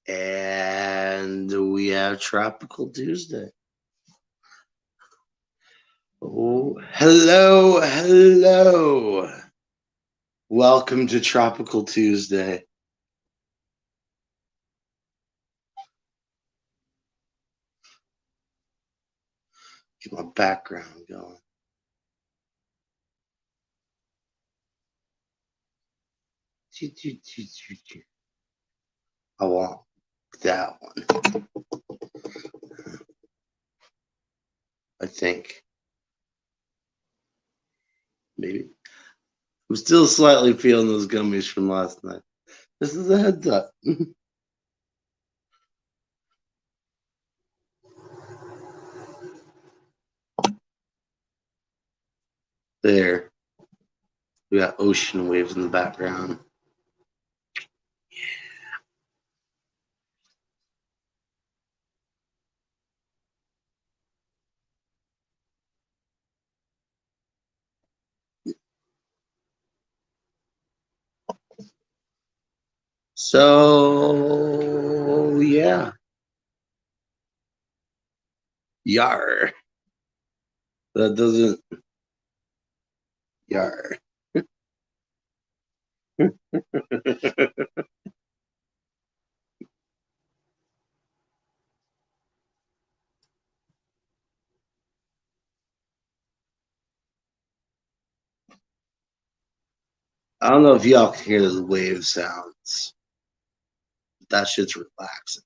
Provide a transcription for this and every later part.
And we have Tropical Tuesday. Oh, hello, hello. Welcome to Tropical Tuesday. Get my background going. I want that one. I think. Maybe. I'm still slightly feeling those gummies from last night. This is a heads up. There. We got ocean waves in the background. So, yeah. Yar. That doesn't. Yar. I don't know if y'all can hear the wave sounds. That shit's relaxing.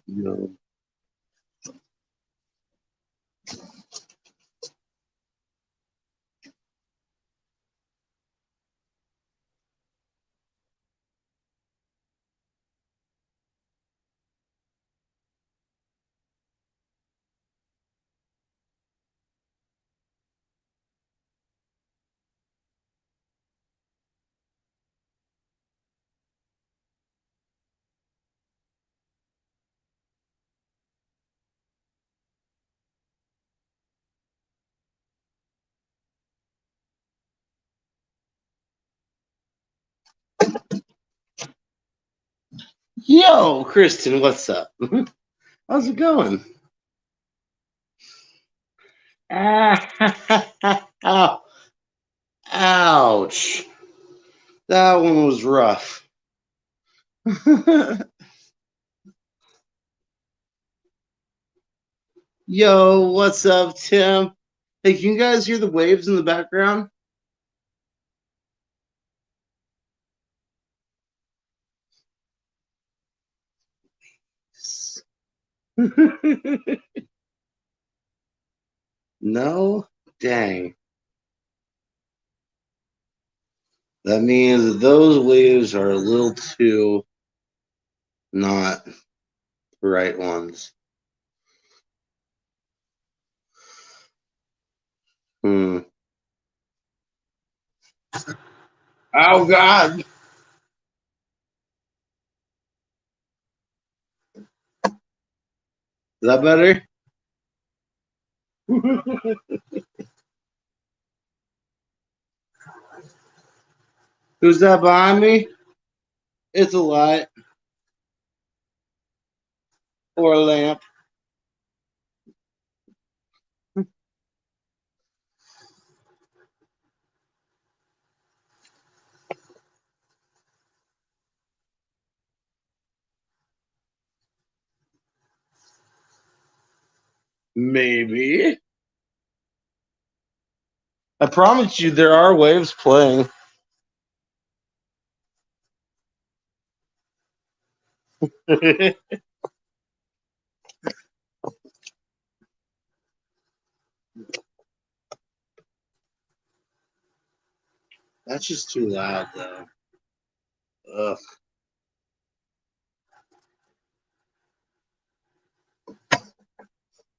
You know. Yo, Kristen, what's up? How's it going? Ow. Ouch. That one was rough. Yo, what's up, Tim? Hey, can you guys hear the waves in the background? No? Dang. That means that those waves are a little too not the right ones. Hmm. Oh, God. Is that better? Who's that behind me? It's a light or a lamp. Maybe. I promise you, there are waves playing. That's just too loud, though. Ugh.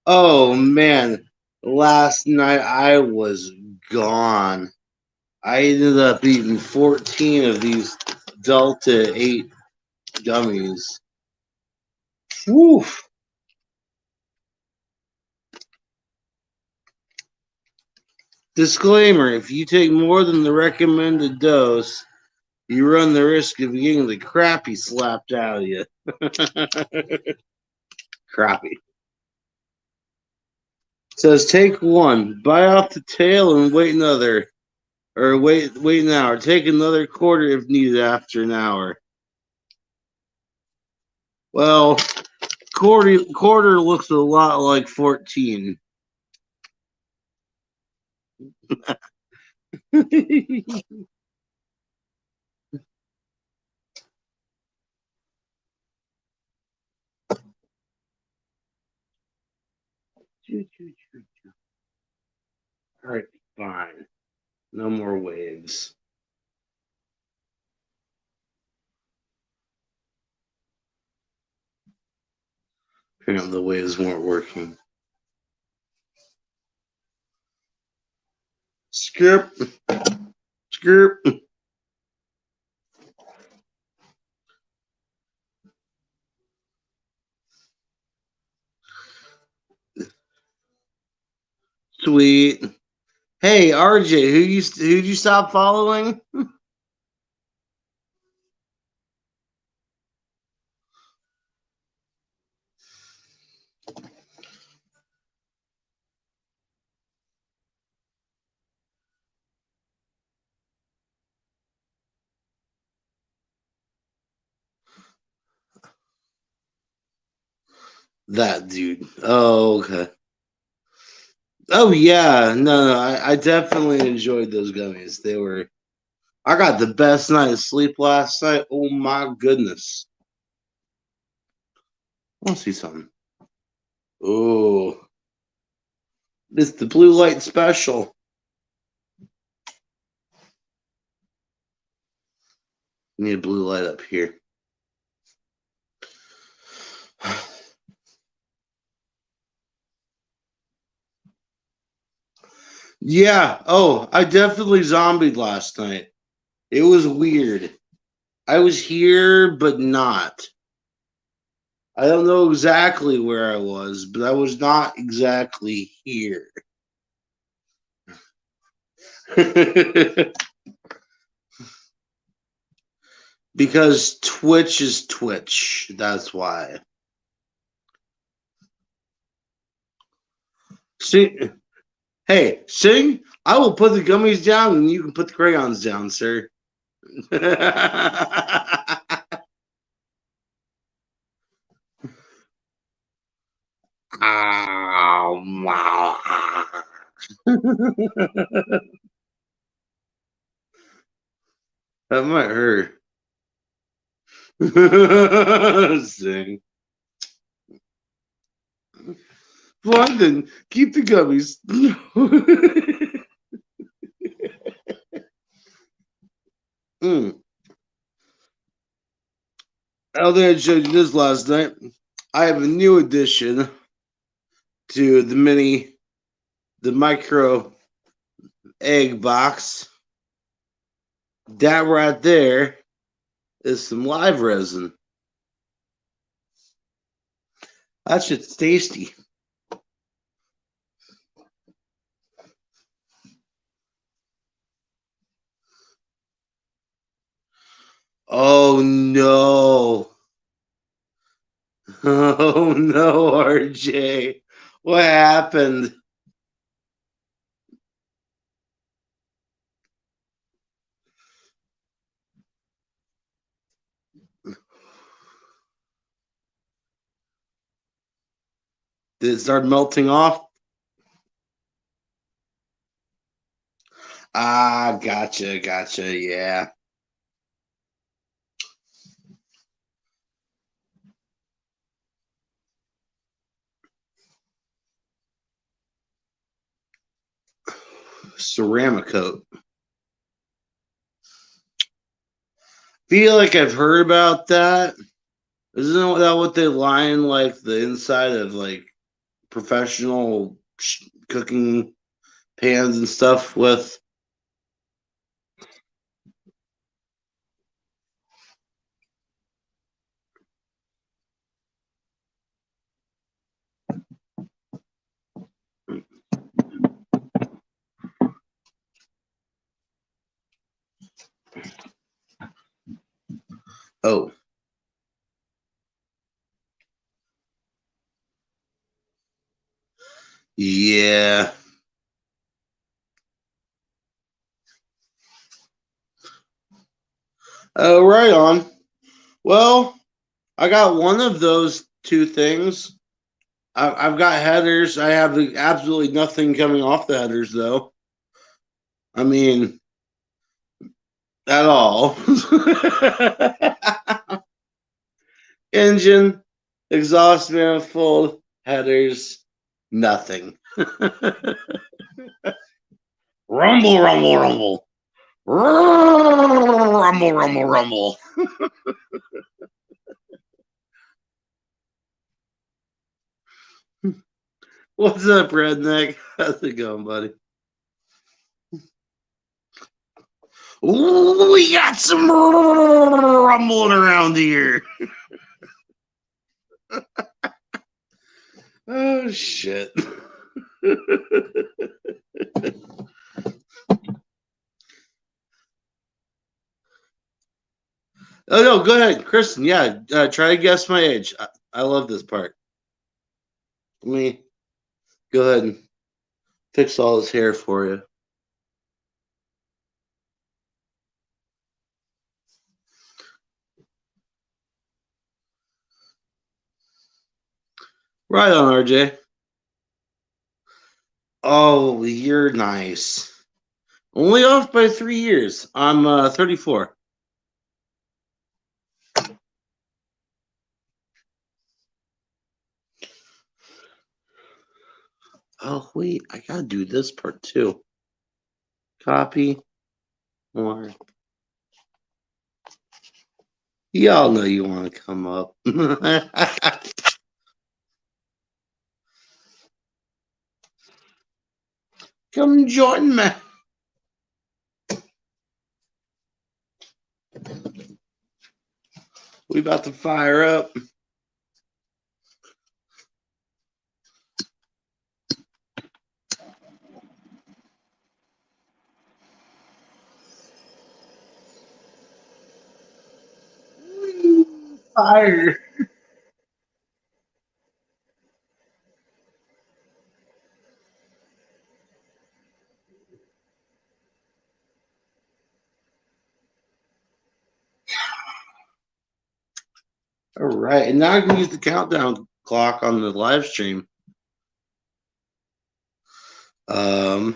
Oh, man. Last night I was gone. I ended up eating 14 of these Delta 8 gummies. Woo! Disclaimer: if you take more than the recommended dose, you run the risk of getting the crappy slapped out of you. Crappy. It says take one, bite off the tail, and wait another, or wait an hour. Take another quarter if needed after an hour. Well, quarter looks a lot like 14. All right, fine. No more waves. Apparently the waves weren't working. Skip. Skip. Sweet. Hey, RJ, who'd you stop following? That dude. Oh, okay. Oh yeah, no, I definitely enjoyed those gummies. They were. I got the best night of sleep last night. Oh my goodness. I want to see something. Oh, it's the blue light special. Need a blue light up here. Yeah. Oh, I definitely zombied last night. It was weird. I was here, but not. I don't know exactly where I was, but I was not exactly here. Because Twitch is Twitch. That's why. See, hey, sing. I will put the gummies down, and you can put the crayons down, sir. That might hurt. Sing. London, keep the gummies. Mm. I think I showed you this last night. I have a new addition to the micro egg box. That right there is some live resin. That shit's tasty. Oh no. Oh no, RJ. What happened? Did it start melting off? Ah, gotcha, yeah. Ceramic coat. Feel like I've heard about that. Isn't that what they line like the inside of like professional cooking pans and stuff with? Oh, yeah. Oh, right on. Well, I got one of those two things. I've got headers. I have absolutely nothing coming off the headers, though. I mean, at all. Engine, exhaust manifold, headers, nothing. Rumble, rumble, rumble. Rumble, rumble, rumble. What's up, redneck? How's it going, buddy? Ooh, we got some rumbling around here. Oh, shit. Oh, no, go ahead. Kristen, yeah, try to guess my age. I love this part. Let me go ahead and fix all this hair for you. Right on, RJ. Oh, you're nice. Only off by 3 years. I'm 34. Oh, wait, I gotta do this part too. Copy more. Y'all know you want to come up. Come join me. We about to fire up. Fire. All right, and now I can use the countdown clock on the live stream. To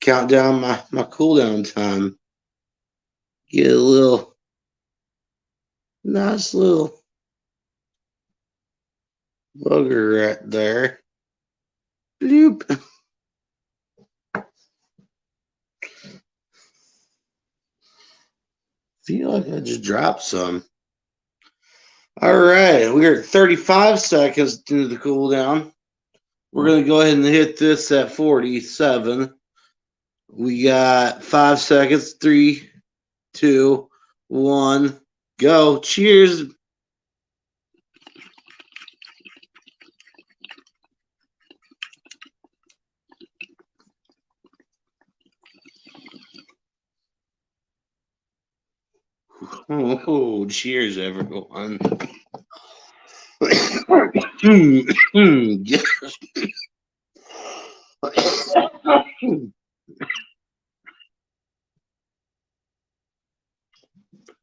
count down my cooldown time. Get a little nice little bugger right there. Bloop. Feel like I just dropped some. All right, we're at 35 seconds into the cooldown. We're going to go ahead and hit this at 47. We got 5 seconds. 3, 2, 1, go. Cheers. Oh, cheers, everyone.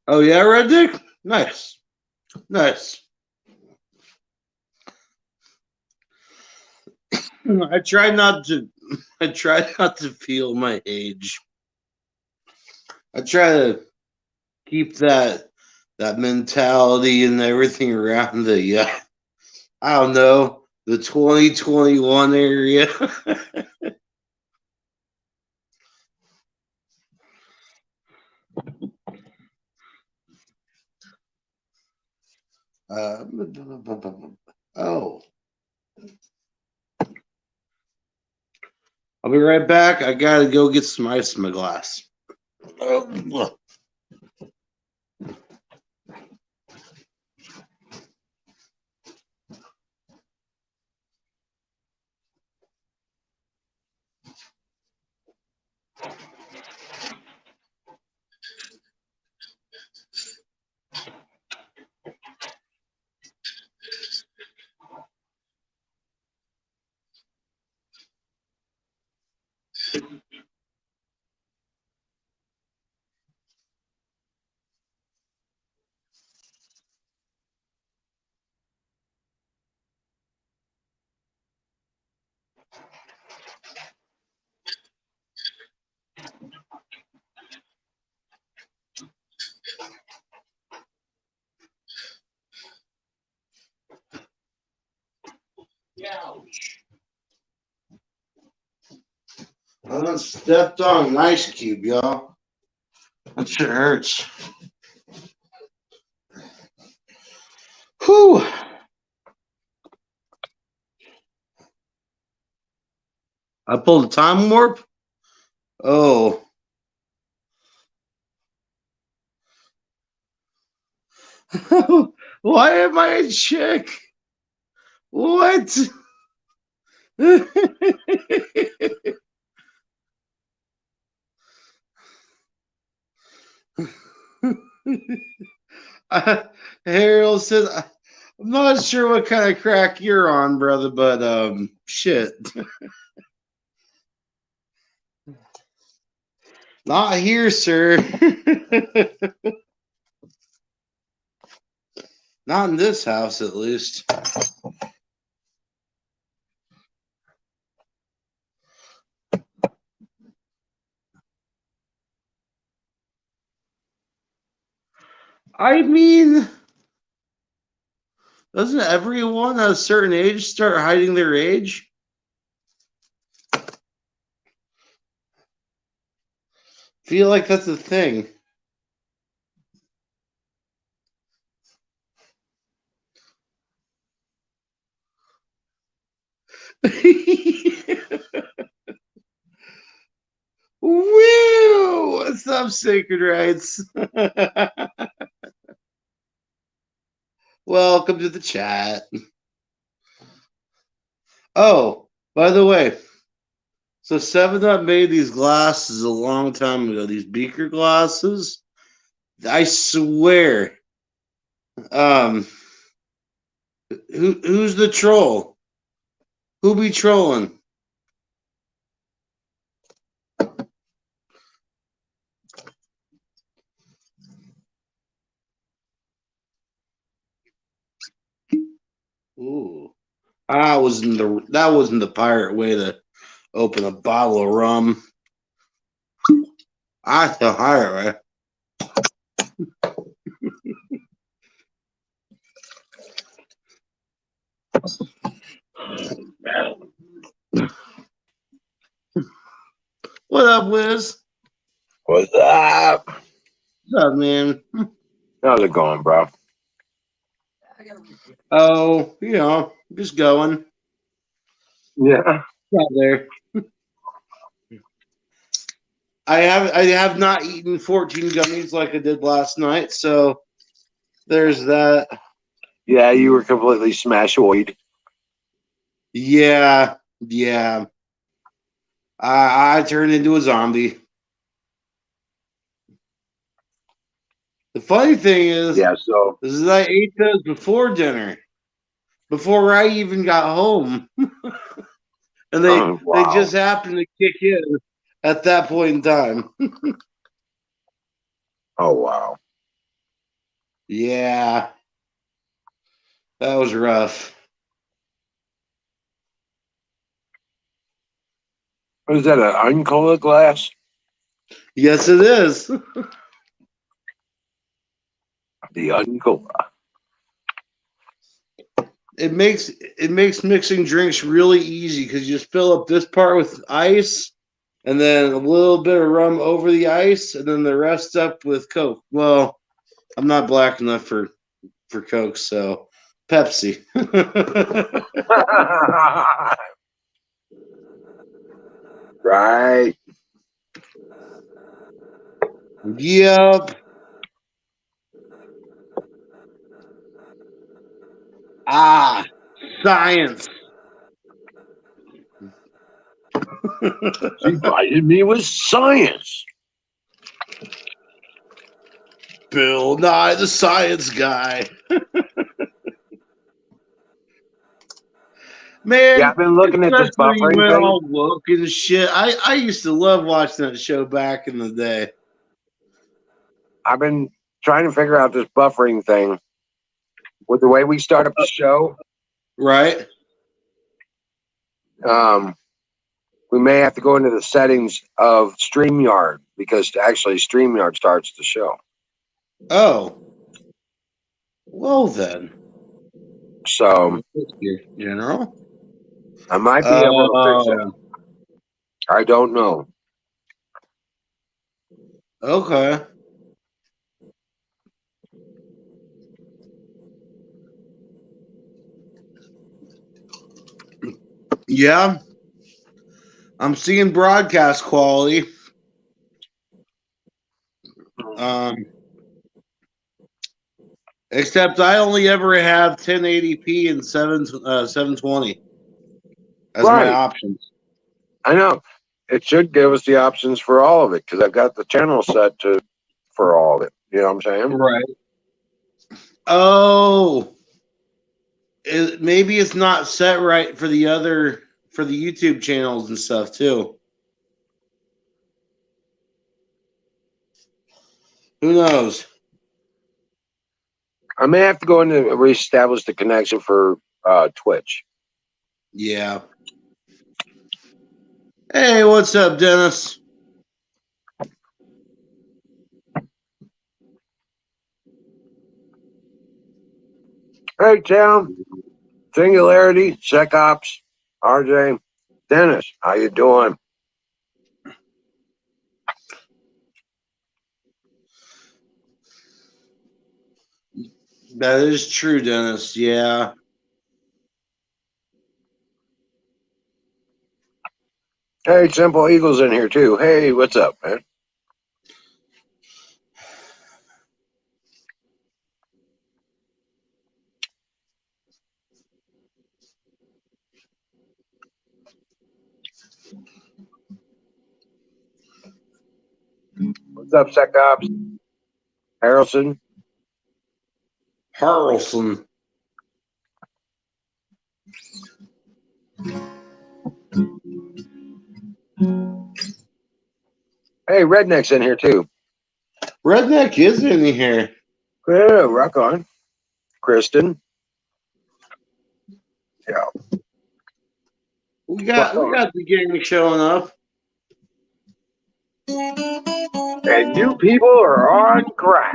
Oh, yeah, Red Dick? Nice. Nice. I try not to feel my age. I try to keep that mentality and everything around the I don't know, the 2021 area. Oh, I'll be right back. I gotta go get some ice in my glass. Oh. I done stepped on an ice cube, y'all. That shit hurts. Whew. I pulled a time warp? Oh. Why am I a chick? What? Harold says, I'm not sure what kind of crack you're on, brother, but shit. Not here, sir. Not in this house, at least. I mean, doesn't everyone at a certain age start hiding their age? Feel like that's a thing. Woo! What's up, Sacred Rights? Welcome to the chat. Oh, by the way, so 7-Up made these glasses a long time ago, these beaker glasses. I swear. Who's the troll? Who be trolling? Ooh. That wasn't the pirate way to open a bottle of rum. I the pirate way. What up, Wiz? What's up? What's up, man? How's it going, bro? Oh, just going. Yeah. Out there. I have not eaten 14 gummies like I did last night, so there's that. Yeah, you were completely smashoid. Yeah. I turned into a zombie. The funny thing is, I ate those before dinner, before I even got home, and they just happened to kick in at that point in time. Oh wow! Yeah, that was rough. What is that? An Uncola glass? Yes, it is. The Uncola. It makes mixing drinks really easy because you just fill up this part with ice, and then a little bit of rum over the ice, and then the rest up with Coke. Well, I'm not black enough for Coke, so Pepsi. Right. Yep. Science. She invited me with science. Bill Nye, the science guy. Man, Yeah, I've been looking at this buffering went thing. all woke and shit. I used to love watching that show back in the day. I've been trying to figure out this buffering thing with the way we start up the show. Right. we may have to go into the settings of StreamYard because actually StreamYard starts the show. Oh. Well then. So General. I might be able to fix it. Oh. I don't know. Okay. Yeah. I'm seeing broadcast quality. Except I only ever have 1080p and 720 as my options. I know. It should give us the options for all of it because I've got the channel set for all of it. You know what I'm saying? Right. Oh. Maybe it's not set right for the YouTube channels and stuff too. Who knows? I may have to go in and reestablish the connection for Twitch. Yeah. Hey, what's up, Dennis? Hey, Tim. Singularity, SecOps, RJ, Dennis, how you doing? That is true, Dennis. Yeah. Hey, Simple Eagle's in here too. Hey, what's up, man? What's up, SecOps? Harrelson? Harrelson. Hey, Redneck's in here too. Redneck is in here. Yeah, rock on. Kristen. Yeah. We got the gang showing up. And you people are on crack.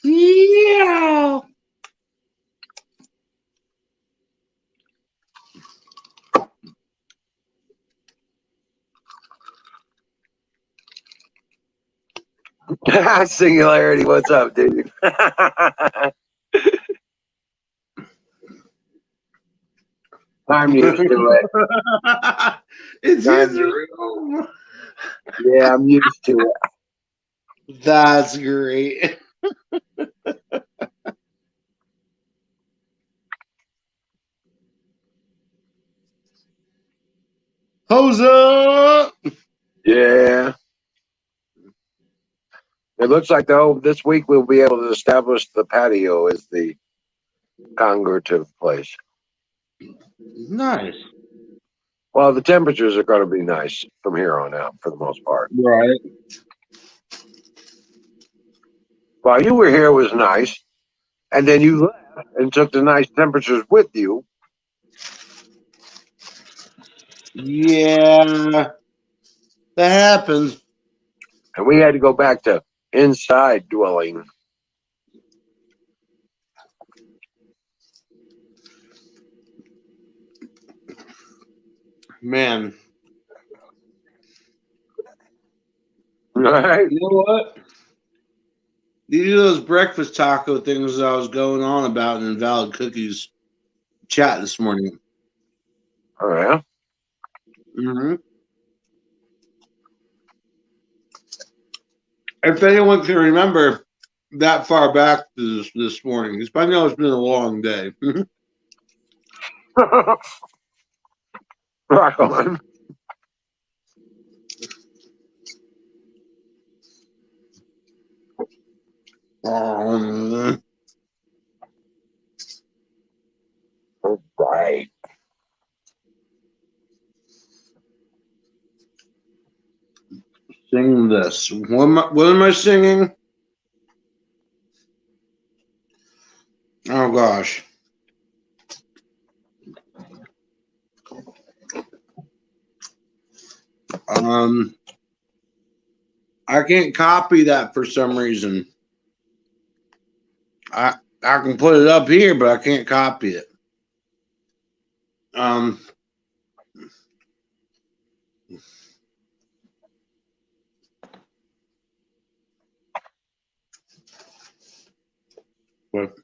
Yeah. Singularity, what's up, dude? I'm used to it. It's his room. Yeah, I'm used to it. That's great. Hose up. Yeah. It looks like this week we'll be able to establish the patio as the congregative place. Nice. Well, the temperatures are going to be nice from here on out for the most part. Right. While you were here, it was nice. And then you left and took the nice temperatures with you. Yeah. That happens. And we had to go back to inside dwelling. Man. Right? You know what? These are those breakfast taco things that I was going on about in Invalid Cookies chat this morning. Oh, yeah? Mm-hmm. If anyone can remember that far back to this morning, because I know it's been a long day. Rock on. Right. Sing this. What am I singing? Oh gosh. I can't copy that for some reason. I can put it up here, but I can't copy it. But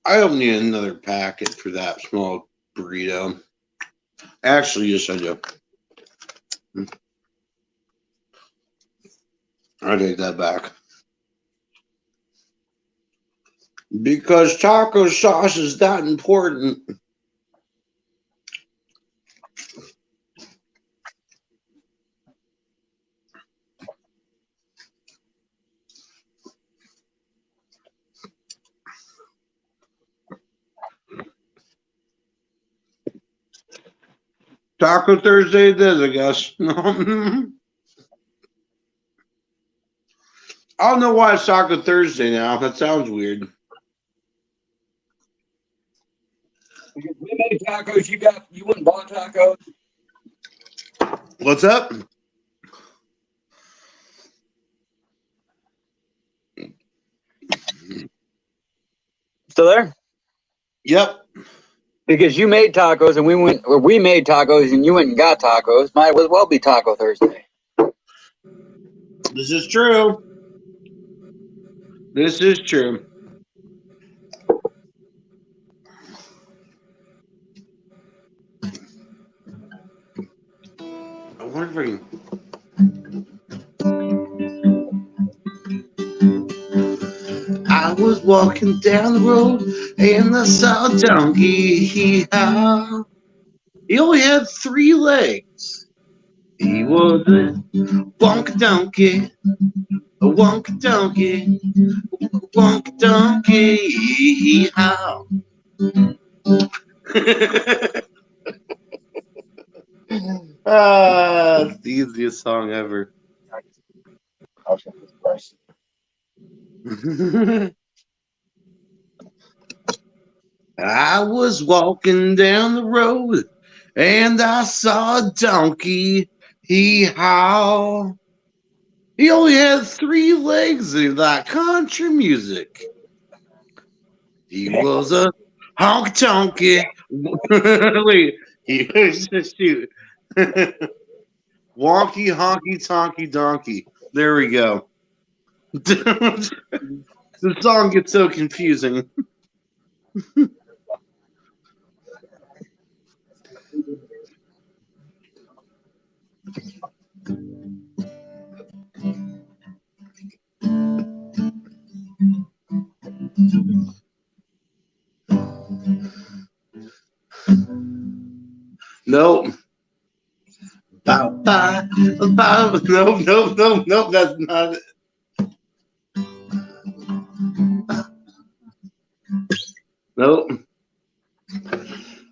I don't need another packet for that small burrito. Actually, yes, I do. I take that back. Because taco sauce is that important. Taco Thursday it is, I guess. I don't know why it's Taco Thursday now. That sounds weird. Because we made tacos, you went and bought tacos. What's up? Still there? Yep. Because you made tacos and we made tacos and you went and got tacos. Might as well be Taco Thursday. This is true. This is true. I wonder if I can... I was walking down the road and I saw a donkey. He only had 3 legs. He was a wonka donkey, a wonka donkey, a wonka donkey. How? It's the easiest song ever. I was walking down the road and I saw a donkey. He howled. He only had 3 legs in that country music. He was a honk donkey. Wait, he was shoot. Wonky honky tonky donkey. There we go. The song gets so confusing. Nope. Bow, bow, bow. Nope, that's not it. Nope.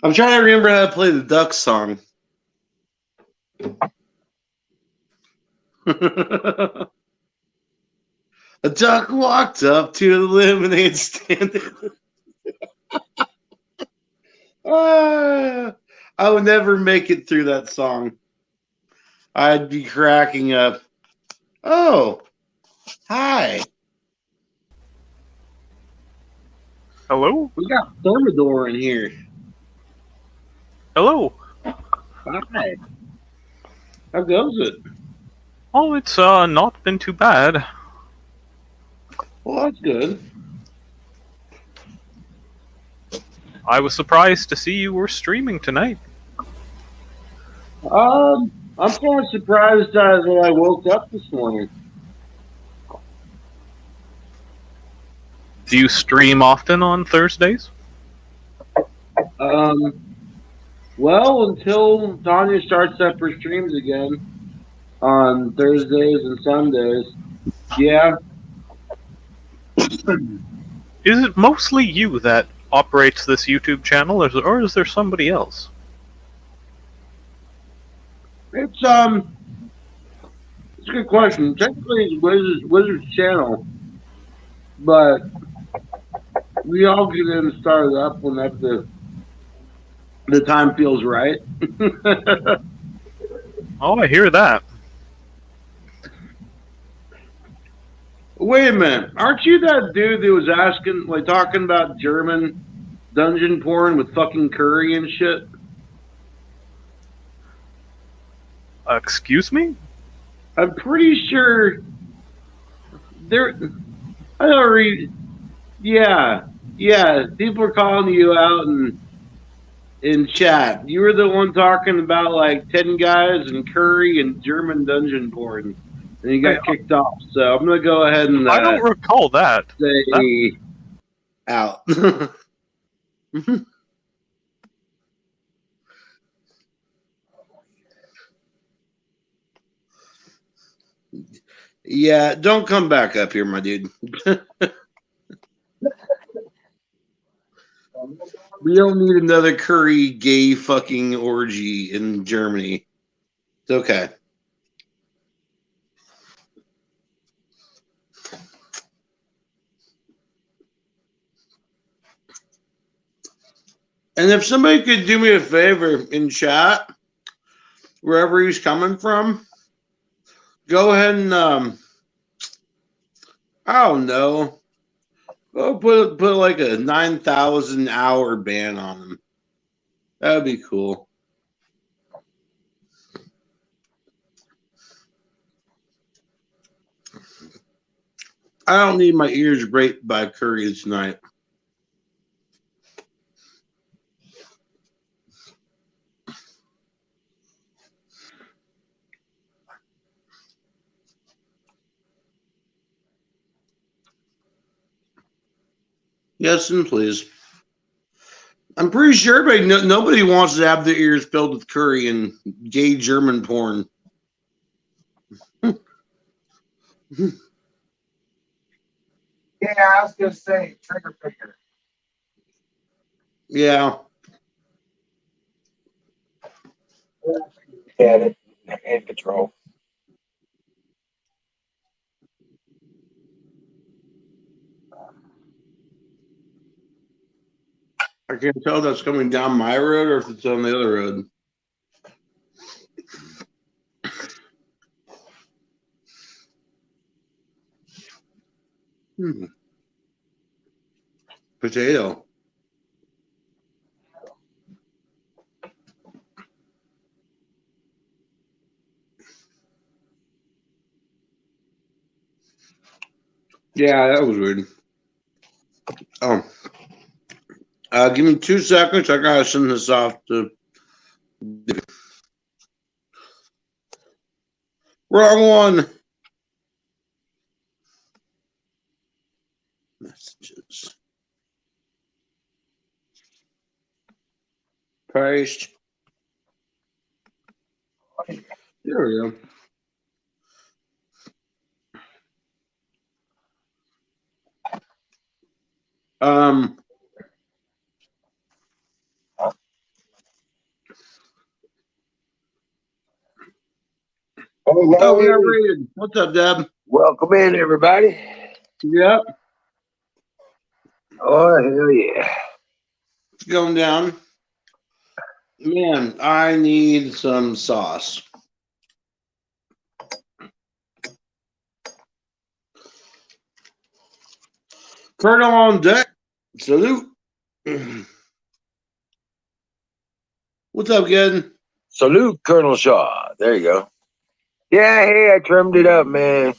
I'm trying to remember how to play the duck song. A duck walked up to the lemonade stand. I would never make it through that song. I'd be cracking up. Oh, hi. Hello? We got Thermidor in here. Hello. Hi. How goes it? Oh, it's not been too bad. Well, that's good. I was surprised to see you were streaming tonight. I'm kind of surprised when I woke up this morning. Do you stream often on Thursdays? Well, until Tanya starts up her streams again on Thursdays and Sundays. Yeah. Is it mostly you that operates this YouTube channel, or is there somebody else? It's It's a good question. Technically, it's Wizard's channel, but we all get in and start it up whenever the time feels right. Oh, I hear that. Wait a minute. Aren't you that dude that was asking, like, talking about German dungeon porn with fucking curry and shit? Excuse me? I'm pretty sure there. I don't read. Yeah, people are calling you out in chat. You were the one talking about like 10 guys and curry and German dungeon porn, and you got kicked off. So I'm gonna go ahead and I don't recall that. say out. Yeah, don't come back up here, my dude. We don't need another curry gay fucking orgy in Germany. It's okay. And if somebody could do me a favor in chat, wherever he's coming from, go ahead and I don't know. Go put like a 9,000 hour ban on him. That would be cool. I don't need my ears raped by curry tonight. Yes, and please. I'm pretty sure nobody wants to have their ears filled with curry and gay German porn. Yeah, I was gonna say trigger finger. Yeah. Had it in control. I can't tell if that's coming down my road or if it's on the other road. Potato. Yeah, that was weird. Oh. Give me 2 seconds. I gotta send this off to. Wrong one. Messages. Paste. There we go. Oh, we got rated. What's up, Deb? Welcome in, everybody. Yep. Oh, hell yeah. It's going down. Man, I need some sauce. Colonel on deck. Salute. What's up, kid? Salute, Colonel Shaw. There you go. Yeah, hey, I trimmed it up, man.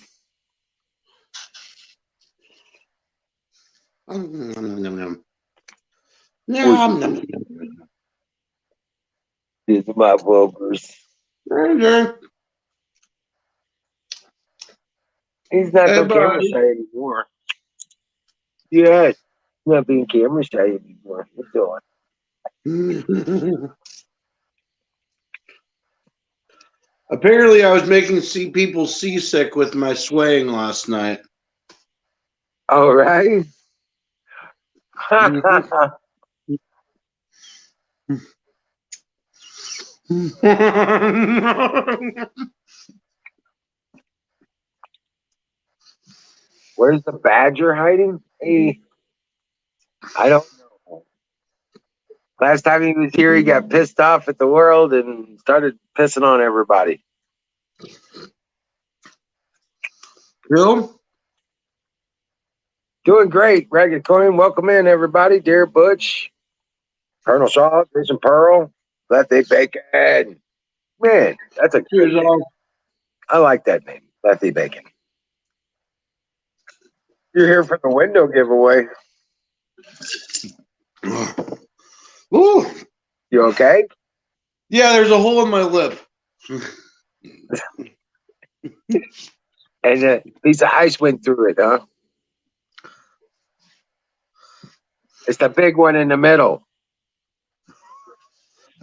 These are my bumpers. He's not the camera shy anymore. Yeah, he's not being camera shy anymore. What's doing? Apparently, I was making people seasick with my swaying last night. All right. Where's the badger hiding? Hey, I don't know. Last time he was here, he got pissed off at the world and started pissing on everybody. Bill? Doing great. Ragged Coin, welcome in, everybody. Dear Butch, Colonel Shaw, Jason Pearl, Lethe Bacon. Man, that's a Here's good name. all. I like that name, Lethe Bacon. You're here for the window giveaway. Ooh. You okay? Yeah, there's a hole in my lip. And a piece of ice went through it, huh? It's the big one in the middle.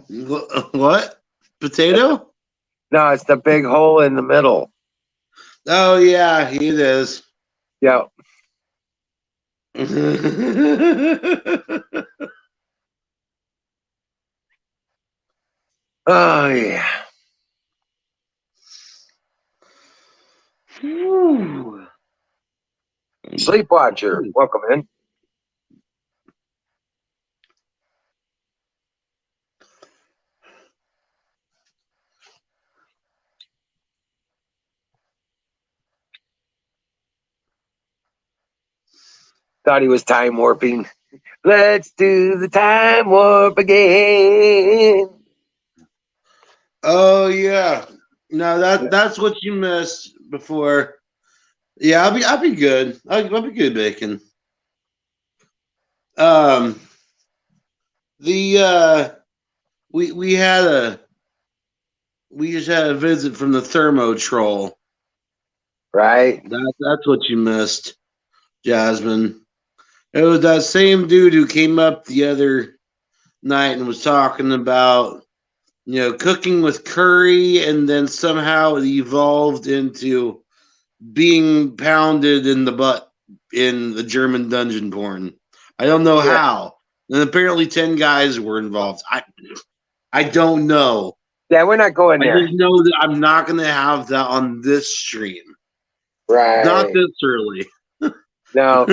What? Potato? No, it's the big hole in the middle. Oh, yeah, it is. Yeah. Oh, yeah. Whew. Sleepwatcher, welcome in. Thought he was time warping. Let's do the time warp again. Oh, yeah. No, that's what you missed before. Yeah, I'll be good. I'll be good, Bacon. We just had a visit from the Thermo Troll. Right? That's what you missed, Jasmine. It was that same dude who came up the other night and was talking about, cooking with curry, and then somehow it evolved into being pounded in the butt in the German dungeon porn. I don't know how. And apparently 10 guys were involved. I don't know. Yeah, we're not going there. I just know that I'm not going to have that on this stream. Right. Not this early. No.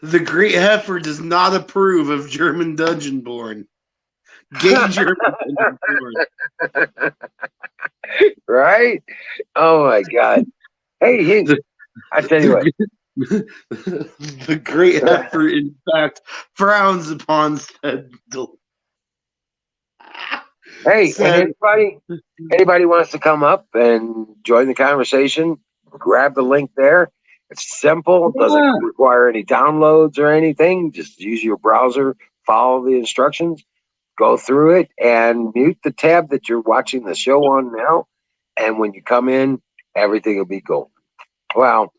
The Great Heifer does not approve of German dungeon porn. Gay German dungeon porn. Right? Oh my God. Hey, I tell you what. The Great Heifer, in fact, frowns upon said. Hey, and anybody wants to come up and join the conversation, grab the link there. It's simple. It doesn't require any downloads or anything. Just use your browser, follow the instructions, go through it, and mute the tab that you're watching the show on now. And when you come in, everything will be golden. Well,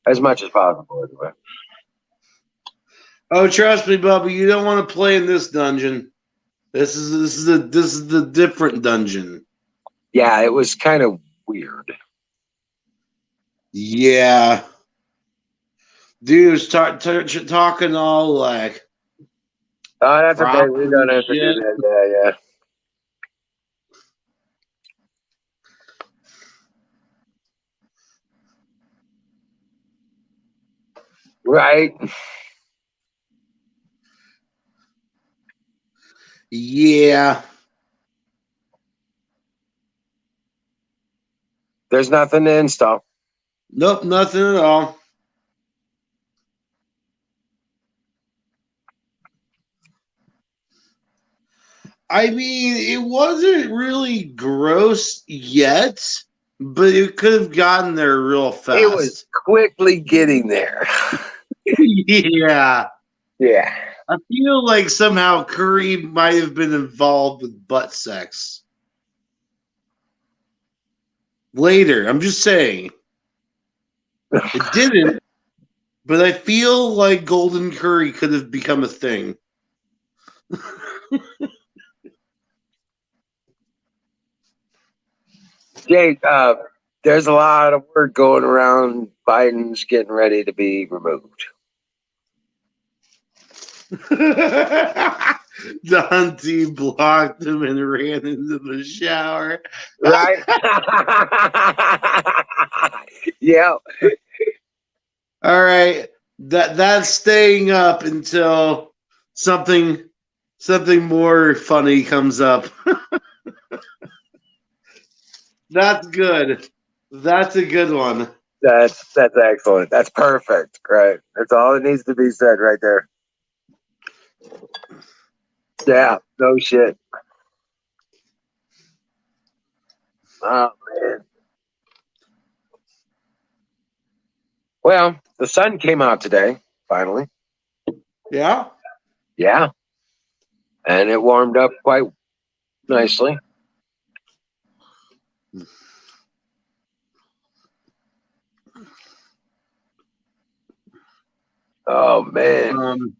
as much as possible, anyway. Oh, trust me, Bubba, you don't want to play in this dungeon. This is the different dungeon. Yeah, it was kind of weird. Yeah. Dude was talking all like. Oh, that's okay. We don't have to do that. Yeah. Right. Yeah. There's nothing to install. Nope, nothing at all. I mean, it wasn't really gross yet, but it could have gotten there real fast. It was quickly getting there. Yeah. Yeah. I feel like somehow Curry might have been involved with butt sex. Later, I'm just saying. It didn't, but I feel like Golden Curry could have become a thing. Jake, there's a lot of word going around. Biden's getting ready to be removed. Dante blocked him and ran into the shower. Right? Yeah. All right, that's staying up until something more funny comes up. That's good. That's a good one. That's excellent. That's perfect. Right. That's all that needs to be said right there. Yeah, no shit. Oh man. Well, the sun came out today, finally. Yeah. Yeah. And it warmed up quite nicely. Oh man.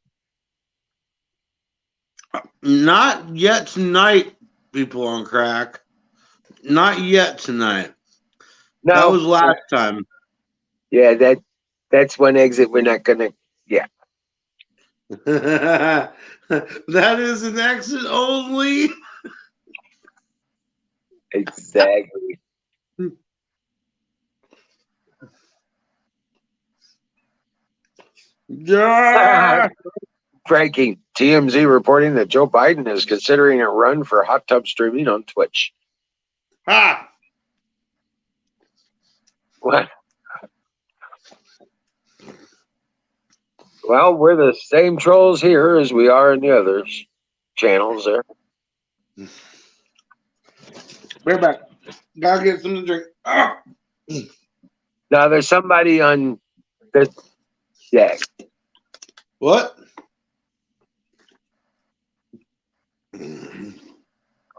Not yet tonight, people on crack. Not yet tonight. No. That was last time. Yeah, that's one exit we're not gonna. Yeah. That is an exit only. Exactly. Yeah. Breaking. TMZ reporting that Joe Biden is considering a run for hot tub streaming on Twitch. Ha. What? Well, we're the same trolls here as we are in the other channels there. We're back. Gotta get something to drink. Ah. Now, there's somebody on this deck. What?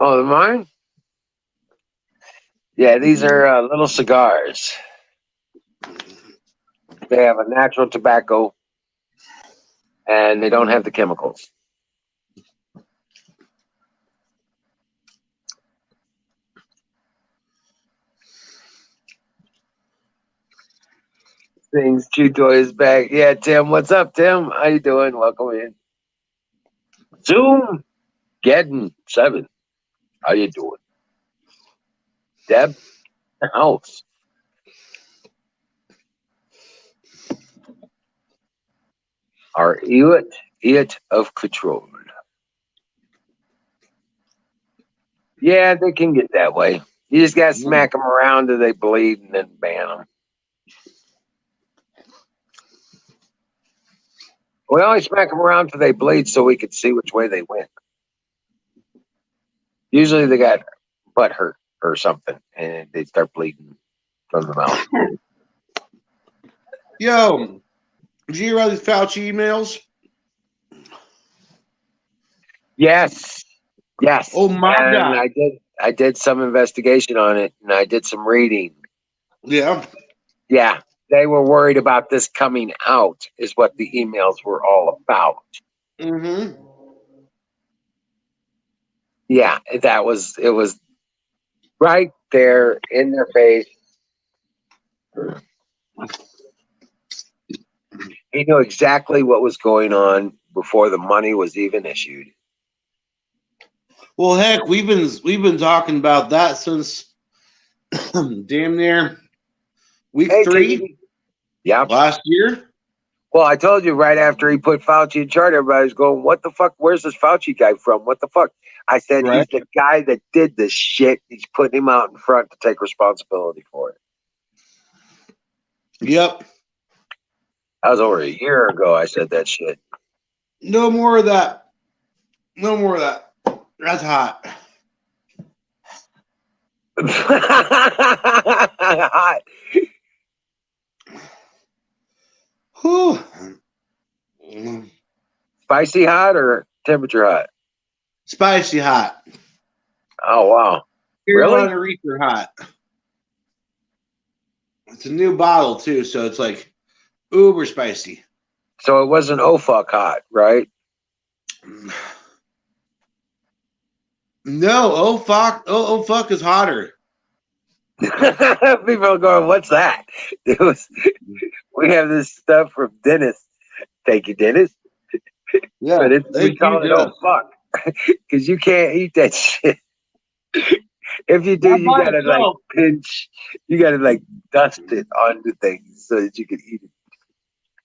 Oh, mine? Yeah, these are little cigars. They have a natural tobacco, and they don't have the chemicals. Things Chew Toy is back. Yeah, Tim, what's up, Tim? How you doing? Welcome in. Zoom Geddon 7. How you doing? Deb, house. Our Iot of control. Yeah, they can get that way. You just got to smack them around till they bleed and then ban them. We only smack them around till they bleed so we can see which way they went. Usually they got butt hurt or something and they start bleeding from the mouth. Yo, did you hear about these Fauci emails? Yes. Oh my God. I did some investigation on it and I did some reading. Yeah. Yeah. They were worried about this coming out is what the emails were all about. Mm-hmm. Yeah, it was right there in their face. He knew exactly what was going on before the money was even issued. Well, heck, we've been talking about that since damn near week 3. Yeah. Last year. Well, I told you right after he put Fauci in charge, everybody's going, "What the fuck? Where's this Fauci guy from? What the fuck?" I said, Right. He's the guy that did this shit. He's putting him out in front to take responsibility for it. Yep. That was over a year ago. I said that shit. No more of that. No more of that. That's hot. Hot. Whew. Spicy hot or temperature hot? Spicy hot. Oh, wow. Carolina Reaper hot. It's a new bottle too, so it's like uber spicy. So it wasn't oh fuck hot, right? No, oh fuck is hotter. People are going, "What's that?" We have this stuff from Dennis. Thank you, Dennis. Yeah, But we call it oh fuck. because you can't eat that shit. If you do, Not you by gotta like itself. pinch. You gotta like dust it onto things so that you can eat it.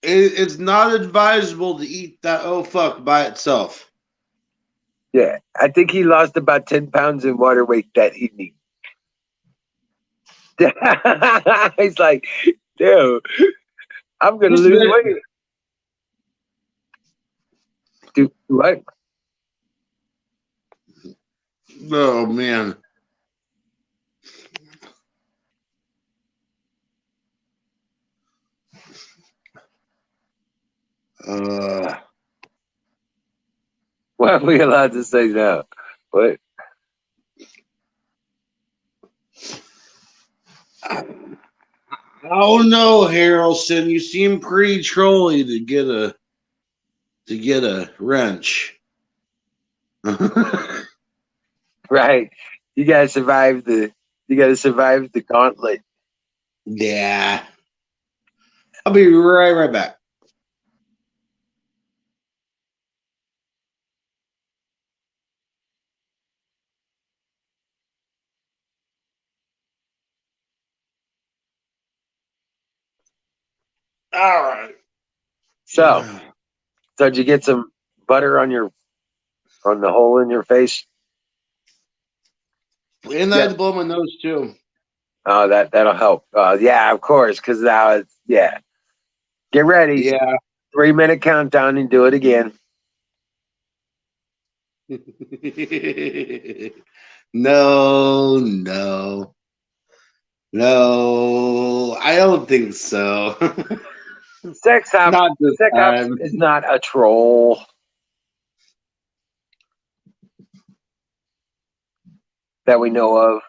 It's not advisable to eat that oh fuck by itself. Yeah, I think he lost about 10 pounds in water weight that evening. He's like, dude, I'm gonna Just lose admit- weight. Do what? Oh man. What are we allowed to say now? What? Oh no, Harrelson, you seem pretty trolly to get a wrench. Right. You gotta survive the gauntlet. Yeah. I'll be right back. All right. So did you get some butter on the hole in your face? And I had to blow my nose too. Oh, that'll help. Yeah, of course, because now it's Get ready. Yeah. 3-minute countdown and do it again. No. I don't think so. Sex Ops Not this time. is not a troll. That we know of.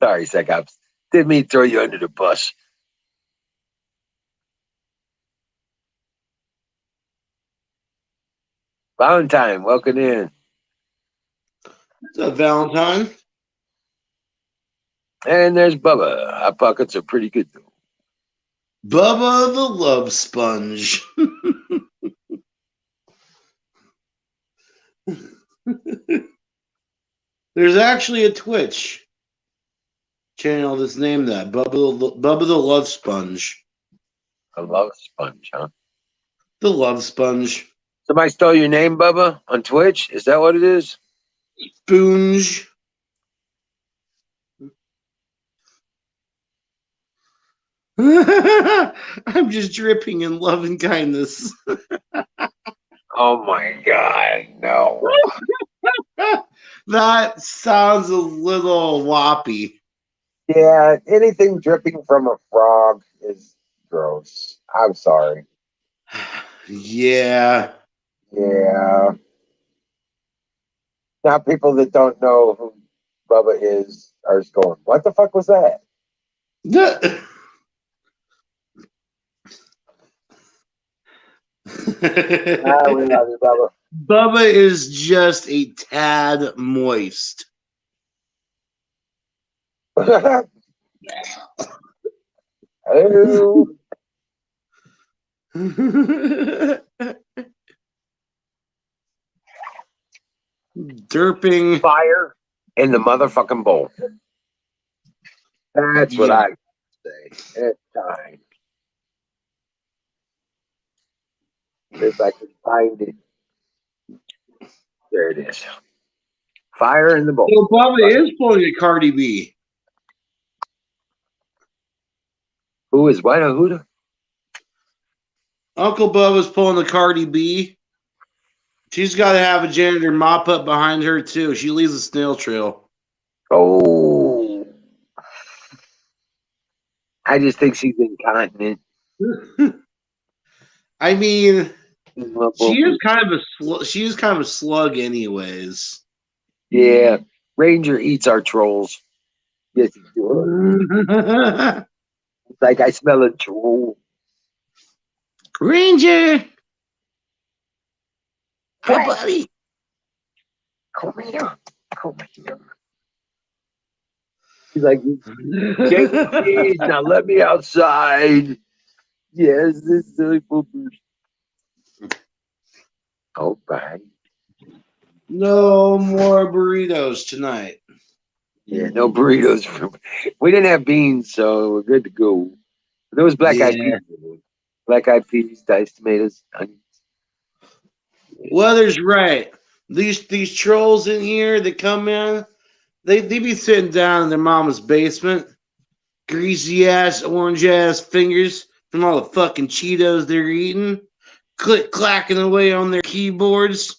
Sorry, Sex Ops. Didn't mean to throw you under the bus. Valentine, welcome in. What's up, Valentine? And there's Bubba. Our pockets are pretty good, though. Bubba the Love Sponge. There's actually a Twitch channel that's named that Bubba the Love Sponge. A love sponge, huh? The Love Sponge. Somebody stole your name, Bubba, on Twitch? Is that what it is? Spoonge. I'm just dripping in love and kindness. Oh my God, no. That sounds a little whoppy. Yeah, anything dripping from a frog is gross. I'm sorry. Yeah. Yeah. Now people that don't know who Bubba is are just going, what the fuck was that? We love you, Bubba. Bubba is just a tad moist. Hello. Derping. Fire in the motherfucking bowl. That's what I say. It's time. If I can find it. There it is. Fire in the bowl. So Bubba is pulling a Cardi B. Who is what? Who? Uncle Bubba's pulling a Cardi B. She's got to have a janitor mop up behind her too. She leaves a snail trail. Oh. I just think she's incontinent. I mean, she is kind of a slug, anyways. Yeah, Ranger eats our trolls. Yes, he does. It's like I smell a troll. Ranger, hi, buddy. Come here. He's like, please, now let me outside. Yes, this silly poopers. All right. No more burritos tonight. Yeah, no burritos. We didn't have beans, so we're good to go. There was black eyed Yeah. peas. Black eyed peas, diced tomatoes, onions. Weather's right. These trolls in here that come in, they be sitting down in their mama's basement, greasy ass, orange ass fingers from all the fucking Cheetos they're eating, click clacking away on their keyboards.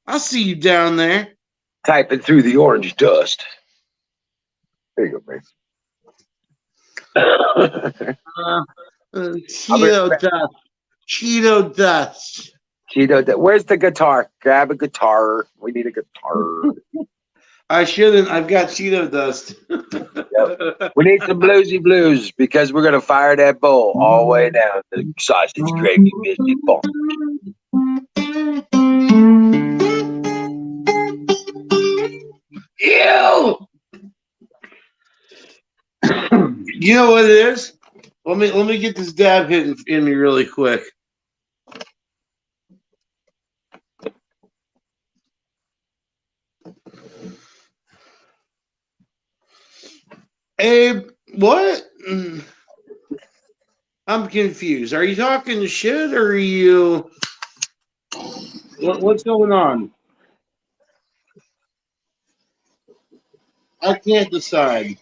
I see you down there. Typing through the orange dust. There you go, man. Cheeto dust. Cheeto dust. Cheeto, where's the guitar? Grab a guitar. We need a guitar. I shouldn't. I've got Cheeto dust. We need some bluesy blues because we're gonna fire that bowl all the way down to sausage gravy biscuit bowl. Ew! You know what it is? Let me get this dab hit in me really quick. Abe, what? I'm confused. Are you talking shit or are you? What's going on? I can't decide.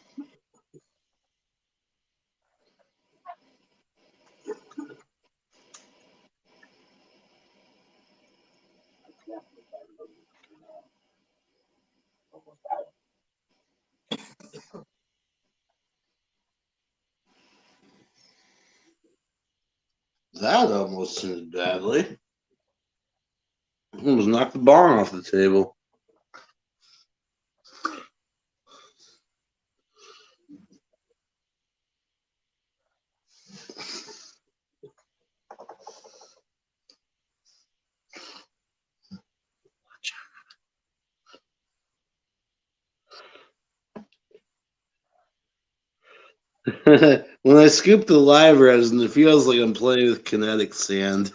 That almost ended badly. Almost knocked the bar off the table. When I scoop the live resin, it feels like I'm playing with kinetic sand.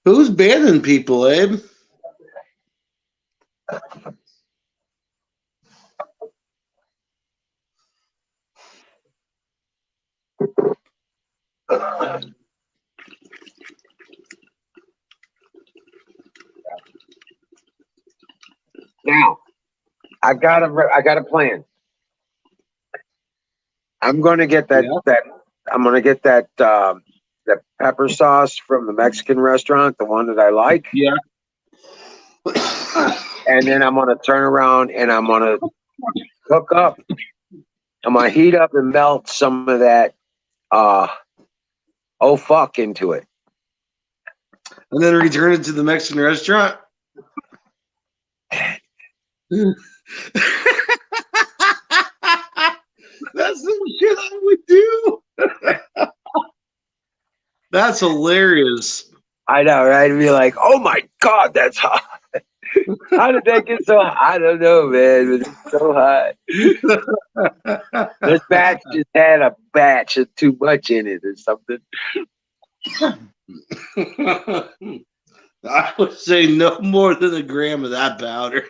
Who's banning people, Abe? Now, I got a plan. I'm gonna get that that pepper sauce from the Mexican restaurant, the one that I like. Yeah. And then I'm gonna turn around and I'm gonna cook up. I'm gonna heat up and melt some of that oh fuck into it. And then return it to the Mexican restaurant? That's the shit I would do. That's hilarious. I know, right? I'd be like, oh my god, that's hot. How did that get so hot? I don't know, man. It's so hot. This batch just had a batch of too much in it or something. I would say no more than a gram of that powder.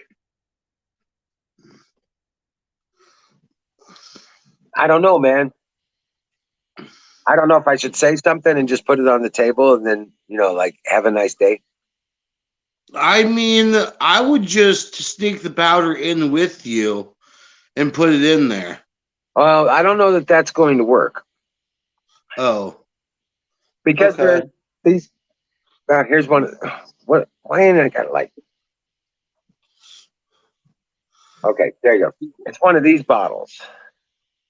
I don't know, man. I don't know if I should say something and just put it on the table and then, like, have a nice day. I mean, I would just sneak the powder in with you and put it in there. Well, I don't know that that's going to work. Oh. Because Okay. there's these. Here's one. What? Why ain't I got like? Okay, there you go. It's one of these bottles.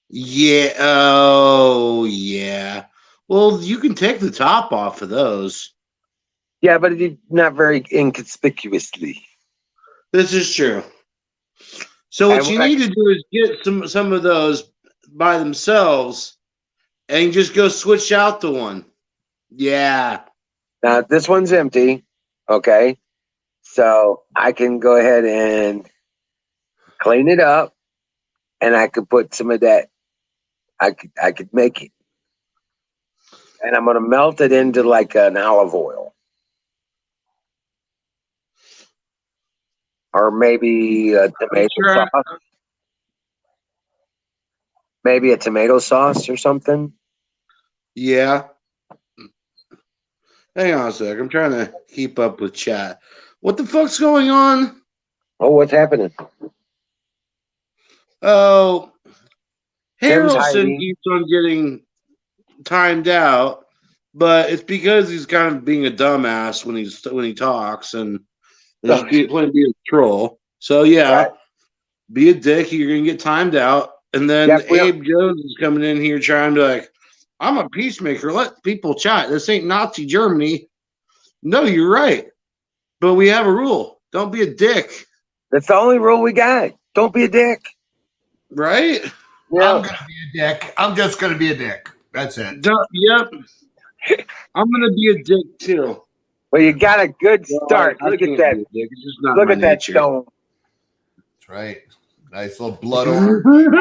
Yeah. Oh, yeah. Well, you can take the top off of those. Yeah, but it's not very inconspicuously. This is true. So what you need to do is get some of those by themselves and just go switch out the one. Yeah. Now this one's empty. Okay. So I can go ahead and clean it up, and I could put some of that. I could make it, and I'm gonna melt it into like an olive oil, or maybe a tomato Sure. sauce. Maybe a tomato sauce or something. Yeah. Hang on a sec. I'm trying to keep up with chat. What the fuck's going on? Oh, what's happening? Oh, Tim's Harrelson hiding. keeps on getting timed out, but it's because he's kind of being a dumbass when he talks and he's playing be a troll. So yeah, Right. be a dick. You're gonna get timed out, and then Yep, Abe Jones is coming in here trying to like, I'm a peacemaker. Let people chat. This ain't Nazi Germany. No, you're right, but we have a rule. Don't be a dick, That's the only rule we got. Don't be a dick. right? I'm gonna be a dick. I'm just gonna be a dick. That's it. Yep. I'm gonna be a dick too. Well, you got a good start. I Look can't at that. be a dick. It's just not Look my at that nature. stone. That's right. Nice little blood orange.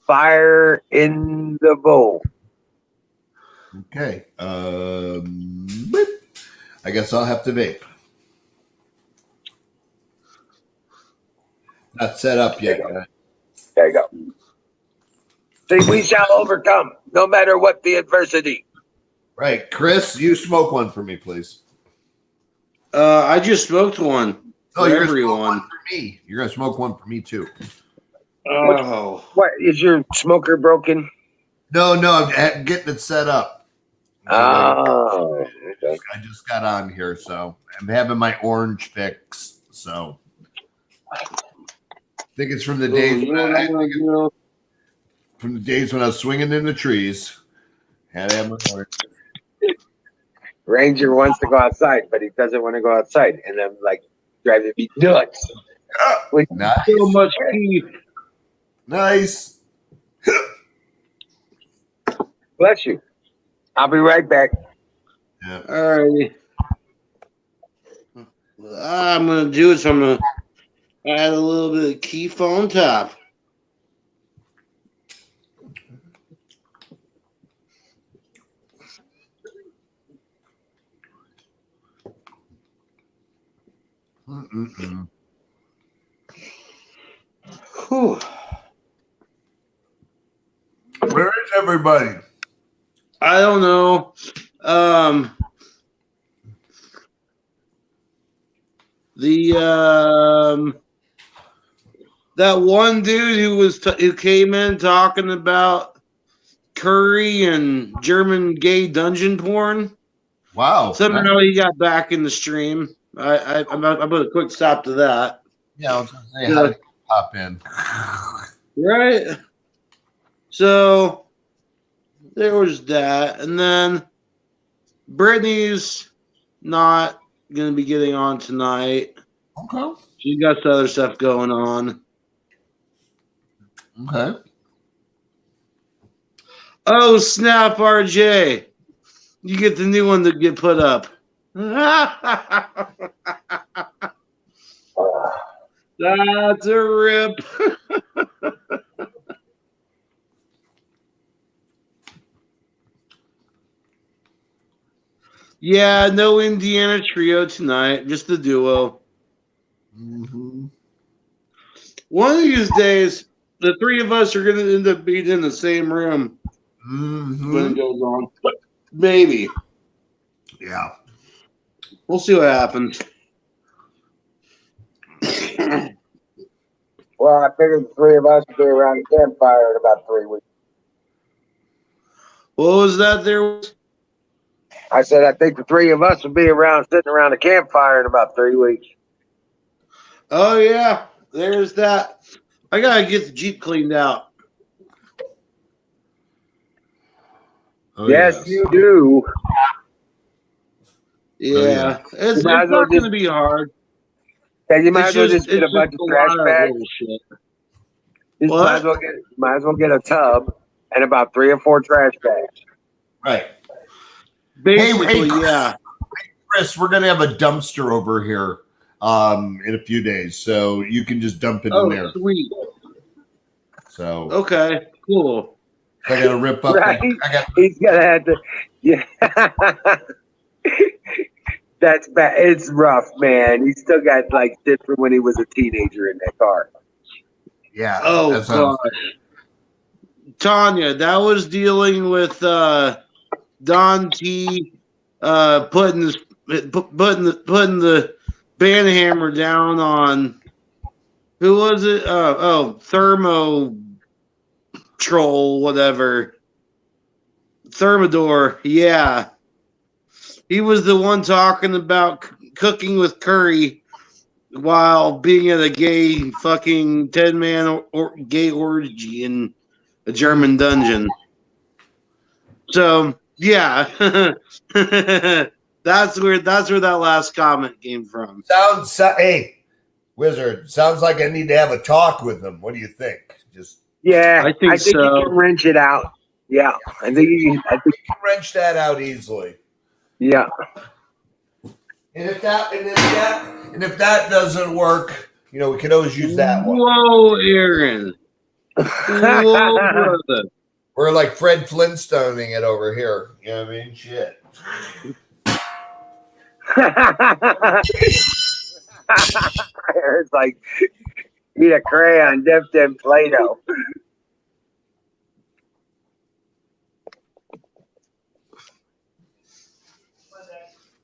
Fire in the bowl. Okay. Boop. I guess I'll have to vape. Not set up yet. There you go. See, we shall overcome, no matter what the adversity. Right. Chris, you smoke one for me, please. I just smoked one Oh, for you're gonna smoke everyone. one for me. You're gonna smoke one for me too. Oh, What, is your smoker broken? No, I'm getting it set up. Oh, okay. I just got on here, so I'm having my orange fix. So I think it's from the days when I was swinging in the trees. Had to have my orange. Ranger wants to go outside, but he doesn't want to go outside. And I'm like, driving me nuts. Nice. so much teeth. Nice. Bless you. I'll be right back. Yeah. All righty. I'm gonna do it. So I'm gonna add a little bit of keef on top. Mm-mm-mm. Whew. Where is everybody? I don't know. That one dude who came in talking about curry and German gay dungeon porn. Wow. Somehow he got back in the stream. I put a quick stop to that. Yeah, I was gonna say how did you pop in? Right. So there was that, and then Brittany's not gonna be getting on tonight. Okay. She got some other stuff going on. Okay. Oh snap, RJ! You get the new one that get put up. That's a rip. Yeah, no Indiana trio tonight, just the duo. Mm-hmm. One of these days, the three of us are going to end up being in the same room Mm-hmm. when it goes on. Maybe. Yeah. We'll see what happens. Well, I figured the three of us would be around the campfire in about 3 weeks. What was that there? I said, I think the three of us will be around sitting around the campfire in about 3 weeks. Oh, yeah. There's that. I got to get the Jeep cleaned out. Oh, yes, you do. Yeah. It's might not as well going to just- be hard. Yeah, you might It's as well just get a it's bunch of a trash lot of bags. bullshit. You What? might as well get a tub and about 3 or 4 trash bags. Right. Basically, Chris. yeah. Chris, we're gonna have a dumpster over here in a few days, so you can just dump it in there. Sweet. So Okay, cool. I gotta rip up. Right? I got. He's gonna have to. Yeah. That's bad. It's rough, man. He still got like shit from when he was a teenager in that car. Yeah. Oh that's gosh, Tanya, that was dealing with Don T. Putting the band hammer down on who was it? Thermo Troll, whatever. Thermidor, yeah. He was the one talking about cooking with curry while being at a gay fucking 10-man gay orgy in a German dungeon. So yeah, that's where that last comment came from. Hey, Wizard. Sounds like I need to have a talk with him. What do you think? Yeah, I think you so. can wrench it out. Yeah, I think you can. Wrench that out easily. Yeah. And if that doesn't work, we can always use that one. Whoa, Aaron. Whoa, brother. We're like Fred Flintstoning it over here. You know what I mean? Shit. It's like eat a crayon dipped in Play-Doh.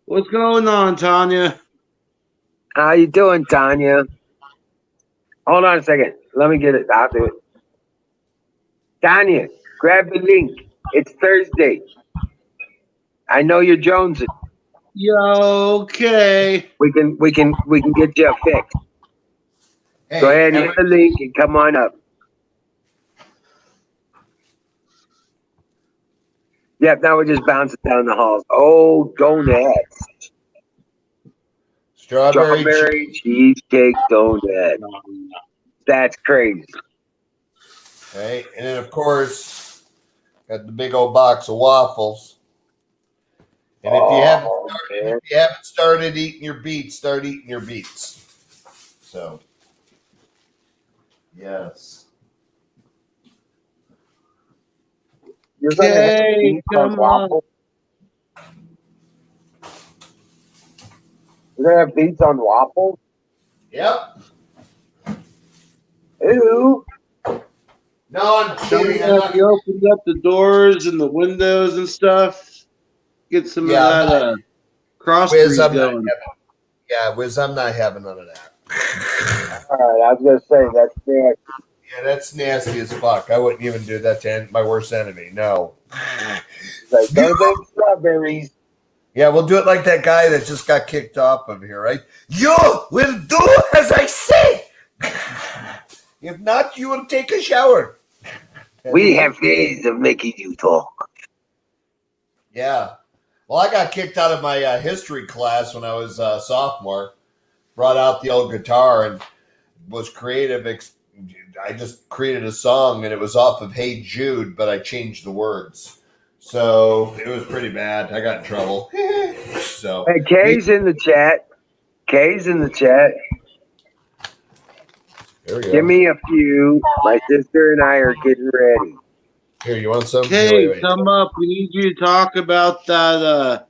What's going on, Tanya? How you doing, Tanya? Hold on a second. Let me get it. I'll do it. Tanya, grab the link. It's Thursday. I know you're jonesing. Yo, okay. We can get you a fix. Hey, Go ahead and hit the link and come on up. Yep, now we're just bouncing down the halls. Oh, donuts. Strawberry cheesecake donut. That's crazy. Okay, and then of course, got the big old box of waffles. And if you haven't started eating your beets, start eating your beets. So, yes. You're gonna have beets come on. waffles? You're gonna have beets on waffles? Yep. Ew. No, I'm kidding. I'm not- You opened up the doors and the windows and stuff. Get some Yeah, of that cross Wiz, breed I'm not going. Wiz, I'm not having none of that. All right, I was gonna say that's nasty. Yeah, that's nasty as fuck. I wouldn't even do that to my worst enemy. No. Like those ain't strawberries. Yeah, we'll do it like that guy that just got kicked off of here, right? You will do as I say. If not, you will take a shower. We have ways of making you talk. Yeah. Well, I got kicked out of my history class when I was a sophomore. Brought out the old guitar and was creative. I just created a song and it was off of Hey Jude, but I changed the words. So it was pretty bad. I got in trouble. So Hey, Kay's in the chat. Kay's in the chat. there we go. Give me a few. My sister and I are getting ready. Here, you want some? Okay, Wait. come up. We need you to talk about that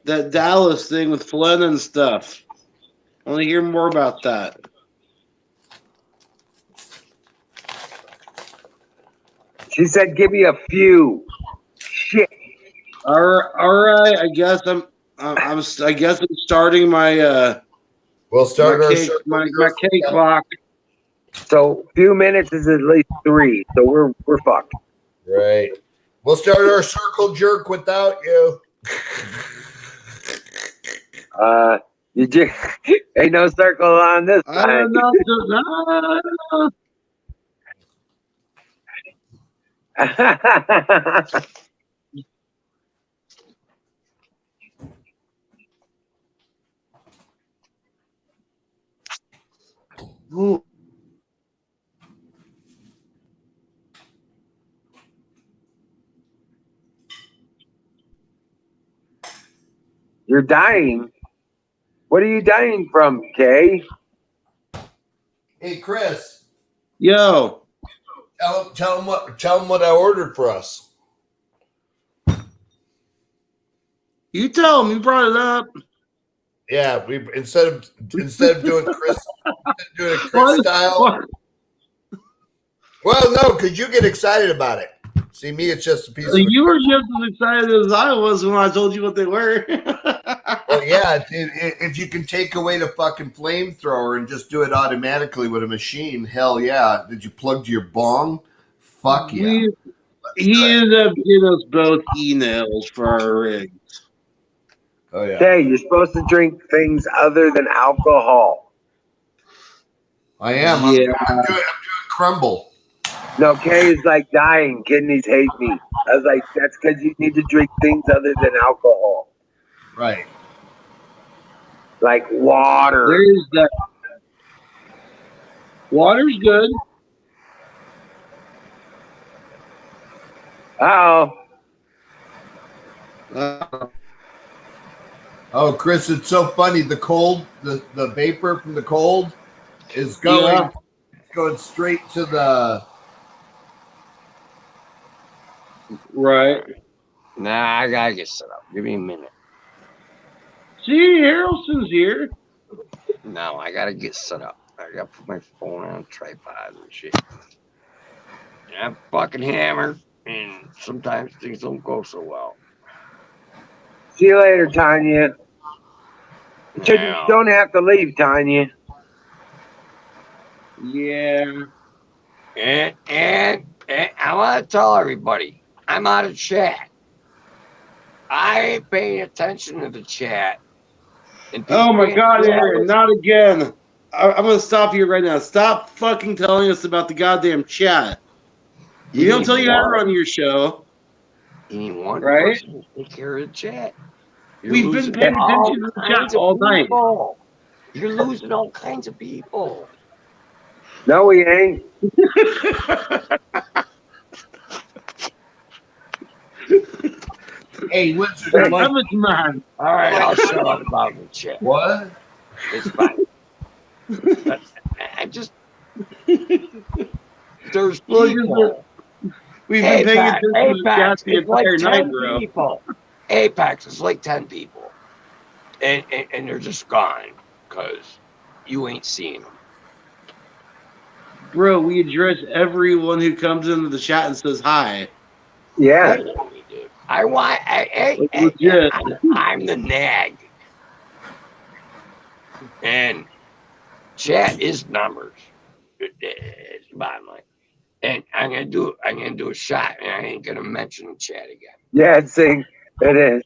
Dallas thing with Flynn and stuff. I want to hear more about that. She said, "Give me a few." Shit. All right. I guess I'm starting my We'll start my our cake, my cake clock. So few minutes is at least 3. So we're fucked. Right. We'll start our circle jerk without you. You just ain't no circle on this I side. don't know. Ooh. You're dying. What are you dying from, Kay? Hey, Chris, Yo, tell him what I ordered for us. you tell him you brought it up. Yeah, we instead of doing Chris What? style. What? Well, no, because you get excited about it. See, me, it's just a piece of. You were just as excited as I was when I told you what they were. Well, yeah, if you can take away the fucking flamethrower and just do it automatically with a machine, hell yeah. Did you plug to your bong? Fuck yeah. He ended up getting us both e-nails for our rigs. Oh yeah. Kay, you're supposed to drink things other than alcohol. I am. Yeah. I'm doing crumble. No, Kay is like dying. Kidneys hate me. I was like, that's because you need to drink things other than alcohol. Right. Like water. There's that. Water's good. Uh-oh. Oh, Chris, it's so funny. The cold, the vapor from the cold is going straight to the. Right. Nah, I gotta get set up. Give me a minute. See, Harrelson's here. No, I gotta get set up. I gotta put my phone on tripod and shit. And I'm fucking hammered, and sometimes things don't go so well. See you later, Tanya. You don't have to leave, Tanya. Yeah. And I want to tell everybody, I'm out of chat. I ain't paying attention to the chat. Oh my God, Aaron, not again. I'm going to stop you right now. Stop fucking telling us about the goddamn chat. We don't tell you how to run your show. You need one right? person to take care of the chat. We've been paying attention to the chat all night. You're losing all kinds of people. No, we ain't. Hey, Wizard. Man. All right, I'll shut up about the chat. What? It's fine. But I just there's people. We've been paying attention to the chat the entire night, bro. People. Apex is like 10 people, and they're just gone because you ain't seeing them. Bro, we address everyone who comes into the chat and says hi. Yeah. I'm the nag. And chat is numbers. It's the bottom line. And I'm gonna do a shot, and I ain't gonna mention the chat again. Yeah, it is.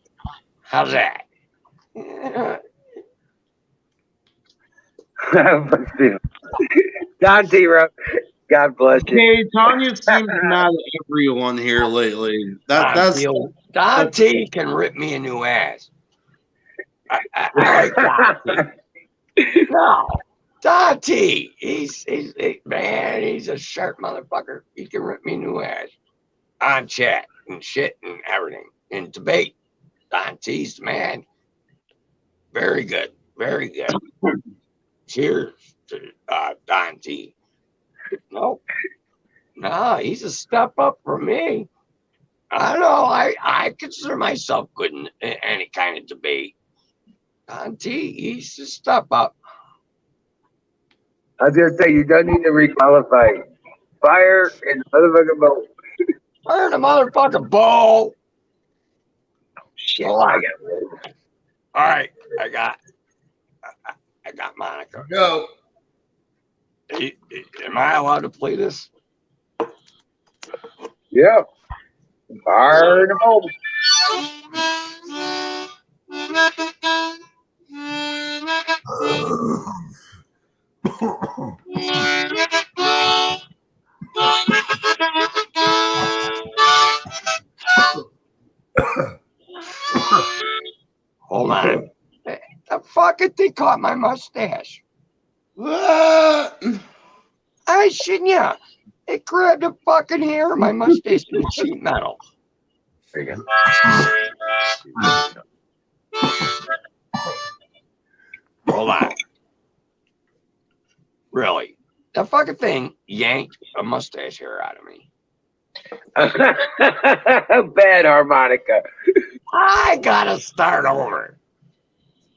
How's that? Don T-Rock, God bless you. Hey, Tanya seems mad at everyone here lately. Don T can rip me a new ass. I like Don T. No, Don T. He's a sharp motherfucker. He can rip me a new ass on chat and shit and everything and debate. Don T's the man. Very good, very good. Cheers to Don T. No, he's a step up for me. I don't know. I consider myself good in any kind of debate. Don T, he's a step up. I was gonna say you don't need to requalify. Fire in the motherfucking bowl. Fire in the motherfucking bowl. Shit. All right, I got Monica. Go. Am I allowed to play this? Yeah. Fire in the bowl. Hold on. The fucking thing caught my mustache. What? I shouldn't ya. It grabbed the fucking hair of my mustache and the sheet metal. There you go. Hold on. Really? That fucking thing yanked a mustache hair out of me. Bad harmonica. I gotta start over.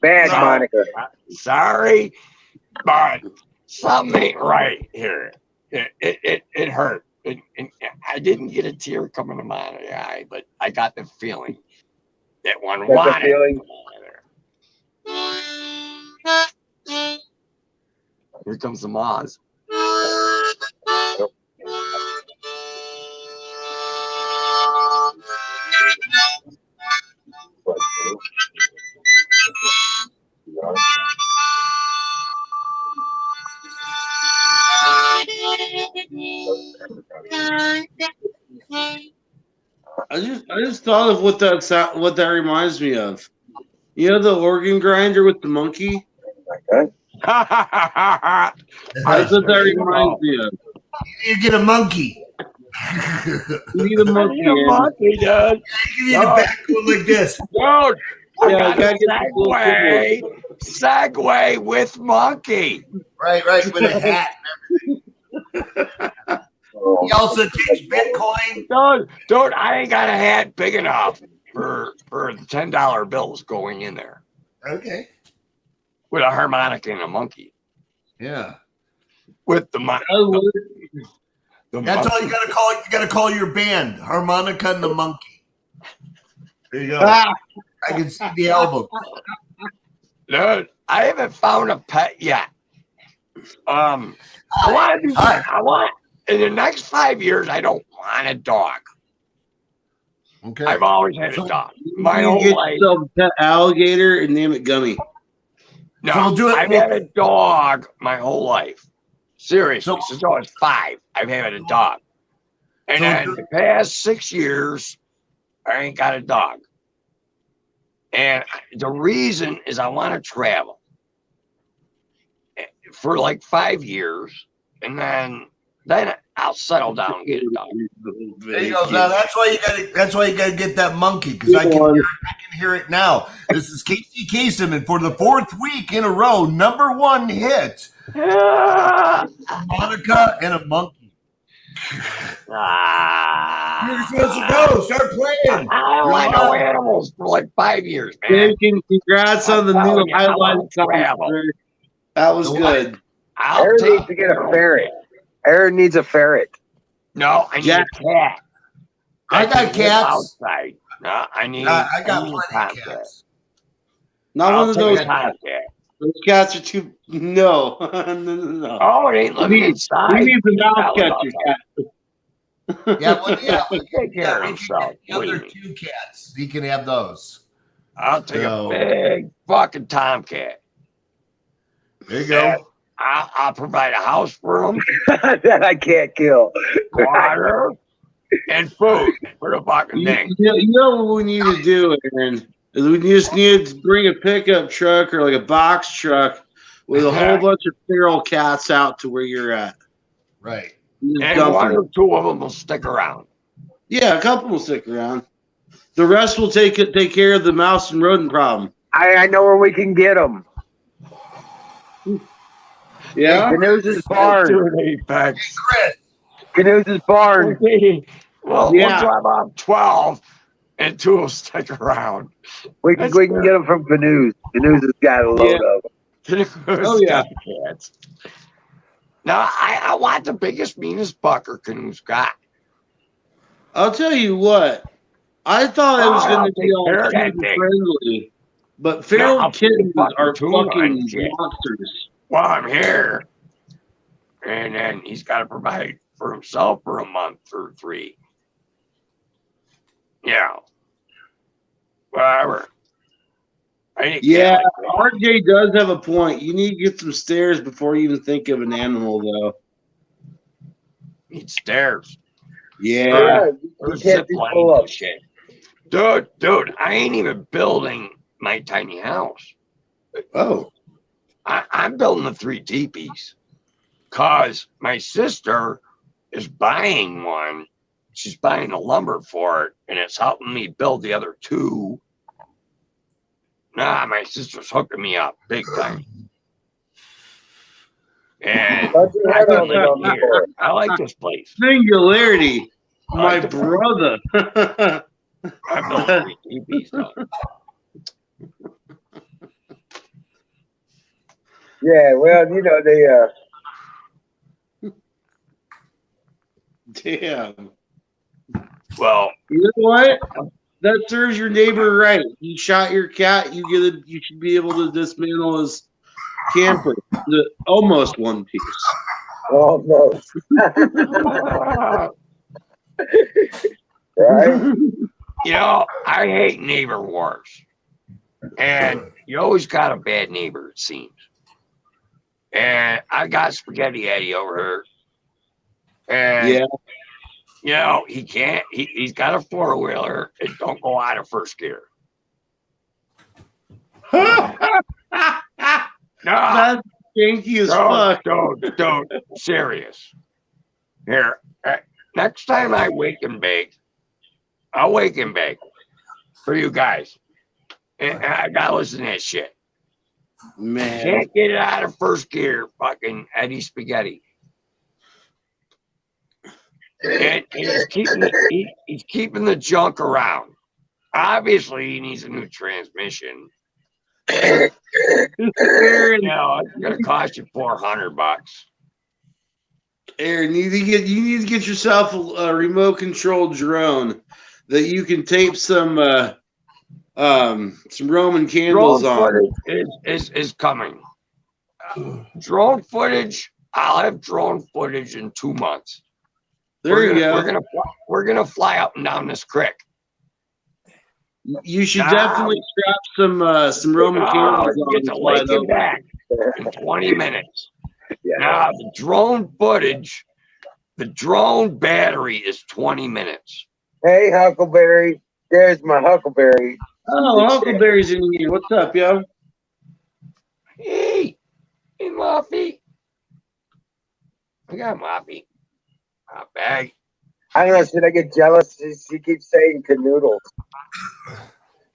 Bad No. Monica. Sorry, but something ain't right here. It hurt. I didn't get a tear coming to my eye, but I got the feeling that one Got the wanted. feeling? Here comes the Moz. I just thought of what that reminds me of. You know the organ grinder with the monkey? That's what that reminds me of. You get a monkey. You need a monkey. Monkey, dude. You need a back going like this. Dude, Yeah, I got gotta a get the little segue with monkey. Right, with a hat and everything. He also takes Bitcoin. Dude, I ain't got a hat big enough for the $10 bills going in there Okay. with a harmonica and a monkey. Yeah. With the monkey. That's all you gotta call it. You gotta call your band Harmonica and the Monkey. There you go. Ah, I can see the album. Dude, I haven't found a pet yet. I want in the next 5 years. I don't want a dog. Okay. I've always had a dog. My you whole get life. yourself a pet alligator and name it Gummy. No, So we'll do it- I've had a dog my whole life. Seriously, So- since I was 5, I've had a dog. And So then do- the past 6 years, I ain't got a dog. And the reason is I want to travel for like 5 years, and then I'll settle down and get a dog. There you go. Now that's why you gotta get that monkey, because I can hear it now. This is Casey Kasem, and for the 4th week in a row, #1 hit. Harmonica and a monkey. You're supposed to go. Start playing. I don't like no animals for like 5 years, man. Bacon, congrats on the I'm new telling you, I highlight wanna travel. comment. That was good. I'll Aaron needs take to get a ferret. Aaron needs a ferret. No, I need Jack. a cat. I that got can live cats. outside. No, I need. I got need a plenty of tomcat. cats. Not I'll one of take those. a tomcat. Those cats are too. No, no. Oh, it ain't living We need inside. the mouse That was catcher cat. Yeah, well, yeah. Take care of We can himself. get the other What do you 2 cats. He can have those. I'll take So- a big fucking tomcat. There you go. I'll provide a house for him, That I can't kill. water, and food for the fucking thing. You know what we need to do, Aaron? Is we just need to bring a pickup truck or like a box truck with a whole bunch of feral cats out to where you're at. Right. Just And dump one them. or two of them will stick around. Yeah, a couple will stick around. The rest will take care of the mouse and rodent problem. I know where we can get them. Yeah. Canoes' barn. Dude, Apex. Chris. Canoes' barn. Well, Yeah. we'll drive off 12 and 2 will stick around. We can get them from Canoes. Canoes has got a load of them. Oh, yeah. Cats. Now, I want the biggest, meanest bucker Canoe's got. I'll tell you what. I thought it was I'll going to be take all care of that kitten thing. friendly, but feral I'll kittens fucking are tuna and fucking shit. monsters. Well, I'm here. And then he's got to provide for himself for a month or 3. Yeah. Whatever. Yeah, RJ does have a point. You need to get some stairs before you even think of an animal, though. Need stairs. Yeah. Or You zip can't be lines full and of. shit. Dude, I ain't even building my tiny house. Oh. I'm building the 3 teepees because my sister is buying one. She's buying the lumber for it, and it's helping me build the other 2. Nah, my sister's hooking me up big time. And I on live the here. floor. I like this place. Singularity, my like the place. brother. I built 3 TVs though. Yeah, well, you know, Damn. Well, You know what? That serves your neighbor right. You shot your cat. You should be able to dismantle his camper. Almost one piece. almost. Right? you know, I hate neighbor wars. And you always got a bad neighbor, it seems. And I got Spaghetti Eddie over here. And, Yeah. you know, he can't, he's got a 4-wheeler. It don't go out of first gear. No, That's stinky as fuck. don't, serious. Here, next time I wake and bake, I'll wake and bake for you guys. And I gotta listen to that shit. Man. Can't get it out of first gear, fucking Eddie Spaghetti. And he's keeping the junk around. Obviously, he needs a new transmission. You know, it's gonna cost you $400. Aaron, you need to get yourself a remote control drone that you can tape some Roman candles Drone on. footage is coming. Drone footage. I'll have drone footage in 2 months. There you go. We're gonna fly up and down this creek. You should definitely strap some Roman candles on. Get to Lake and back in 20 minutes. Yeah. Now the drone footage, the drone battery is 20 minutes. Hey, Huckleberry. There's my Huckleberry. Oh, Huckleberry's in here. What's up, yo? Hey, Muffy. I got Muffy. Not bag. I don't know. Should I get jealous? She keeps saying canoodles.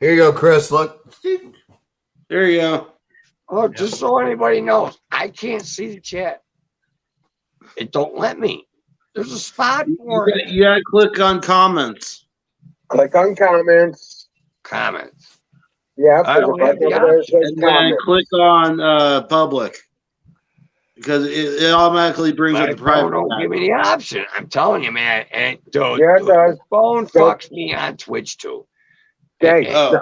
Here you go, Chris. Look. There you go. Oh, just so anybody knows, I can't see the chat. It don't let me. There's a spot for it. You gotta click on comments. Click on comments. Comments. Yeah, I there's a don't have button the over there that says And then comments. click on public. Because it automatically brings up My the private phone don't tab. give me the option. I'm telling you, man. And dude, Yeah, it does. phone So- fucks me on Twitch too. Okay. And Oh.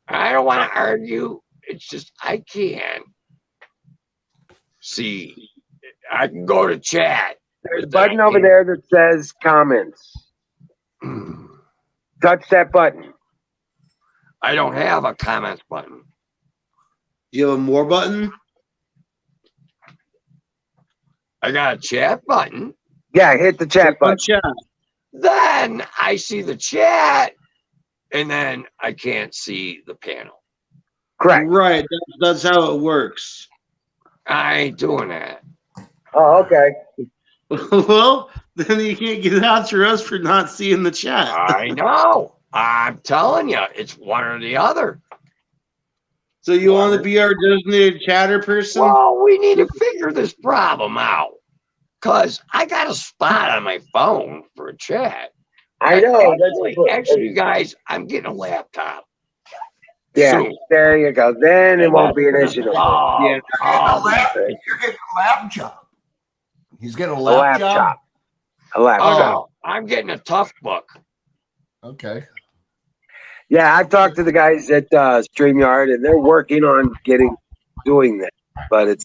I don't want to argue. It's just I can't see. I can go to chat. There's a button over there that says comments. Touch that button. I don't have a comments button. You have a more button? I got a chat button. Yeah, hit the chat Click on button. chat. Then I see the chat, and then I can't see the panel. Correct. Right. That's how it works. I ain't doing that. Oh, okay. Well, then you can't get after us for not seeing the chat. I know. I'm telling you, it's one or the other. So you want to be our designated chatter person? Well, we need to figure this problem out. Because I got a spot on my phone for a chat. I know. Actually, you guys, I'm getting a laptop. Yeah, soon. there you go. Then it won't be an issue. Oh, Yeah. You're getting a lap job. He's getting a lap job. laptop. A laptop. oh, I'm getting a tough book. Okay. Yeah, I've talked to the guys at StreamYard, and they're working on doing that, but it's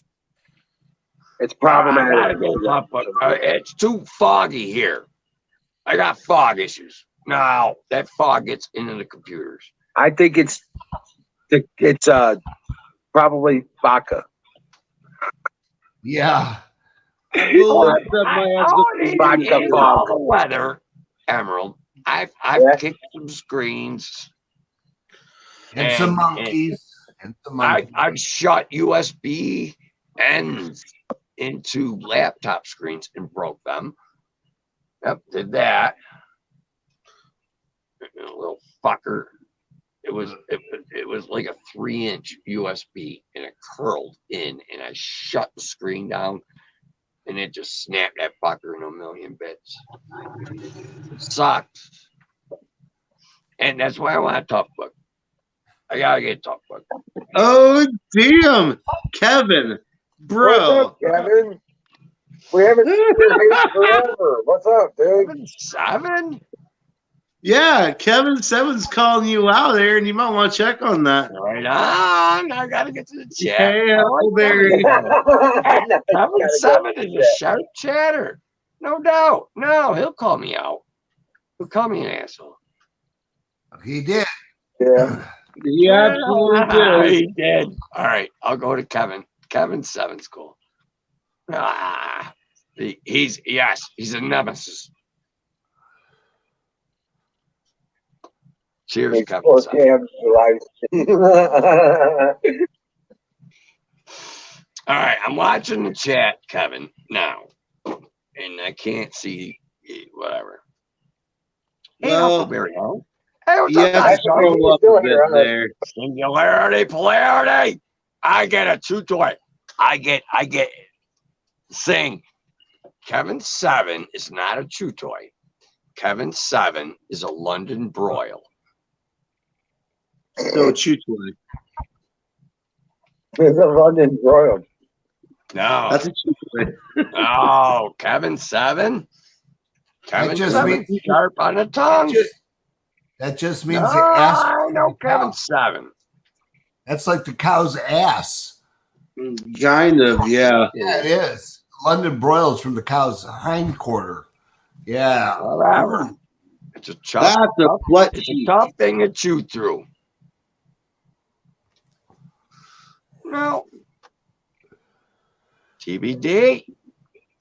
I gotta problematic. get a tough book. It's too foggy here. I got fog issues. Now that fog gets into the computers. I think it's probably vodka. Yeah. Well, I except my already husband- in all the weather, Emerald. I've Yeah. kicked some screens. And some monkeys. And some monkeys. I've shut USB ends into laptop screens and broke them. Yep, did that. A little fucker. It was like a 3-inch USB and it curled in, and I shut the screen down. and it just snapped that fucker in a million bits. It sucked. And that's why I want a tough book. I gotta get a tough book. Oh, damn. Kevin, bro. What's up, Kevin? We haven't seen your face forever. What's up, dude? 7? Yeah, Kevin Seven's calling you out there, and you might want to check on that. Right on. I gotta get to the chat. Hey, I like Barry. Kevin 7 is a sharp chatter. No doubt. No, he'll call me out. He'll call me an asshole. He did. Yeah. He absolutely did. He did. All right, I'll go to Kevin. Kevin 7's cool. He's a nemesis. Cheers, Kevin 7. All right, I'm watching the chat, Kevin, now, and I can't see whatever. Hey, Well, Huckleberry, huh? Hey, what's you up, have guys? to scroll up a bit there. Singularity, polarity. I get a 2-toy. I get. Saying Kevin 7 is not a chew toy. Kevin 7 is a London broil. So, chew toy. It's a London broil. No, That's a chew toy. no, Kevin 7. Kevin just 7 means- sharp on the tongue. That just means No, the ass. I know Kevin 7. That's like the cow's ass. Kind of, yeah. Yeah, it is. London broils from the cow's hindquarter. Yeah. Whatever. It's a tough, That's a what it's a tough thing to chew through. No. TBD.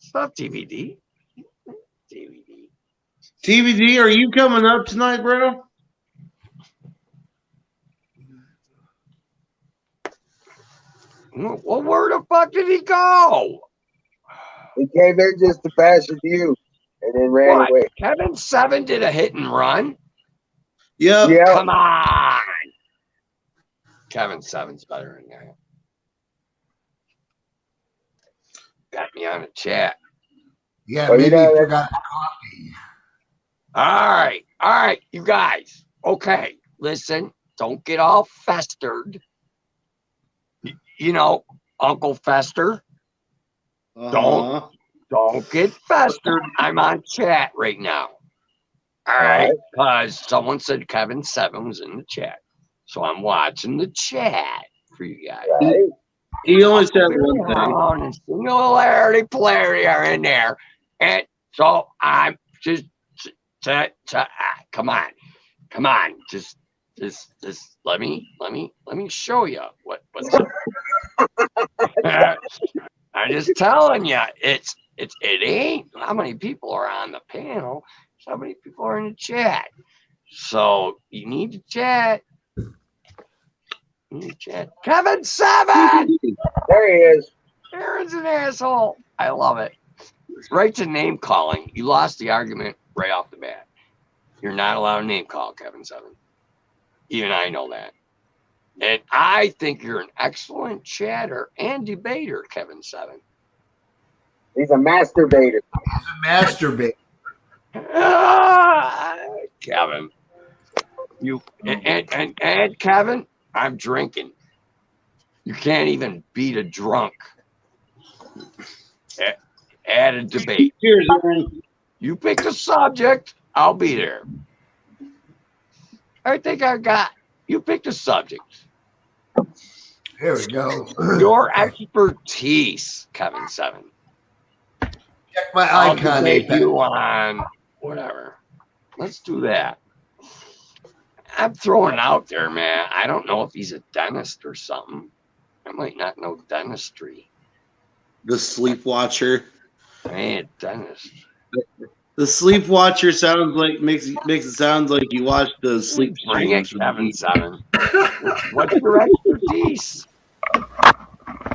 It's not TBD. TBD. TBD, are you coming up tonight, bro? Well, where the fuck did he go? He came in just to pass with you and then ran What? away. Kevin 7 did a hit and run? Yep. Yeah. Come on. Kevin 7's better than that. Got me on the chat. Yeah, Well, you maybe know, he forgot the coffee. All right, you guys. Okay, listen, don't get all festered. You know, Uncle Fester, Uh-huh. don't get festered. I'm on chat right now. All right, because someone said Kevin 7 was in the chat. So I'm watching the chat for you guys. Right? He only said one thing. And Singularity, polarity are in there. And so I'm just, come on. Just let me show you what's I'm just telling you, it ain't how many people are on the panel, it's how many people are in the chat. So you need to chat. Kevin 7! There he is. Aaron's an asshole. I love it. Right to name calling. You lost the argument right off the bat. You're not allowed to name call Kevin 7. Even I know that. And I think you're an excellent chatter and debater, Kevin 7. He's a masturbator. He's a masturbate. Kevin. You and Kevin, I'm drinking. You can't even beat a drunk at a debate. Cheers, Aaron. You pick a subject, I'll be there. I think I got you picked a subject. Here we go. Your expertise, Kevin 7. Check my I'll icon. debate Apex. you on whatever. Let's do that. I'm throwing it out there, man. I don't know if he's a dentist or something. I might not know dentistry. The Sleepwatcher. I ain't a dentist. The Sleepwatcher sounds like makes it sound like you watched the sleep Bring it, streams. Kevin 7. What's your expertise?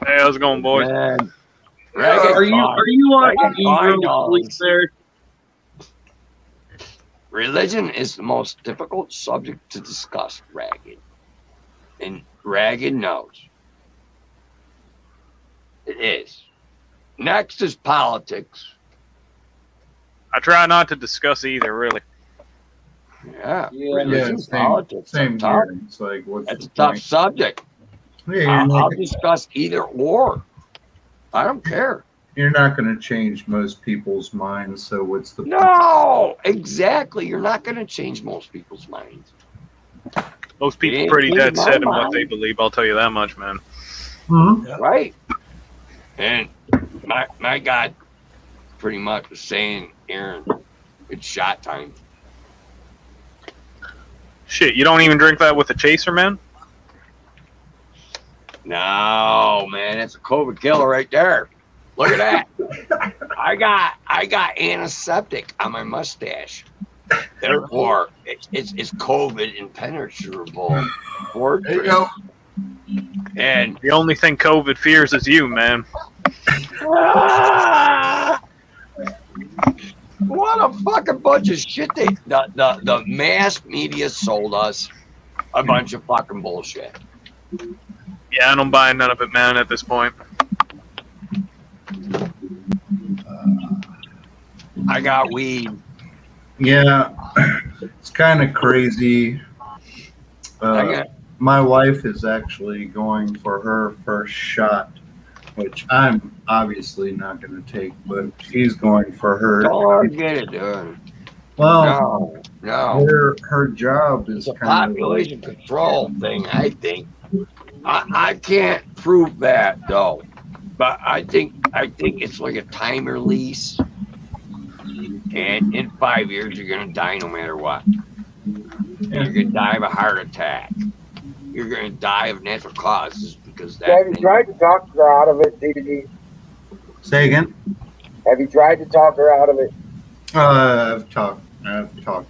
Hey, how's it going, boys? Man, Are you watching I Ebro know. sleep there? Religion is the most difficult subject to discuss, Ragged. And Ragged knows. It is. Next is politics. I try not to discuss either, really. Yeah, Yeah, religion, politics. same Tough. here. It's like, what's That's a the tough point? subject. Yeah, I'll discuss either or. I don't care. you're not going to change most people's minds, so what's the point? No, exactly. You're not going to change most people's minds. Most people ain't pretty changed dead my set in what mind. they believe. I'll tell you that much, man. Mhm. Right. And my God pretty much was saying, Aaron, it's shot time. Shit, you don't even drink that with a chaser, man? No, man, that's a COVID killer right there. Look at that. I got antiseptic on my mustache. Therefore, it's COVID impenetrable. There you go. And The only thing COVID fears is you, man. what a fucking bunch of shit the mass media sold us a bunch of fucking bullshit. Yeah, I don't buy none of it, man, at this point. I got weed. Yeah, it's kind of crazy. I got My wife is actually going for her first shot, which I'm obviously not going to take, but she's going for her. don't get it, dude. Well, No. her job is It's a kind of population control thing, I think. I can't prove that though, but I think it's like a timer lease, and in 5 years you're gonna die no matter what. You're gonna die of a heart attack. You're gonna die of natural causes because that. Have you tried to talk her out of it, DVD? Say again. Have you tried to talk her out of it? I've talked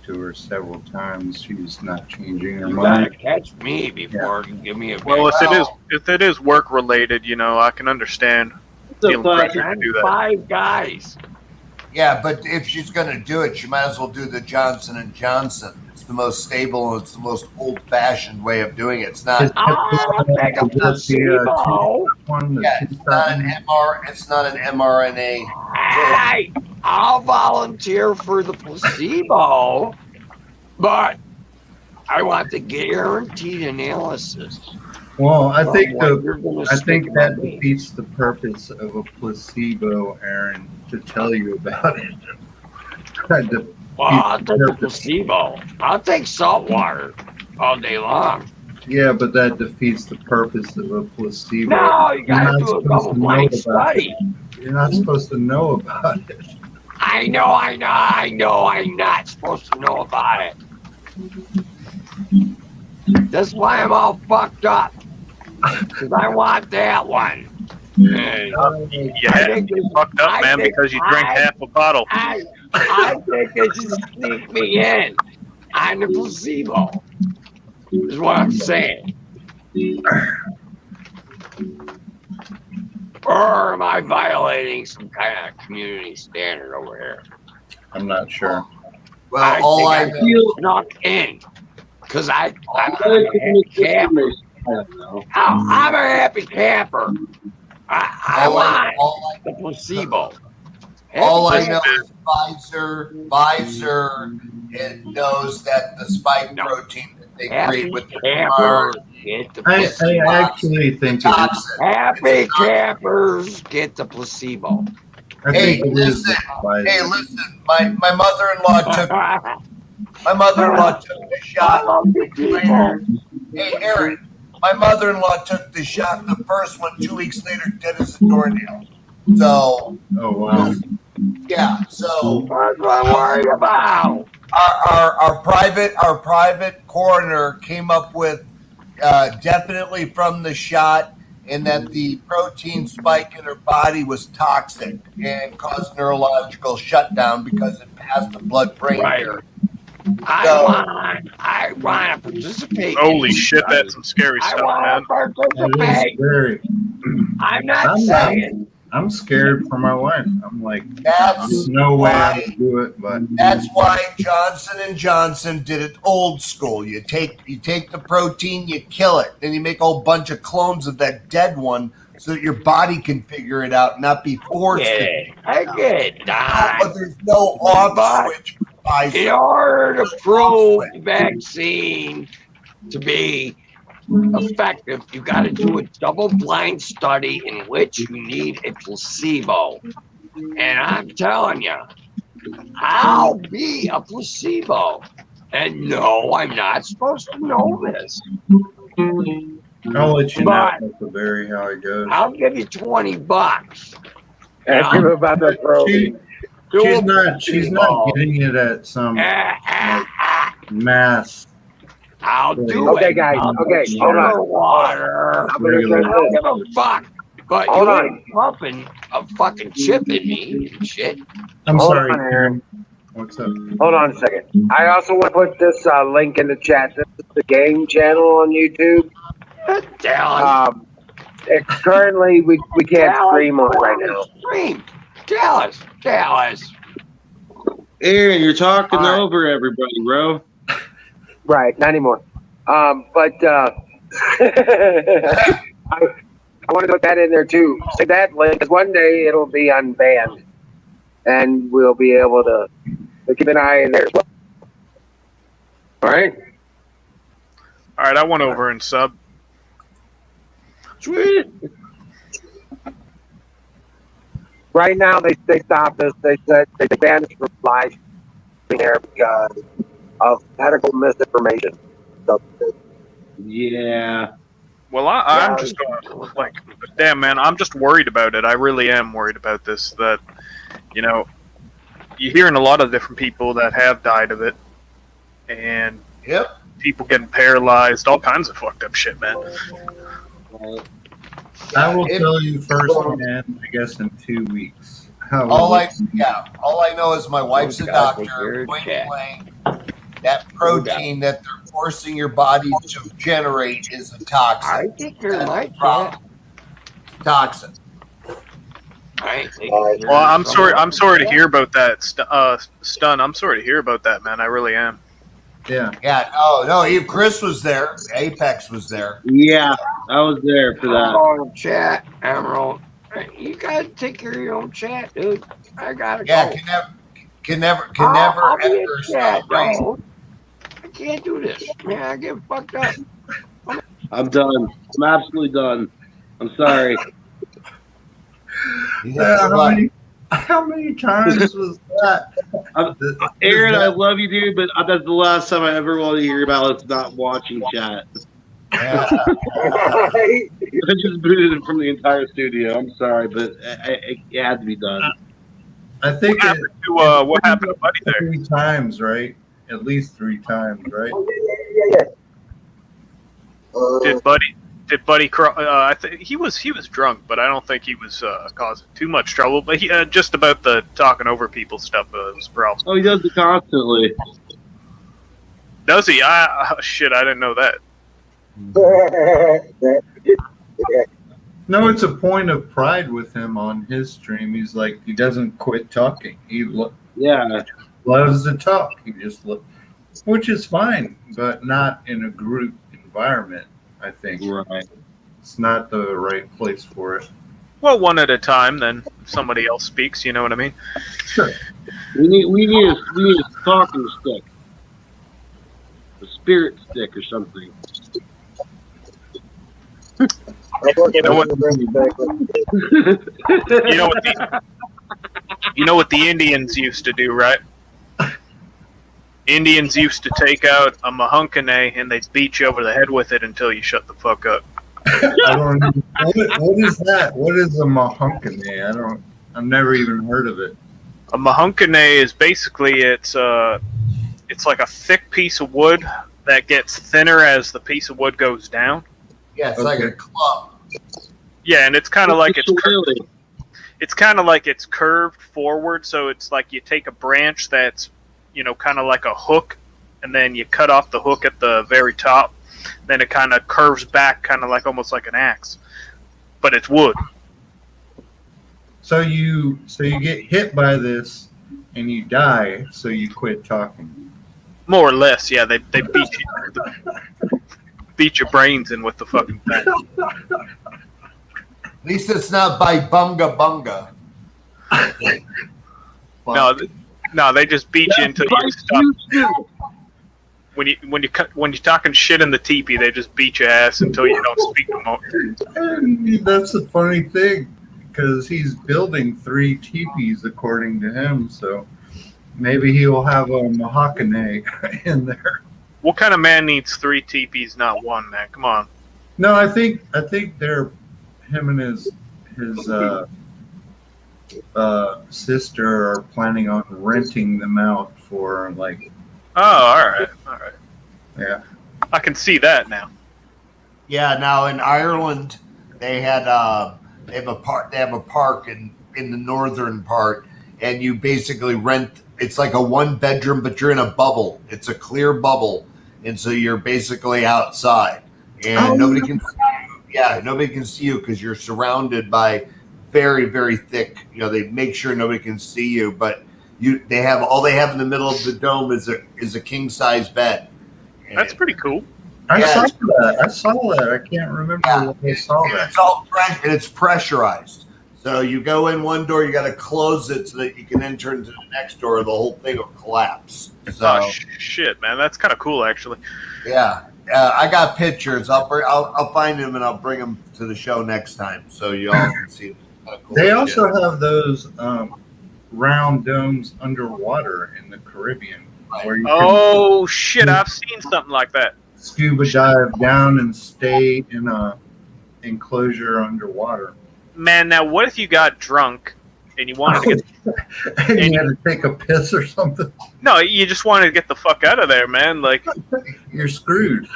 to her several times. She's not changing her You gotta mind. catch me before you give me a. Well, big- if it is work related, you know, I can understand feeling pressure to do that. 5 guys. Yeah, but if she's going to do it, she might as well do the Johnson and Johnson. It's the most stable and it's the most old-fashioned way of doing it. It's not. I'll take a placebo. Yeah, it's not an MR. It's not an mRNA. Hey, I'll volunteer for the placebo, but I want the guaranteed analysis. Well, I of think what you're gonna I stick think in that my vein. defeats the purpose of a placebo, Aaron, to tell you about it. Well, I'll take the placebo. I'll take salt water all day long. Yeah, but that defeats the purpose of a placebo. No, you gotta You're not do a supposed double to know blind about study. You're not supposed to know about it. I know. I'm not supposed to know about it. That's why I'm all fucked up. Because I want that one. And You had to get fucked up, man, because you drank half a bottle. I think they should sneak me in on the placebo. Is what I'm saying. Or am I violating some kind of community standard over here? I'm not sure. Well, all I think I snuck in because I'm a camper. I'm a happy camper. I want the placebo. All I know is Pfizer, it knows that the spike protein that they create with the campers get the I placebo. actually think it is. toxin. Happy campers get the placebo. I Hey, think it is listen. Pfizer. Hey, listen, my mother-in-law took I the shot. love you people. Hey, Aaron, my mother-in-law took the shot. The first one, 2 weeks later, dead as a doornail. So Oh wow. yeah, so What am I worried about? our private coroner came up with definitely from the shot, and that the protein spike in her body was toxic and caused neurological shutdown because it passed the blood-brain Right. barrier. I want to participate. Holy in shit, this that's some scary I stuff, man. want to That is participate. very. I'm not I'm saying. I'm scared for my wife. I'm like, That's there's no way I why- would do it, but That's why Johnson and Johnson did it old school. You take the protein, you kill it, then you make a whole bunch of clones of that dead one, so that your body can figure it out, not be forced. I get it, Don. But there's no off But switch. For in order to prove the vaccine to be effective, you got to do a double-blind study in which you need a placebo. And I'm telling you, I'll be a placebo. And no, I'm not supposed to know this. I'll let you know, But Uncle Barry, how it goes. I'll give you $20. Ask him about the protein. She's not getting it at some mass. I'll do Okay, it. guys. I'll Okay, put hold on. sugar water. I'm gonna Regular. I don't give a fuck. But Hold you on. ain't pumping a fucking chip in me and shit. I'm Hold sorry, on, Aaron. What's up? Hold on a second. I also want to put this link in the chat. This is the game channel on YouTube. Dallas. Currently, we can't stream on it right now. Stream. Dallas. Aaron, you're talking All right. over everybody, bro. Right, not anymore. But I want to put that in there too. Say that link, 'cause one day it'll be unbanned, and we'll be able to keep an eye in there as well. All right. All right, I went over and sub. Sweet. Right now, they stopped us. They said they banned us from live there because of medical misinformation. So, Yeah. Well, I'm just like, damn, man, I'm just worried about it. I really am worried about this. That, you know, you're hearing a lot of different people that have died of it, and Yep. people getting paralyzed, all kinds of fucked up shit, man. I will If- tell you firsthand, I guess, in 2 weeks. All I know is my wife's a gotta take doctor. your Point check. blank, that protein that they're forcing your body to generate is a I toxin. think you're That's my the problem. Toxin. I think Well, I'm sorry to hear about that, Stun. I'm sorry to hear about that, man. I really am. Yeah. Yeah, Chris was there. Apex was there. Yeah, I was there for that. Oh, chat, Emerald. You gotta take care of your own chat, dude. I gotta Yeah, go. can never I'll be in ever chat, celebrate. no. I can't do this. Man, I get fucked up. I'm done. I'm absolutely done. I'm sorry. How many times was that? Aaron, I love you, dude, but that's the last time I ever want to hear about us not watching chat. Yeah. I just booted him from the entire studio. I'm sorry, but it had to be done. I think What happened to Buddy there? 3 times, right? At least 3 times, right? Did Buddy I think he was drunk, but I don't think he was causing too much trouble. But he just about the talking over people stuff was a problem. Oh, he does it constantly. Does he? Shit, I didn't know that. No, it's a point of pride with him on his stream. He's like, he doesn't quit talking. He Yeah. loves to talk. He just which is fine, but not in a group environment, I think. Right. It's not the right place for it. Well, one at a time. Then if somebody else speaks. You know what I mean? Sure. We need a talking stick. A spirit stick or something. You know what? You know what the Indians used to do, right? Indians used to take out a mahunkane and they'd beat you over the head with it until you shut the fuck up. I don't know. What is that? What is a mahunkane? I've never even heard of it. A mahunkane is basically it's like a thick piece of wood that gets thinner as the piece of wood goes down. Yeah, it's like a club. Yeah, and it's kind of like Really? it's kind of like it's curved forward, so it's like you take a branch that's, you know, kind of like a hook, and then you cut off the hook at the very top, then it kind of curves back, kind of like almost like an axe, but it's wood. So you get hit by this and you die, so you quit talking. More or less, yeah. They beat your brains in with the fucking thing. At least it's not by Bunga Bunga. No, they just beat you until you stop. When you're talking shit in the teepee, they just beat your ass until you don't speak no more. That's a funny thing because he's building 3 teepees according to him. So maybe he will have a Mahakane in there. What kind of man needs 3 teepees, not one, man? Come on. No, I think they're him and his sister are planning on renting them out for like. Oh, all right. Yeah. I can see that now. Yeah, now in Ireland they have a park in the northern part, and you basically rent. It's like a 1-bedroom, but you're in a bubble. It's a clear bubble, and so you're basically outside, and nobody can see you. Yeah, nobody can see you because you're surrounded by very, very thick. They make sure nobody can see you, but they have in the middle of the dome is a king size bed. That's pretty cool. I saw that. I can't remember when I saw that. It's all and it's pressurized. So you go in one door, you got to close it so that you can enter into the next door. The whole thing will collapse. So, Oh shit, man, that's kind of cool, actually. yeah, I got pictures. I'll find them and I'll bring them to the show next time so you all can see. Cool They shit. also have those round domes underwater in the Caribbean where you can Oh shit, I've seen something like that. scuba dive down and stay in a enclosure underwater. Man, now what if you got drunk and you wanted to get And you had to take a piss or something. no, you just wanted to get the fuck out of there, man. Like You're screwed.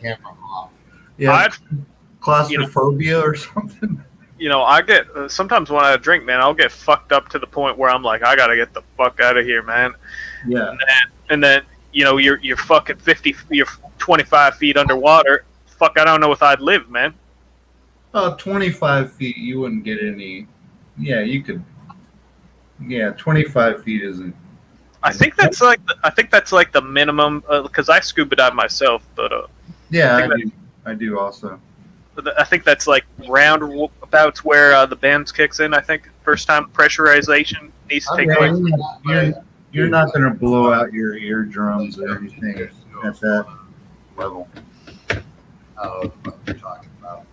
Camera off. Yeah, I've claustrophobia or something. I get sometimes when I drink, man, I'll get fucked up to the point where I'm like, I gotta get the fuck out of here, man. Yeah. And then you're fucking 25 feet underwater. Fuck, I don't know if I'd live, man. 25 feet, you wouldn't get any. Yeah, you could. Yeah, 25 feet isn't. I think that's like the minimum because I scuba dive myself, but Yeah, I do also. I think that's like roundabouts where the bends kicks in. I think first time pressurization needs to take place. You're not going to blow out your eardrums or anything at that level. Oh, what you're talking about?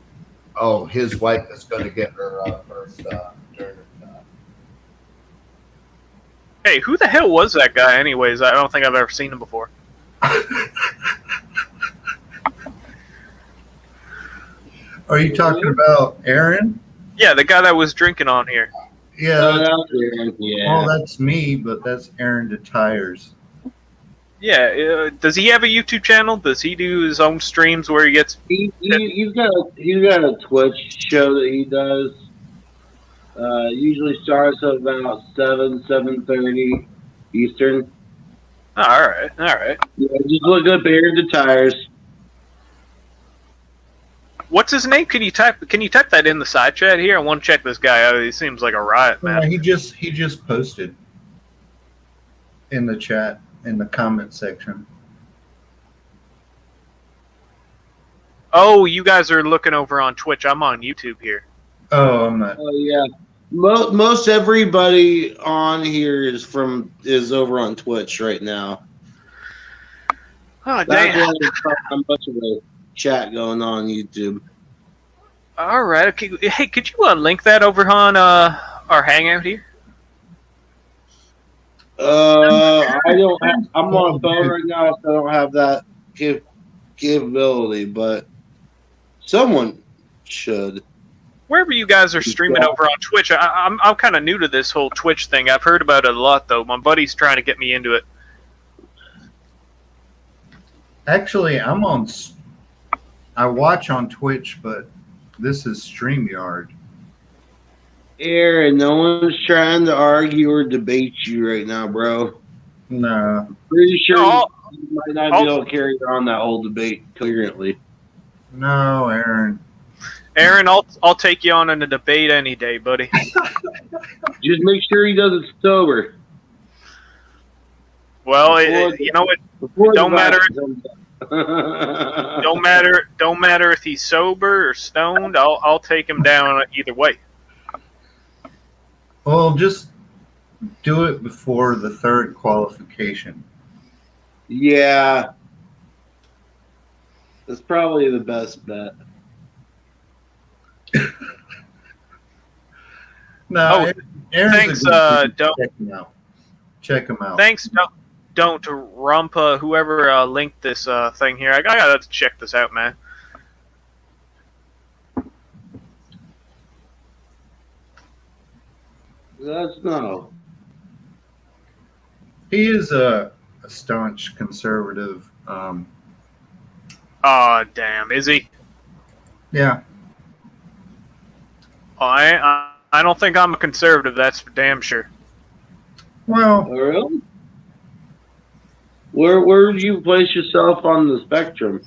Oh, his wife is going to get her first during Hey, who the hell was that guy? Anyways, I don't think I've ever seen him before. Are you talking about Aaron? Yeah, the guy that was drinking on here. Yeah. Yeah. Well, that's me, but that's Aaron to Tires. Yeah, does he have a YouTube channel? Does he do his own streams where he gets? He's got a Twitch show that he does. Usually starts at about 7:30 Eastern. Oh, all right. Yeah, just look up Aaron to Tires. What's his name? Can you type that in the side chat here? I want to check this guy out. He seems like a riot, man. He just posted in the chat in the comment section. Oh, you guys are looking over on Twitch. I'm on YouTube here. Oh, I'm not. Oh yeah, most everybody on here is over on Twitch right now. Oh, That's damn. why there's not much of a chat going on YouTube. All right. Okay. Hey, could you link that over on our Hangout here? I don't. I'm on a phone right now, so I don't have that capability. But someone should. Wherever you guys are streaming over on Twitch, I'm kind of new to this whole Twitch thing. I've heard about it a lot, though. My buddy's trying to get me into it. Actually, I watch on Twitch, but this is StreamYard. Aaron, no one's trying to argue or debate you right now, bro. No. Pretty sure No, you might not be able to carry on that whole debate coherently. No, Aaron. Aaron, I'll take you on in a debate any day, buddy. Just make sure he does it sober. Well, you know what? Before Don't the matter. violence. Don't matter if he's sober or stoned. I'll take him down either way. Well, just do it before the third qualification. Yeah. That's probably the best bet. No, Aaron's thanks, a good don't. check him out. Check him out. Thanks, don't Rumpa, whoever linked this thing here. I gotta check this out, man. That's no. He is a staunch conservative. Oh, damn, is he? Yeah. Oh, I don't think I'm a conservative. That's for damn sure. Well, Oh, really? Where do you place yourself on the spectrum?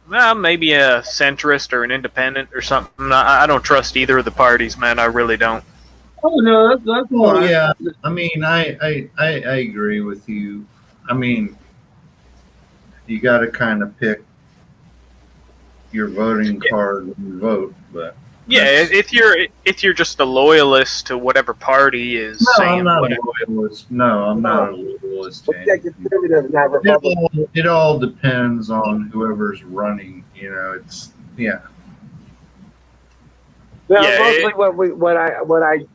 Well, maybe a centrist or an independent or something. I don't trust either of the parties, man. I really don't. Oh no, that's well, fine. yeah. I mean, I agree with you. I mean, you got to kind of pick your voting card when you vote, but Yeah, if you're just a loyalist to whatever party is no, saying I'm not whatever. a loyalist. No, I'm not a loyalist. Republican. It all depends on whoever's running. You know, it's yeah. Now, Yeah, mostly what I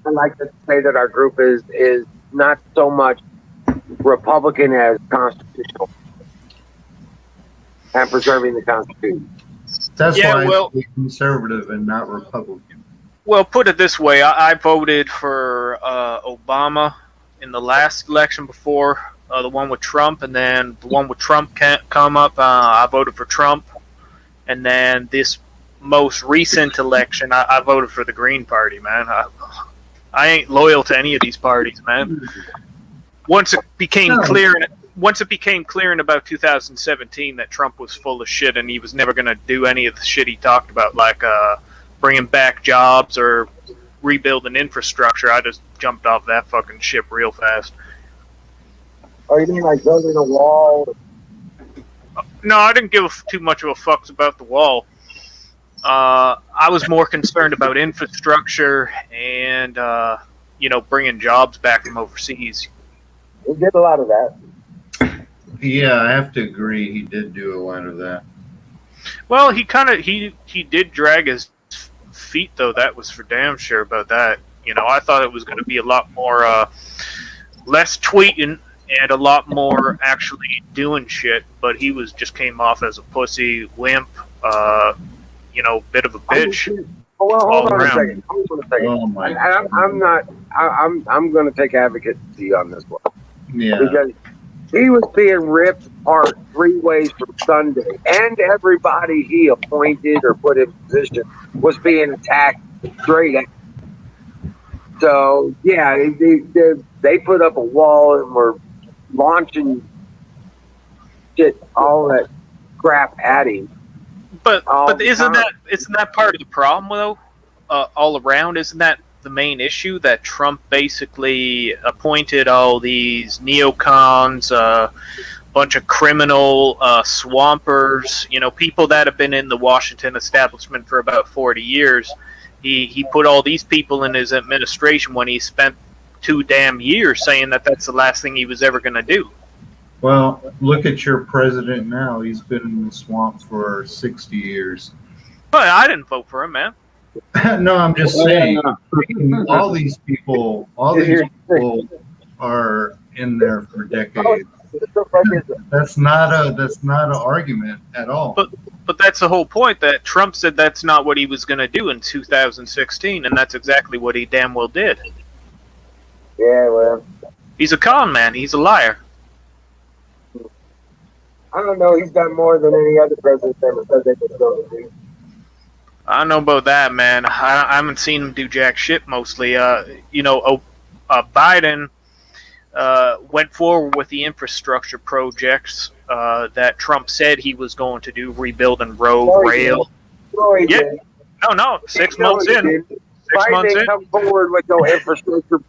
like to say that our group is not so much Republican as constitutional and preserving the Constitution. That's Yeah, why well- it's conservative and not Republican. Well, put it this way: I voted for Obama in the last election before the one with Trump, and then the one with Trump can't come up. I voted for Trump, and then this most recent election, I voted for the Green Party. Man, I ain't loyal to any of these parties, man. Once it became clear in about 2017 that Trump was full of shit and he was never going to do any of the shit he talked about, like bringing back jobs or rebuilding infrastructure, I just jumped off that fucking ship real fast. Oh, you mean like building a wall? No, I didn't give too much of a fuck about the wall. I was more concerned about infrastructure and, bringing jobs back from overseas. We did a lot of that. Yeah, I have to agree. He did do a lot of that. Well, he did drag his feet, though. That was for damn sure about that. I thought it was going to be a lot more, less tweeting and a lot more actually doing shit. But he just came off as a pussy, wimp, bit of a bitch. Well, hold on a around. second. Oh my! I'm going to take advocacy on this one Yeah. because he was being ripped apart 3 ways from Sunday, and everybody he appointed or put in position was being attacked straight at. So yeah, they put up a wall and were launching shit, all that crap at him. But the isn't time. that part of the problem though? All around, isn't that the main issue that Trump basically appointed all these neocons, bunch of criminal swampers, people that have been in the Washington establishment for about 40 years. He put all these people in his administration when he spent 2 damn years saying that that's the last thing he was ever going to do. Well, look at your president now. He's been in the swamp for 60 years. But I didn't vote for him, man. No, I'm just saying. All these people are in there for decades. That's not an argument at all. But that's the whole point, that Trump said that's not what he was going to do in 2016, and that's exactly what he damn well did. Yeah, well, He's a con man. He's a liar. I don't know. He's done more than any other president ever said they was going to do. I don't know about that, man. I haven't seen him do jack shit mostly. Biden went forward with the infrastructure projects that Trump said he was going to do, rebuilding road, rail. Yeah. No, 6 months in. 6 Biden months in. didn't come forward with no infrastructure.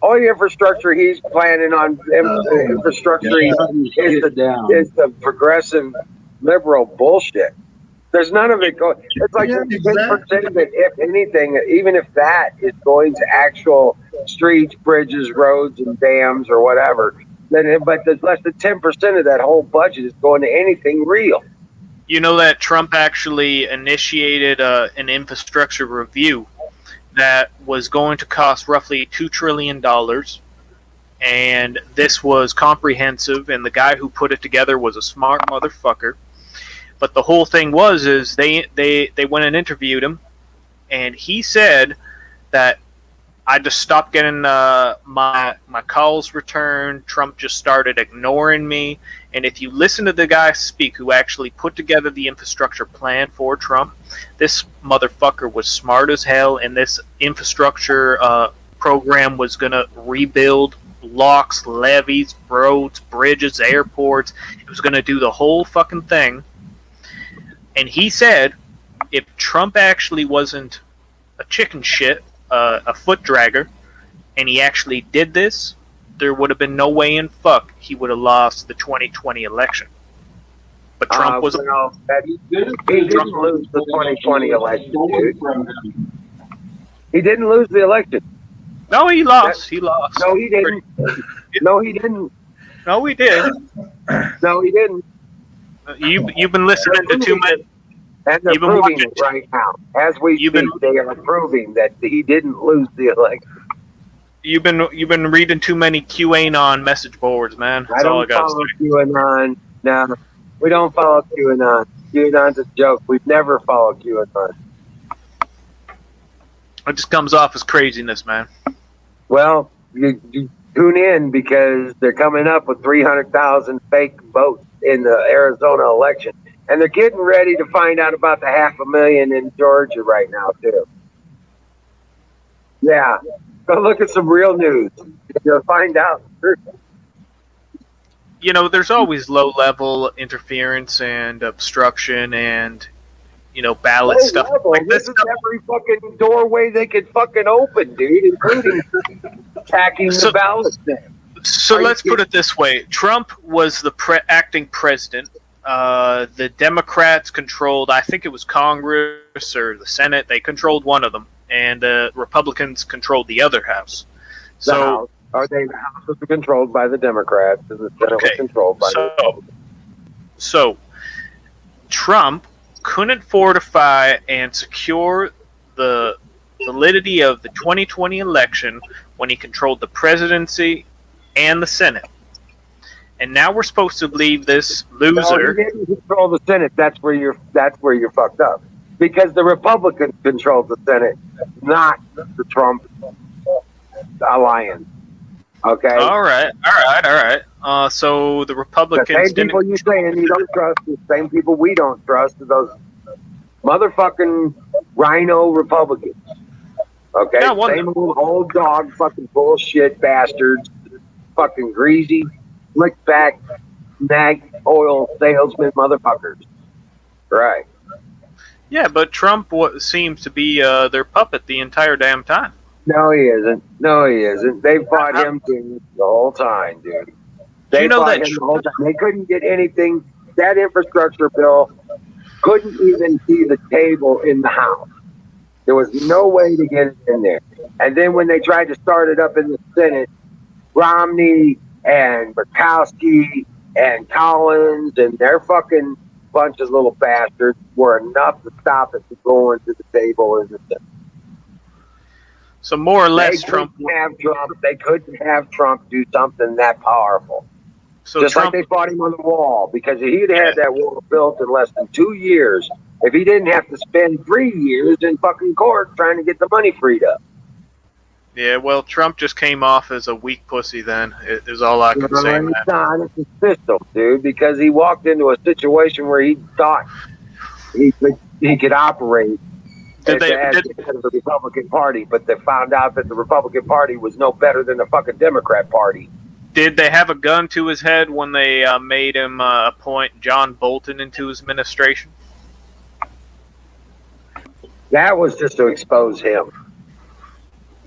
All the infrastructure he's planning on infrastructure is the progressive liberal bullshit. There's none of it going. It's like Yeah, 10% of it, if anything, even if that is going to actual streets, bridges, roads, and dams or whatever. Then, but there's less than 10% of that whole budget is going to anything real. You know that Trump actually initiated an infrastructure review that was going to cost roughly $2 trillion. And this was comprehensive, and the guy who put it together was a smart motherfucker. But the whole thing is they went and interviewed him, and he said that I just stopped getting my calls returned. Trump just started ignoring me. And if you listen to the guy speak who actually put together the infrastructure plan for Trump, this motherfucker was smart as hell, and this infrastructure program was going to rebuild locks, levees, roads, bridges, airports. It was going to do the whole fucking thing. And he said if Trump actually wasn't a chicken shit, a foot dragger, and he actually did this, there would have been no way in fuck he would have lost the 2020 election. But Trump was he didn't lose the 2020 election, dude. He didn't lose the election. No, he lost. He lost. No, he didn't. No, he didn't. No, he did. No, he didn't. You've been listening to too many. And they're proving it right now. As we speak, they are proving that he didn't lose the election. You've been reading too many QAnon message boards, man. That's all I got to follow say. QAnon. No, we don't follow QAnon. QAnon's a joke. We've never followed QAnon. It just comes off as craziness, man. Well, you tune in because they're coming up with 300,000 fake votes in the Arizona election. And they're getting ready to find out about the 500,000 in Georgia right now, too. Yeah. Go look at some real news. You'll find out. You know, there's always low-level interference and obstruction and, ballot stuff. Like this is every fucking doorway they could fucking open, dude, including hacking the ballot thing. So let's put it this way. Trump was the acting president. The Democrats controlled, I think it was Congress or the Senate. They controlled one of them, and the Republicans controlled the other house. The House was controlled by the Democrats, and the Senate was controlled by the Republicans. So Trump couldn't fortify and secure the validity of the 2020 election when he controlled the presidency and the Senate. And now we're supposed to believe this loser. No, he didn't control the Senate. That's where you're fucked up. Because the Republicans controlled the Senate, not the Trump alliance. Okay. All right. So the Republicans. The same people you saying you don't trust, the same people we don't trust, are those motherfucking rhino Republicans. Okay. Same old dog, fucking bullshit bastards, fucking greasy, slick back, nag oil salesman motherfuckers. Right. Yeah, but Trump seems to be their puppet the entire damn time. No, he isn't. They fought him the whole time, dude. They fought him the whole time. They couldn't get anything. That infrastructure bill couldn't even see the table in the House. There was no way to get it in there. And then when they tried to start it up in the Senate, Romney and Murkowski and Collins and their fucking bunch of little bastards were enough to stop it from going to the table in the Senate. So more or less, They couldn't have Trump do something that powerful. So just Trump, like they fought him on the wall, because if he'd had that wall built in less than 2 years, if he didn't have to spend 3 years in fucking court trying to get the money freed up. Yeah, well, Trump just came off as a weak pussy then, is all I can say. It's not, it's a system, dude, because he walked into a situation where he thought he could operate as the head of the Republican Party, but they found out that the Republican Party was no better than the fucking Democrat Party. Did they have a gun to his head when they made him appoint John Bolton into his administration? That was just to expose him.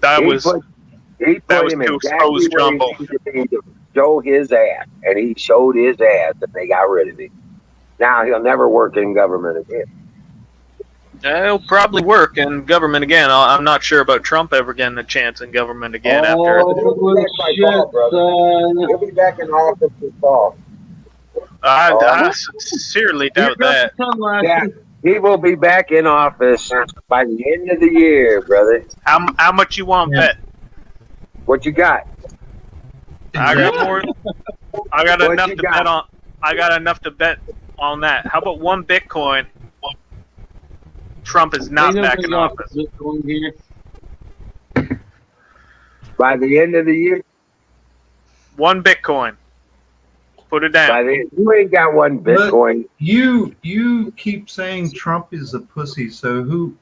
He put him to expose John Bolton. To show his ass, and he showed his ass, and they got rid of him. Now he'll never work in government again. It'll probably work in government again. I'm not sure about Trump ever getting a chance in government again after. Oh, shit, son. He'll be back in office this fall. I sincerely doubt that. Yeah, he will be back in office by the end of the year, brother. How much you want Yeah. bet? What you got? I got more. I got What enough you to got? bet on. I got enough to bet on that. How about 1 Bitcoin? Trump is not back in office. By the end of the year? 1 Bitcoin. Put it down. You ain't got 1 Bitcoin. You keep saying Trump is a pussy. So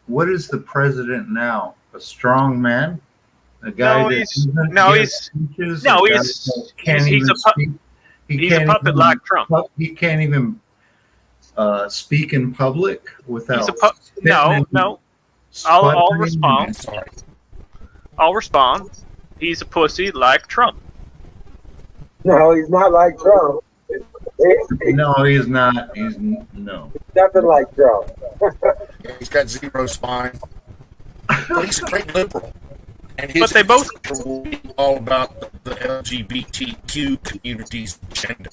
what is the president now? A strong man? A guy No, that he's- doesn't no, give he's- speeches? no, A guy he's- that can't he's even a pu- speak? He He's a can't puppet even- like Trump. He can't even speak in public without. He's a no. I'll sputtering. respond. Sorry. I'll respond. He's a pussy like Trump. No, he's not like Trump. No, he's not. No. Nothing like Trump. He's got 0 spine. But he's a great liberal. And his But they both- infrastructure will be all about the LGBTQ community's agenda.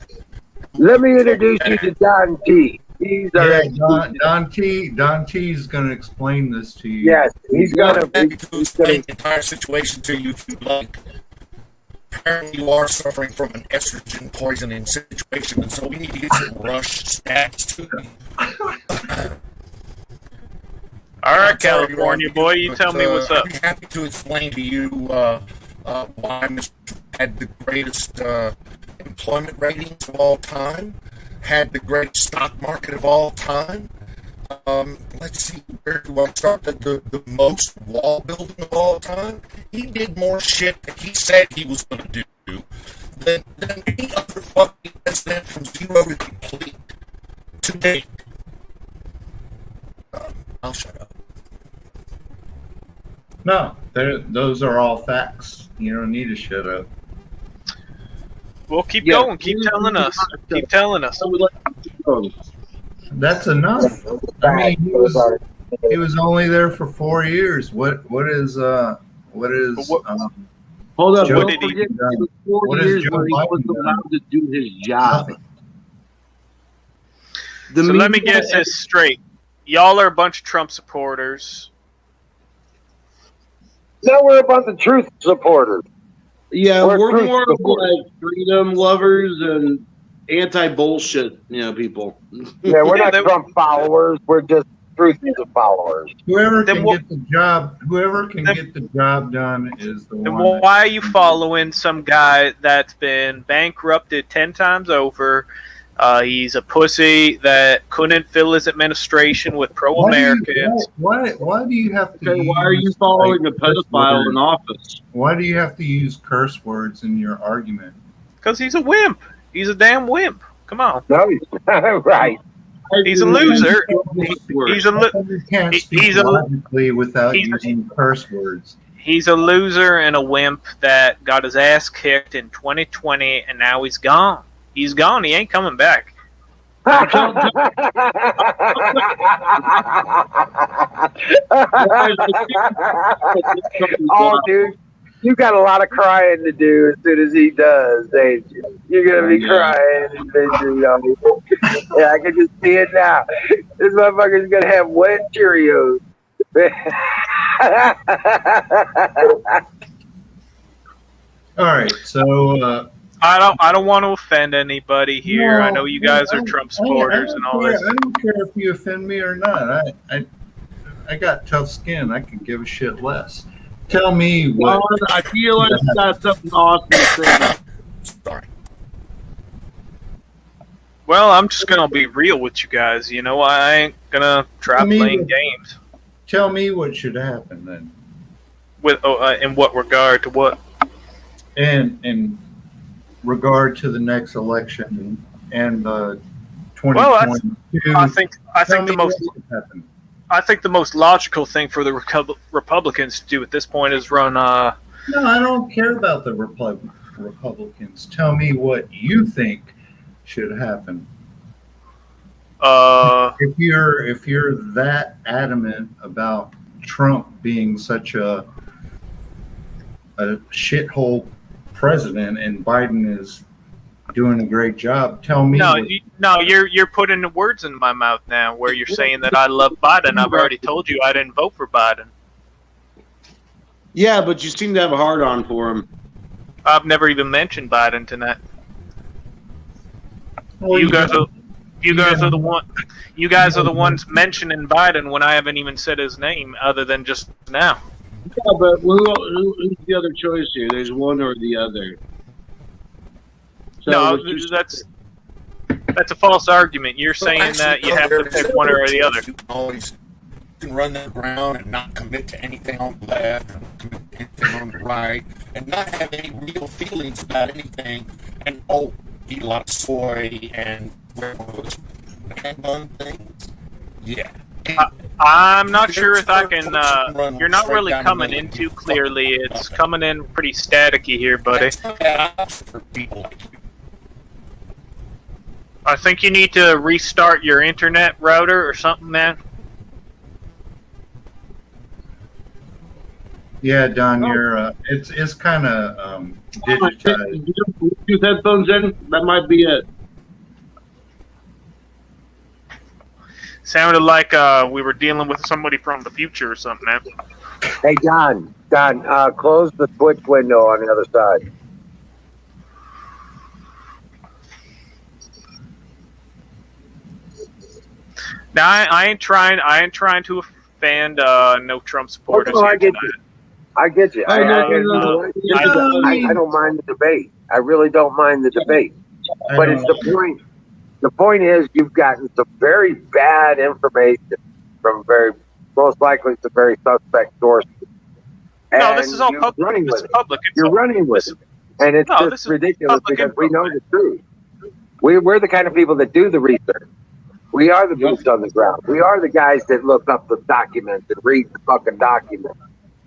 Let me introduce you to Don T. He's our Yeah, Don T is going to explain this to you. yes. He's gonna. I'm happy to explain the entire situation to you if you like. Apparently, you are suffering from an estrogen poisoning situation, and so we need to get some rush stats to you. All right, I'm sorry, California Ron, boy, you but, tell me what's up. I'd be happy to explain to you why Mr. had the greatest employment ratings of all time, had the greatest stock market of all time. Let's see, where do I start? The most wall building of all time. He did more shit that he said he was going to do than any other fucking president from 0 to complete to date. I'll shut up. No, those are all facts. You don't need to shut up. Well, keep Yeah. going. Keep telling us. Keep telling us. That's enough. I mean, he was only there for 4 years. What is But what- Hold up. Joe Don't did he- forget, it was 4 what has years Joe where he was Biden done? allowed to do his job. Nothing. The So let me media- get this straight. Y'all are a bunch of Trump supporters. No, we're a bunch of truth supporters. Yeah, We're we're truth more of supporters. like freedom lovers and anti-bullshit, people. Yeah, we're Yeah, not they- Trump followers. We're just truth followers. Whoever Then can what- get the job, whoever can Then- get the job done is the Then one. why are you following some guy that's been bankrupted 10 times over? He's a pussy that couldn't fill his administration with pro-Americans. Why do you have to? Okay, why are you use, following like, a pedophile in office? Why do you have to use curse words in your argument? Because he's a wimp. He's a damn wimp. Come on. No, he's right. He's a loser. He's a lo- You can't he- speak he's a- logically without he's a- using curse words. He's a loser and a wimp that got his ass kicked in 2020, and now he's gone. He's gone. He ain't coming back. Oh, dude, you got a lot of crying to do as soon as he does, ain't you? You're gonna be crying. Yeah, I can just see it now. This motherfucker's gonna have wet Cheerios. All right, so I don't want to offend anybody here. no, I know you guys are I- Trump I supporters don't and all care- this. I don't care if you offend me or not. I got tough skin. I can give a shit less. Tell me what. Well, I feel like you got something awesome to say. Sorry. Well, I'm just gonna be real with you guys. I ain't gonna try I mean- playing games. Tell me what should happen then. With in what regard to what? And in regard to the next election and the 2022, I think tell me the most what should happen. I think the most logical thing for the Republicans to do at this point is run. No, I don't care about the Republicans. Tell me what you think should happen. If you're that adamant about Trump being such a shithole president and Biden is doing a great job, tell me. No, you're putting the words in my mouth now. Where you're saying that I love Biden. I've already told you I didn't vote for Biden. Yeah, but you seem to have a hard on for him. I've never even mentioned Biden tonight. Well, You guys are the ones mentioning Biden when I haven't even said his name, other than just now. Yeah, but who's the other choice here? There's one or the other. So No, that's a false argument. You're saying that you have to pick one or the other. You can always run the ground and not commit to anything on the left, and commit to anything on the right, and not have any real feelings about anything, and eat a lot of soy and wear one of those handgun things. Yeah. I'm not sure if I can. You're not really coming in too clearly. It's coming in pretty staticky here, buddy. That's not bad option for people like you. I think you need to restart your internet router or something, man. Yeah, Don, you're it's kind of digitized. You don't Bluetooth headphones in? That might be it. Sounded like we were dealing with somebody from the future or something, man. Hey, Don, close the Twitch window on the other side. Now I ain't trying to offend no Trump supporters. Oh, no, here tonight. I get you. I don't mind the debate. I really don't mind the debate. But it's the point. The point is, you've gotten some very bad information from most likely some very suspect sources. No, And this is all you're public. running This with is it. public. You're running with it. And it's No, this just is ridiculous public because we know info, the truth. We're the kind of people that do the research. We are the boots on the ground. We are the guys that look up the documents and read the fucking documents.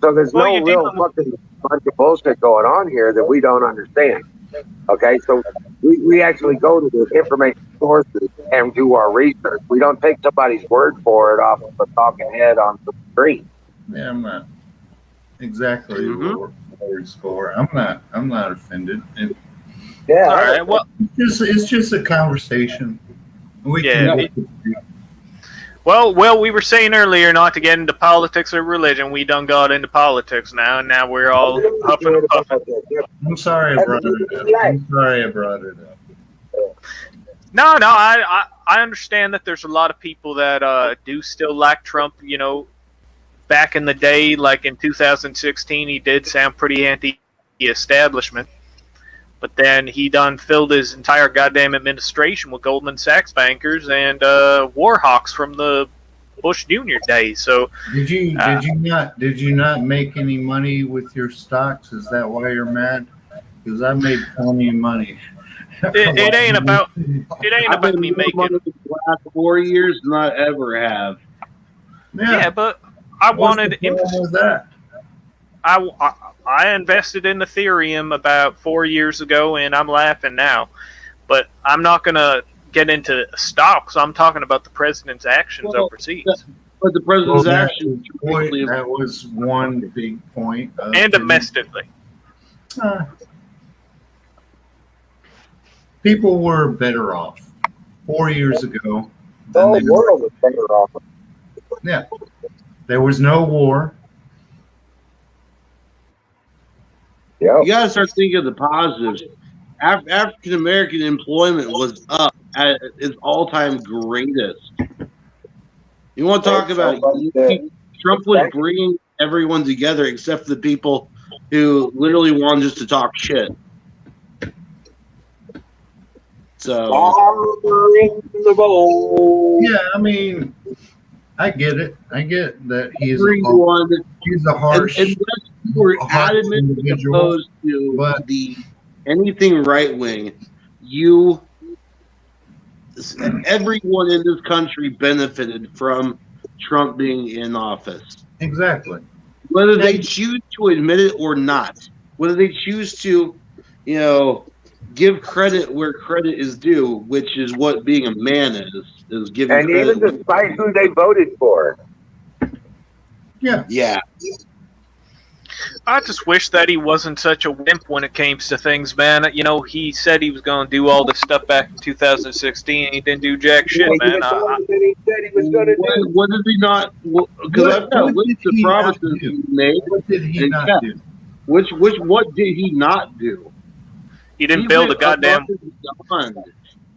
So there's Well, no you real do- fucking bunch of bullshit going on here that we don't understand. Okay, so we actually go to the information sources and do our research. We don't take somebody's word for it off of a talking head on the screen. Yeah, I'm not exactly where we score. I'm not offended. Yeah. All right. Well, It's just a conversation. We Yeah, can well, we were saying earlier not to get into politics or religion. We done got into politics now, and now we're all huffing and puffing. I'm sorry I brought it up. No, I understand that there's a lot of people that do still like Trump. You know, back in the day, like in 2016, he did sound pretty anti-establishment. But then he done filled his entire goddamn administration with Goldman Sachs bankers and war hawks from the Bush Jr. days. So Did you not make any money with your stocks? Is that why you're mad? Because I made plenty of money. it ain't about I've been me making. money the last 4 years than I ever have. Yeah, but I wanted. What was that? I invested in Ethereum about 4 years ago, and I'm laughing now. But I'm not going to get into stocks. I'm talking about the president's actions overseas. But the president's Well, actions that was one big point. And domestically. People were better off 4 years ago. The than whole they were. world was better off. Yeah. There was no war. Yeah. You got to start thinking of the positives. African American employment was up at its all-time greatest. You want to talk about Trump was bringing everyone together except for the people who literally wanted just to talk shit. So Yeah, I mean, I get it. I get that he's everyone, a harsh. unless you were a harsh adamant individual, opposed to but- anything right wing, everyone in this country benefited from Trump being in office. Exactly. Whether they choose to admit it or not, whether they choose to, give credit where credit is due, which is what being a man is giving And credit. even despite who they voted for. Yeah. I just wish that he wasn't such a wimp when it came to things, man. You know, he said he was going to do all this stuff back in 2016, and he didn't do jack shit, man. He said he was going to do. What did he not? Because I've got lists of promises he made. What did he not do? What did he not do? He didn't build a goddamn.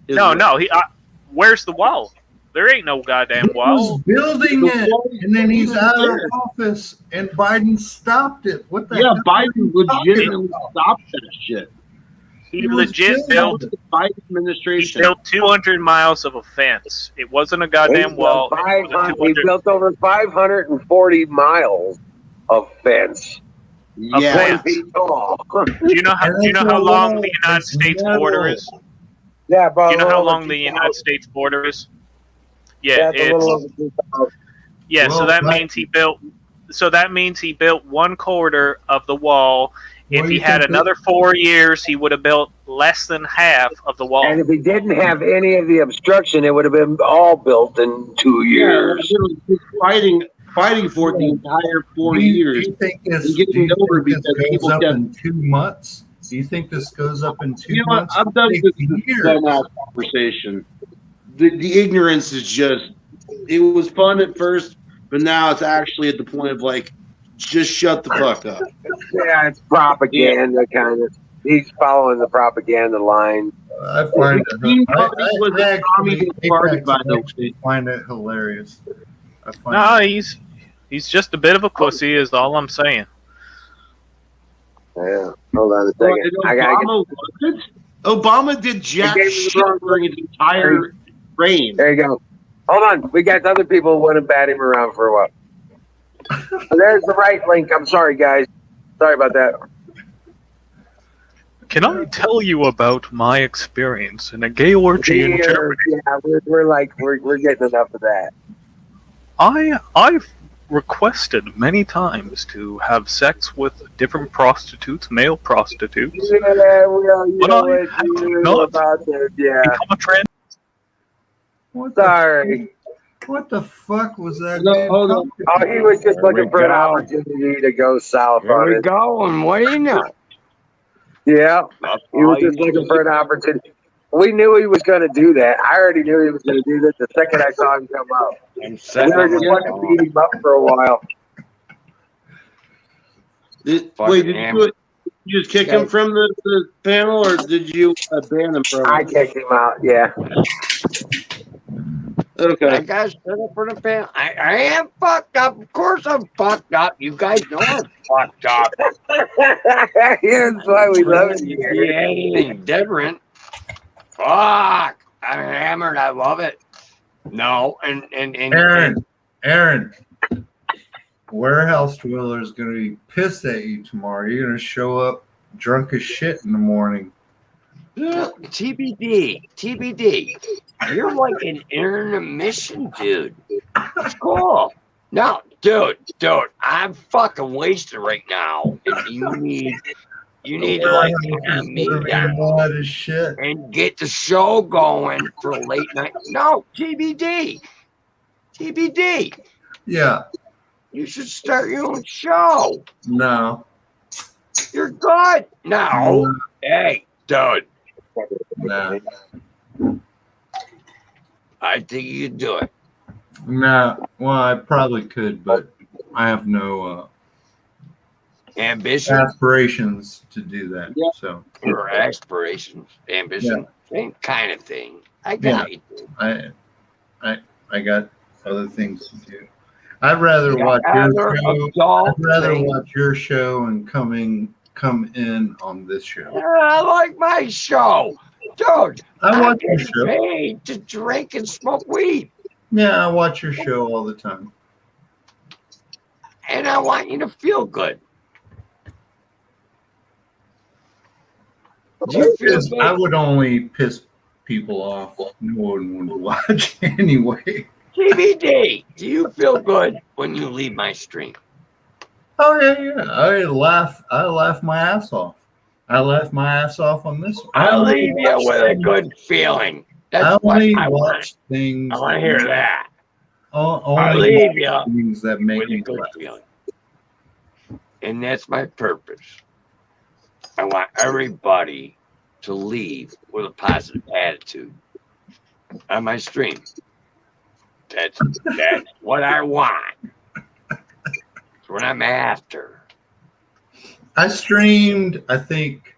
No. Where's the wall? There ain't no goddamn He wall. was building it, and then he's out of office, and Biden stopped it. What the hell? Biden legitimately stopped that shit. He legit built. The Biden He administration built 200 miles of a fence. It wasn't a goddamn wall. He built over 540 miles of fence. Yeah. 20 feet tall. Do you know how long the United States border is? Yeah, bro. Do you know how long the United States border is? Yeah, It's a little over 2,000. yeah. So Well, that right. means he built. So that means he built 1/4 of the wall. What If do he you had think another 4 years, he would have built less than half of the wall. And if he didn't have any of the obstruction, it would have been all built in 2 years. Fighting for it the entire 4 Do years. you think this, and getting over this because goes people up kept- in 2 months? Do you think this goes up in 2 You know what? months? I'm done It with takes this years. dumbass conversation. The ignorance is just. It was fun at first, but now it's actually at the point of like, just shut the fuck up. Yeah, it's propaganda kind of. He's following the propaganda line. I find Teen it. Party was a actually- communist party, by the actually way. find it hilarious. I find No, it. he's just a bit of a pussy, is all I'm saying. Yeah. Hold on a second. I gotta get. Obama did jack He gave me the shit wrong- during his entire reign. There you go. Hold on. We got other people who want to bat him around for a while. There's the right link. I'm sorry, guys. Sorry about that. Can I tell you about my experience in a gay orgy in Germany? Yeah, we're getting enough of that. I've requested many times to have sex with different prostitutes, male prostitutes, Yeah, well, you But know I what have you not know about this. Yeah. become a trans. What the Sorry. What the fuck was that? No, man hold on. talking Oh, he was just There we looking for an go. opportunity to go south There on we it. go. And what do you know? Yeah. That's He was all you just looking for an opportunity. We knew he was going to do that. I already knew he was going to do that the second I saw him come out. I'm We setting were up just my wanting to phone. beat him up for a while. Wait, did you just kick him from the panel, or did you ban him from I it? kicked him out. Yeah. Okay. I got set up for the panel. I am fucked up. Of course I'm fucked up. You guys know I'm fucked up. That's why we love it You here. ain't anything different. Fuck. I'm hammered. I love it. No, and Aaron, warehouse dweller is going to be pissed at you tomorrow. You're going to show up drunk as shit in the morning. TBD. You're like an intermission, dude. It's cool. No, dude, I'm fucking wasted right now. And you need to like calm me down Mad as shit. and get the show going for late night. No, TBD. Yeah, You should start your own show. no, You're good. No. Hey, dude. no, I think you can do it. no. Well, I probably could, but I have no Ambition aspirations to do that. Yeah. So or aspirations. Ambition. Same kind of thing. I got you. I got other things to do. I'd rather watch Other your show. adult I'd rather things. watch your show and come in on this show. I like my show. Dude, I watch your I'm show. paid to drink and smoke weed. Yeah, I watch your show all the time. And I want you to feel good. Do you feel Because I good? would only piss people off. No one would watch anyway. TBD. Do you feel good when you leave my stream? Oh yeah. I laugh my ass off. I left my ass off on this one. I'll leave you with a good feeling. I That's what only I want. watch things. I want to hear that. I'll Only leave you things that make with a me good laugh. feeling. And that's my purpose. I want everybody to leave with a positive attitude on my stream. That's what I want. That's what I'm after. I streamed, I think,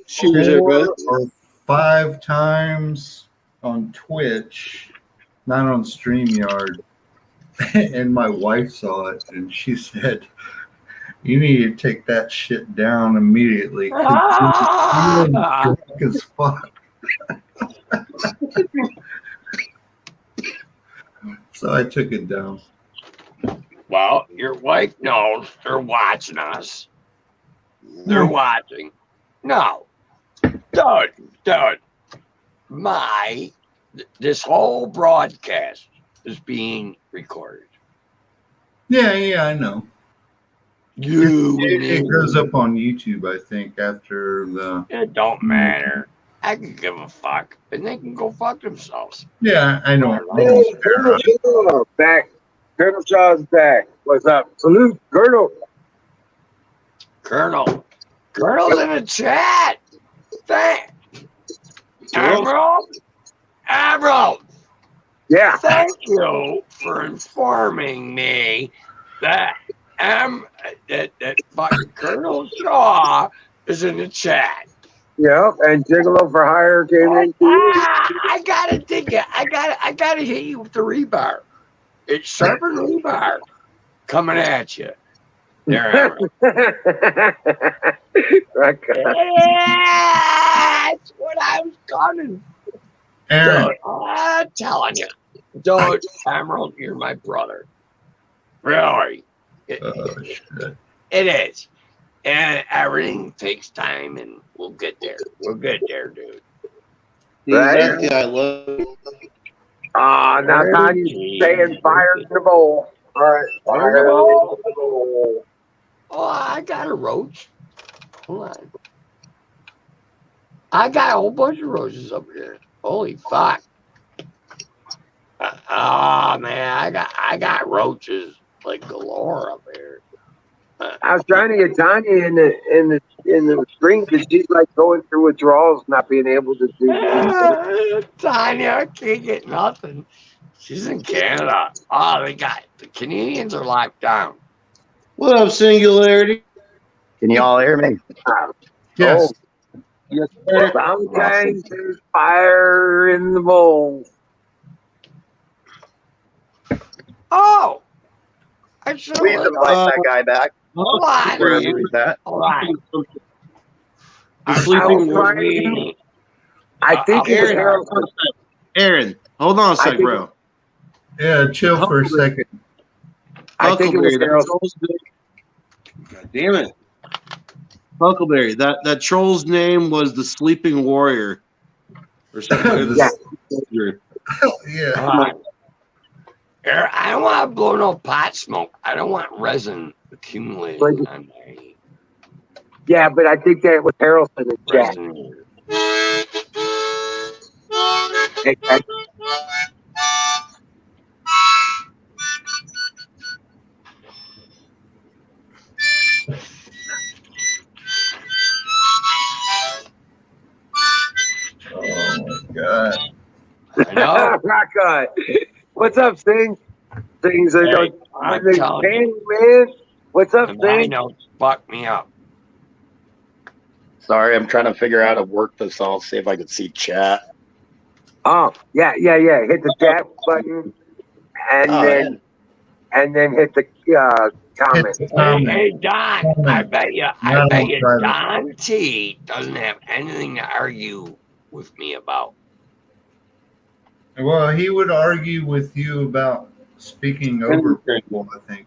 Cheers, everybody. 4 or 5 times on Twitch, not on StreamYard. And my wife saw it and she said, "You need to take that shit down immediately. 'Cause you're drunk as fuck." So I took it down. Well, your wife knows they're watching us. They're watching. No. Dude. This whole broadcast is being recorded. Yeah, I know. It goes up on YouTube, I think, after the. It don't matter. I can give a fuck. And they can go fuck themselves. Yeah, I know. Hey, Colonel Shaw back. Colonel Shaw's back. What's up? Salute, Colonel. Colonel's in the chat. Thank Admiral. Yeah. Thank you for informing me that that fucking Colonel Shaw is in the chat. Yeah, and Gigolo for Hire came in. I gotta dig it. I gotta hit you with the rebar. It's sharper rebar coming at you. There, that's what I was gunning. Aaron. Dude, I'm telling you, dude, Emerald, you're my brother. Really, Shit. it is, and everything takes time, and we'll get there. We'll get there, dude. Right? Yeah, I love. Now Tanya's saying fire in the bowl. All right, fire in the bowl. Oh, I got a roach. Hold on. I got a whole bunch of roaches up here. Holy fuck. Man, I got roaches like galore up here. I was trying to get Tanya in the screen because she's like going through withdrawals, not being able to do. Tanya can't get nothing. She's in Canada. Oh, the Canadians are locked down. What up, Singularity? Can you all hear me? Yes. Yes, sir. Sometimes there's fire in the bowl. Oh, I should Please invite that guy back. Hold on. Where is that? Hold on. The sleeping Aaron, I think it was Harold. Aaron, hold on a sec, think- bro. Yeah, chill for a second. I think it was Huckleberry, Harold. God damn it. Huckleberry, that troll's name was the Sleeping Warrior. Or something. Yeah. Yeah. I don't want to blow no pot smoke. I don't want resin accumulating on my Yeah, but I think that was Harrelson in chat. resin. Okay. Oh my god. I know. Rock on. What's up, Sting? Things are Hey, going. I'm Hey, telling you, man. What's up, the Sting? notes fuck me up. Sorry, I'm trying to figure out how to work this. I'll see if I can see chat. Oh, yeah. Hit the chat button, and Oh, then hit the comment. Hey, Don, I bet you private. Don T doesn't have anything to argue with me about. Well, he would argue with you about speaking over people, I think.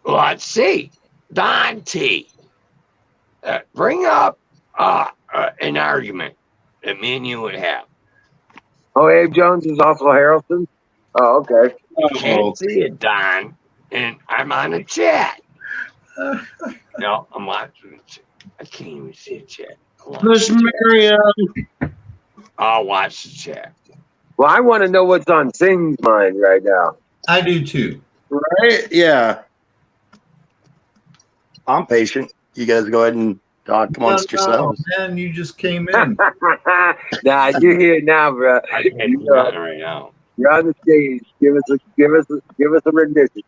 Let's see. Don T. Bring up an argument that me and you would have. Oh, Abe Jones is also Harrelson. Oh, okay. Can't see it, Don. And I'm on the chat. No, I'm watching it. I can't even see the chat. Miss Miriam. I'll watch the chat. Well, I want to know what's on Sing's mind right now. I do too. Right? Yeah. I'm patient. You guys go ahead and talk amongst yourselves. Man, you just came in. Nah, you're here now, bro. I can't do nothing right now. You're on the stage. Give us a rendition.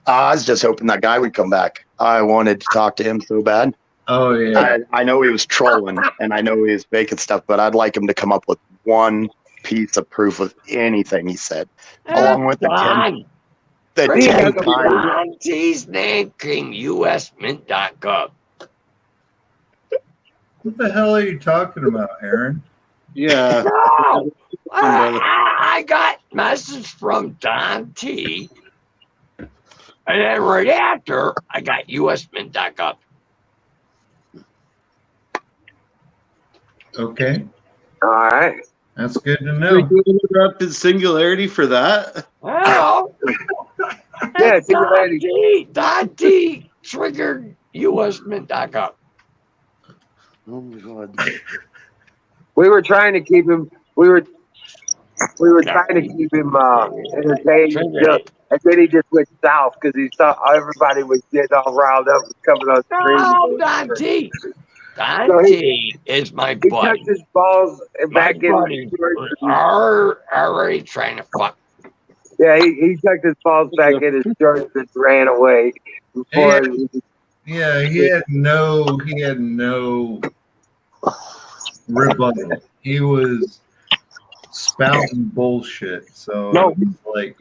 I was just hoping that guy would come back. I wanted to talk to him so bad. Oh yeah. I know he was trolling and I know he was faking stuff, but I'd like him to come up with one piece of proof of anything he said, along with the 10 times. Don T's name, KingUSMint.gov. What the hell are you talking about, Aaron? Yeah. No, I got message from Don T. And then right after, I got USMint.gov. Okay, All right. that's good to We know. do interrupted singularity for that. Well, Yeah, Don T triggered USMint.gov. Oh my god. we were trying to keep him. We were trying to keep him entertained. And then he just went south because he saw everybody was getting all riled up and coming on No, screen. Don T. Don So T is my He buddy. tucked his balls My back in. buddy are already trying to fuck. Yeah, he tucked his balls back in his shorts and ran away before. Yeah, he had no rebuttal. He was spouting bullshit. So No. it was like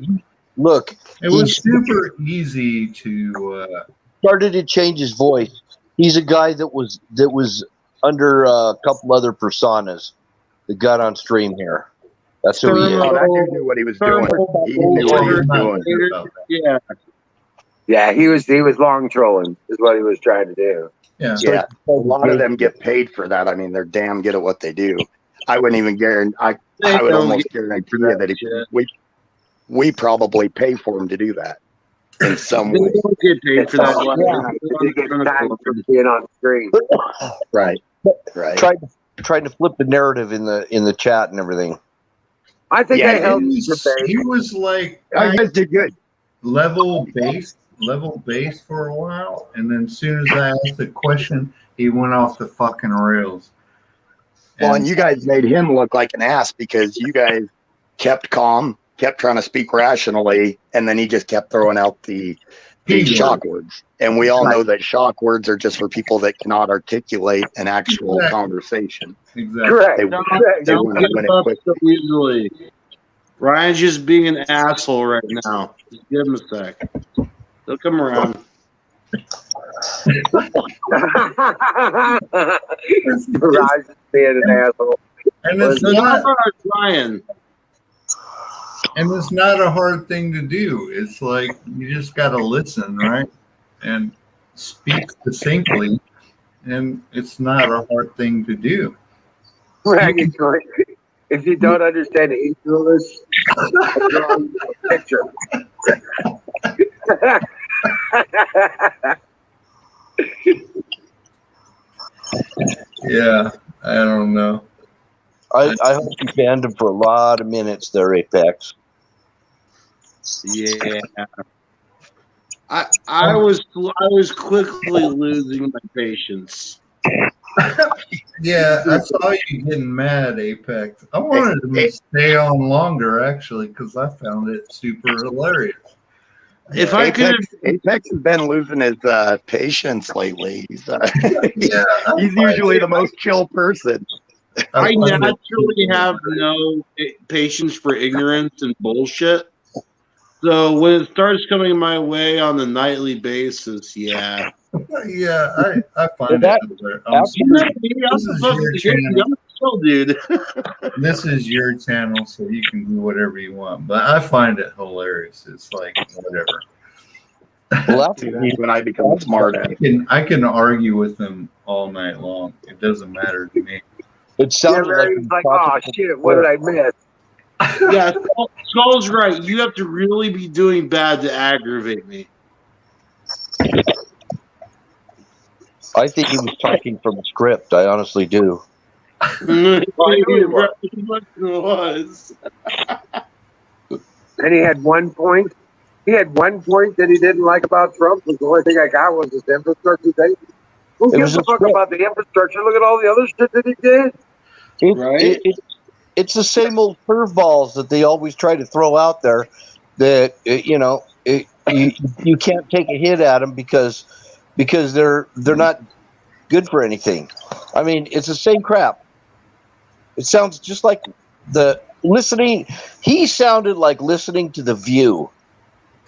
Look, it was he super easy to started to change his voice. He's a guy that was under a couple other personas that got on stream here. That's who he is. Oh, that dude knew what he was doing. He knew what he was doing. Yeah. Yeah, he was long trolling is what he was trying to do. yeah. Yeah, a lot of them get paid for that. I mean, they're damn good at what they do. I wouldn't even guarantee. I would almost guarantee you that we probably pay for him to do that in some They way. don't get paid for that. He gets time for being on screen. Right. Right. Tried to flip the narrative in the chat and everything. I think Yeah, I held He his was, debate. he was like You guys did good. level base for a while, and then as soon as I asked the question, he went off the fucking rails. Well, and you guys made him look like an ass because you guys kept calm, kept trying to speak rationally, and then he just kept throwing out the shock words. And we all know that shock words are just for people that cannot articulate an actual conversation. Exactly. Correct. They Don't want to give win it up quick. so easily. Ryan's just being an asshole right now. Just give him a sec. They'll come around. Garage is being an asshole. And it's So not how about Ryan? and it's not a hard thing to do. It's like you just got to listen, right, and speak succinctly, and it's not a hard thing to do. If you don't understand English, draw a picture. Yeah, I don't know. I hope you banned him for a lot of minutes there, Apex. Yeah. I was quickly losing my patience. Yeah, I saw you getting mad, Apex. I wanted to stay on longer actually because I found it super hilarious. If I could, Apex has been losing his patience lately. He's Yeah, he's usually the most chill person. I find it naturally have no patience for ignorance and bullshit. So when it starts coming my way on a nightly basis, yeah. Yeah, I find That- it hilarious. I'm not This is fucking your kidding. channel. I'm a chill dude. This is your channel, so you can do whatever you want. But I find it hilarious. It's like whatever. Well, See, that's when I become smart. I can argue with them all night long. It doesn't matter to me. it sounded like, He's like, oh shit, what did I miss? Yeah, Skull's right. You have to really be doing bad to aggravate me. I think he was talking from a script. I honestly do. It was. And he had one point. He had one point that he didn't like about Trump. The only thing I got was his infrastructure thing. Who It gives was a a fuck script. about the infrastructure? Look at all the other shit that he did. Right? It's the same old curveballs that they always try to throw out there. That you can't take a hit at them because they're not good for anything. I mean, it's the same crap. It sounds just like the listening. He sounded like listening to The View.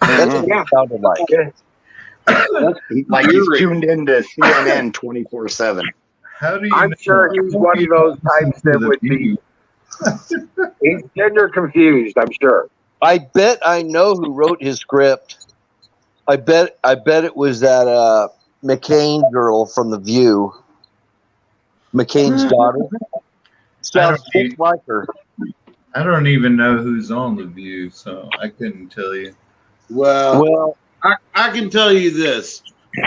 That's what Yeah. it sounded like. Like he's tuned into CNN 24/7. How do you? I'm know- sure he's one of those types that would be. He's gender confused. I'm sure. I bet I know who wrote his script. I bet it was that McCain girl from The View. McCain's daughter. Sounds I don't just like her. I don't even know who's on The View, so I couldn't tell you. Well, I can tell you this.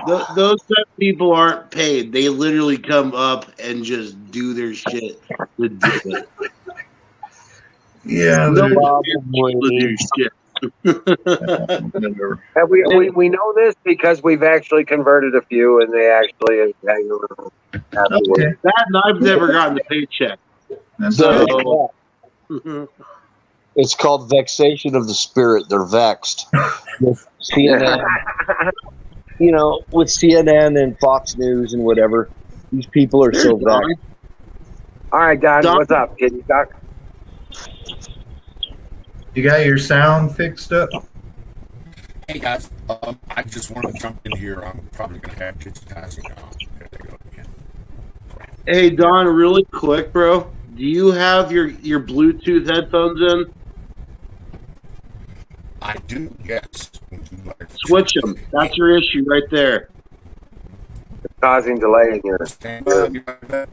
Those type of people aren't paid. They literally come up and just do their shit. Ridiculous. Yeah, No there's- one will do shit. whatever. And we know this because we've actually converted a few, and they actually hang around afterwards. Okay, That and I've never gotten a paycheck. that's So- good. it's called vexation of the spirit. They're vexed with CNN. With CNN and Fox News and whatever. These people are so vexed. All right, Don, Don? what's up, kid? Doc? You got your sound fixed up? Hey guys, I just want to jump in here. I'm probably going to have digitizing now. There they go again. Hey Don, really quick, bro. Do you have your Bluetooth headphones in? I do, yes. Switch them. That's your issue right there. Causing delay in your. Stand by, be right back.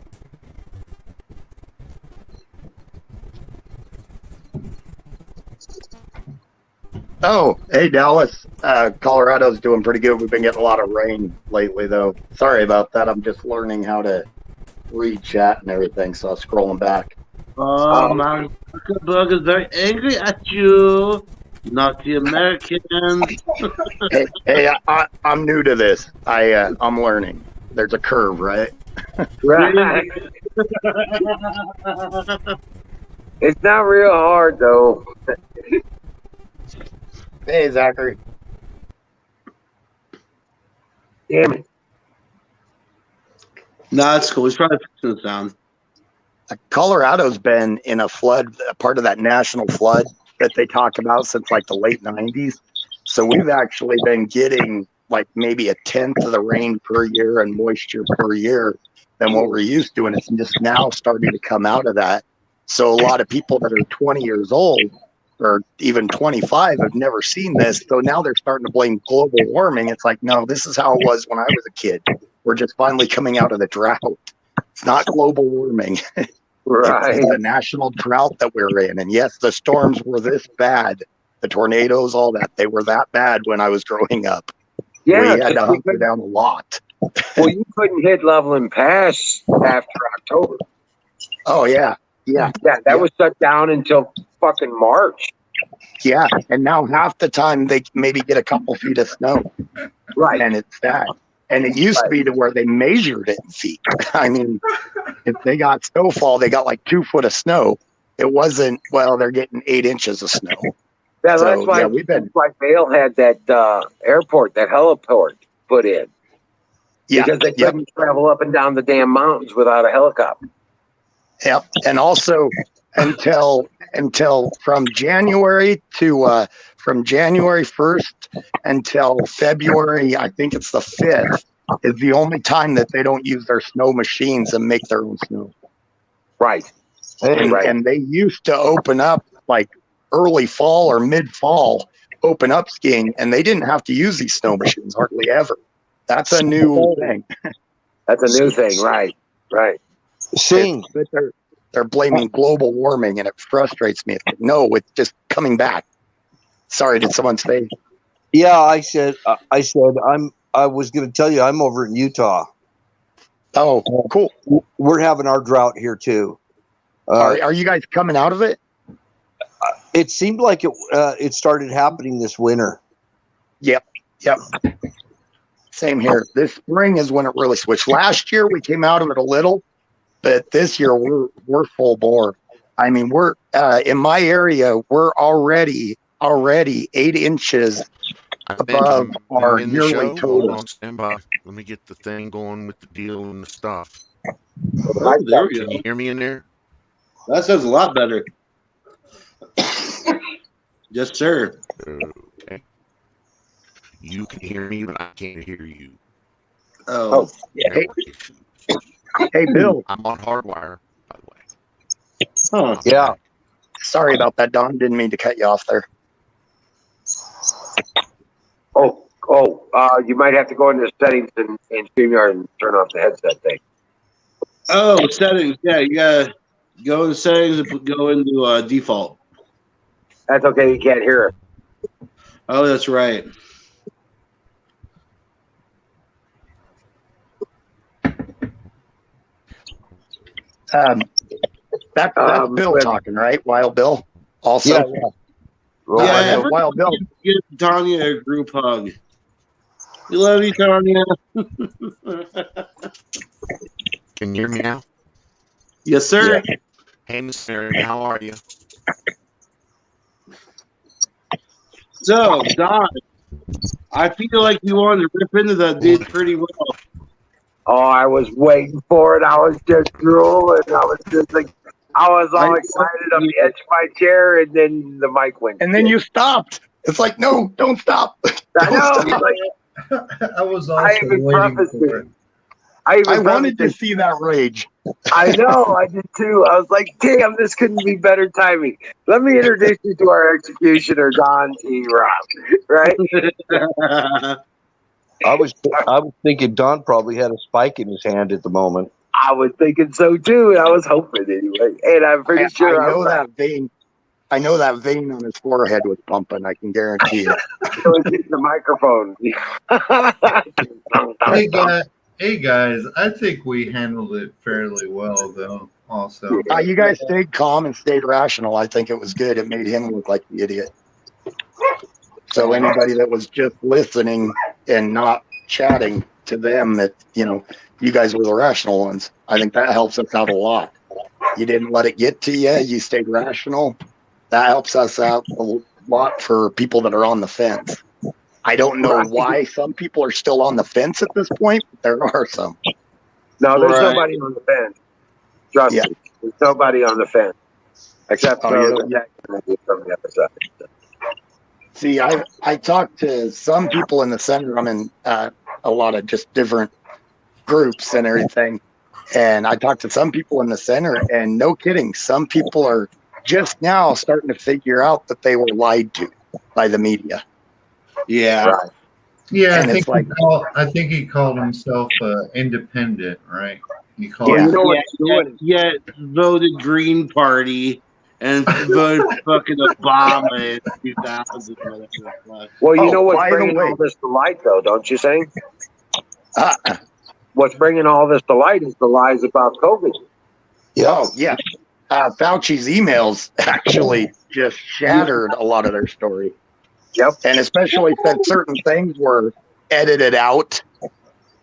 Oh, hey Dallas. Colorado's doing pretty good. We've been getting a lot of rain lately, though. Sorry about that. I'm just learning how to read chat and everything, so I was scrolling back. My bug is very angry at you. Not the Americans. Hey, I'm new to this. I'm learning. There's a curve, right? Right. It's not real hard though. Hey, Zachary. Damn it. No, that's cool. He's probably fixing the sound. Colorado's been in a flood, a part of that national flood that they talk about since like the late 90s. So we've actually been getting like maybe a tenth of the rain per year and moisture per year than what we're used to. And it's just now starting to come out of that. So a lot of people that are 20 years old or even 25 have never seen this. So now they're starting to blame global warming. It's like, no, this is how it was when I was a kid. We're just finally coming out of the drought. It's not global warming. Right. It's the national drought that we're in. And yes, the storms were this bad. The tornadoes, all that. They were that bad when I was growing up. Yeah. We had to hunker down a lot. Well, you couldn't hit Loveland Pass after October. Oh, yeah. Yeah. Yeah, that was shut down until fucking March. Yeah. And now half the time they maybe get a couple feet of snow. Right. And it's that. And it used to be to where they measured it in feet. I mean, if they got snowfall, they got like 2 foot of snow. It wasn't, well, they're getting 8 inches of snow. Yeah, So, that's why yeah, we've been- that's why Vail had that airport, that heliport put in. Yeah. Because they Yep. couldn't travel up and down the damn mountains without a helicopter. Yep. And also until from January 1st until February, I think it's the 5th, is the only time that they don't use their snow machines and make their own snow. Right. And, Right. and they used to open up like early fall or mid fall, open up skiing, and they didn't have to use these snow machines hardly ever. That's a new thing. That's a new thing, right? Right. Sing. But they're blaming global warming, and it frustrates me. It's like, no, it's just coming back. Sorry, did someone say? Yeah, I said I was going to tell you I'm over in Utah. Oh, cool. We're having our drought here too. Are you guys coming out of it? It seemed like it started happening this winter. Yep. Same here. This spring is when it really switched. Last year we came out of it a little, but this year we're full bore. I mean, we're in my area. We're already 8 inches above our yearly Hold total. on, stand by. Let me get the thing going with the deal and the stuff. Oh, there we Can go. you hear me in there? That sounds a lot better. Yes, sir. Okay. You can hear me, but I can't hear you. Oh, Hey, hey, Bill. I'm on hardwire, by the way. huh. Yeah. Sorry about that, Don. Didn't mean to cut you off there. You might have to go into settings in StreamYard and turn off the headset thing. Oh, settings. Yeah, you gotta go in settings and go into default. That's okay. You can't hear it. Oh, that's right. That's Bill talking, right? Wild Bill. Also, Yeah. Yeah, Wild Bill. give Tanya a group hug. We love you, Tanya. Can you hear me now? Yes, sir. Hey, Miss Mary, how are you? So, Don, I feel like you wanted to rip into that dude pretty well. Oh, I was waiting for it. I was just drooling. I was just like, I was all excited on the edge of my chair, and then the mic went. And then you stopped. It's like, no, don't stop. I know. Stop. Like, I was I also even waiting prefaced for it. it. I wanted to see that rage. I know, I did too. I was like, damn, this couldn't be better timing. Let me introduce you to our executioner, Don T. Rob, right? I was thinking Don probably had a spike in his hand at the moment. I was thinking so too, and I was hoping anyway. And I'm pretty sure I know was that vein. I know that vein on his forehead was pumping. I can guarantee it. It was hitting the microphone. Hey guys, I think we handled it fairly well, though. Also, You guys stayed calm and stayed rational. I think it was good. It made him look like the idiot. So anybody that was just listening and not chatting to them, that you guys were the rational ones. I think that helps us out a lot. You didn't let it get to you. You stayed rational. That helps us out a lot for people that are on the fence. I don't know why some people are still on the fence at this point, but there are some. No, there's Right. nobody on the fence. Trust me. There's nobody on the fence. Except for the Jackson from the other side. See, I talked to some people in the center. I'm in a lot of just different groups and everything. And I talked to some people in the center, and no kidding, some people are just now starting to figure out that they were lied to by the media. Yeah. Right. yeah, And it's like- I think he called himself independent, right? He called. Yeah. You know what you're doing? Yet voted Green Party and voted fucking Obama in 2000. Well, you Oh, know what's by the bringing way- all this to light, though, don't you think? Uh, What's bringing all this to light is the lies about COVID. Oh, yeah. Fauci's emails actually just shattered a lot of their story. Yep. And especially since certain things were edited out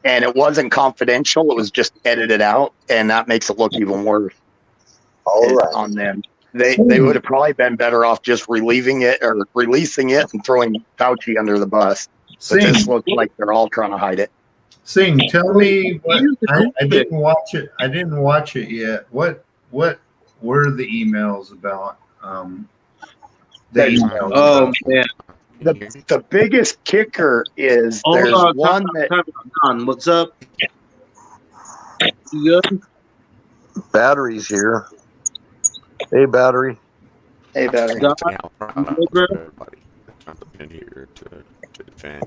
and it wasn't confidential, it was just edited out, and that makes it look even worse All right. on them. They would have probably been better off just releasing it and throwing Fauci under the bus. But Sing, this looks like they're all trying to hide it. Sing, tell me what I didn't watch it. I didn't watch it yet. What were the emails about? The emails. Oh, man. The biggest kicker is Hold there's on. one that Time on. What's up? You good? Battery's here. Hey, battery. hey, better. Don, Yeah, I'm proud of you good? everybody that's jumped in here to defend.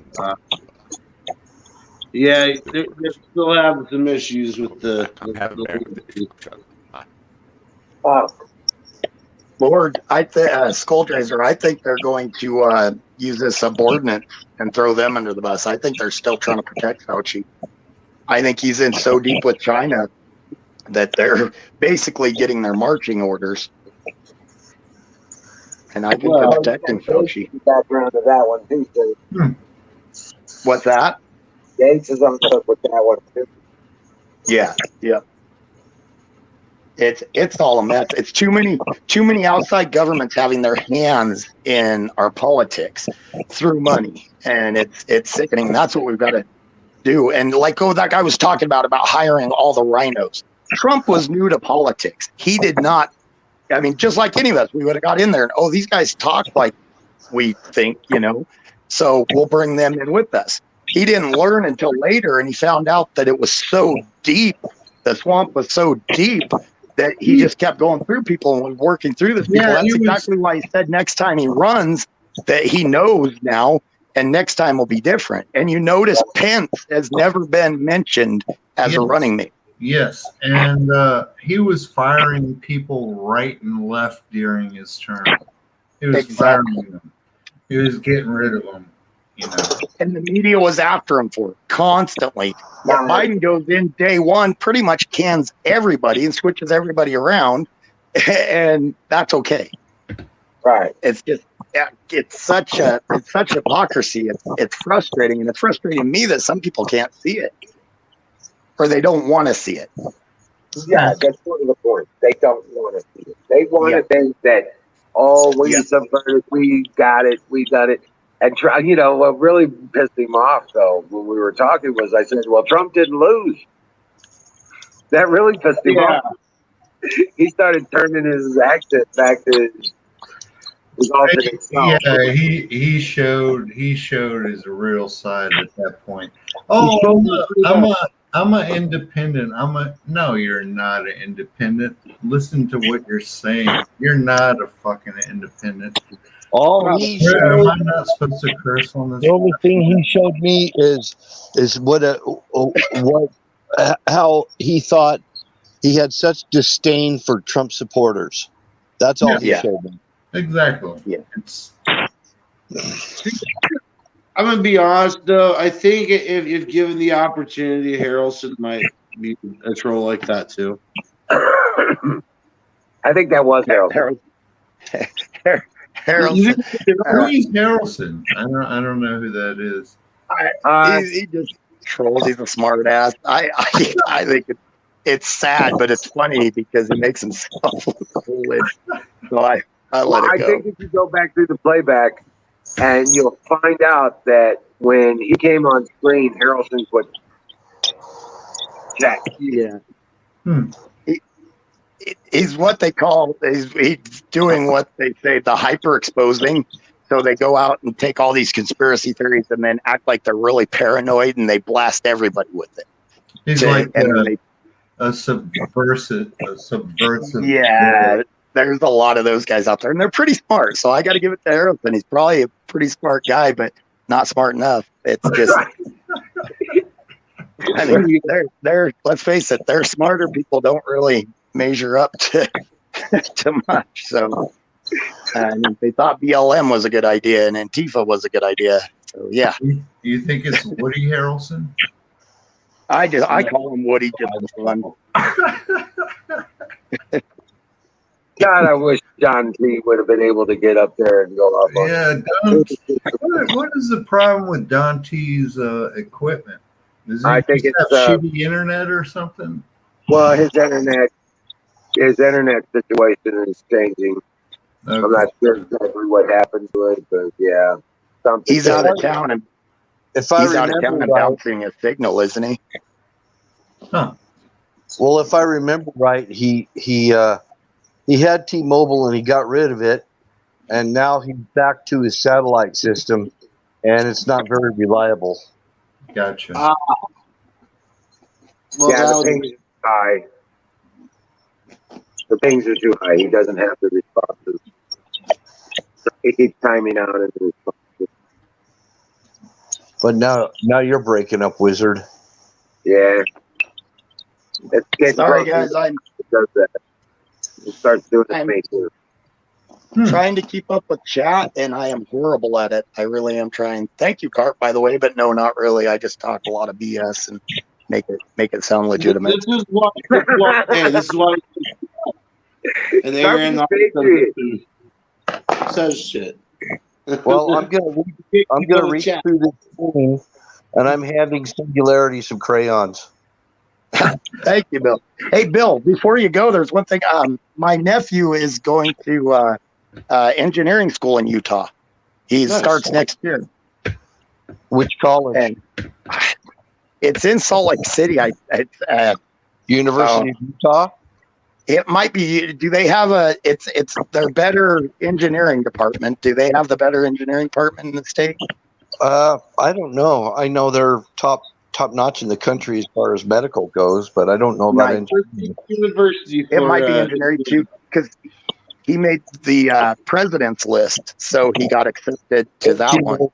Yeah, they're still having some issues with the. I'm having bear with it. Lord, Skulldrazer, I think they're going to use this subordinate and throw them under the bus. I think they're still trying to protect Fauci. I think he's in so deep with China that they're basically getting their marching orders. And I think they're protecting Fauci. Background to that one too. So What's that? Gates is on the hook with that one too. Yeah, yeah. It's all a mess. It's too many outside governments having their hands in our politics through money, and it's sickening. That's what we've got to do. And like that guy was talking about hiring all the rhinos. Trump was new to politics. He did not. I mean, just like any of us, we would have got in there and these guys talk like we think, so we'll bring them in with us. He didn't learn until later, and he found out that it was so deep. The swamp was so deep that he just kept going through people and working through this people. That's exactly why he said next time he runs that he knows now, and next time will be different. And you notice Pence has never been mentioned as a running mate. Yes, and he was firing people right and left during his term. He was firing them. He was getting rid of them. And the media was after him for it constantly. When Biden goes in day one, pretty much cans everybody and switches everybody around, and that's okay. Right. It's just it's such hypocrisy. It's frustrating, and it's frustrating me that some people can't see it, or they don't want to see it. Yeah, that's one of the points. They don't want to see it. They want to think that, we subverted, we got it, we done it. And what really pissed him off, though, when we were talking was I said, well, Trump didn't lose. That really pissed him off. He started turning his accent back to his alternate self. Yeah, he showed his real side at that point. I'm an independent. No, you're not an independent. Listen to what you're saying. You're not a fucking independent. All he showed, am I not supposed to curse on this? The only thing he showed me is how he thought he had such disdain for Trump supporters. That's all he showed me. Exactly. Yeah. I'm gonna be honest though. I think if given the opportunity, Harrelson might be a troll like that too. I think that was Harrelson. Harrelson. Who's Harrelson? I don't know who that is. He just trolls. He's a smart ass. I think it's sad, but it's funny because he makes himself look foolish. So I let it go. I think if you go back through the playback, and you'll find out that when he came on screen, Harrelson's what Jack. Yeah. He's what they call, he's doing what they say, the hyper exposing. So they go out and take all these conspiracy theories and then act like they're really paranoid and they blast everybody with it. He's like a subversive. Yeah. There's a lot of those guys out there, and they're pretty smart. So I got to give it to Harrelson. He's probably a pretty smart guy, but not smart enough. It's just, I mean, they're. Let's face it, they're smarter people don't really measure up to much. So they thought BLM was a good idea and Antifa was a good idea. So yeah. You think it's Woody Harrelson? I call him Woody just for fun. God, I wish John T would have been able to get up there and go off on. Yeah, what is the problem with Don T's equipment? I think it's shitty internet or something. Well, his internet situation is changing. Okay. I'm not sure exactly what happened to it, but yeah, something. He's out of town, and he's out of town and bouncing a signal, isn't he? Huh. Well, if I remember right, he had T-Mobile and he got rid of it, and now he's back to his satellite system, and it's not very reliable. Gotcha. The pings are high. The pings are too high. He doesn't have the responses. So he keeps timing out in the responses. But now you're breaking up, Wizard. Yeah. Sorry, guys. It does that. It starts doing it to me too. Trying to keep up with chat, and I am horrible at it. I really am trying. Thank you, Cart, by the way, but no, not really. I just talk a lot of BS and Make it sound legitimate. This is why. Hey, this is why. And Aaron says shit. Well, I'm gonna reach through this thing, and I'm handing Singularity some crayons. Thank you, Bill. Hey, Bill, before you go, there's one thing. My nephew is going to engineering school in Utah. He starts next year. Which college? And it's in Salt Lake City. University of Utah. It might be. Do they have it's their better engineering department? Do they have the better engineering department in the state? I don't know. I know they're top notch in the country as far as medical goes, but I don't know about engineering. University. It might be engineering too, because he made the president's list, so he got accepted to that one.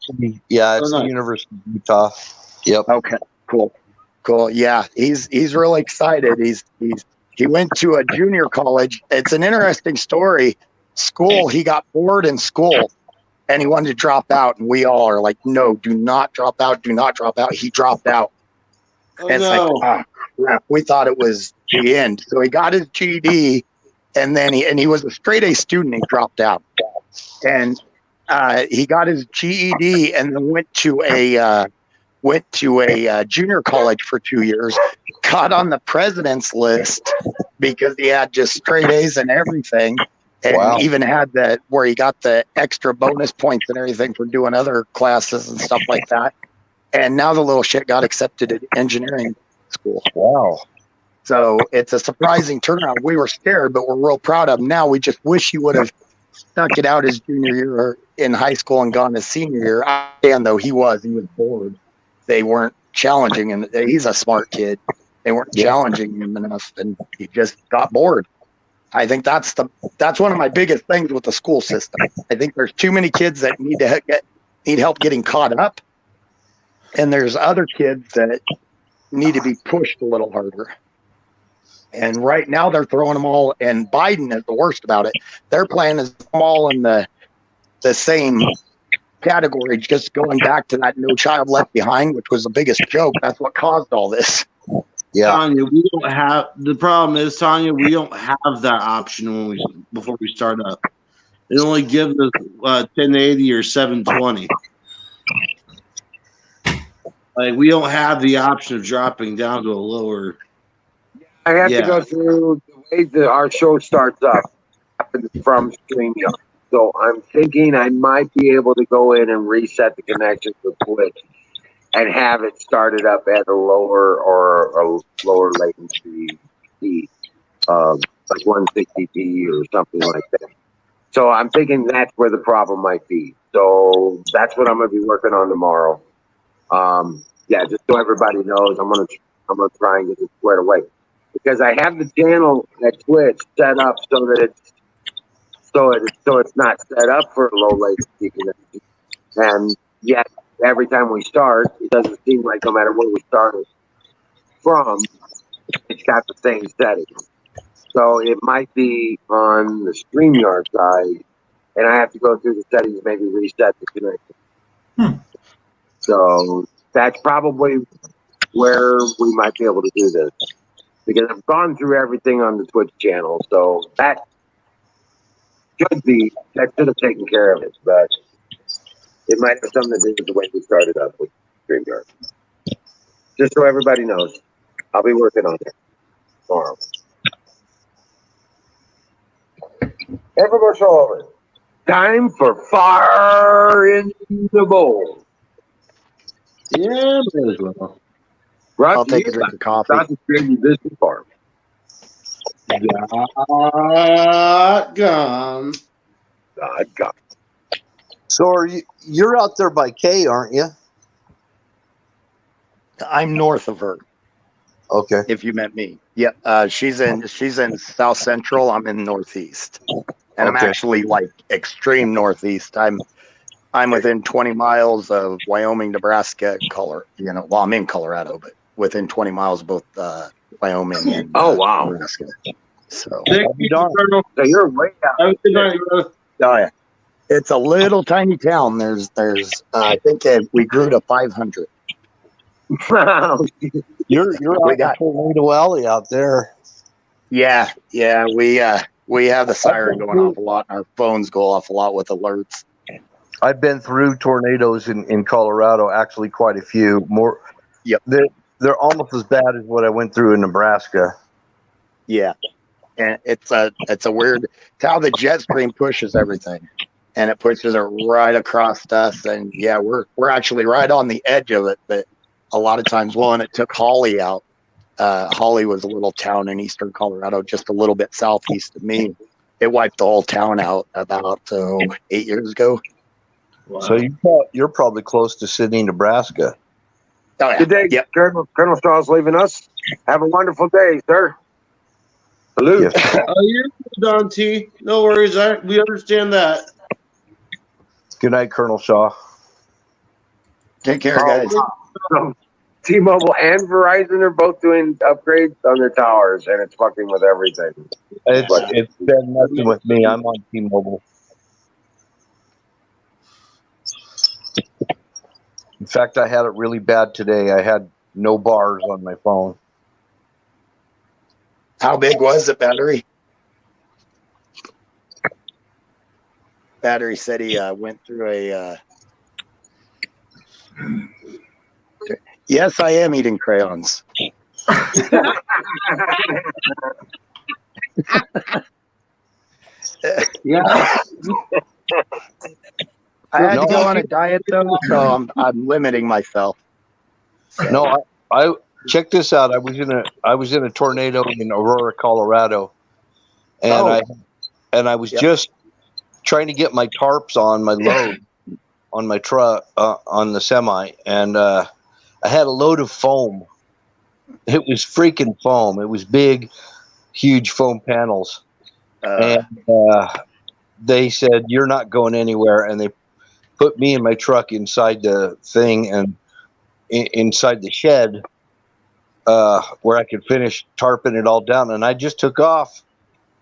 Yeah, it's the University of Utah. Yep. Okay. Cool. Yeah, he's really excited. He went to a junior college. It's an interesting story. He got bored in school and he wanted to drop out. And we all are like, no, do not drop out. Do not drop out. He dropped out. Oh, and it's like, oh, crap. We thought it was the end. So he got his GED and then he was a straight A student. He dropped out and he got his GED and then went to a junior college for 2 years, got on the president's list because he had just straight A's and everything. And even had where he got the extra bonus points and everything for doing other classes and stuff like that. And now the little shit got accepted at engineering school. Wow. So it's a surprising turnaround. We were scared, but we're real proud of him. Now we just wish he would have stuck it out his junior year in high school and gone his senior year. And though he was bored. They weren't challenging him. He's a smart kid. They weren't challenging him enough, and he just got bored. I think that's one of my biggest things with the school system. I think there's too many kids that need help getting caught up, and there's other kids that need to be pushed a little harder. And right now they're throwing them all, and Biden is the worst about it. Their plan is all in the same category, just going back to that No Child Left Behind, which was the biggest joke. That's what caused all this. Yeah, Tanya, we don't have the problem is Tanya. We don't have that option before we start up. It only gives us 1080 or 720. Like we don't have the option of dropping down to a lower. I have to go through the way that our show starts up from StreamYard. So I'm thinking I might be able to go in and reset the connection to Twitch and have it started up at a lower latency speed, like 160p or something like that. So I'm thinking that's where the problem might be. So that's what I'm going to be working on tomorrow. Just so everybody knows, I'm gonna try and get it squared away because I have the channel at Twitch set up so that it's not set up for a low latency connection. And yet, every time we start, it doesn't seem like no matter where we started from, it's got the same settings. So it might be on the StreamYard side, and I have to go through the settings, maybe reset the connection. So that's probably where we might be able to do this. Because I've gone through everything on the Twitch channel, so that should have taken care of it, but it might have something to do with the way we started up with StreamYard. Just so everybody knows, I'll be working on it tomorrow. Everyone's all over. Time for Fire in the Bowl. Yeah, might as well. I'll take a drink of coffee. Business Farm. Gone. So you're out there by Kay, aren't you? I'm north of her. Okay. If you meant me. Yeah. She's in South Central. I'm in Northeast. And I'm actually like extreme Northeast. I'm within 20 miles of Wyoming, Nebraska, I'm in Colorado, but within 20 miles of both Wyoming and Nebraska. So you're way out. Oh yeah. It's a little tiny town. There's I think we grew to 500. You're We out got- in Tornado Alley out there. Yeah, we have the siren going off a lot, and our phones go off a lot with alerts. I've been through tornadoes in Colorado, actually quite a few. More. Yep. They're almost as bad as what I went through in Nebraska. Yeah, and it's a weird. It's how the jet stream pushes everything, and it pushes it right across us. And yeah, we're actually right on the edge of it. But a lot of times, and it took Holly out. Holly was a little town in eastern Colorado, just a little bit southeast of me. It wiped the whole town out about 8 years ago. Wow. So you're probably close to Sydney, Nebraska. Oh, yeah. Good day, Yep. Colonel Straw's leaving us. Have a wonderful day, sir. Salute. Yes. You're good, Don T. No worries. We understand that. Good night, Colonel Shaw. Take care, guys. T-Mobile and Verizon are both doing upgrades on their towers, and it's fucking with everything. It's been messing with me. I'm on T-Mobile. In fact, I had it really bad today. I had no bars on my phone. How big was the battery? Battery said he went through a. Yes, I am eating crayons. Yeah. I had to go on a diet though, so I'm limiting myself. No, I check this out. I was in a tornado in Aurora, Colorado, and I was just trying to get my tarps on my load on my truck on the semi, and I had a load of foam. It was freaking foam. It was big, huge foam panels, and they said, "You're not going anywhere," and they put me and my truck inside the thing and inside the shed where I could finish tarping it all down. And I just took off,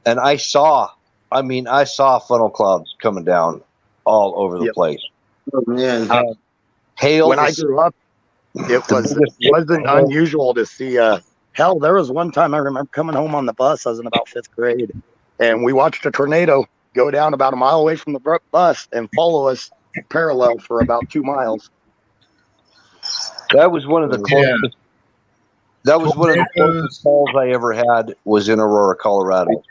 and I saw funnel clouds coming down all over the place. Oh, man. Hail. When I grew up, it wasn't unusual to see. Hell, there was one time I remember coming home on the bus. I was in about 5th grade, and we watched a tornado go down about a mile away from the bus and follow us parallel for about 2 miles. That was one of the closest. That was one of the closest calls I ever had. Was in Aurora, Colorado.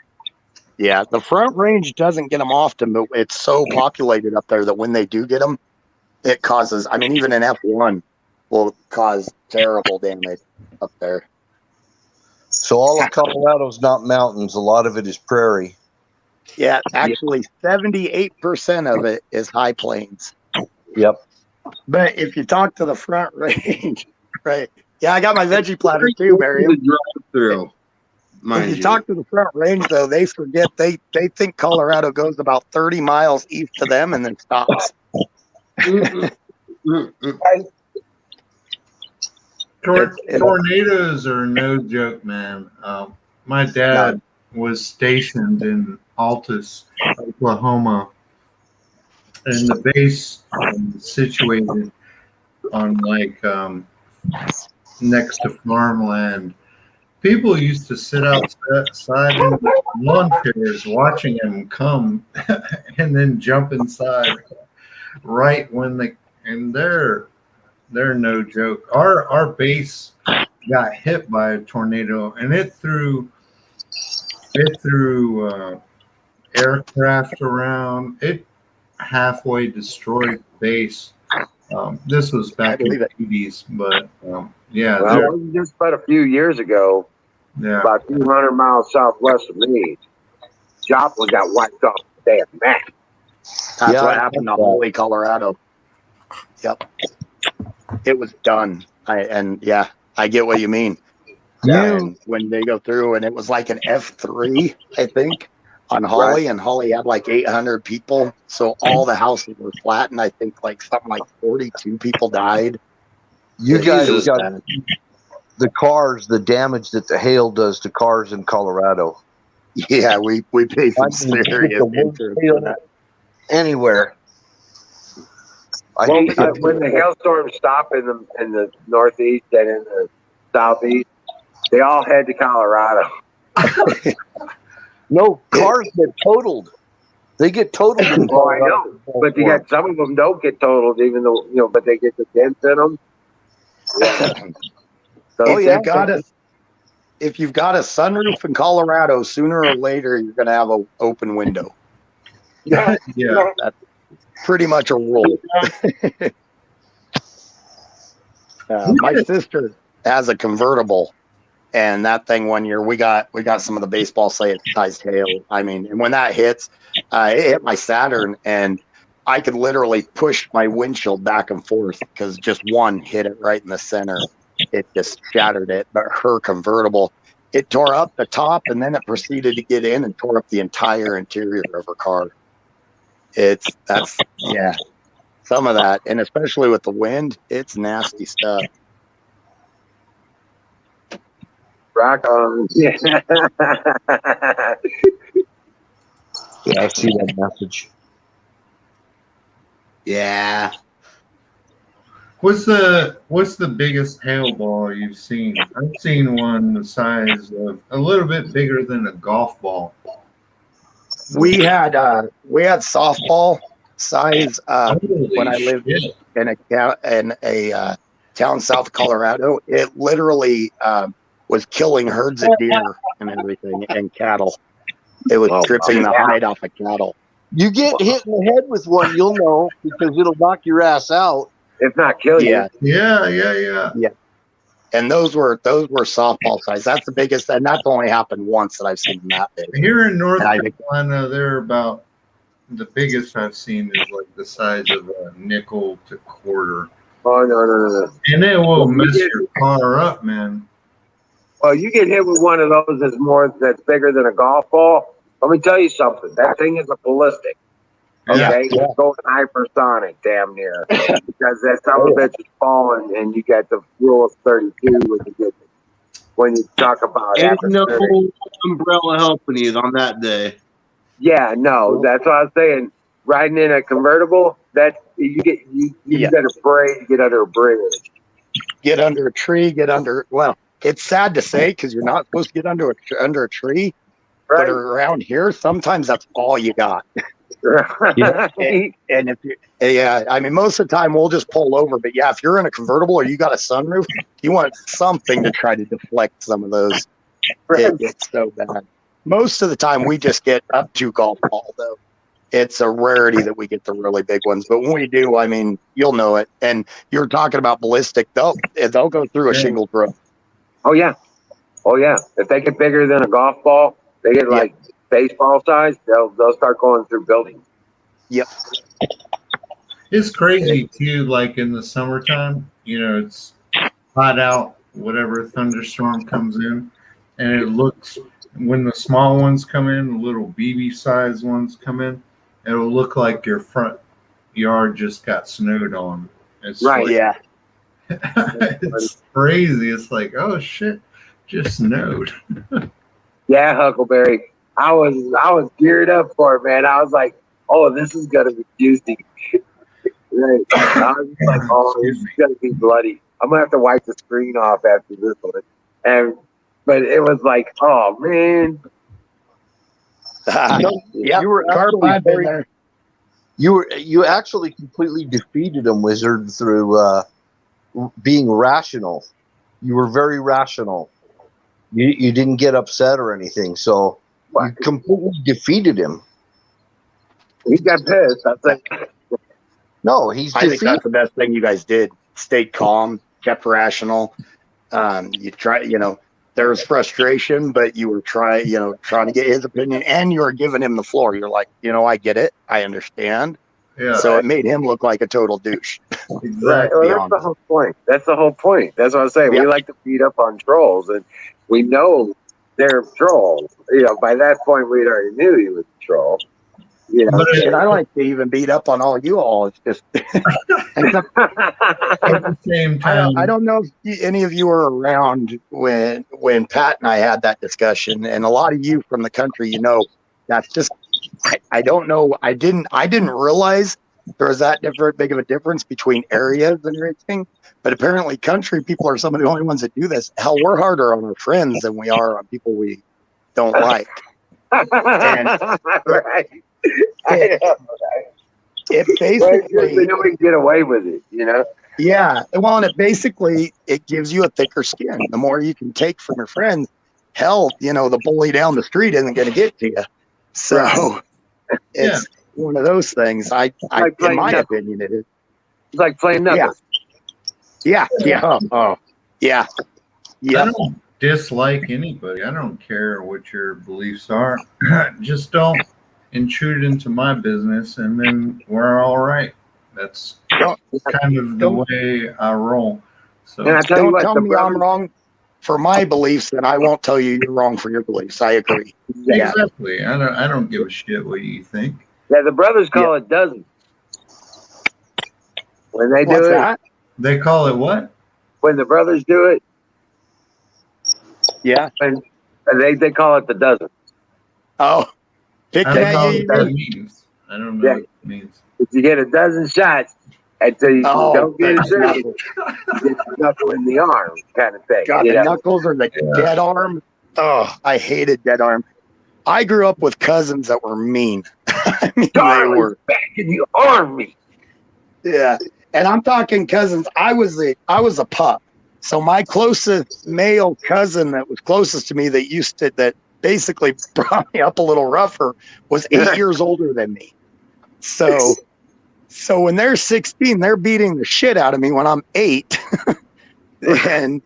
Yeah, the Front Range doesn't get them often, but it's so populated up there that when they do get them, it causes. I mean, even an F1 will cause terrible damage up there. So all of Colorado's not mountains. A lot of it is prairie. Yeah, actually, 78% of it is high plains. Yep. But if you talk to the Front Range, right? Yeah, I got my veggie platter too, Barry. Through. If you talk to the Front Range, though, they forget they think Colorado goes about 30 miles east to them and then stops. Tornadoes are no joke, man. My dad was stationed in Altus, Oklahoma, and the base situated on next to farmland. People used to sit outside in lawn chairs watching them come and then jump inside right when they're no joke. Our base got hit by a tornado, and it threw aircraft around. It halfway destroyed the base. This was back in the 80s, but yeah. Well, it was just about a few years ago, about 200 miles southwest of me, Joplin got wiped off the damn map. That's what happened to Holy, Colorado. Yep. It was done. I get what you mean. And when they go through, and it was like an F3, I think, on Holly, and Holly had like 800 people. So all the houses were flat, and I think something like 42 people died. You guys got the cars, the damage that the hail does to cars in Colorado. Yeah, we pay some serious interest for that. Anywhere. When the hailstorms stop in the northeast and in the southeast. They all head to Colorado. No, cars get totaled. They get totaled. In Oh, I know, but you got some of them don't get totaled, even though but they get the dents in them. Yeah. So Oh, yeah. If you've got a sunroof in Colorado, sooner or later you're going to have an open window. yeah, Yeah. That's pretty much a rule. My sister has a convertible, and that thing one year we got some of the baseball sized hail. I mean, and when that hits, it hit my Saturn, and I could literally push my windshield back and forth because just one hit it right in the center. It just shattered it. But her convertible, it tore up the top, and then it proceeded to get in and tore up the entire interior of her car. Some of that, and especially with the wind, it's nasty stuff. rock on. Yeah. Yeah, I see that message. Yeah. What's the biggest hail ball you've seen? I've seen one the size of a little bit bigger than a golf ball. We had softball size when I lived shit. in a town south of Colorado. It literally was killing herds of deer and everything and cattle. It was stripping the hide off of cattle. You get hit in the head with one, you'll know, because it'll knock your ass out. If not kill you. Yeah. And those were softball size. That's the biggest, and that's only happened once that I've seen them that big. Here in North Carolina, they're about the biggest I've seen is like the size of a nickel to quarter. Oh no. And it will mess your car up, man. Well, you get hit with one of those that's bigger than a golf ball. Let me tell you something. That thing is a ballistic. Okay, it's going hypersonic, damn near, because that son of a bitch is falling, and you got the rule of 32 when you talk about Ain't no atmospheric. umbrella helping you on that day. Yeah, no, that's what I was saying. Riding in a convertible, that you better pray to get under a bridge. Get under a tree. Well, it's sad to say because you're not supposed to get under a tree, Right. but around here, sometimes that's all you got. Right. And if you, I mean, most of the time we'll just pull over. But yeah, if you're in a convertible or you got a sunroof, you want something to try to deflect some of those. It gets so bad. Most of the time we just get up to golf ball though. It's a rarity that we get the really big ones, but when we do, I mean, you'll know it. And you're talking about ballistic; they'll go through a shingled roof. Oh yeah. If they get bigger than a golf ball, they get like baseball size. They'll start going through buildings. Yep. It's crazy too. Like in the summertime, it's hot out. Whatever thunderstorm comes in, and it looks when the small ones come in, the little BB size ones come in, it'll look like your front yard just got snowed on. It's Right. Yeah. it's crazy. It's like, oh shit, just snowed. Yeah, Huckleberry. I was geared up for it, man. I was like, oh, this is gonna be juicy. Right. I was like, oh, this is gonna be bloody. I'm gonna have to wipe the screen off after this one. But it was like, oh man. Yeah, You were actually you actually completely defeated him, Wizard, through being rational. You were very rational. You didn't get upset or anything, so you completely defeated him. He got pissed. I think. No, he's I think defeated. that's the best thing you guys did. Stayed calm, kept rational. You try, there was frustration, but you were trying to get his opinion, and you were giving him the floor. You're like, I get it, I understand. Yeah. So it made him look like a total douche. Right. Well, that's the whole point. That's what I'm saying. Yeah. We like to beat up on trolls, and we know they're trolls. By that point, we already knew he was a troll. And I like to even beat up on all you all. It's just At the same time, I don't know if any of you were around when Pat and I had that discussion, and a lot of you from the country, that's just I don't know. I didn't realize there was that big of a difference between areas and everything. But apparently, country people are some of the only ones that do this. Hell, we're harder on our friends than we are on people we don't like. And Right. it Well, basically, we know we can get away with it, you know. yeah. Well, and it gives you a thicker skin. The more you can take from your friends, hell, the bully down the street isn't going to get to you. So it's one of those things. Like In playing my knuckles. opinion, it is. It's like playing knuckles. Yeah. Oh, yeah. I don't dislike anybody. I don't care what your beliefs are. Just don't intrude into my business, and then we're all right. That's kind of the way I roll. So And I tell you Don't what, tell the me I'm brothers, wrong for my beliefs, and I won't tell you you're wrong for your beliefs. I agree. Yeah. exactly. I don't give a shit what you think. the brothers call it dozens. When they do What's it, that? They call it what? when the brothers do it, Yeah. and they call it the dozen. Oh, picking I don't at know you. what that mean? means. I don't know Yeah. what it means. If you get a dozen shots until you Oh, don't get it serious, knuckles. you get the knuckle in the arm kind of thing. God, you the know? knuckles or the dead arm. Oh, I hated dead arm. I grew up with cousins that were mean. I mean, they Darling's were. back and you arm me. Yeah. And I'm talking cousins. I was a pup. So my closest male cousin that was closest to me that basically brought me up a little rougher was 8 years older than me. So when they're 16, they're beating the shit out of me when I'm 8. and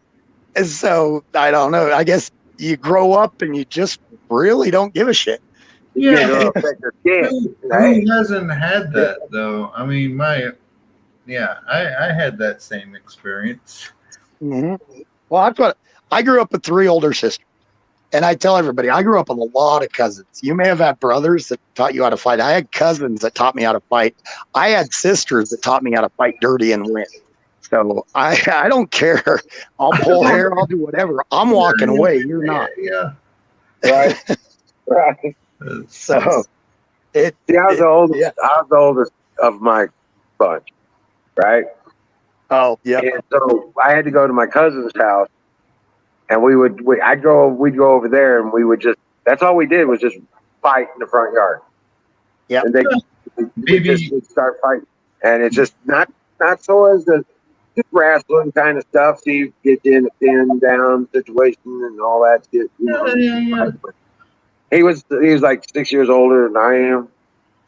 so I don't know. I guess you grow up and you just really don't give a shit. Yeah, Yeah. it'll affect your skin, Who right? hasn't had that though? I mean, I had that same experience. Mm-hmm. Well, that's what I grew up with 3 older sisters. And I tell everybody, I grew up with a lot of cousins. You may have had brothers that taught you how to fight. I had cousins that taught me how to fight. I had sisters that taught me how to fight dirty and win. So I don't care. I'll pull hair. I'll do whatever. I'm walking away. You're not. Yeah. Right. Right. So it. See, I was the oldest. Yeah. I was the oldest of my bunch, right? Oh, yeah. And so I had to go to my cousin's house, and we'd go over there, and we would that's all we did was just fight in the front yard. Yeah. And we'd start fighting, and it's just not so as the just wrestling kind of stuff. So you get in a pin down situation and all that shit. You know? Yeah. He was like 6 years older than I am,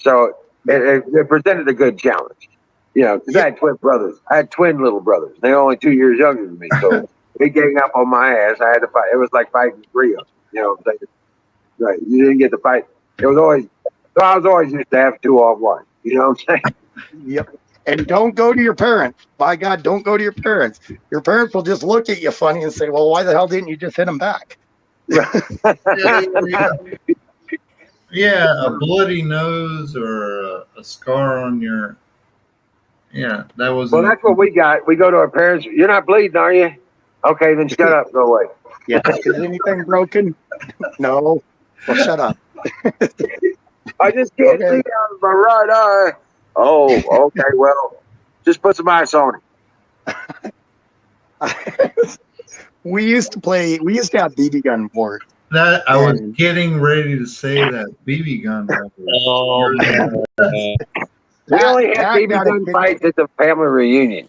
so it presented a good challenge. You know, because I had twin brothers. I had twin little brothers. They're only 2 years younger than me. So they gang up on my ass. I had to fight. It was like fighting 3 of them. You know what I'm saying? Right. You didn't get to fight. It was always, so I was always used to have 2 on 1. You know what I'm saying? Yep. And don't go to your parents. By God, don't go to your parents. Your parents will just look at you funny and say, well, why the hell didn't you just hit them back? Yeah, a bloody nose or a scar on your. Yeah, that was. Well, that's what we got. We go to our parents. You're not bleeding, are you? Okay, then shut up. Go away. Yeah. Is anything broken? No. Well, shut up. I just can't see out of my right eye. Oh, okay. Well, just put some ice on it. We used to have BB gun board. That I was getting ready to say that BB gun. Oh, man. We only had Pat BB got a gun kick- fights at the family reunion.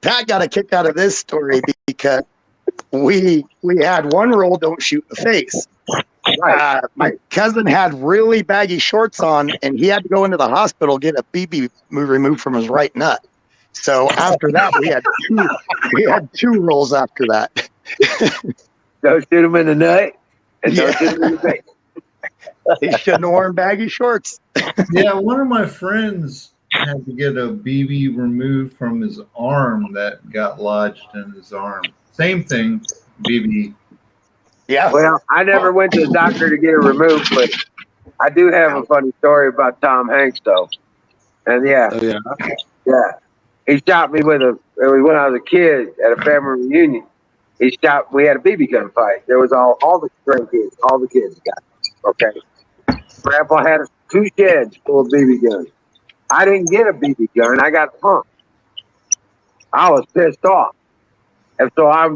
Pat got a kick out of this story because we had one rule: don't shoot in the face. My cousin had really baggy shorts on, and he had to go into the hospital get a BB removed from his right nut. So after that, we had 2 rules after that. Don't shoot him in the nut, and don't shoot him in the face. He shouldn't have worn baggy shorts. Yeah, one of my friends had to get a BB removed from his arm that got lodged in his arm. Same thing, BB. Yeah. Well, I never went to the doctor to get it removed, but I do have a funny story about Tom Hanks, though. And yeah, he shot me when I was a kid at a family reunion. We had a BB gun fight. There was all the grandkids, all the kids got it, okay. Grandpa had a 2 sheds full of BB guns. I didn't get a BB gun. I got punked. I was pissed off. And so I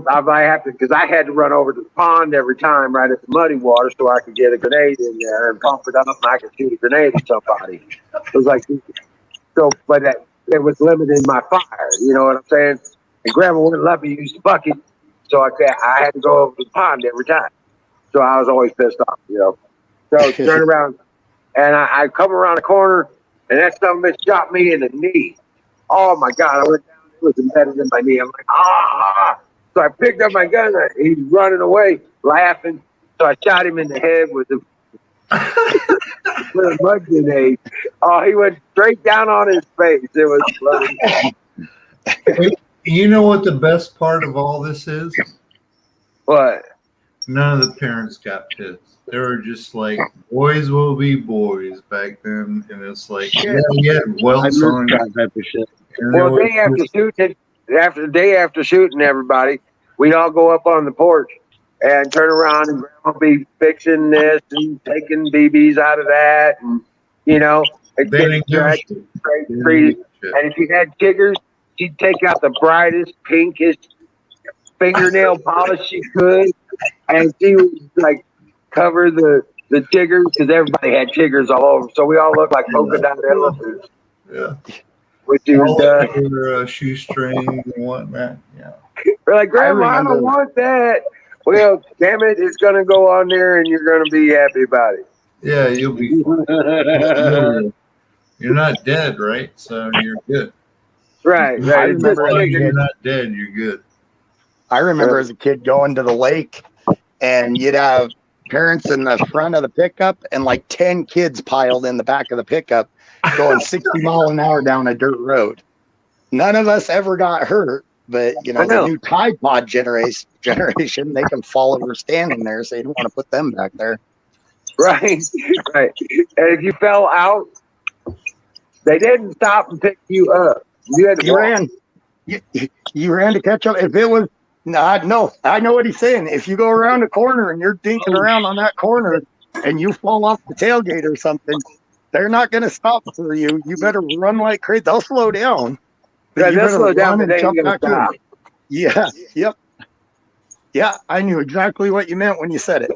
have to, because I had to run over to the pond every time right at the muddy water so I could get a grenade in there and pump it up and I could shoot a grenade at somebody. It was like, so, but it was limiting my fire. You know what I'm saying? And Grandma wouldn't let me use the bucket. So I had to go over to the pond every time. So I was always pissed off, you know. So turn around and I come around the corner and that son of a bitch shot me in the knee. Oh my God, I went down. It was embedded in my knee. I'm like, ah! So I picked up my gun. He's running away, laughing. So I shot him in the head with a mud grenade. Oh, he went straight down on his face. It was funny. You know what the best part of all this is? What? None of the parents got pissed. They were just like, boys will be boys back then. And it's like, yeah, well, son. Well, day after shooting everybody, we'd all go up on the porch and turn around and Grandma be fixing this and taking BBs out of that, and you know, and if she had chiggers, she'd take out the brightest, pinkest fingernail polish she could, and she would like cover the chiggers because everybody had chiggers all over, so we all looked like polka dot elephants. Yeah. Which was shoestrings and whatnot. Yeah. We're like, Grandma, I don't want that. Well, damn it, it's gonna go on there, and you're gonna be happy about it. Yeah, you'll be fine. You're not dead, right? So you're good. Right. I remember you're not dead. You're good. I remember as a kid going to the lake, and you'd have parents in the front of the pickup, and like 10 kids piled in the back of the pickup, going 60 miles an hour down a dirt road. None of us ever got hurt, but you know, the new Tide Pod generation, they can fall over standing there, so you don't want to put them back there. Right. And if you fell out, they didn't stop and pick you up. You had to ran. You ran to catch up. If it was I know what he's saying. If you go around a corner and you're dinking around on that corner and you fall off the tailgate or something, they're not going to stop for you. You better run like crazy. They'll slow down. Yeah, they'll slow down and jump back in. Yeah. Yep. Yeah, I knew exactly what you meant when you said it.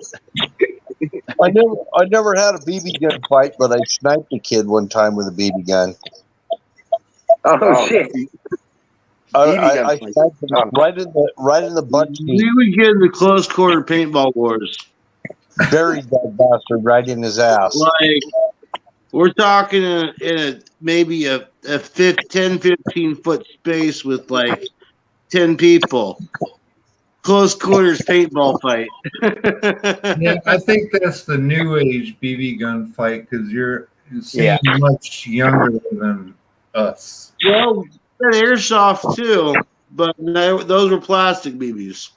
I never had a BB gun fight, but I sniped a kid one time with a BB gun. Oh shit! I sniped him right in the butt cheek. We would get in the close quarter paintball wars. Buried that bastard right in his ass. Like, we're talking in maybe a 10, 15 foot space with like 10 people. Close quarters paintball fight. Yeah, I think that's the new age BB gun fight because you're much younger than us. Well, airsoft too, but those were plastic BBs.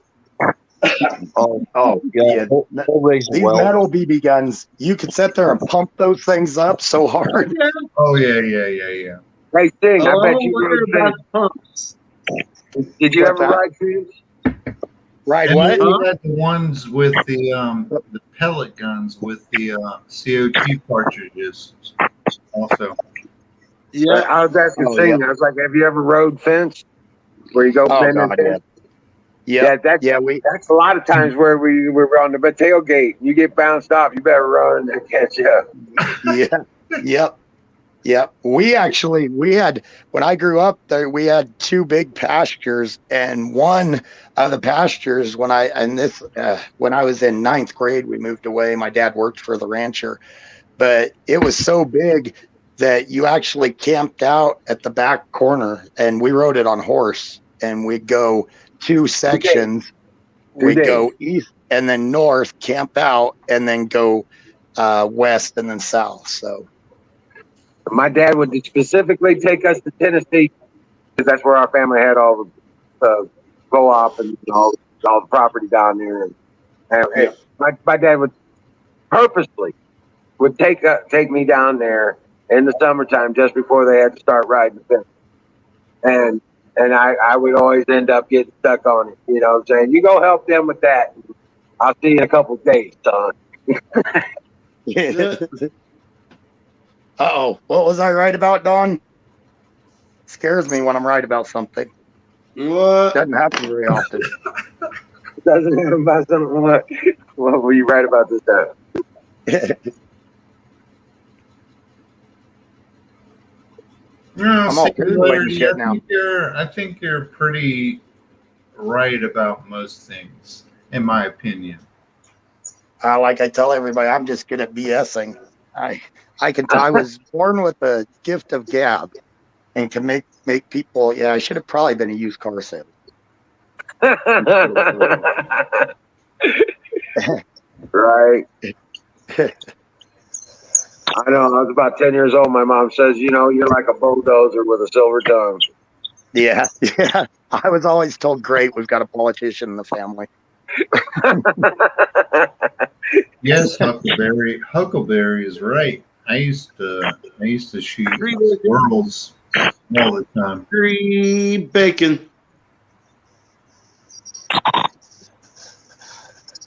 Yeah. These metal BB guns, you could sit there and pump those things up so hard. Oh yeah. Great thing. I bet you rode pumps. Did you ever ride things? Right, what? We had the ones with the pellet guns with the CO2 cartridges also. Yeah, I was asking the thing. I was like, have you ever rode fence? Where you go bending fence? Yeah, that's a lot of times where we were on the tailgate. You get bounced off, you better run and catch up. Yep. We had, when I grew up there, we had 2 big pastures, and one of the pastures when I was in 9th grade, we moved away. My dad worked for the rancher, but it was so big that you actually camped out at the back corner, and we rode it on horse, and we'd go 2 sections. We'd go east and then north, camp out, and then go west and then south. So my dad would specifically take us to Tennessee because that's where our family had all the co-op and all the property down there. And my dad would purposely take me down there in the summertime just before they had to start riding the fence. And I would always end up getting stuck on it. You know what I'm saying? You go help them with that. I'll see you in a couple of days, son. Uh-oh. What was I right about, Don? Scares me when I'm right about something. What? Doesn't happen very often. Doesn't have about something. What were you right about this time? No, I'm all Singularity, shit now. I think you're pretty right about most things, in my opinion. Like I tell everybody, I'm just good at BSing. I was born with the gift of gab and can make people. Yeah, I should have probably been a used car salesman. Right. I know. I was about 10 years old. My mom says, you're like a bulldozer with a silver tongue. Yeah. I was always told, great, we've got a politician in the family. Yes, Huckleberry is right. I used to shoot squirrels all the time. Free bacon.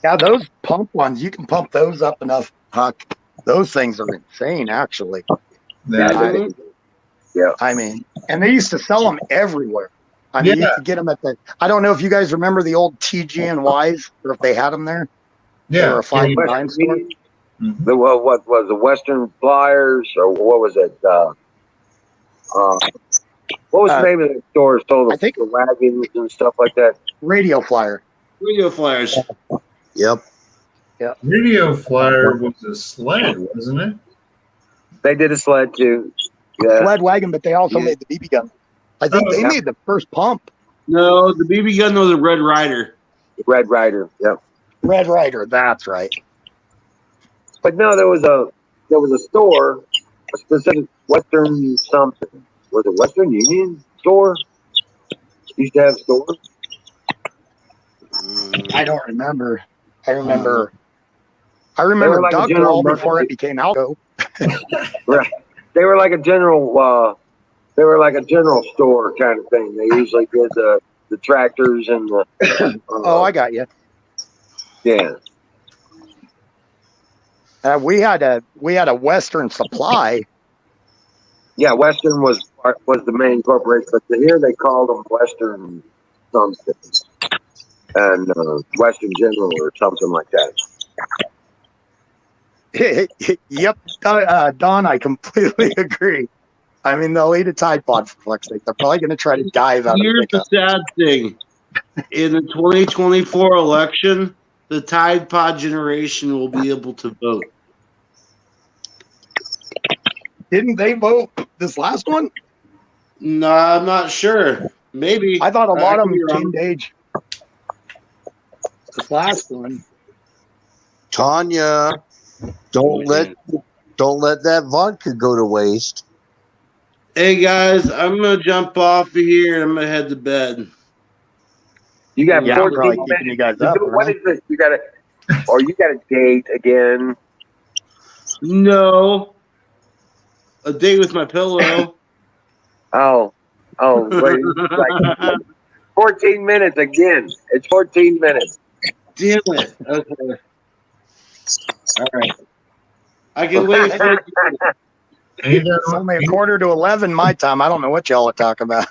Yeah, those pump ones, you can pump those up enough, Huck. Those things are insane, actually. Yeah. I mean, and they used to sell them everywhere. I mean, you could get them at I don't know if you guys remember the old TG&Ys, or if they had them there. Yeah. They were a fine dime store. What was the Western Flyers, or what was it? What was the name of the store? Sold the wagons and stuff like that. Radio Flyer. Radio Flyers. Yep. Radio Flyer was a sled, wasn't it? They did a sled too. Yeah. Sled wagon, but they also made the BB gun. I think they made the first pump. No, the BB gun was a Red Ryder. Red Ryder. Yep. Red Ryder. That's right. But no, there was a store, a specific Western something. Was it Western Union store? Used to have stores. I don't remember. I remember like Doug Wall before it became Alco. Right. They were like a general. They were like a general store kind of thing. They usually did the tractors and the. Oh, I got you. Yeah. We had a Western Supply. Yeah, Western was the main corporation, but here they called them Western something, and Western General or something like that. Yep, Don, I completely agree. I mean, they'll eat a Tide Pod for fuck's sake. They're probably going to try to dive out Here's of the the sad thing. In the 2024 election, the Tide Pod generation will be able to vote. Didn't they vote this last one? No, I'm not sure. Maybe. I thought a lot of them could be came to age. This last one. Tanya, don't let that vodka go to waste. Hey guys, I'm gonna jump off of here and I'm gonna head to bed. You got Yeah, I'm 14 probably minutes. keeping you guys up. What right? is this? You got a date again? No. A date with my pillow. Oh, wait, like 14 minutes again. It's 14 minutes. Damn it. Okay. All right. I can wait for It's only 11:15 my time. I don't know what y'all are talking about.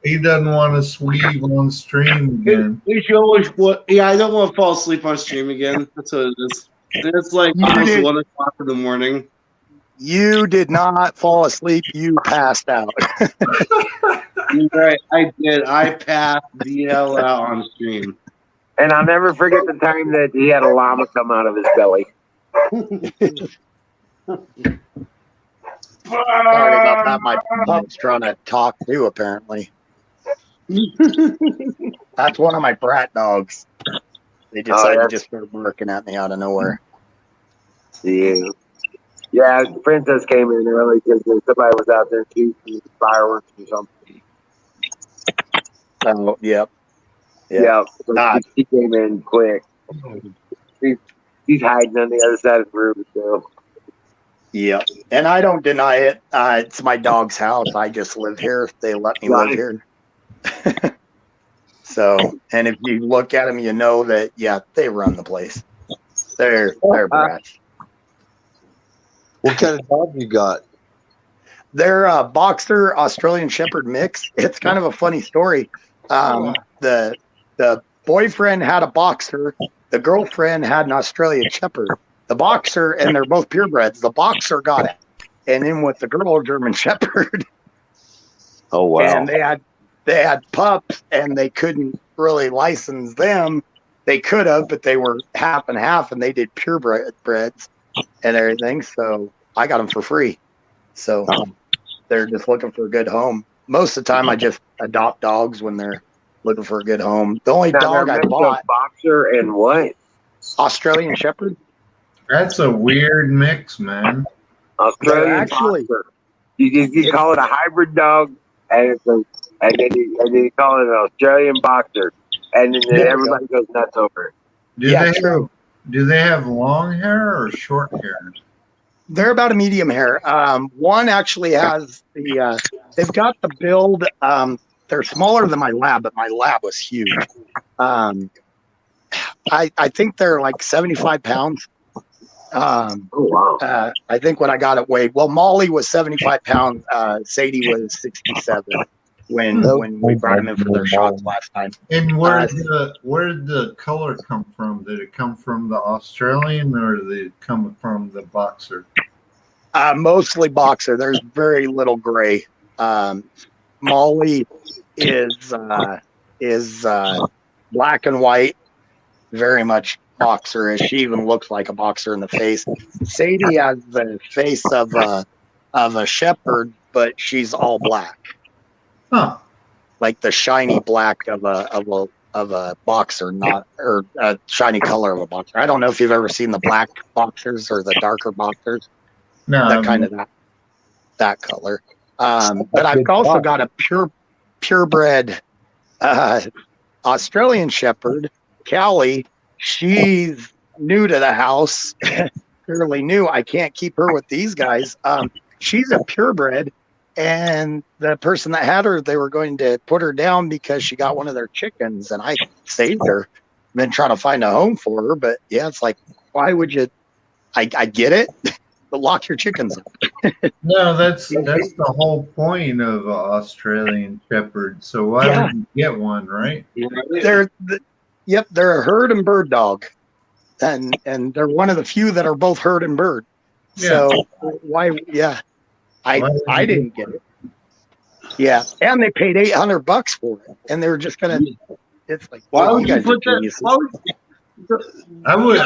He doesn't want to sweep on stream again. We should always. Yeah, I don't want to fall asleep on stream again. That's what it is. It's like You almost did. 1 o'clock in the morning. You did not fall asleep. You passed out. You're right. I did. I passed the hell out on stream. And I'll never forget the time that he had a llama come out of his belly. Sorry about that. My pup's trying to talk too, apparently. That's one of my brat dogs. They decided to just start barking at me out of nowhere. Yeah. Yeah, Princess came in early because somebody was out there shooting fireworks or something. Oh, yep. Yeah. So she came in quick. She's hiding on the other side of the room still. Yep. And I don't deny it. It's my dog's house. I just live here. They let me live here. So, and if you look at them, you know that, yeah, they run the place. They're brats. What kind of dog you got? They're a boxer Australian Shepherd mix. It's kind of a funny story. The boyfriend had a boxer. The girlfriend had an Australian Shepherd. The boxer, and they're both purebreds. The boxer got it, and then with the girl, German Shepherd. Oh wow! And they had pups, and they couldn't really license them. They could have, but they were half and half, and they did purebreds and everything. So I got them for free. So they're just looking for a good home. Most of the time, I just adopt dogs when they're looking for a good home. The only dog I bought, boxer and what? Australian Shepherd. That's a weird mix, man. Australian Actually, boxer. You call it a hybrid dog, and then you call it an Australian boxer, and then everybody goes nuts over it. Do they have long hair or short hair? They're about a medium hair. One actually has they've got the build. They're smaller than my lab, but my lab was huge. I think they're like 75 pounds. Oh wow! I think when I got it weighed, well, Molly was 75 pounds. Sadie was 67 when we brought them in for their shots last time. And where did the color come from? Did it come from the Australian or did it come from the boxer? Mostly boxer. There's very little gray. Molly is black and white, very much boxer-ish. She even looks like a boxer in the face. Sadie has the face of a shepherd, but she's all black. Huh. Like the shiny black of a boxer, not or a shiny color of a boxer. I don't know if you've ever seen the black boxers or the darker boxers. No, that kind of that color. But I've also got a purebred Australian Shepherd, Callie. She's new to the house, fairly new. I can't keep her with these guys. She's a purebred, and the person that had her, they were going to put her down because she got one of their chickens, and I saved her. Been trying to find a home for her, but yeah, it's like, why would you? I get it, but lock your chickens up. No, that's the whole point of Australian Shepherd. So why would you get one, right? They're a herd and bird dog, and they're one of the few that are both herd and bird. Yeah. So why? Yeah, I didn't get it. Yeah, and they paid $800 for it, and they were just gonna. It's like, why well, would you put that? I would.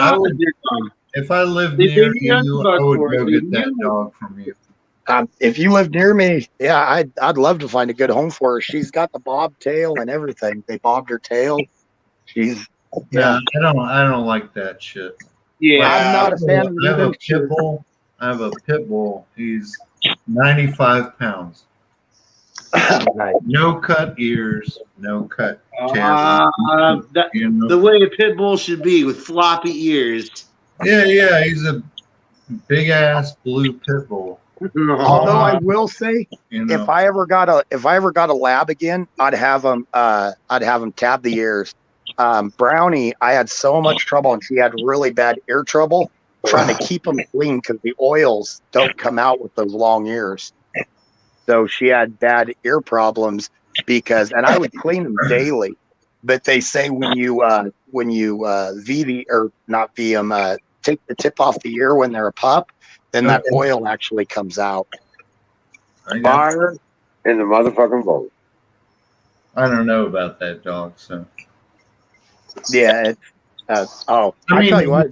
If I lived near you, I would go get that dog from you. If you live near me, yeah, I'd love to find a good home for her. She's got the bob tail and everything. They bobbed her tail. She's I don't like that shit. Yeah, I'm not a fan of I have a pit bull. I have a pit bull. He's 95 pounds. No cut ears, no cut tail. The way a pit bull should be, with floppy ears. Yeah, he's a big ass blue pit bull. Although I will say, if I ever got a lab again, I'd have him tab the ears. Brownie, I had so much trouble, and she had really bad ear trouble trying to keep them clean because the oils don't come out with those long ears. So she had bad ear problems and I would clean them daily. But they say when you take the tip off the ear when they're a pup, then that oil actually comes out. Fire in the motherfucking boat. I don't know about that dog, so. Yeah. I mean, tell you what,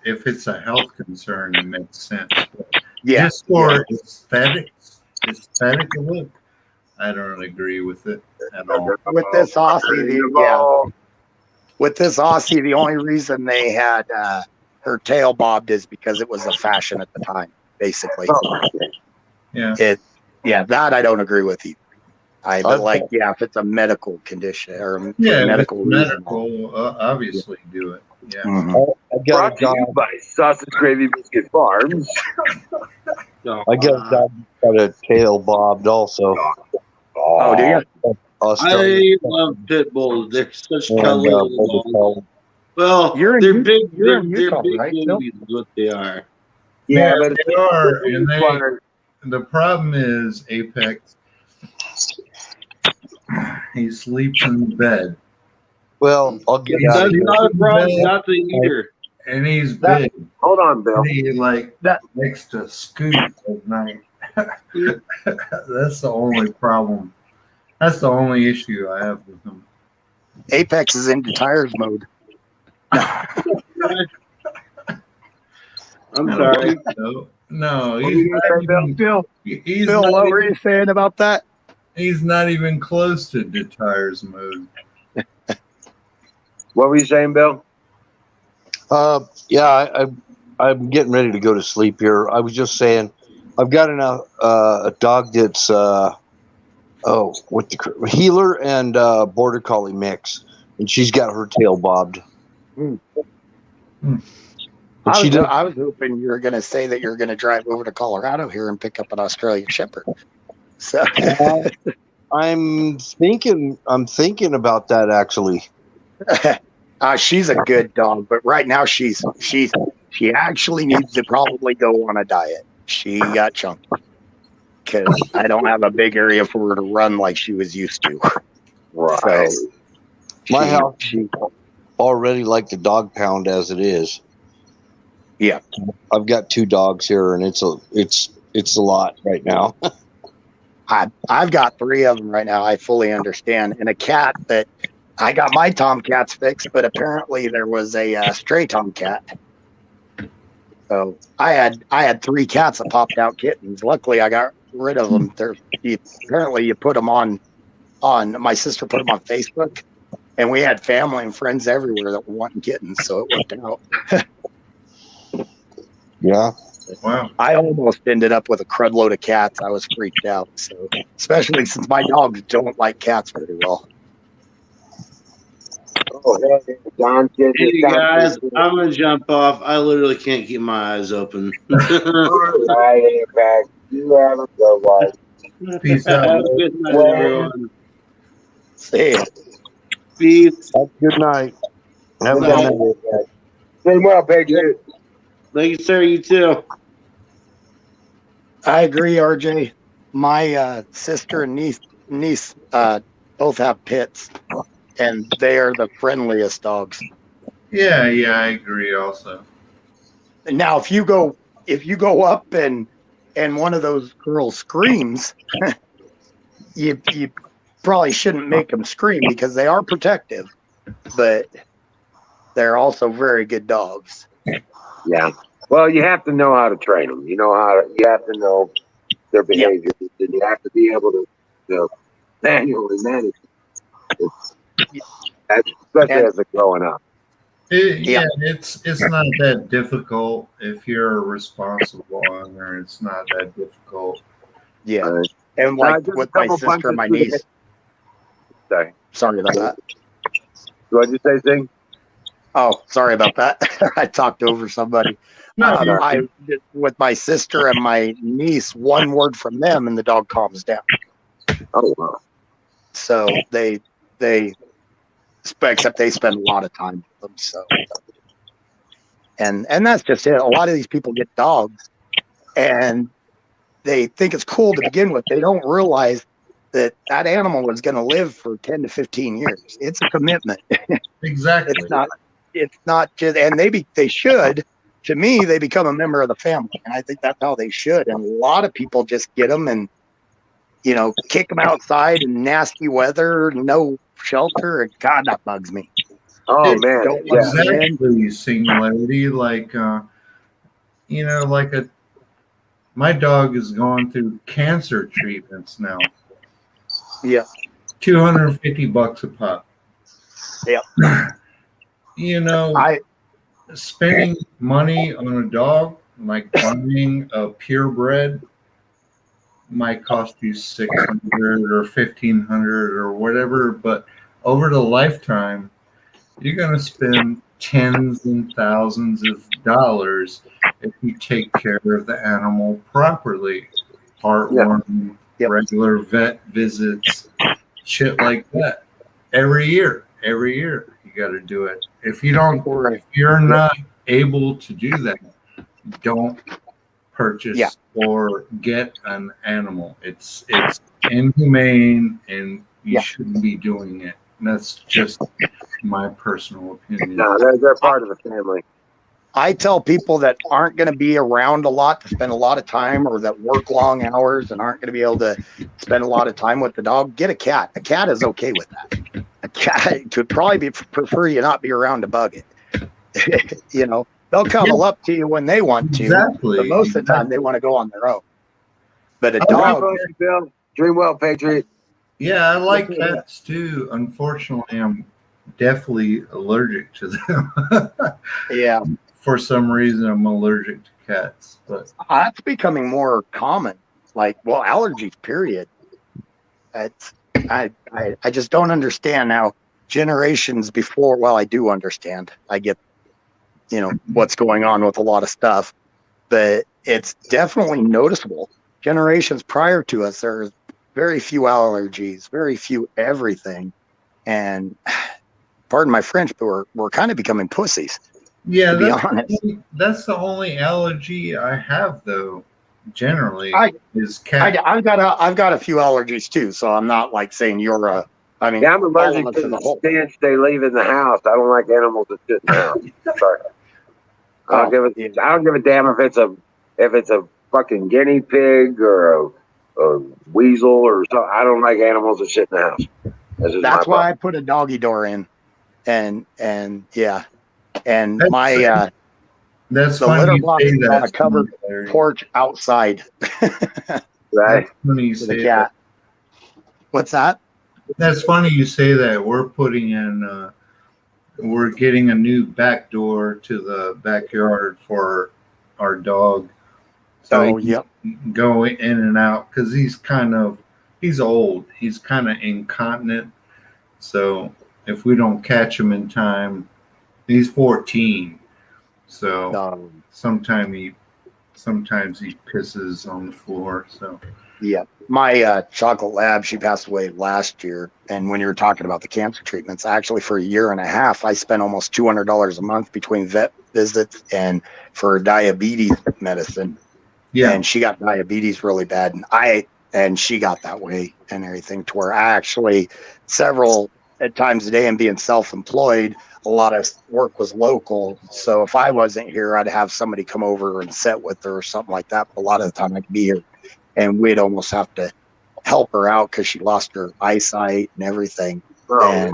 if it's a health concern, it makes sense. But just for aesthetic look, I don't agree with it at all. With this Aussie, the only reason they had her tail bobbed is because it was a fashion at the time, basically. Yeah. That I don't agree with either. If it's a medical condition or medical reason. Obviously do it. Yeah. Mm-hmm. Brought to you by Sausage Gravy Biscuit Farms. I guess I got a tail bobbed also. Oh, do you? I love pit bulls. They're such colorful. Well, they're big. They're big right? babies, is what they are. Yeah, but they are. And the problem is Apex. He sleeps in the bed. Well, I'll get He's out of That's here. not a problem. Not the eater. And he's That- big. Hold on, Bill. And he like likes to scoot at night. That's the only problem. That's the only issue I have with him. Apex is into tires mode. I'm sorry. No, What were he's you not gonna say, even, Bill? he's Phil, not what were even, you saying about that? he's not even close to the tires mode. What were you saying, Bill? Yeah, I'm getting ready to go to sleep here. I was just saying, I've got a dog that's healer and border collie mix, and she's got her tail bobbed. And she does. I was hoping you were going to say that you're going to drive over to Colorado here and pick up an Australian Shepherd. So I'm thinking about that actually. she's a good dog, but right now she actually needs to probably go on a diet. She got chunky because I don't have a big area for her to run like she was used to. Right. So My house already like the dog pound as it is. Yeah, I've got 2 dogs here, and it's a lot right now. I've got 3 of them right now. I fully understand, and a cat that I got my tomcats fixed, but apparently there was a stray tomcat. So I had 3 cats that popped out kittens. Luckily, I got rid of them. Apparently you put them on. My sister put them on Facebook, and we had family and friends everywhere that were wanting kittens, so it worked out. Yeah. Wow. I almost ended up with a crud load of cats. I was freaked out. So, especially since my dogs don't like cats very well. Oh, hey, John, Hey guys, I'm gonna jump off. I literally can't keep my eyes open. All right, Apex. You have a good one. Peace Have out. a good night, everyone. See ya. Peace. Good night. Have a good night. Stay well, Patriot. Thank you, sir. You too. I agree, RJ. My sister and niece both have pits, and they are the friendliest dogs. Yeah, I agree also. Now, if you go up and one of those girls screams, you probably shouldn't make them scream because they are protective, but they're also very good dogs. Yeah. Well, you have to know how to train them. You have to know their behavior, and you have to be able to manually manage them. Especially as they're growing up. It's not that difficult if you're a responsible owner. It's not that difficult. Yeah, and like with my sister and my niece. Sorry about that. What did you say, Zing? Oh, sorry about that. I talked over somebody. No, with my sister and my niece, one word from them and the dog calms down. Oh, wow. So except they spend a lot of time with them. So, and that's just it. A lot of these people get dogs and they think it's cool to begin with. They don't realize that animal is going to live for 10 to 15 years. It's a commitment. Exactly. It's not just, and they should, to me, they become a member of the family. And I think that's how they should. And a lot of people just get them and, kick them outside in nasty weather, no shelter. And God, that bugs me. Oh, man. Don't Yeah. Exactly, Singularity. My dog is going through cancer treatments now. Yeah. $250 a pop. Yeah. Spending money on a dog, like buying a purebred, might cost you $600 or $1,500 or whatever, but over the lifetime, you're going to spend tens and thousands of dollars if you take care of the animal properly. Heartworm, regular vet visits, shit like that. Every year, you got to do it. If you're not able to do that, don't purchase Yeah. or get an animal. It's inhumane, and you Yeah. shouldn't be doing it. And that's just my personal opinion. No, they're part of the family. I tell people that aren't going to be around a lot to spend a lot of time, or that work long hours and aren't going to be able to spend a lot of time with the dog, get a cat. A cat is okay with that. A cat could probably prefer you not be around to bug it. You know, they'll cuddle up to you when they want to, Exactly. but most of the time they want to go on their own. But a Oh, dog, God bless you, Bill. Dream well, Patriot. Yeah, I like cats too. Unfortunately, I'm definitely allergic to them. yeah, For some reason, I'm allergic to cats. But that's becoming more common. Like, well, allergies, period. It's, I just don't understand now. Generations before, well, I do understand. I get, what's going on with a lot of stuff, but it's definitely noticeable. Generations prior to us, there's very few allergies, very few everything. And pardon my French, but we're kind of becoming pussies. yeah, To be honest. that's the only allergy I have, though. Generally, is I've cat. got a few allergies too, so I'm not like saying you're a. I mean, Yeah, I'm allergic all of us to as a the whole. stench they leave in the house. I don't like animals that sit in the house. Sorry. I don't give a damn if it's a fucking guinea pig or a weasel or something. I don't like animals that sit in the house. That's why I put a doggy door in, and yeah, and That's my That's the funny litter you box say is that. on a covered porch outside. Right. That's funny you For say the cat. What's that? That's funny you say that. We're putting in, we're getting a new back door to the backyard for our dog. So he yep. can go in and out because he's old. He's kind of incontinent. So if we don't catch him in time, he's 14. So sometimes he pisses on the floor. So yeah, my chocolate lab, she passed away last year. And when you were talking about the cancer treatments, actually for a year and a half, I spent almost $200 a month between vet visits and for diabetes medicine. yeah, And she got diabetes really bad, and she got that way and everything, to where I actually several at times a day, and being self-employed, a lot of work was local. So if I wasn't here, I'd have somebody come over and sit with her or something like that. But a lot of the time I could be here, and we'd almost have to help her out because she lost her eyesight and everything. And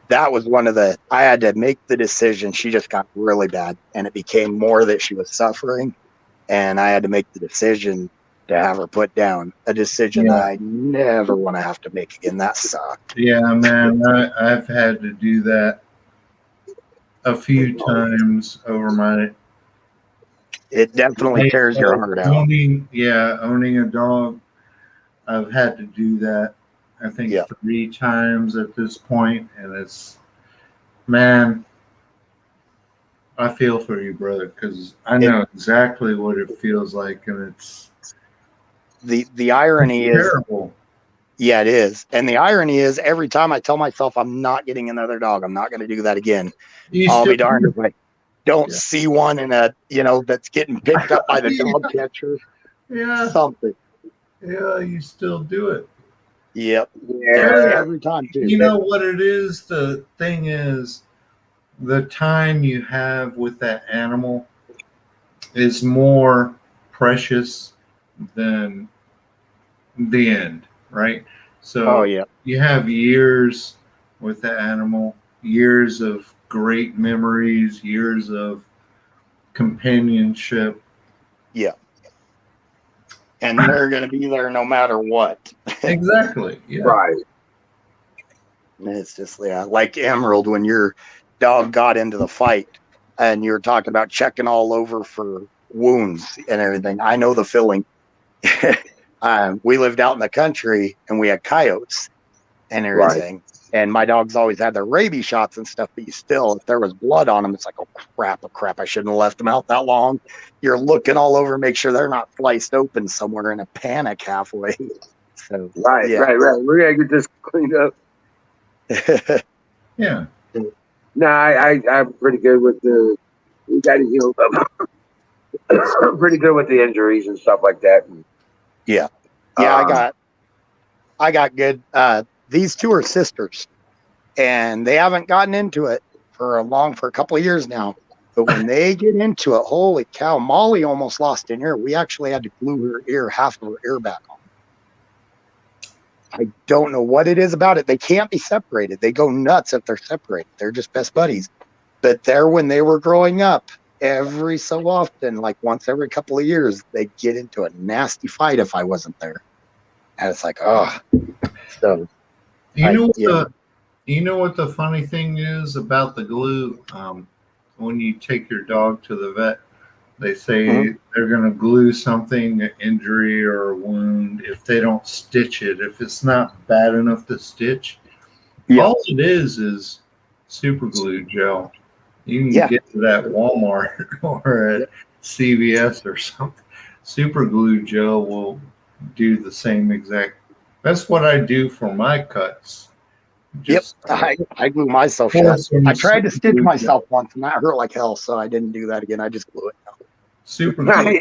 that was I had to make the decision. She just got really bad, and it became more that she was suffering. And I had to make the decision to have her put down, a decision that I never want to have to make again. That sucked. yeah, man. I've had to do that a few times over my. It definitely tears your heart out. Owning a dog, I've had to do that. I think 3 times at this point, and it's, man, I feel for you, brother, because I know exactly what it feels like, and it's the irony is terrible. Yeah, it is. And the irony is, every time I tell myself I'm not getting another dog, I'm not going to do that again, I'll be darned if I don't see one in that's getting picked up by the dog catcher. Yeah. Something. Yeah, you still do it. Yep. Yeah. Every time, too. You know what it is? The thing is, the time you have with that animal is more precious than the end, right? So you have years with the animal, years of great memories, years of companionship. Yeah. And they're going to be there no matter what. Exactly. Yeah. Right. And it's just, like Emerald, when your dog got into the fight and you were talking about checking all over for wounds and everything. I know the feeling. We lived out in the country and we had coyotes and everything. Right. And my dogs always had their rabies shots and stuff, but if there was blood on them, it's like, oh crap, I shouldn't have left them out that long. You're looking all over, make sure they're not sliced open somewhere in a panic halfway. So right. We gotta get this cleaned up. Yeah. No, I'm pretty good with we gotta heal them. pretty good with the injuries and stuff like that. Yeah, I got good. These two are sisters, and they haven't gotten into it for a couple of years now. But when they get into it, holy cow! Molly almost lost an ear. We actually had to glue half of her ear back on. I don't know what it is about it. They can't be separated. They go nuts if they're separated. They're just best buddies. But when they were growing up, every so often, like once every couple of years, they get into a nasty fight if I wasn't there. And it's like, oh. So, you know what the funny thing is about the glue? When you take your dog to the vet, they say they're going to glue something, an injury or a wound, if they don't stitch it. If it's not bad enough to stitch, all it is super glue gel. You can get to that Walmart or at CVS or something. Super glue gel will do the same exact. That's what I do for my cuts. I glue myself shut. I tried to stitch myself once and that hurt like hell, so I didn't do that again. I just glue it. Super glue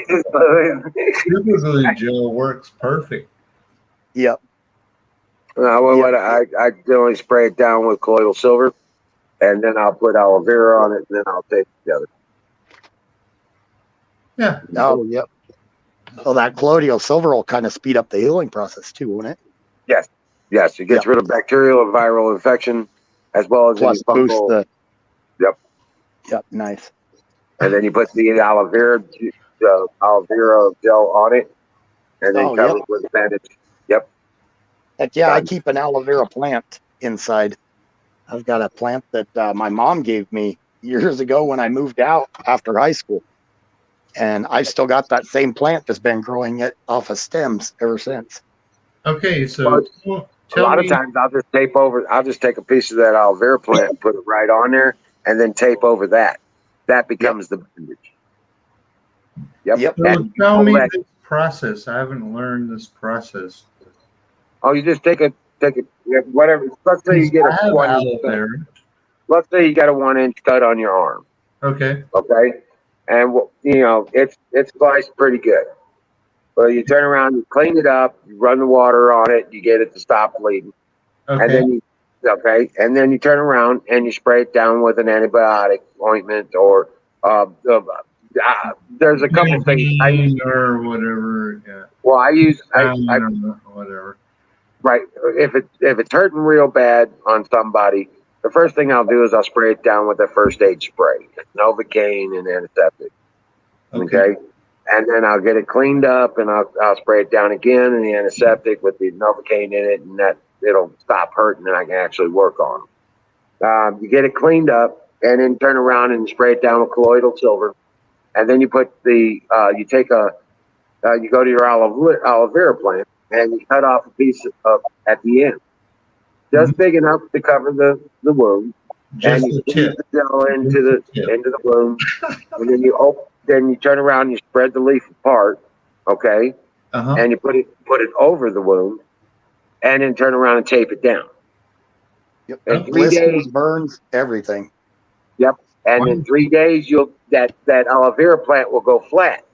gel works perfect. Yep. What I generally spray it down with colloidal silver, and then I'll put aloe vera on it, and then I'll tape it together. Yeah. Oh, yep. So that colloidal silver will kind of speed up the healing process too, won't it? Yes. Yes, it gets rid of bacterial and viral infection, as well as plus any boost fungal. the. Yep. Nice. And then you put the aloe vera gel on it, and then cover it with a bandage. Yep. Heck yeah, I keep an aloe vera plant inside. I've got a plant that my mom gave me years ago when I moved out after high school. And I've still got that same plant that's been growing it off of stems ever since. Okay, so a lot of times I'll just take a piece of that aloe vera plant and put it right on there and then tape over that. That becomes the bandage. Yep. So tell me this process. I haven't learned this process. Oh, you just take whatever. Let's say you get a 1 inch cut. Let's say you got a 1 inch cut on your arm. Okay. Okay. And it's sliced pretty good. Well, you turn around, you clean it up, you run the water on it, you get it to stop bleeding. Okay. And then you turn around and you spray it down with an antibiotic ointment or there's a couple things I use or whatever. Yeah. Well, I use whatever. Right. If it's hurting real bad on somebody, the first thing I'll do is I'll spray it down with a first aid spray, Novocaine and antiseptic. Okay. And then I'll get it cleaned up and I'll spray it down again in the antiseptic with the Novocaine in it, and that it'll stop hurting and I can actually work on them. You get it cleaned up and then turn around and spray it down with colloidal silver. And then you put you go to your aloe vera plant and you cut off a piece at the end, just big enough to cover the wound. And you squeeze the gel into the wound, and then you turn around and you spread the leaf apart, okay? And you put it over the wound, and then turn around and tape it down. Yep. In 3 days, burns, everything. Yep. And in 3 days, that aloe vera plant will go flat.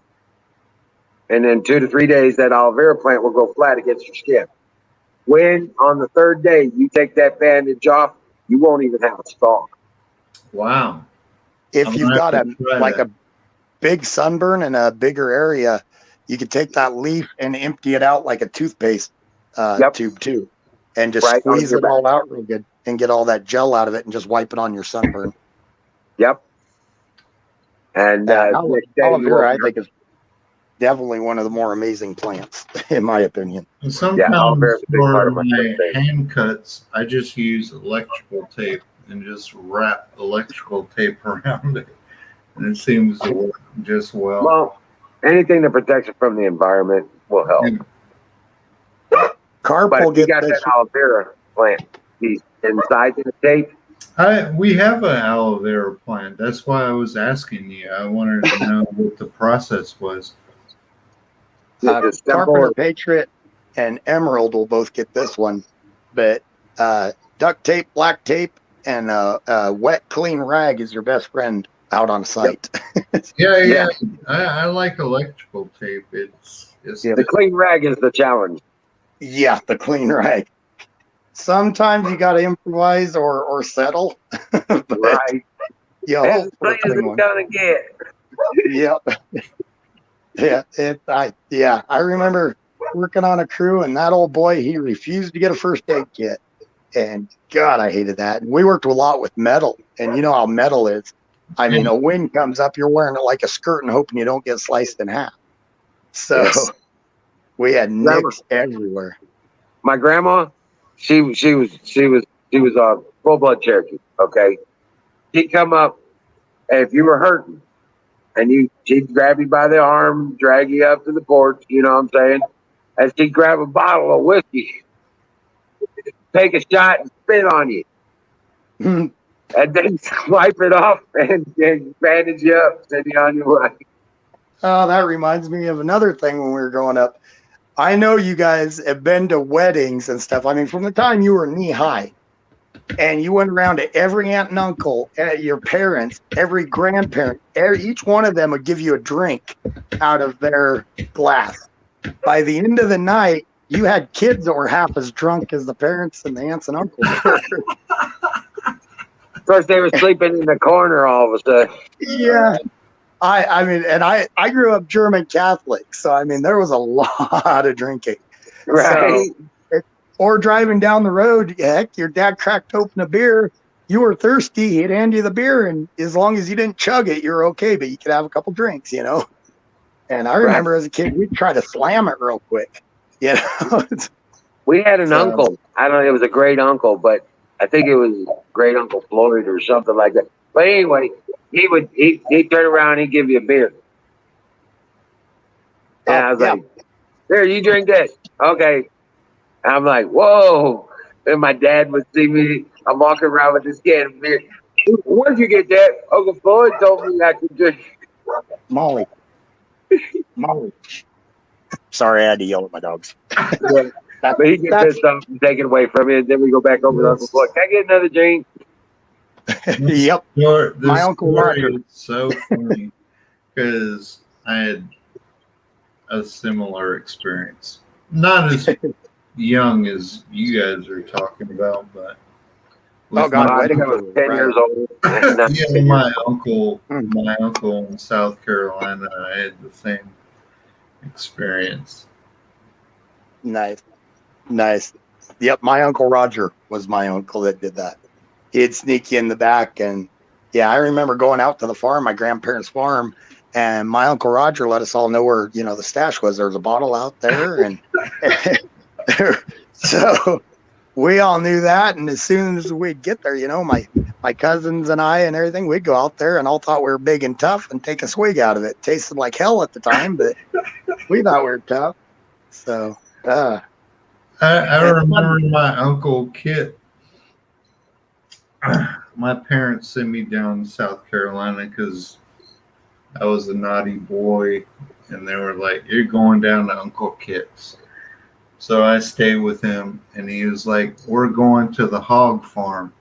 And then 2 to 3 days, that aloe vera plant will go flat against your skin. When on the third day you take that bandage off, you won't even have a scar. Wow. If you've got a big sunburn in a bigger area, you could take that leaf and empty it out like a toothpaste tube too, and just squeeze it all out real good and get all that gel out of it and just wipe it on your sunburn. Yep. And aloe vera, I think, is definitely one of the more amazing plants, in my opinion. And sometimes for my hand cuts, I just use electrical tape and just wrap electrical tape around it. And it seems to work just well. Well, anything that protects it from the environment will help. But if you got that aloe vera plant piece inside the tape, we have an aloe vera plant. That's why I was asking you. I wanted to know what the process was. Carpenter Patriot and Emerald will both get this one, but duct tape, black tape, and a wet, clean rag is your best friend out on site. Yeah. I like electrical tape. It's The clean rag is the challenge. Yeah, the clean rag. Sometimes you got to improvise or settle. But, Right. yeah, As hope for a clean as clean it's one. gonna get. Yep. I remember working on a crew, and that old boy, he refused to get a first aid kit, and God, I hated that. And we worked a lot with metal, and you know how metal is. I mean, a wind comes up, you're wearing it like a skirt and hoping you don't get sliced in half. So Yes. we had nicks everywhere. My grandma, she was a full blood Cherokee. Okay, she'd come up, and if you were hurting, and she'd grab you by the arm, drag you up to the porch. You know what I'm saying? And she'd grab a bottle of whiskey, take a shot, and spit on you, and then wipe it off and bandage you up, send you on your way. Oh, that reminds me of another thing when we were growing up. I know you guys have been to weddings and stuff. I mean, from the time you were knee high and you went around to every aunt and uncle, your parents, every grandparent, each one of them would give you a drink out of their glass. By the end of the night, you had kids that were half as drunk as the parents and the aunts and uncles were. Of course, they were sleeping in the corner all of a sudden. Yeah. I mean, and I grew up German Catholic, so I mean, there was a lot of drinking. Right. So, or driving down the road, heck, your dad cracked open a beer. You were thirsty, he'd hand you the beer, and as long as you didn't chug it, you're okay, but you could have a couple drinks, you know? And I remember as a kid, we'd try to slam it real quick, you know? We had an uncle. I don't know, it was a great uncle, but I think it was great Uncle Floyd or something like that. But anyway, he'd turn around, he'd give you a beer. And I was like, here, you drink this. Okay. And I'm like, whoa. And my dad would see me. I'm walking around with this can of beer. Where'd you get that? Uncle Floyd told me I could drink. Molly. Sorry, I had to yell at my dogs. But he gets pissed off and take it away from you. And then we go back over to Uncle Floyd. Can I get another drink? Yep. My Uncle Roger. is so funny because I had a similar experience. Not as young as you guys are talking about, but Oh God, I think I was 10 years old. yeah, my uncle in South Carolina, I had the same experience. Nice. Yep, my Uncle Roger was my uncle that did that. He'd sneak you in the back, and yeah, I remember going out to the farm, my grandparents' farm, and my Uncle Roger let us all know where, you know, the stash was. There was a bottle out there, and so we all knew that. And as soon as we'd get there, you know, my cousins and I and everything, we'd go out there and all thought we were big and tough and take a swig out of it. Tasted like hell at the time, but we thought we were tough. So, I remember my Uncle Kit. My parents sent me down to South Carolina because I was a naughty boy, and they were like, "You're going down to Uncle Kit's." So I stayed with him, and he was like, "We're going to the hog farm."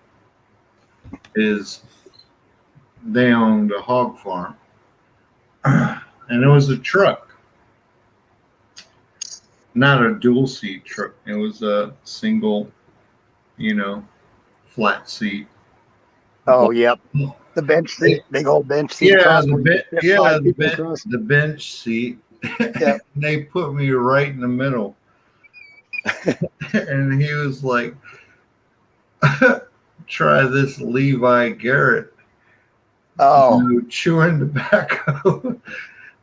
They owned a hog farm, and it was a truck, not a dual seat truck. It was a single, flat seat. oh, yep. The bench seat, big old bench seat. Yeah, across where you fit five people across. the bench seat. Yep. And they put me right in the middle. And he was like, try this Levi Garrett. Oh, Chewing tobacco.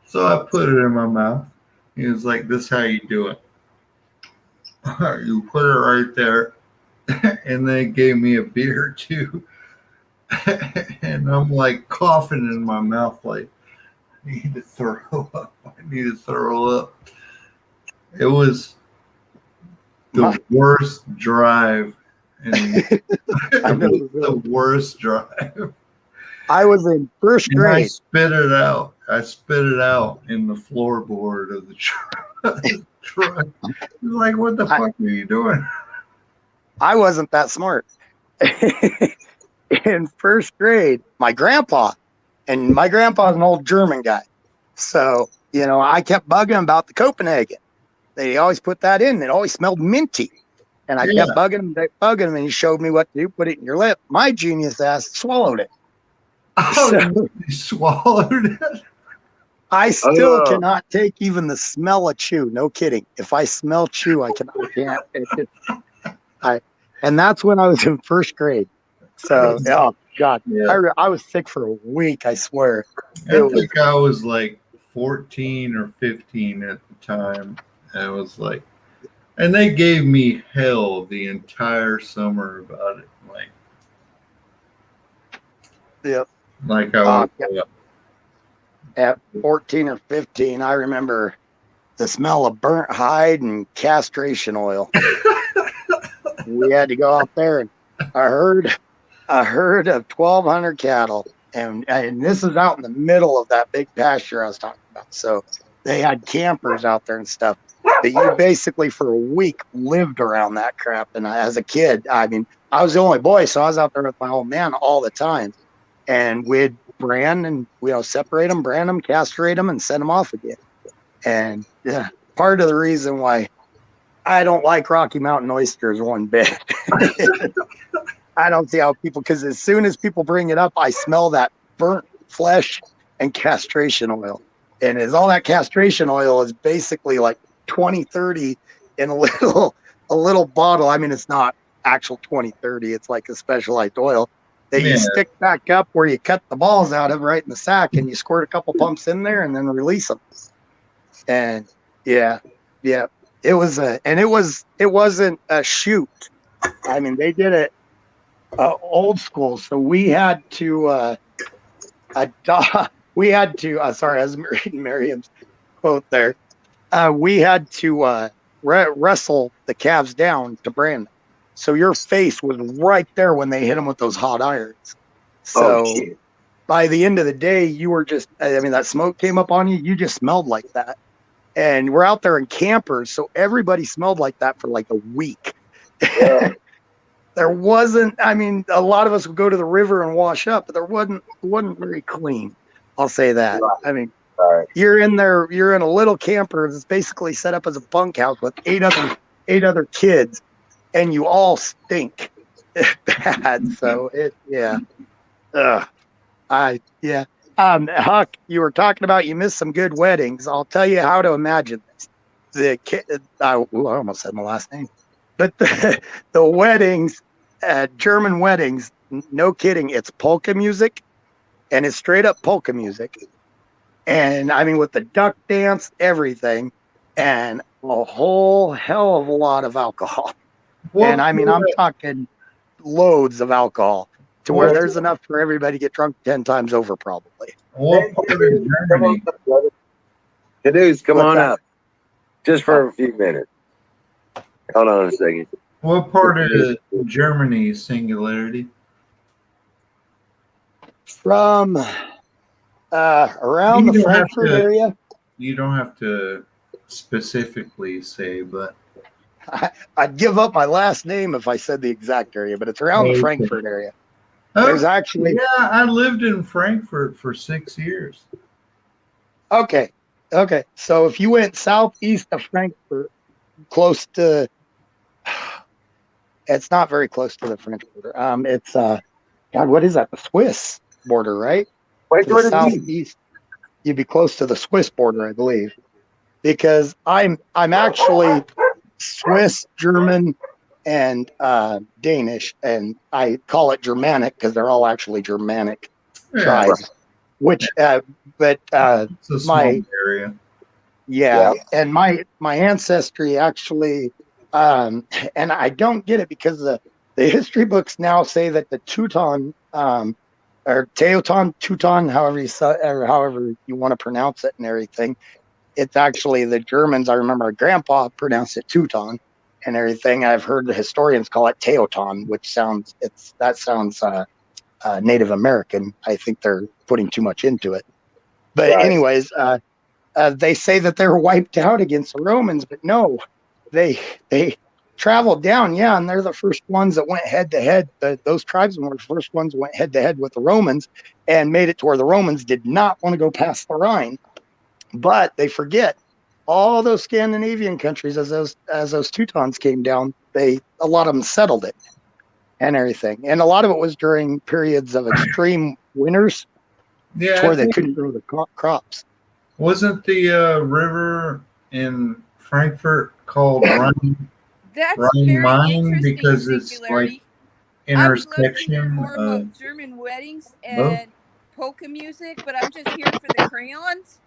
So I put it in my mouth. He was like, this is how you do it. You put it right there. And they gave me a beer too. And I'm like coughing in my mouth like, I need to throw up. It was the worst drive. And the worst drive. I was in first And I grade. spit it out. In the floorboard of the truck. Like, what the fuck are you doing? I wasn't that smart. In first grade, my grandpa, And my grandpa's an old German guy. So, I kept bugging him about the Copenhagen. They always put that in. It always smelled minty. And I kept bugging him, and he showed me what to do. Put it in your lip. My genius ass swallowed it. Oh, you swallowed it? I still cannot take even the smell of chew. No kidding. If I smell chew, I can't. And that's when I was in first grade. So, oh God, I was sick for a week. I swear. I think I was like 14 or 15 at the time. I was like, and they gave me hell the entire summer about it. Like I was. At 14 or 15, I remember the smell of burnt hide and castration oil. We had to go out there, and a herd of 1,200 cattle, and this is out in the middle of that big pasture I was talking about. So they had campers out there and stuff. But you basically for a week lived around that crap. And as a kid, I mean, I was the only boy, so I was out there with my old man all the time, and we'd brand and separate them, brand them, castrate them, and send them off again. And part of the reason why I don't like Rocky Mountain oysters one bit. I don't see how people, because as soon as people bring it up, I smell that burnt flesh and castration oil. And as all that castration oil is basically like 20-30 in a little bottle. I mean, it's not actual 20-30. It's like a specialized oil that you stick back up where you cut the balls out of right in the sack, and you squirt a couple pumps in there and then release them. And it wasn't a shoot. I mean, they did it old school. So we had to sorry, I was reading Miriam's quote there. We had to wrestle the calves down to brand them. So your face was right there when they hit them with those hot irons. So by the end of the day, you were just, that smoke came up on you. You just smelled like that. And we're out there in campers. So everybody smelled like that for like a week. Yeah. There wasn't, a lot of us would go to the river and wash up, but it wasn't very clean. I'll say that. You're in there, you're in a little camper that's basically set up as a bunkhouse with eight other kids. And you all stink bad. So Huck, you were talking about you missed some good weddings. I'll tell you how to imagine this. I almost said my last name, but the weddings, German weddings, no kidding, it's polka music, and it's straight up polka music, and with the duck dance, everything, and a whole hell of a lot of alcohol. And I'm talking loads of alcohol to where there's enough for everybody to get drunk 10 times over, probably. What part of Germany? Caduce, come on up. Just for a few minutes. Hold on a second. What part of Germany singularity? From around the Frankfurt area. You don't have to specifically say, but I'd give up my last name if I said the exact area, but it's around the Frankfurt area. There's actually... Yeah, I lived in Frankfurt for 6 years. Okay. So if you went southeast of Frankfurt, close to... It's not very close to the French border. It's, God, what is that? The Swiss border, right? Wait, to the southeast. You'd be close to the Swiss border, I believe. Because I'm actually... Swiss, German, and Danish, and I call it Germanic because they're all actually Germanic tribes. Which, but it's a small area. Yeah, and my ancestry actually, and I don't get it because the history books now say that the Teuton, or Teuton, however you want to pronounce it and everything. It's actually the Germans. I remember my grandpa pronounced it Teuton and everything. I've heard the historians call it Teoton, which sounds Native American. I think they're putting too much into it. But anyways, they say that they were wiped out against the Romans, but no, they traveled down, yeah, and they're the first ones that went head to head. Those tribesmen were the first ones that went head to head with the Romans and made it to where the Romans did not want to go past the Rhine. But they forget all those Scandinavian countries as those Teutons came down, a lot of them settled it and everything. And a lot of it was during periods of extreme winters Yeah, where they couldn't grow the crops. wasn't the river in Frankfurt called Rhine That's Rhine very Main interesting. because it's like I would love to hear intersection more of about German weddings and polka music, but I'm just here for the crayons.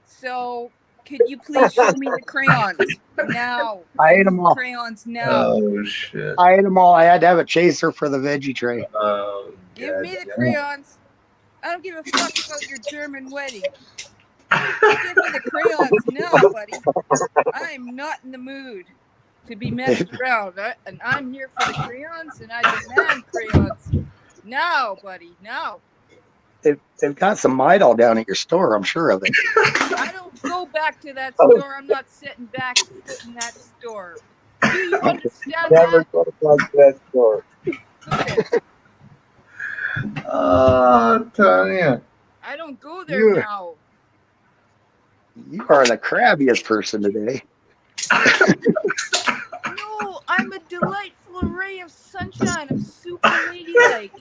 So, could you please show me the crayons now? I ate them all. Crayons now. Oh shit! I ate them all. I had to have a chaser for the veggie tray. Oh, Give me the crayons. I don't give a fuck about your German wedding. Give me the crayons now, buddy. I'm not in the mood to be messed around. And I'm here for the crayons, and I demand crayons. Now, buddy, now. They've got some Midol down at your store, I'm sure of it. I don't go back to that store. I'm not sitting back in that store. Do you understand Never that? go to that store. Tanya. I don't go there Yeah. now. You are the crabbiest person today. No, I'm a delightful ray of sunshine. I'm super ladylike.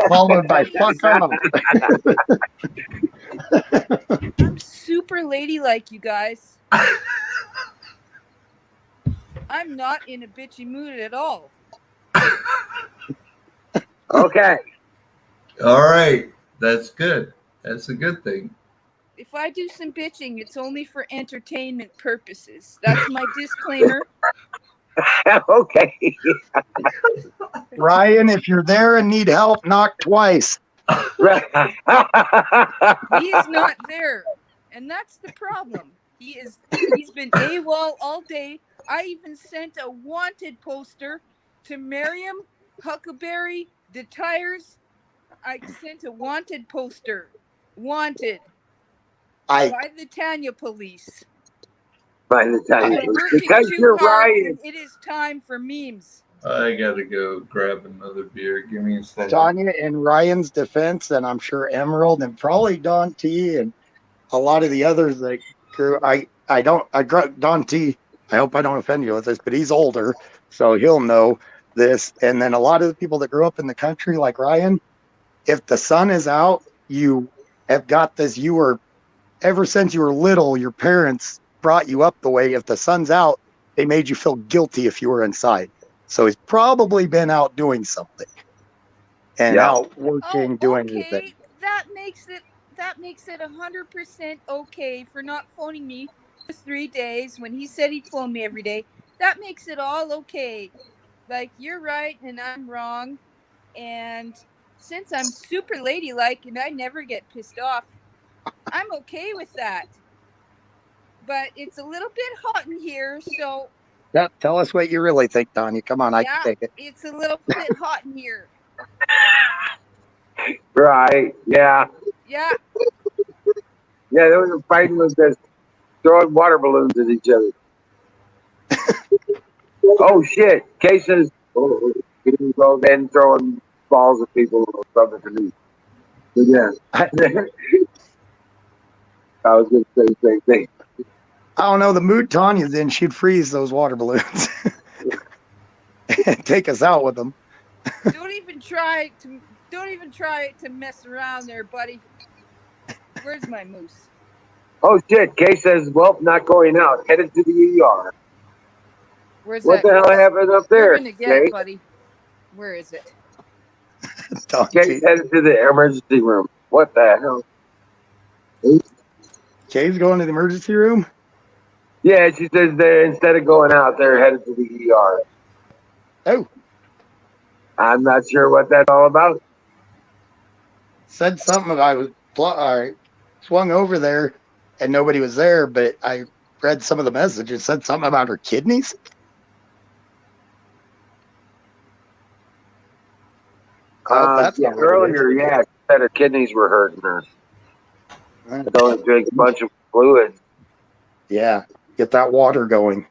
Followed by fuck off. I'm super ladylike, you guys. I'm not in a bitchy mood at all. Okay. All right, that's good. That's a good thing. If I do some bitching, it's only for entertainment purposes. That's my disclaimer. Okay. Ryan, if you're there and need help, knock twice. He's not there. And that's the problem. He's been AWOL all day. I even sent a wanted poster to Miriam, Huckleberry, the Tires. I sent a wanted poster. Wanted. By the Tanya police. By the time We're working because too you're hard, right. and it is time for memes. I gotta go grab another beer. Give me a second. Tanya, in Ryan's defense, and I'm sure Emerald and probably Don T and a lot of the others that grew, Don T, I hope I don't offend you with this, but he's older, so he'll know this. And then a lot of the people that grew up in the country, like Ryan, if the sun is out, you have got this. You were, ever since you were little, your parents brought you up the way. If the sun's out, they made you feel guilty if you were inside. So he's probably been out doing something and out working, doing his thing. That makes it 100% okay for not phoning me for 3 days when he said he'd phone me every day. That makes it all okay. Like, you're right and I'm wrong. And since I'm super ladylike and I never get pissed off, I'm okay with that. But it's a little bit hot in here, so Yeah, tell us what you really think, Tanya. Come on, I can take it. it's a little bit hot in here. Right. Yeah. Yeah. Yeah, they were fighting with this, throwing water balloons at each other. Oh shit! Cases. Oh, go then throwing balls at people from the canoe. But yeah. I was going to say the same thing. I don't know the mood Tanya's in. She'd freeze those water balloons and take us out with them. Don't even try to mess around there, buddy. Where's my moose? Oh shit! Kay says, "Well, not going out. Headed to the ER." Where's What that the hell moose? happened up there, We're gonna get Kay? it, buddy. Where is it? Kay's headed to the emergency room. What the hell? Kay's going to the emergency room? Yeah, she says they're instead of going out, they're headed to the ER. Oh. I'm not sure what that's all about. Said something about I swung over there and nobody was there, but I read some of the messages. Said something about her kidneys. That's Yeah, not what it earlier, is. yeah, she said her kidneys were hurting her. I don't drink a bunch of fluids. Yeah, get that water going.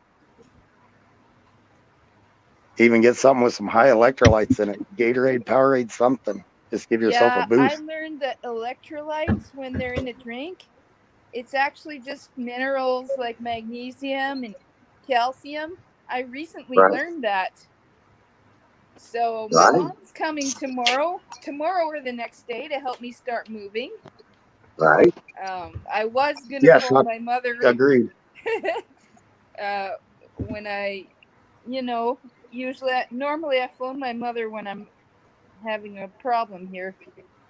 Even get something with some high electrolytes in it. Gatorade, Powerade, something. Just give yourself Yeah, a boost. I learned that electrolytes, when they're in a drink, it's actually just minerals like magnesium and calcium. I recently Right. learned that. So my Right. mom's coming tomorrow or the next day to help me start moving. Right. I was gonna Yes, phone my mother agreed. when I, normally I phone my mother when I'm having a problem here,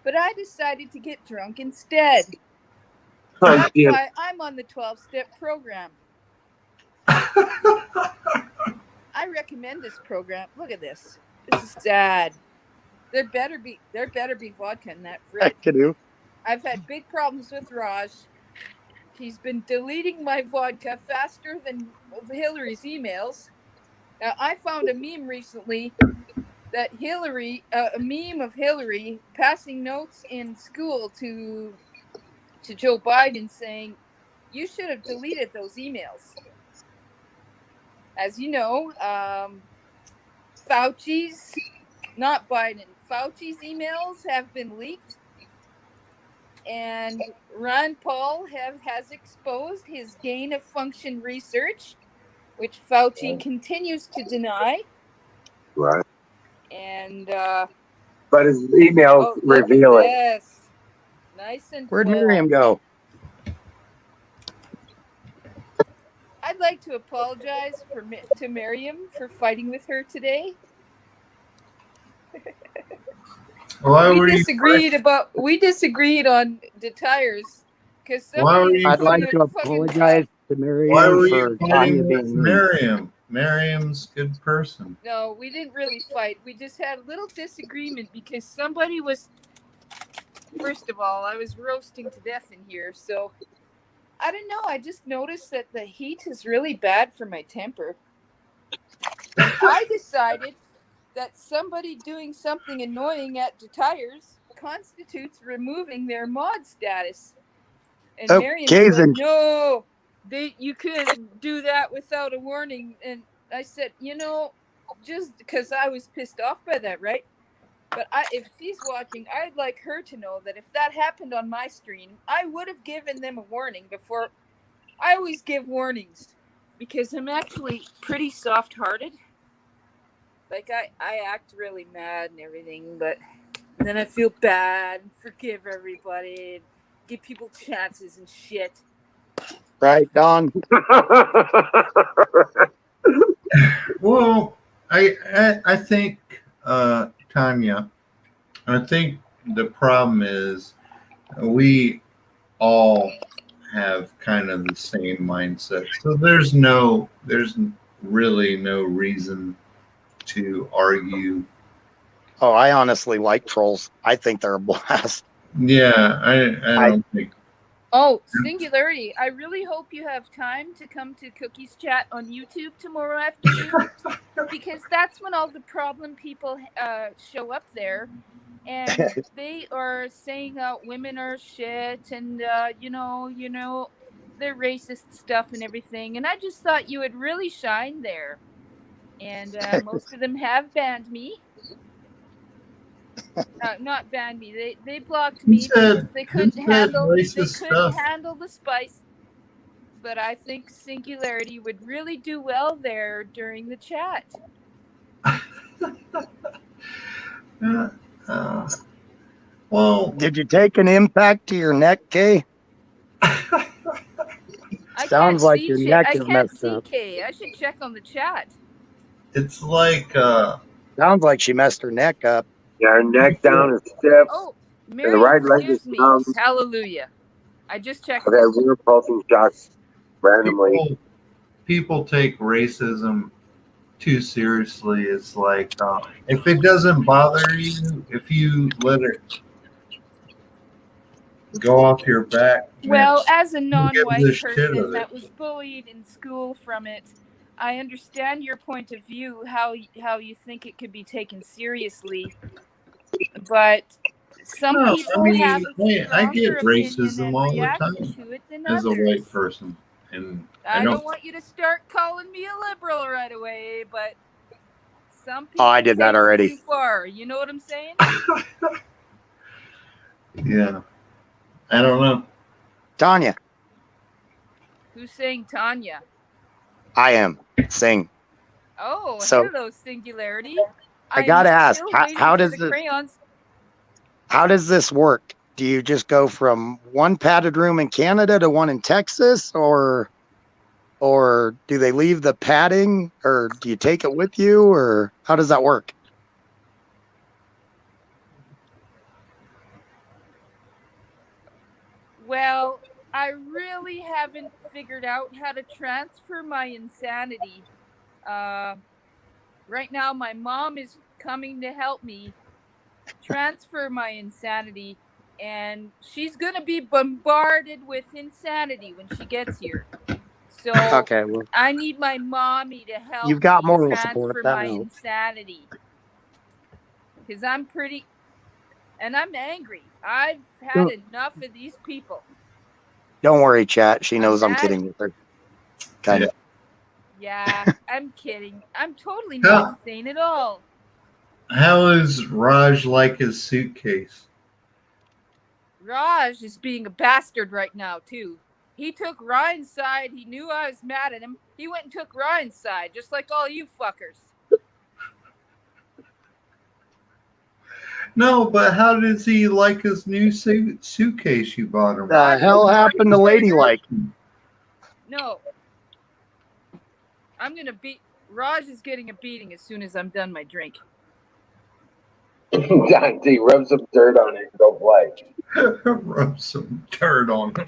but I decided to get drunk instead. That's why I'm on the 12-step program. I recommend this program. Look at this. This is sad. There better be vodka in that fridge. I've had big problems with Raj. He's been deleting my vodka faster than Hillary's emails. Now, I found a meme recently that a meme of Hillary passing notes in school to Joe Biden saying, "You should have deleted those emails." As you know, Fauci's emails have been leaked. And Ron Paul has exposed his gain of function research, which Fauci continues to deny. Right. And but his emails reveal it. Yes, nice and Where'd full. Miriam go? I'd like to apologize to Miriam for fighting with her today. We disagreed on the tires because I'd like to apologize to Why were Miriam you for Tanya fighting with being rude. Miriam? Miriam's a good person. No, we didn't really fight. We just had a little disagreement because somebody was. First of all, I was roasting to death in here, so I don't know. I just noticed that the heat is really bad for my temper. I decided that somebody doing something annoying at the tires constitutes removing their mod status. And Miriam said, "No, you couldn't do that without a warning." And I said, just because I was pissed off by that, right? But if she's watching, I'd like her to know that if that happened on my stream, I would have given them a warning before. I always give warnings because I'm actually pretty soft-hearted. Like, I act really mad and everything, but then I feel bad and forgive everybody and give people chances and shit. Right, Don? Well, I think, Tanya, I think the problem is we all have kind of the same mindset. So there's really no reason to argue. Oh, I honestly like trolls. I think they're a blast. Yeah, I don't think. Oh, Singularity. I really hope you have time to come to Cookie's Chat on YouTube tomorrow afternoon because that's when all the problem people show up there. And they are saying women are shit and, they're racist stuff and everything. And I just thought you would really shine there. And most of them have banned me. Not banned me. They blocked me because they couldn't handle the spice. But I think Singularity would really do well there during the chat. Well, did you take an impact to your neck, Kay? Sounds like your neck is messed up. Kay. I should check on the chat. It's like sounds like she messed her neck up. Yeah, her neck down is stiff. Oh, and the right leg is numb. Hallelujah. I just checked. Okay, we were pulsing shots randomly. People take racism too seriously. It's like if it doesn't bother you, if you let it go off your back. Well, as a non-white person that was bullied in school from it, I understand your point of view, how you think it could be taken seriously, but some people have I get racism all the time as a white person, and I don't want you to start calling me a liberal right away, but Some people I did that take it already. too far. You know what I'm saying? Yeah. I don't know. Tanya, Who's saying Tanya? I am. Sing. Oh, So- hello, Singularity. I gotta am ask, still how- waiting how for does the the- crayons? How does this work? Do you just go from one padded room in Canada to one in Texas, or do they leave the padding, or do you take it with you, or how does that work? Well, I really haven't figured out how to transfer my insanity. Right now, my mom is coming to help me transfer my insanity, and she's going to be bombarded with insanity when she gets here. So Okay, well, I need my mommy to help you've got me moral transfer support. That my helps. insanity. Because I'm pretty, and I'm angry. I've had enough of these people. Don't worry, chat. She knows I'm mad. kidding with her. Kind of. Yeah, I'm kidding. I'm totally not insane at all. How is Raj like his suitcase? Raj is being a bastard right now, too. He took Ryan's side. He knew I was mad at him. He went and took Ryan's side, just like all you fuckers. No, but how does he like his new suitcase you bought him? The hell happened to Ladylike? No. I'm going to beat... Raj is getting a beating as soon as I'm done my drink. Dante, rub some dirt on it and go play. Rub some dirt on him.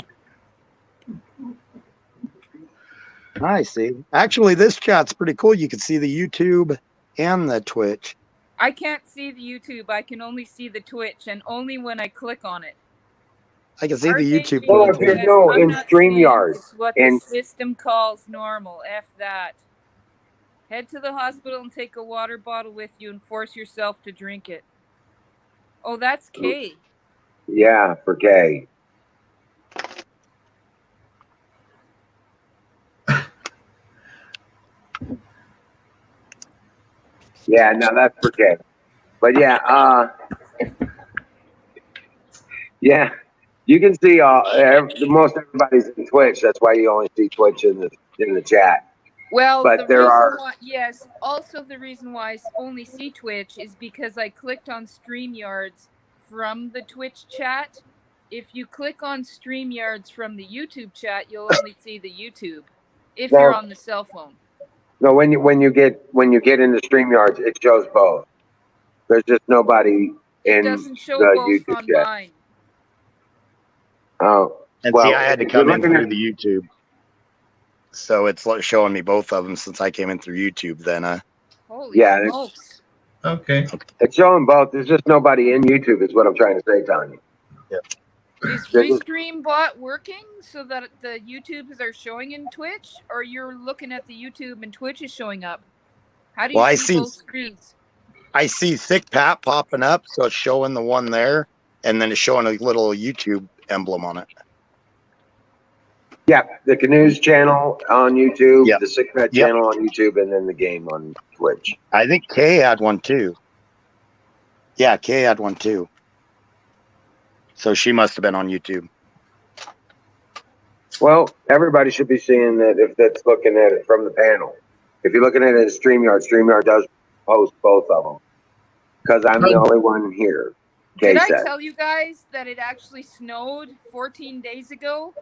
I see. Actually, this chat's pretty cool. You can see the YouTube and the Twitch. I can't see the YouTube. I can only see the Twitch, and only when I click on it. I can see the YouTube. Well, one, if you too. know, I'm in not seeing StreamYard. this, what And the system calls normal. F that. Head to the hospital and take a water bottle with you and force yourself to drink it. Oh, that's K. yeah, for K. Yeah, no, that's for K. But yeah, yeah, you can see most everybody's in Twitch. That's why you only see Twitch in the chat. Well, But the there reason are- why, yes, also the reason why I only see Twitch is because I clicked on StreamYards from the Twitch chat. If you click on StreamYards from the YouTube chat, you'll only see the YouTube if you're Well- on the cell phone. No, when you get into StreamYards, it shows both. There's just nobody It in doesn't show the both YouTube on chat. mine. Oh, And well, see, I had to if you're come in looking through at- the YouTube. So it's showing me both of them since I came in through YouTube then. Holy Yeah, it's- smokes. Okay. It's showing both. There's just nobody in YouTube, is what I'm trying to say, Tanya. Is There's- Restream bot working so that the YouTubes are showing in Twitch, or you're looking at the YouTube and Twitch is showing up? How do you Well, I see see- both screens? I see Thick Pat popping up, so it's showing the one there, and then it's showing a little YouTube emblem on it. Yeah, the Canoes channel on YouTube, Yep. the Sicknet Yep. channel on YouTube, and then the game on Twitch. I think Kay had one too. Yeah, Kay had one too. So she must have been on YouTube. Well, everybody should be seeing that if that's looking at it from the panel. If you're looking at it as StreamYard does post both of them. Because I'm the only one here. Kay Did I said. tell you guys that it actually snowed 14 days ago,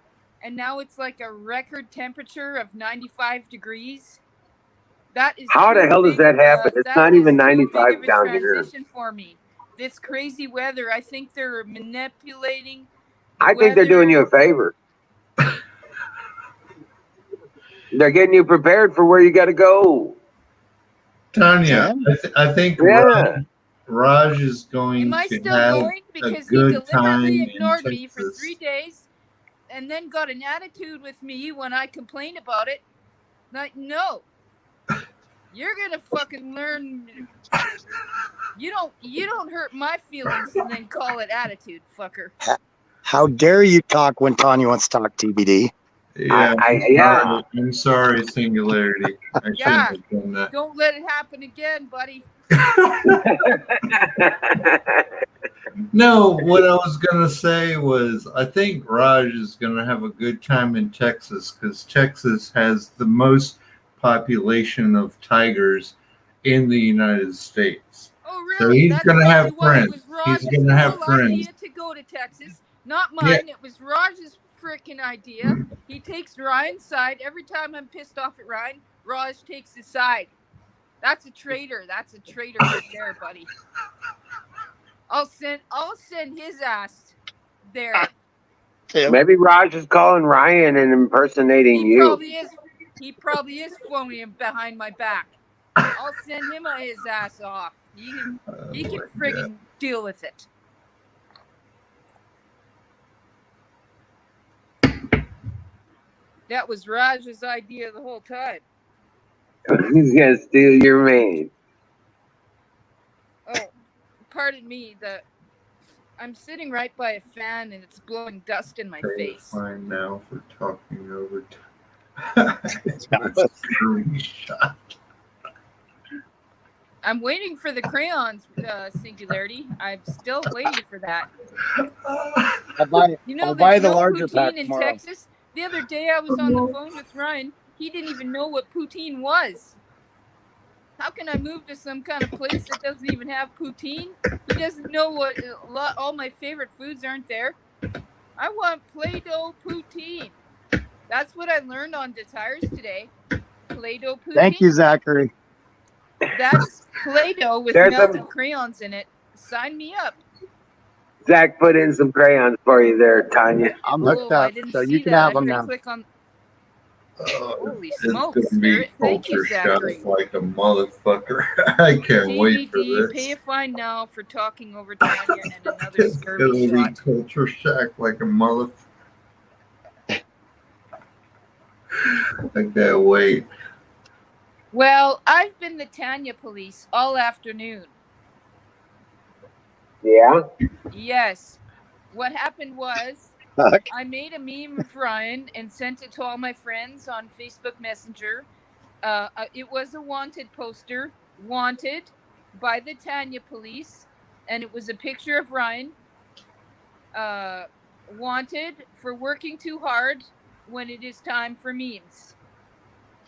and now it's like a record temperature of 95 degrees? That is How the too hell does big that of a- happen? It's that not is even too big 95 of a down here. transition for me. This crazy weather, I think they're manipulating. I think they're doing you a favor. They're getting you prepared for where you got to go. Tanya, I think Yeah. Raj is going Am I to still have going? a Because he good time deliberately in ignored me for Texas. 3 days and then got an attitude with me when I complained about it. Like, no. You're gonna fucking learn. You don't hurt my feelings and then call it attitude, fucker. How dare you talk when Tanya wants to talk TBD? Yeah, yeah. I'm sorry, Singularity. I shouldn't Yeah. have done that. Don't let it happen again, buddy. No, what I was gonna say was I think Raj is gonna have a good time in Texas because Texas has the most population of tigers in the United States. Oh, So really? he's That's gonna have probably why it friends. was He's Raj's gonna have whole friends. idea to go to Texas. Not mine. It was Raj's freaking idea. He takes Ryan's side. Every time I'm pissed off at Ryan, Raj takes his side. That's a traitor. That's a traitor right there, buddy. I'll send his ass there. Maybe Raj is calling Ryan and impersonating He you. probably is phoning him behind my back. I'll send him his ass off. He can friggin' deal with it. That was Raj's idea the whole time. He's gonna steal your man. Oh, pardon me. I'm sitting right by a fan and it's blowing dust in my face. Fine now for talking over. I'm waiting for the crayons, Singularity. I'm still waiting for that. I'll buy the larger poutine pack in tomorrow. Texas. The other day I was on the phone with Ryan. He didn't even know what poutine was. How can I move to some kind of place that doesn't even have poutine? He doesn't know what all my favorite foods aren't there. I want Play-Doh poutine. That's what I learned on the tires today. Play-Doh poutine. Thank you, Zachary. That's Play-Doh with There's melted some- crayons in it. Sign me up. Zach put in some crayons for you there, Tanya. I'm Oh, hooked I up, didn't so see you can that. have I them gotta now. click on. Holy It's smokes, gonna be Spirit. Thank you, culture Zachary. shock like a motherfucker. I can't wait for DVD, this. pay a fine now for talking over Tanya and another It's scurvy gonna be shot. culture shock like a motherfucker. I can't wait. Well, I've been the Tanya police all afternoon. Yeah. Yes. What happened was I made a meme of Ryan and sent it to all my friends on Facebook Messenger. It was a wanted poster, wanted by the Tanya police, and it was a picture of Ryan, wanted for working too hard when it is time for memes.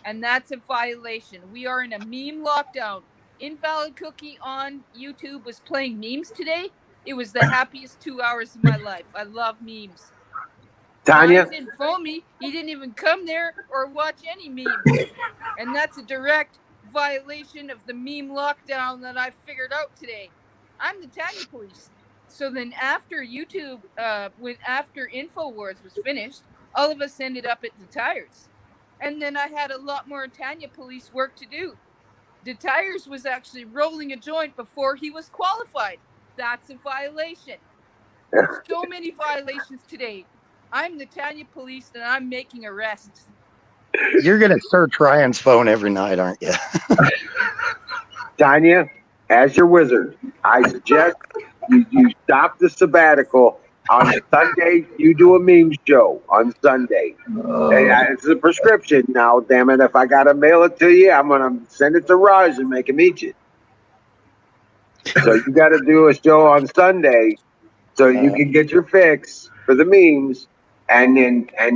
And that's a violation. We are in a meme lockdown. Invalid Cookie on YouTube was playing memes today. It was the happiest 2 hours of my life. I love memes. Tanya? Ryan didn't phone me. He didn't even come there or watch any memes. And that's a direct violation of the meme lockdown that I figured out today. I'm the Tanya police. So then after YouTube, after InfoWars was finished, all of us ended up at the tires. And then I had a lot more Tanya police work to do. The tires was actually rolling a joint before he was qualified. That's a violation. So many violations today. I'm the Tanya police and I'm making arrests. You're gonna search Ryan's phone every night, aren't you? Tanya, as your wizard, I suggest you stop the sabbatical. On Sunday, you do a meme show on Sunday. It's a prescription now, damn it. If I got to mail it to you, I'm going to send it to Raj and make him eat it. So you got to do a show on Sunday so you can get your fix for the memes and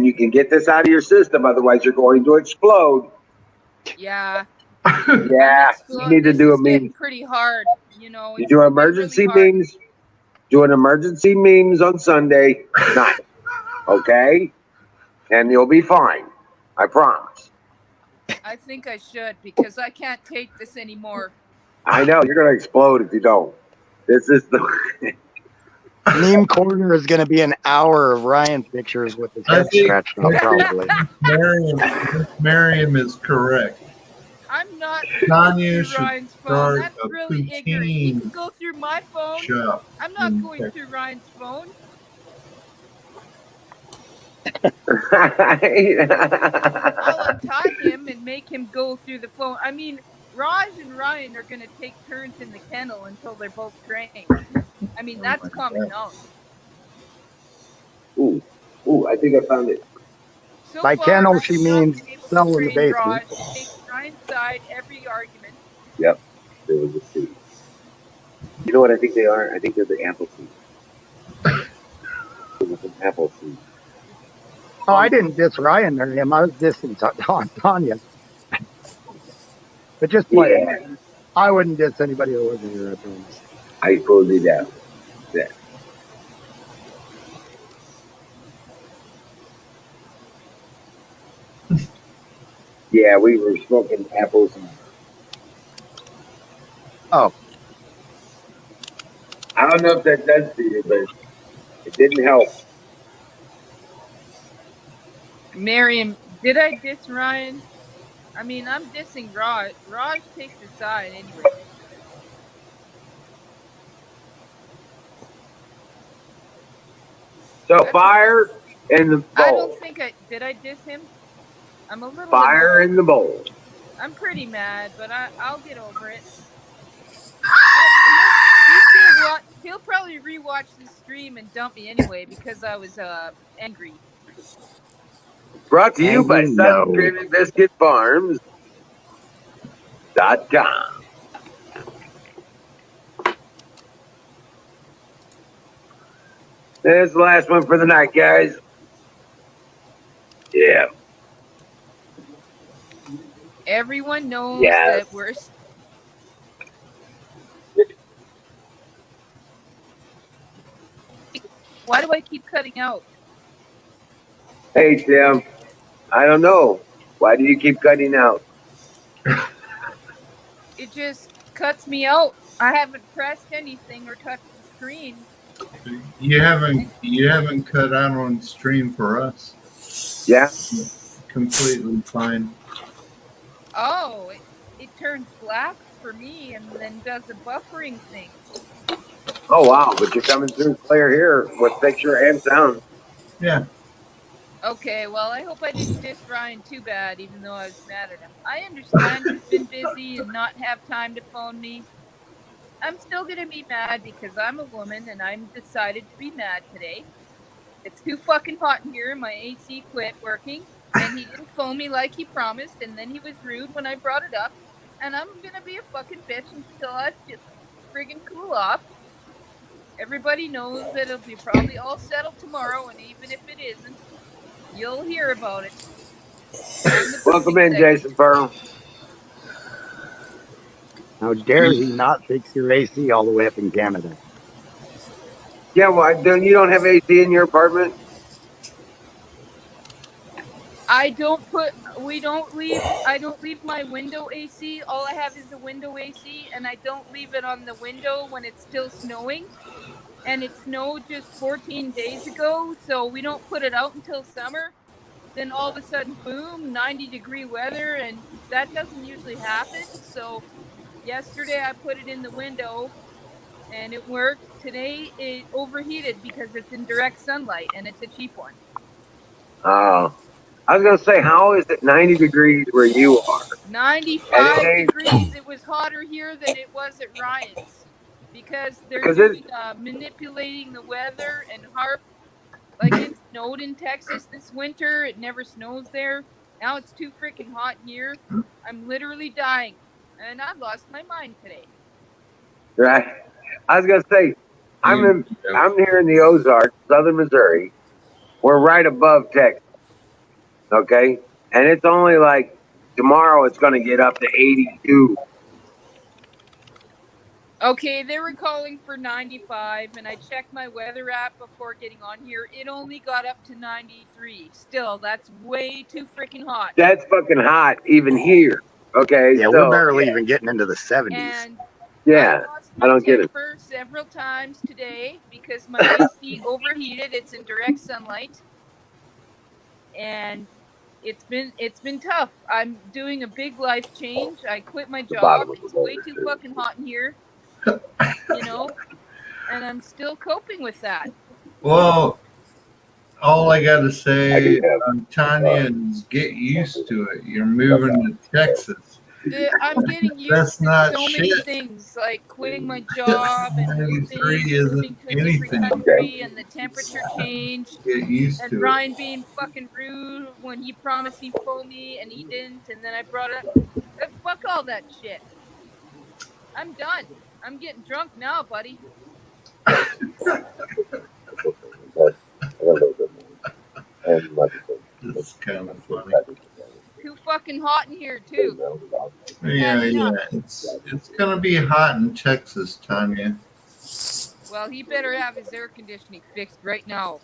you can get this out of your system. Otherwise, you're going to explode. Yeah. Yeah, you need to do a meme. Pretty hard, you know. You do emergency memes. Doing emergency memes on Sunday night, okay? And you'll be fine. I promise. I think I should because I can't take this anymore. I know you're gonna explode if you don't. This is the Meme corner is gonna be an hour of Ryan pictures with his head scratched out, probably. Miriam is correct. I'm not Tanya going should through Ryan's phone. start That's a really ignorant. He poutine can go through my phone. shop I'm not in going through Ryan's phone. I'll untie him and make him go through the phone. I mean, Raj and Ryan are going to take turns in the kennel until they're both trained. I mean, that's common knowledge. Ooh, I think I found it. So By far, kennel, she I've not means been able to cell in the train basement. Raj to take Ryan's side every argument. Yep. There was a seed. You know what I think they are? I think they're the apple seed. An apple seed. Oh, I didn't diss Ryan or him. I was dissing Tanya. But just playing. Yeah, I wouldn't diss anybody who wasn't here. I promise. I pulled it out. Yeah. Yeah, we were smoking apples. Oh, I don't know if that does to you, but it didn't help. Miriam, did I diss Ryan? I mean, I'm dissing Raj. Raj takes his side anyway. So fire in the I bowl. don't think did I diss him? I'm a little Fire annoyed. in the bowl. I'm pretty mad, but I'll get over it. He'll probably rewatch this stream and dump me anyway because I was angry. Brought to you by Angry, no. Sun Creamy Biscuit Farms.com. There's the last one for the night, guys. Yeah. Everyone knows Yeah. that we're. Why do I keep cutting out? Hey, Tim. I don't know. Why do you keep cutting out? It just cuts me out. I haven't pressed anything or touched the screen. You haven't cut out on stream for us. Yeah. Completely fine. Oh, it turns black for me and then does a buffering thing. Oh, wow. But you're coming through clear here with picture and sound. Yeah. Okay, well, I hope I didn't diss Ryan too bad, even though I was mad at him. I understand he's been busy and not have time to phone me. I'm still going to be mad because I'm a woman and I'm decided to be mad today. It's too fucking hot in here. My AC quit working and he didn't phone me like he promised, and then he was rude when I brought it up, and I'm going to be a fucking bitch until I just friggin' cool off. Everybody knows that it'll be probably all settled tomorrow, and even if it isn't, you'll hear about it. Welcome in, Jason Pearl. How dare he not fix your AC all the way up in Canada? Yeah, well, you don't have AC in your apartment? I don't leave my window AC. All I have is a window AC, and I don't leave it on the window when it's still snowing. And it snowed just 14 days ago, so we don't put it out until summer. Then all of a sudden, boom, 90-degree weather, and that doesn't usually happen. So yesterday I put it in the window, and it worked. Today it overheated because it's in direct sunlight, and it's a cheap one. Oh. I was going to say, how is it 90 degrees where you are? 95 degrees. It was hotter here than it was at Ryan's because they're manipulating the weather and like it snowed in Texas this winter. It never snows there. Now it's too freaking hot here. I'm literally dying, and I lost my mind today. Right. I was going to say, I'm here in the Ozarks, southern Missouri. We're right above Texas. Okay, and it's only like tomorrow it's going to get up to 82. Okay, they were calling for 95, and I checked my weather app before getting on here. It only got up to 93. Still, that's way too freaking hot. That's fucking hot even here. Okay, yeah, we're barely even getting into the 70s. And yeah, I don't get it. Several times today because my AC overheated. It's in direct sunlight, and it's been tough. I'm doing a big life change. I quit my job. It's way too fucking hot in here, you know, and I'm still coping with that. Well, all I got to say, Tanya, is get used to it. You're moving to Texas. I'm getting used That's to not so many shit. things, like quitting my job and 93 moving isn't to a different anything. country, and the temperature change, Get used and to it. Ryan being fucking rude when he promised he'd phone me and he didn't, and then I brought up. Fuck all that shit. I'm done. I'm getting drunk now, buddy. It's kind of funny. Too fucking hot in here too. Yeah. It's gonna be hot in Texas, Tanya. Well, he better have his air conditioning fixed right now.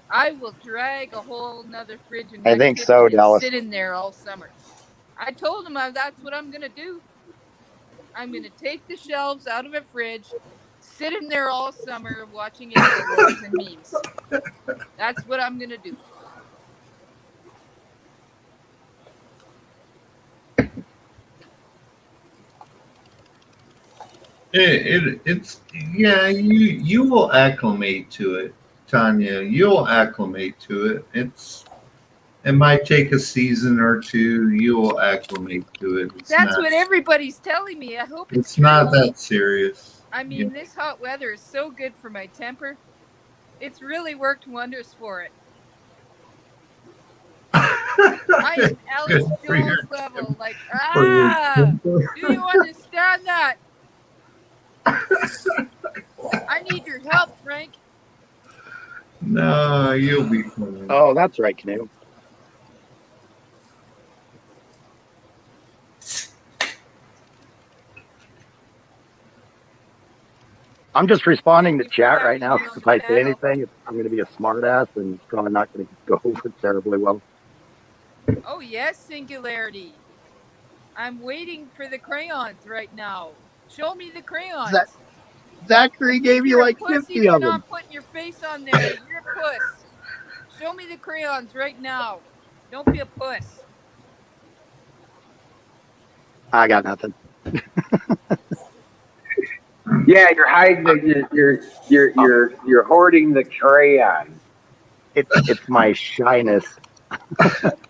I will drag a whole nother fridge in I my think kitchen so, and Dallas. sit in there all summer. I told him that's what I'm gonna do. I'm gonna take the shelves out of a fridge, sit in there all summer watching Infowars and memes. That's what I'm gonna do. It's yeah. You will acclimate to it, Tanya. You'll acclimate to it. It might take a season or two. You will acclimate to it. That's what everybody's telling me. I hope It's not that serious. I mean, this hot weather is so good for my temper. It's really worked wonders for it. I am Alex Jones level. Like, do you understand that? I need your help, Frank. No, you'll be fine. Oh, that's right, Canoe. I'm just responding to chat right now. If I say anything, I'm going to be a smartass and it's probably not going to go over terribly well. Oh, yes, Singularity. I'm waiting for the crayons right now. Show me the crayons. Zachary gave you like 50 You're of them. not putting your face on there. You're a puss. Show me the crayons right now. Don't be a puss. I got nothing. Yeah, you're hiding you're hoarding the crayon. It's my shyness.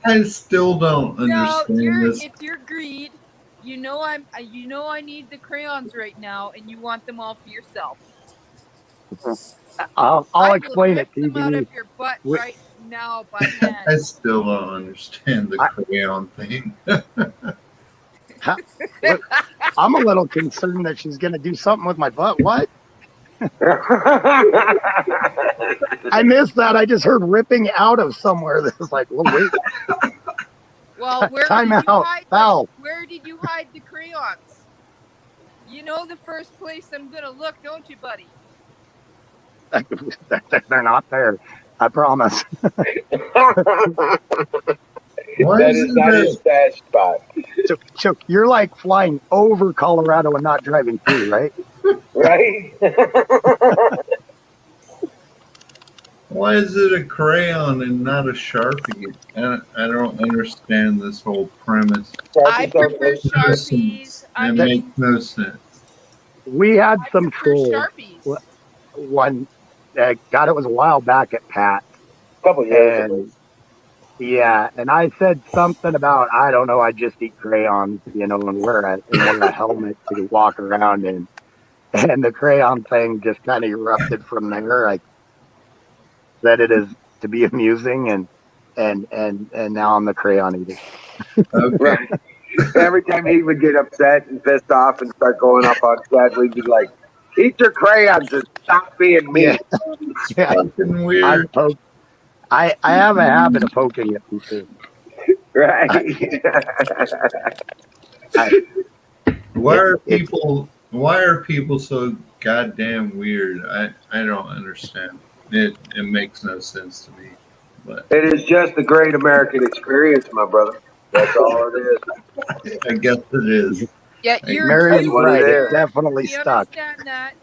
I still don't No, understand this. it's your greed. You know I need the crayons right now, and you want them all for yourself. I'll explain it to Rip them out you. of your butt right now by hand. I still don't understand the crayon thing. I'm a little concerned that she's going to do something with my butt. What? I missed that. I just heard ripping out of somewhere. That was like, well, wait. Well, where Time did you out. hide Foul. Where did you hide the crayons? You know the first place I'm gonna look, don't you, buddy? They're not there. I promise. That is not his bad spot. So you're like flying over Colorado and not driving through, right? Right? Why is it a crayon and not a Sharpie? I don't understand this whole premise. I prefer Sharpies. It makes no sense. We had some trolls. Sharpies. One, God, it was a while back at Pat. Couple years ago. Yeah, and I said something about, I don't know, I just eat crayons, and wear a helmet to walk around in. And the crayon thing just kind of erupted from there. I said it is to be amusing, and now I'm the crayon eater. Right. Every time he would get upset and pissed off and start going up on set, we'd be like, eat your crayons and stop being mean. Yeah. Fucking weird. I have a habit of poking at people. Right. Why are people so goddamn weird? I don't understand. It makes no sense to me. But It is just the great American experience, my brother. That's all it is. I guess it is. Yeah, you're Marion's Q right. here. It's definitely We stuck. understand that.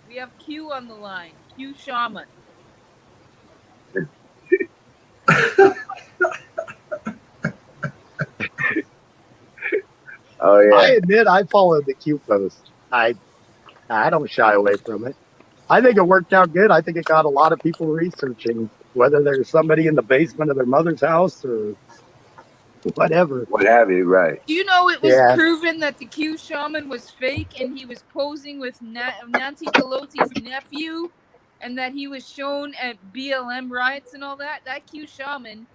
We have Q on the line. Q Shaman. Oh yeah. I admit I followed the Q post. I don't shy away from it. I think it worked out good. I think it got a lot of people researching whether there's somebody in the basement of their mother's house or whatever. What have you, right? Do you know it was Yeah. proven that the Q shaman was fake and he was posing with Nancy Pelosi's nephew, and that he was shown at BLM riots and all that? That Q shaman,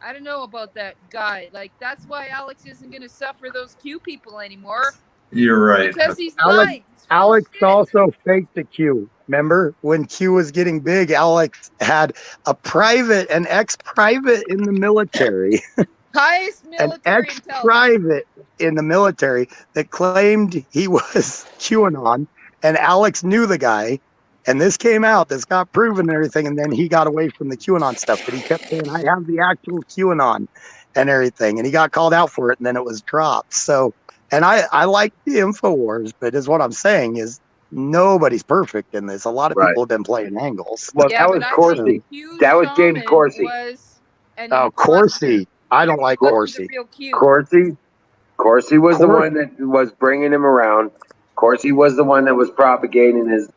I don't know about that guy. Like, that's why Alex isn't going to suffer those Q people anymore. You're right. Because he's Alex, lying. Alex also faked the Q. Remember when Q was getting big? Alex had an ex-private in the military, Highest an military intelligence. ex-private in the military that claimed he was QAnon, and Alex knew the guy. And this came out. This got proven and everything, and then he got away from the QAnon stuff. But he kept saying, "I have the actual QAnon and everything," and he got called out for it, and then it was dropped. So. And I like the InfoWars, but is what I'm saying is nobody's perfect in this. A lot of people have been playing angles. Well, that was Corsi. That was James Corsi. Corsi. I don't like Corsi. Corsi was the one that was bringing him around. Corsi was the one that was propagating his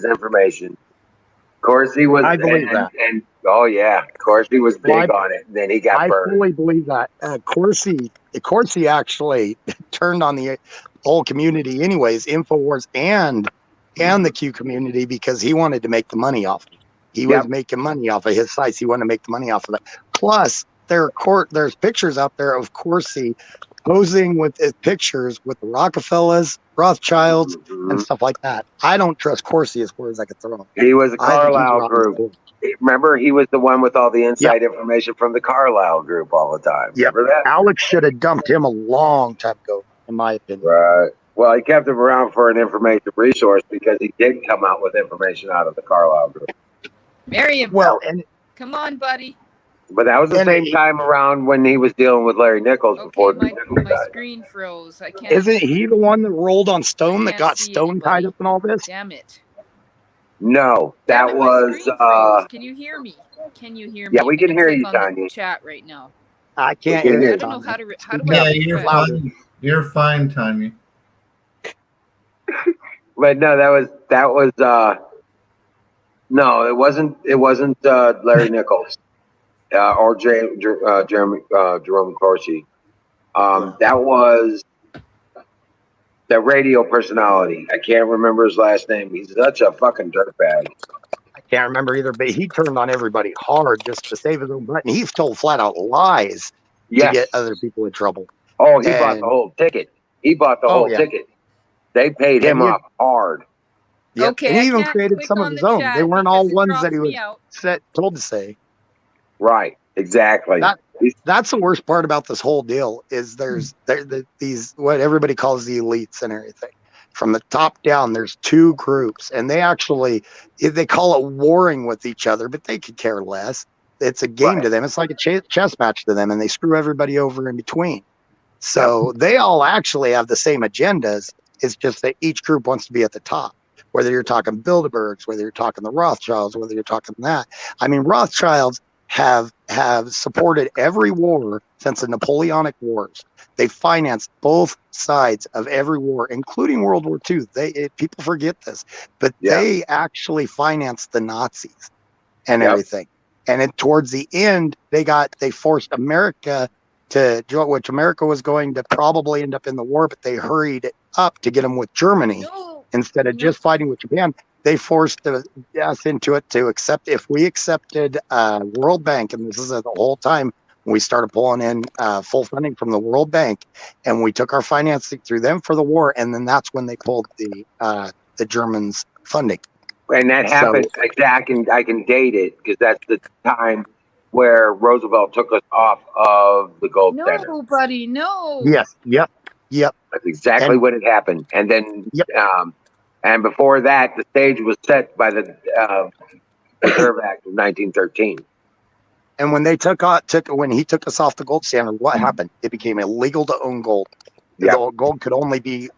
information. Corsi was. I believe that. And oh yeah, Corsi was big on it. And then he got burned. I fully believe that. Corsi actually turned on the whole community, anyways, InfoWars and the Q community, because he wanted to make the money off it. He was making money off of his sites. He wanted to make the money off of that. Plus, there's pictures out there of Corsi posing with his pictures with the Rockefellers, Rothschilds, and stuff like that. I don't trust Corsi as far as I could throw him. He was a Carlisle group. Remember, he was the one with all the inside information from the Carlisle group all the time. Remember that? Alex should have dumped him a long time ago, in my opinion. Right. Well, he kept him around for an information resource because he did come out with information out of the Carlisle group. Merriam. Well, come on, buddy. But that was the same time around when he was dealing with Larry Nichols before My died. screen froze. I can't. Isn't he the one that rolled on Stone that got Stone tied up in all this? Damn it. No, that was. Can you hear me? Can you hear me? Yeah, we can hear you, Click on the Tanya. Chat right now. I can't hear you. I don't know how to. How do Yeah, I? you're fine. You're fine, Tanya. But no, that was. No, it wasn't. It wasn't Larry Nichols or Jerome Corsi. That was the radio personality. I can't remember his last name. He's such a fucking dirtbag. I can't remember either, but he turned on everybody hard just to save his own butt. And he told flat out lies to get other people in trouble. Oh, he bought the whole ticket. He bought the whole ticket. They paid him off hard. Yep. Okay, and he I even can't created click some of on his the own. chat They weren't all because it ones drops that he was me out. told to say. Right. Exactly. That's the worst part about this whole deal is these what everybody calls the elites and everything. From the top down, there's two groups, and they call it warring with each other, but they could care less. It's a game to them. It's like a chess match to them, and they screw everybody over in between. So they all actually have the same agendas. It's just that each group wants to be at the top. Whether you're talking Bilderbergs, whether you're talking the Rothschilds, whether you're talking that. I mean, Rothschilds have supported every war since the Napoleonic Wars. They financed both sides of every war, including World War II. People forget this, but they actually financed the Nazis and everything. And towards the end, they forced America which America was going to probably end up in the war, but they hurried it up to get them with Germany instead of just fighting with Japan. They forced us into it to accept. If we accepted World Bank, and this is the whole time we started pulling in full funding from the World Bank, and we took our financing through them for the war, and then that's when they pulled the Germans funding. And that happened and I can date it because that's the time where Roosevelt took us off of the gold standard. No, buddy, no. Yes. Yep. That's exactly when it happened. And then, and before that, the stage was set by the Reserve Act of 1913. And when when he took us off the gold standard, what happened? It became illegal to own gold. Gold could only be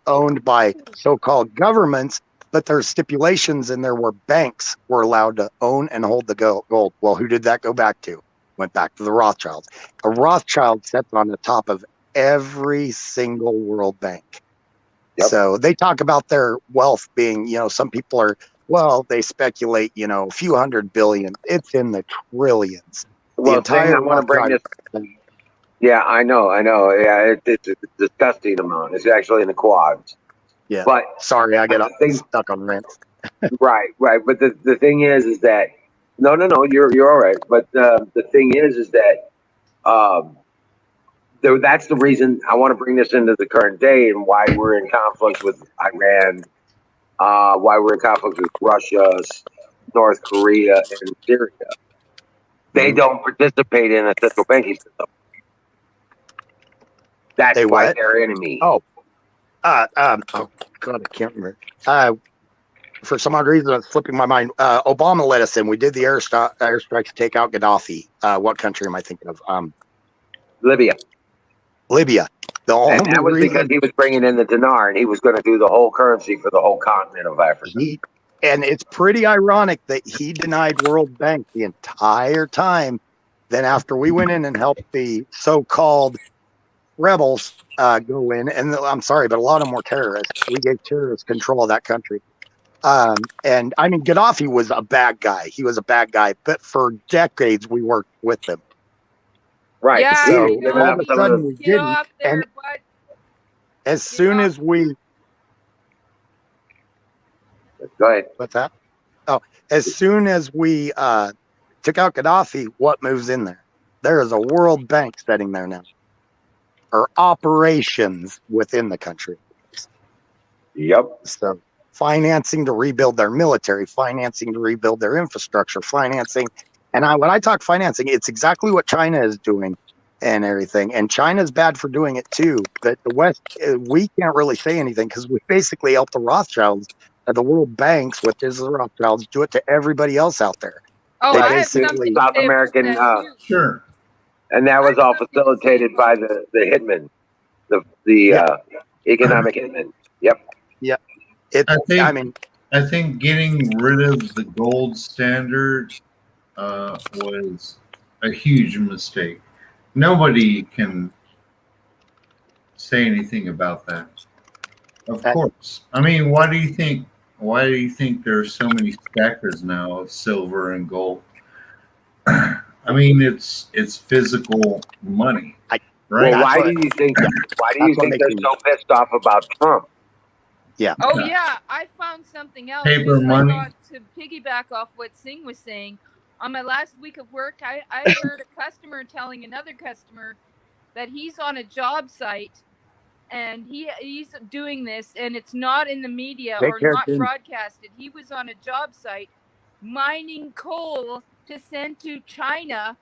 owned by so-called governments, but there's stipulations in there where banks were allowed to own and hold the gold. Well, who did that go back to? Went back to the Rothschilds. A Rothschild sits on the top of every single world bank. So they talk about their wealth being, some people they speculate, a few $100 billion. It's in the trillions. Well, thing, entire I want to bring this. Yeah, I know. Yeah, it's a disgusting amount. It's actually in the quads. Yeah. But sorry, I get stuck on rent. right. But the thing is that no, you're all right. But the thing is that that's the reason I want to bring this into the current day and why we're in conflict with Iran, why we're in conflict with Russia, North Korea, and Syria. They don't participate in a central banking system. That's They why what? they're enemy. Oh, God, I can't remember. For some odd reason, it's slipping my mind. Obama let us in. We did the airstrike to take out Gaddafi. What country am I thinking of? Libya. The only And that was reason, because he was bringing in the dinar, and he was going to do the whole currency for the whole continent of Africa. And it's pretty ironic that he denied World Bank the entire time. Then after we went in and helped the so-called rebels go in, and I'm sorry, but a lot of them were terrorists. We gave terrorists control of that country. And I mean, Gaddafi was a bad guy. He was a bad guy, but for decades we worked with him. Right. Yeah, So you know, all of a sudden we get didn't. off there, And but as soon as we, go ahead. What's that? Oh, as soon as we took out Gaddafi, what moves in there? There is a World Bank sitting there now, or operations within the country. Yep. So financing to rebuild their military, financing to rebuild their infrastructure, financing. And when I talk financing, it's exactly what China is doing and everything. And China's bad for doing it too. But the West, we can't really say anything because we basically help the Rothschilds, the world banks with the Rothschilds, do it to everybody else out there. Oh, They I have something basically to South say about American, that, too. Sure. and that was all facilitated by the hitman, the economic hitman. Yep. Yeah. I think getting rid of the gold standard was a huge mistake. Nobody can say anything about that. Of course. I mean, why do you think there are so many stackers now of silver and gold? I mean, it's physical money, right? Well, why do you think they're so pissed off about Trump? Yeah. Oh yeah, I found something else. Paper just money. I thought to piggyback off what Singh was saying. On my last week of work, I heard a customer telling another customer that he's on a job site and he's doing this and it's not in the media or not broadcasted. He was on a job site mining coal to send to China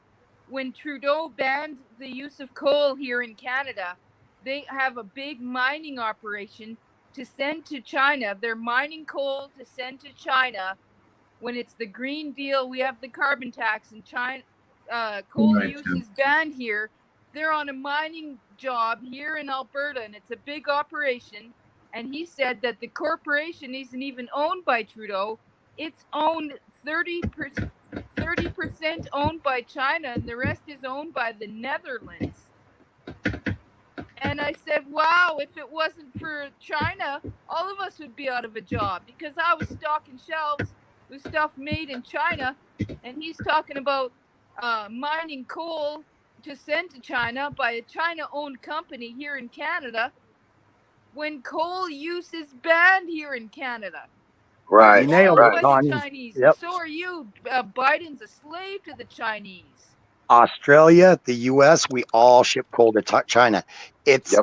when Trudeau banned the use of coal here in Canada. They have a big mining operation to send to China. They're mining coal to send to China. When it's the Green Deal, we have the carbon tax, and China coal use is banned here. They're on a mining job here in Alberta, and it's a big operation. And he said that the corporation isn't even owned by Trudeau. It's owned 30% owned by China, and the rest is owned by the Netherlands. And I said, wow, if it wasn't for China, all of us would be out of a job because I was stocking shelves with stuff made in China. And he's talking about mining coal to send to China by a China-owned company here in Canada when coal use is banned here in Canada. Right. You nailed it, Connie. Chinese. Yep. So are you. Biden's a slave to the Chinese. Australia, the U.S., we all ship coal to China. It's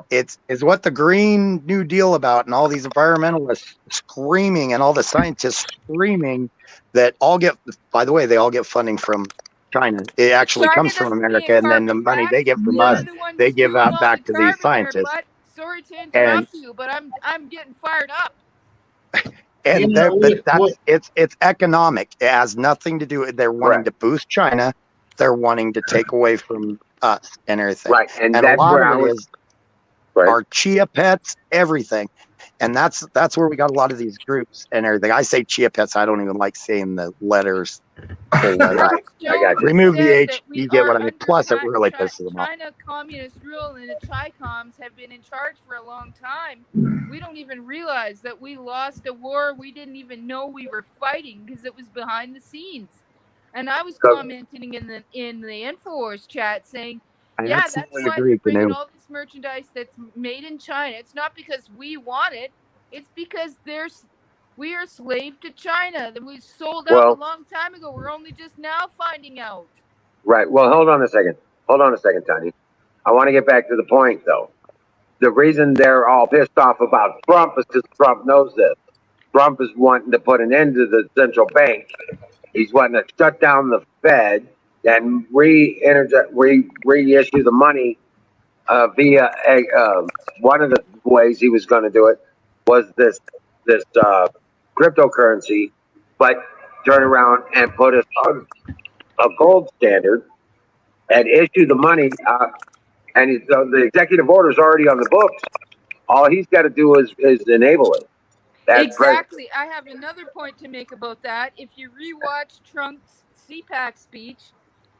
what the Green New Deal about, and all these environmentalists screaming, and all the scientists screaming that all get. By the way, they all get funding from China. It actually China comes from doesn't America, pay and then the money they get from us, they give out back to these scientists. Sorry to interrupt you, but I'm getting fired up. And it's economic. It has nothing to do with. They're wanting to boost China. They're wanting to take away from us and everything. Right, and a that's lot where of I it was. is our chia pets, everything, and that's where we got a lot of these groups and everything. I say chia pets. I don't even like saying the letters. Right. I got you. Remove the H. You get what I mean. Plus, it really pisses them off. China communist rule and the Chi-Coms have been in charge for a long time. We don't even realize that we lost a war we didn't even know we were fighting because it was behind the scenes. And I was So- commenting in the Infowars chat saying, I yeah, that's absolutely why agree, they're bringing Canoe. all this merchandise that's made in China. It's not because we want it. It's because we are slave to China. That we sold out Well- a long time ago. We're only just now finding out. Right. Well, hold on a second. Hold on a second, Tony. I want to get back to the point, though. The reason they're all pissed off about Trump is because Trump knows this. Trump is wanting to put an end to the central bank. He's wanting to shut down the Fed and reissue the money via one of the ways he was going to do it was this cryptocurrency, but turn around and put us on a gold standard and issue the money. And the executive order is already on the books. All he's got to do is enable it. That's Exactly. I have another point to make about that. If you rewatch Trump's CPAC speech,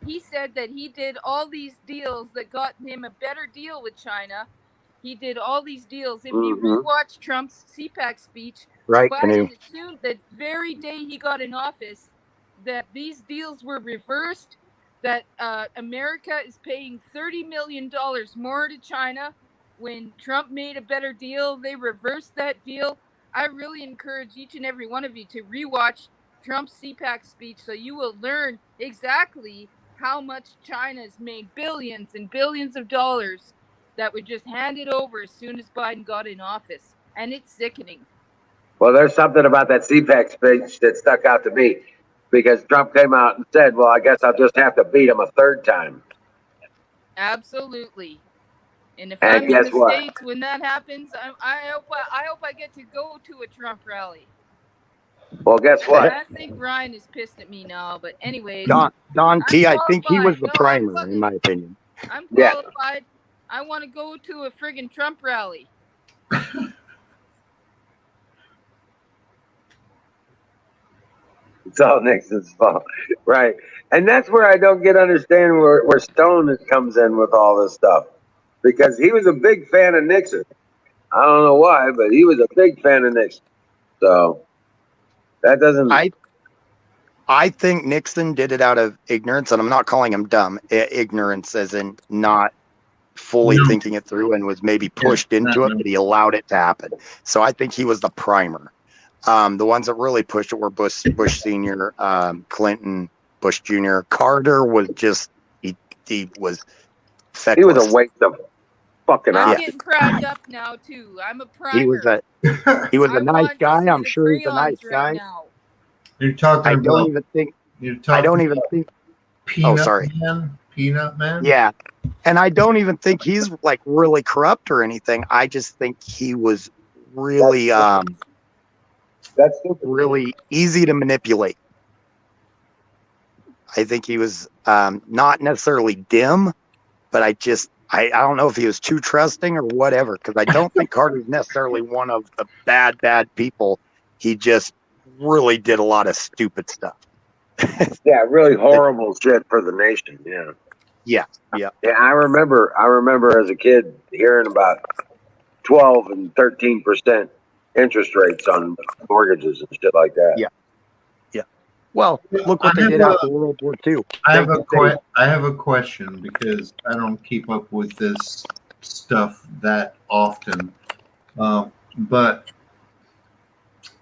he said that he did all these deals that got him a better deal with China. He did all these deals. If you rewatch Trump's CPAC speech, Right, Canoe. Biden assumed that very day he got in office that these deals were reversed, that America is paying $30 million more to China. When Trump made a better deal, they reversed that deal. I really encourage each and every one of you to rewatch Trump's CPAC speech so you will learn exactly how much China's made billions and billions of dollars that were just handed over as soon as Biden got in office. And it's sickening. Well, there's something about that CPAC speech that stuck out to me because Trump came out and said, well, I guess I'll just have to beat him a third time. Absolutely. And if And I'm in guess the what? States when that happens, I hope I get to go to a Trump rally. Well, guess what? I think Ryan is pissed at me now, but anyways. Don T, I think he was qualified. the No, primer, in my opinion. I'm Yeah. qualified. I want to go to a friggin' Trump rally. It's all Nixon's fault. Right. And that's where I don't understand where Stone comes in with all this stuff. Because he was a big fan of Nixon. I don't know why, but he was a big fan of Nixon. So that doesn't. I think Nixon did it out of ignorance, and I'm not calling him dumb. Ignorance as in not fully thinking it through and was maybe pushed into it, but he allowed it to happen. So I think he was the primer. The ones that really pushed it were Bush Sr., Clinton, Bush Jr. Carter was just, he was feckless. He was a waste of fucking I'm option. getting primed up now too. I'm a primer. He was a nice guy. I'm sure he's a nice guy. Now. You're talking I about. don't even think. You're talking I don't even think. Peanut sorry. Man. Peanut Man. Yeah, and I don't even think he's like really corrupt or anything. I just think he was really, That's really easy to manipulate. I think he was not necessarily dim, but I don't know if he was too trusting or whatever, because I don't think Carter's necessarily one of the bad people. He just really did a lot of stupid stuff. Yeah, really horrible shit for the nation. Yeah. Yeah. Yeah, I remember as a kid hearing about 12 and 13% interest rates on mortgages and shit like that. Yeah. Well, look what they did after World War II. I have a question because I don't keep up with this stuff that often. But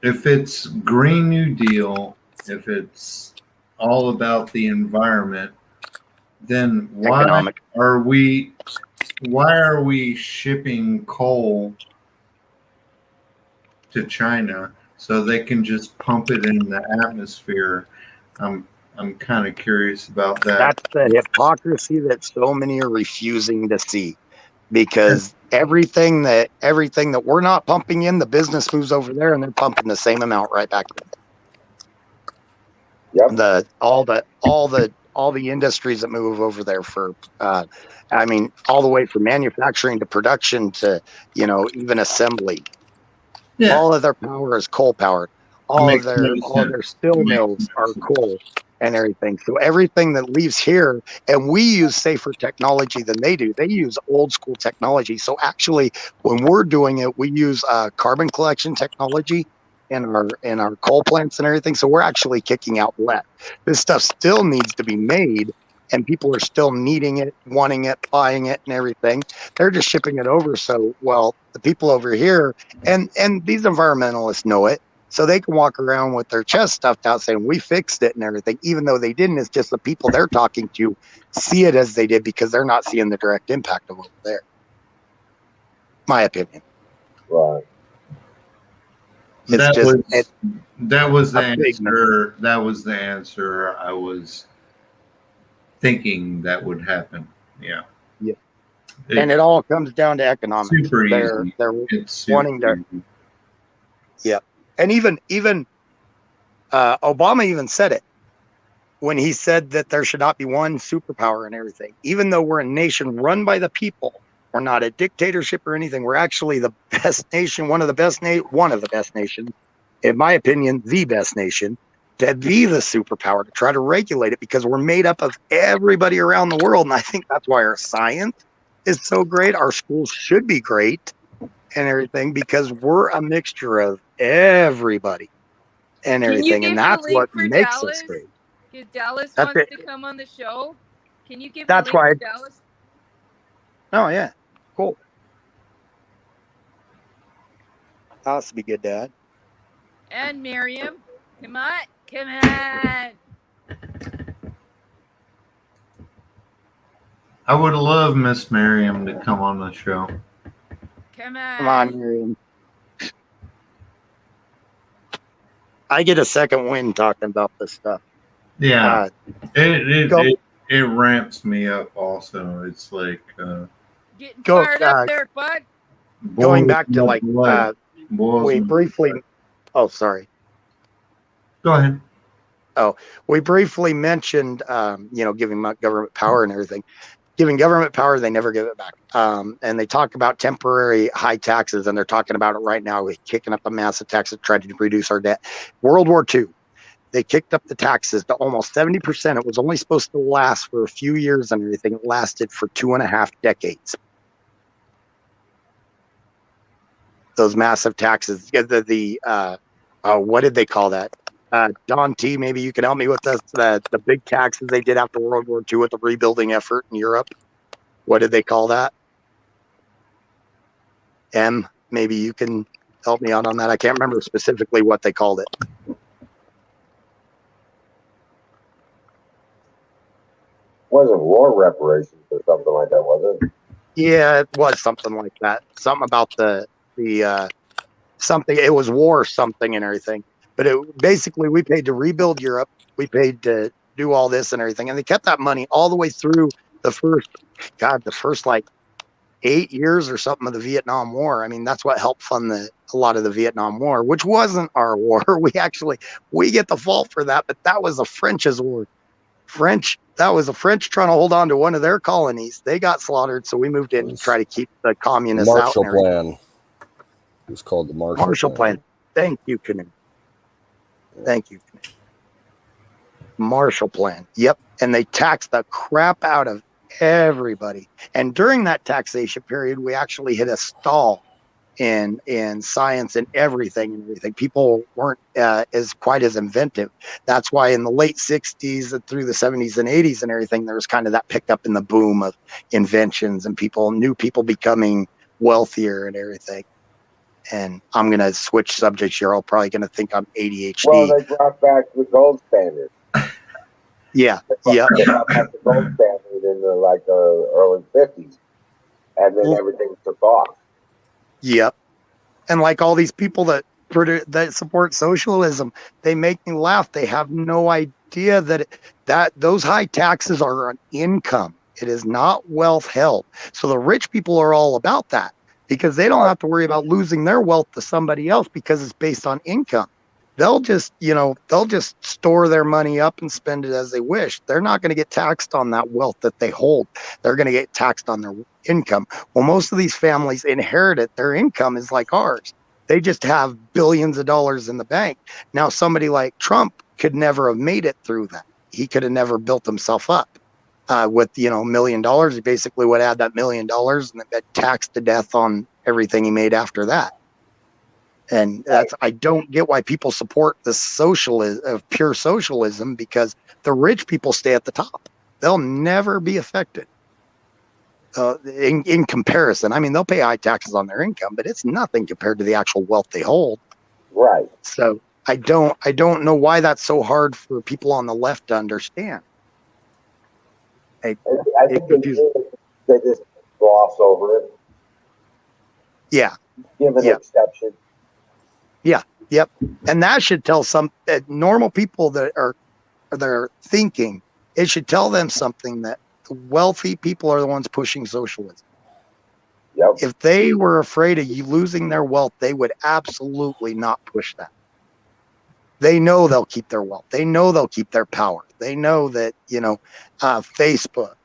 if it's Green New Deal, if it's all about the environment, then why are we shipping coal to China so they can just pump it in the atmosphere? I'm kind of curious about that. That's the hypocrisy that so many are refusing to see, because everything that we're not pumping in, the business moves over there and they're pumping the same amount right back. Yep. All the industries that move over there for, all the way from manufacturing to production to, even assembly. Yeah. All of their power is coal powered. All of their steel mills are coal and everything. So everything that leaves here, and we use safer technology than they do. They use old school technology. So actually, when we're doing it, we use carbon collection technology in our coal plants and everything. So we're actually kicking out lead. This stuff still needs to be made, and people are still needing it, wanting it, buying it, and everything. They're just shipping it over. So, well, the people over here and these environmentalists know it, so they can walk around with their chest stuffed out saying we fixed it and everything, even though they didn't. It's just the people they're talking to see it as they did because they're not seeing the direct impact of over there. My opinion. Right. It's That just was that was the a big answer. That was the answer I was thinking that would happen. Yeah. Yeah. And it all comes down to economics. Super They're easy. they're It's super wanting to. easy. Yeah. And even Obama even said it when he said that there should not be one superpower and everything. Even though we're a nation run by the people, we're not a dictatorship or anything. We're actually the best nation, one of the best nations, in my opinion, the best nation, to be the superpower, to try to regulate it, because we're made up of everybody around the world. And I think that's why our science is so great. Our schools should be great and everything, because we're a mixture of everybody and Can you everything. give And the that's link what for makes Dallas? us great. Because Dallas That's wants it. to come on the show. Can you give That's the link why for Dallas? Oh, yeah. Cool. That has to be good, Dad. And Miriam. Come on. Come on. I would love Miss Miriam to come on the show. Come on. Come on, Miriam. I get a second wind talking about this stuff. Yeah, go- it ramps me up. Also, it's like Getting Go, fired up there, bud. Going boils back to my like, blood. Boils we my briefly, blood. oh, sorry. Go ahead. We briefly mentioned, giving government power and everything. Giving government power, they never give it back. And they talk about temporary high taxes, and they're talking about it right now. We're kicking up a massive tax to try to reduce our debt. World War II, they kicked up the taxes to almost 70%. It was only supposed to last for a few years and everything. It lasted for 2.5 decades. Those massive taxes, what did they call that? Don T, maybe you can help me with this. The big taxes they did after World War II with the rebuilding effort in Europe. What did they call that? M, maybe you can help me out on that. I can't remember specifically what they called it. Wasn't war reparations or something like that, was it? Yeah, it was something like that. Something about the something. It was war something and everything. But basically, we paid to rebuild Europe. We paid to do all this and everything. And they kept that money all the way through the first like 8 years or something of the Vietnam War. I mean, that's what helped fund a lot of the Vietnam War, which wasn't our war. We get the fault for that, but that was the French's war. That was the French trying to hold on to one of their colonies. They got slaughtered, so we moved in to try to keep the communists out. Marshall Plan. It was called the Marshall Plan. Thank you, Canute. Thank you. Marshall Plan. Yep. And they taxed the crap out of everybody. And during that taxation period, we actually hit a stall in science and everything. People weren't quite as inventive. That's why in the late 60s and through the 70s and 80s and everything, there was kind of that pickup in the boom of inventions and new people becoming wealthier and everything. And I'm going to switch subjects here. I'm probably going to think I'm ADHD. Well, they brought back the gold standard. Yeah. They brought back the gold standard in the early 50s. And then everything took off. Yep. And like all these people that support socialism, they make me laugh. They have no idea that those high taxes are on income. It is not wealth held. So the rich people are all about that, because they don't have to worry about losing their wealth to somebody else because it's based on income. They'll just store their money up and spend it as they wish. They're not going to get taxed on that wealth that they hold. They're going to get taxed on their income. Well, most of these families inherit it. Their income is like ours. They just have billions of dollars in the bank. Now, somebody like Trump could never have made it through that. He could have never built himself up. With $1 million, he basically would add that $1 million and then taxed to death on everything he made after that. And I don't get why people support the pure socialism, because the rich people stay at the top. They'll never be affected. In comparison, I mean, they'll pay high taxes on their income, but it's nothing compared to the actual wealth they hold. Right. So I don't know why that's so hard for people on the left to understand. I think they just gloss over it. Yeah. Give an exception. Yeah. Yep. And that should tell some normal people that they're thinking. It should tell them something, that the wealthy people are the ones pushing socialism. Yep. If they were afraid of you losing their wealth, they would absolutely not push that. They know they'll keep their wealth. They know they'll keep their power. They know that, Facebook,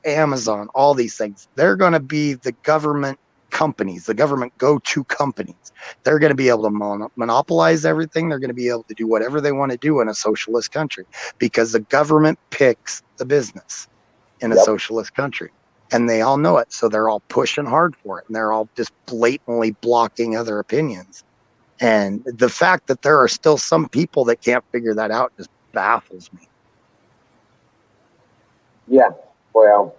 Amazon, all these things, they're going to be the government companies, the government go-to companies. They're going to be able to monopolize everything. They're going to be able to do whatever they want to do in a socialist country, because the government picks the business in a socialist country, and they all know it. So they're all pushing hard for it, and they're all just blatantly blocking other opinions. And the fact that there are still some people that can't figure that out just baffles me. Yeah. Well,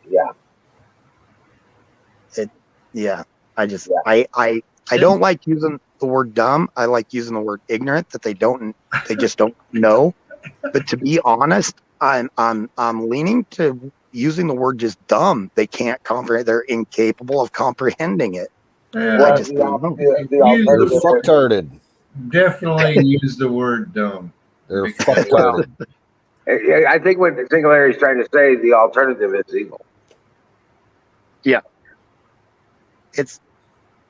yeah. I don't like using the word dumb. I like using the word ignorant, that they just don't know. But to be honest, I'm leaning to using the word just dumb. They can't comprehend. They're incapable of comprehending it. Yeah, I just don't know. They're fucktarded. Definitely use the word dumb. They're fucktarded. I think what Singletary is trying to say, the alternative is evil. Yeah.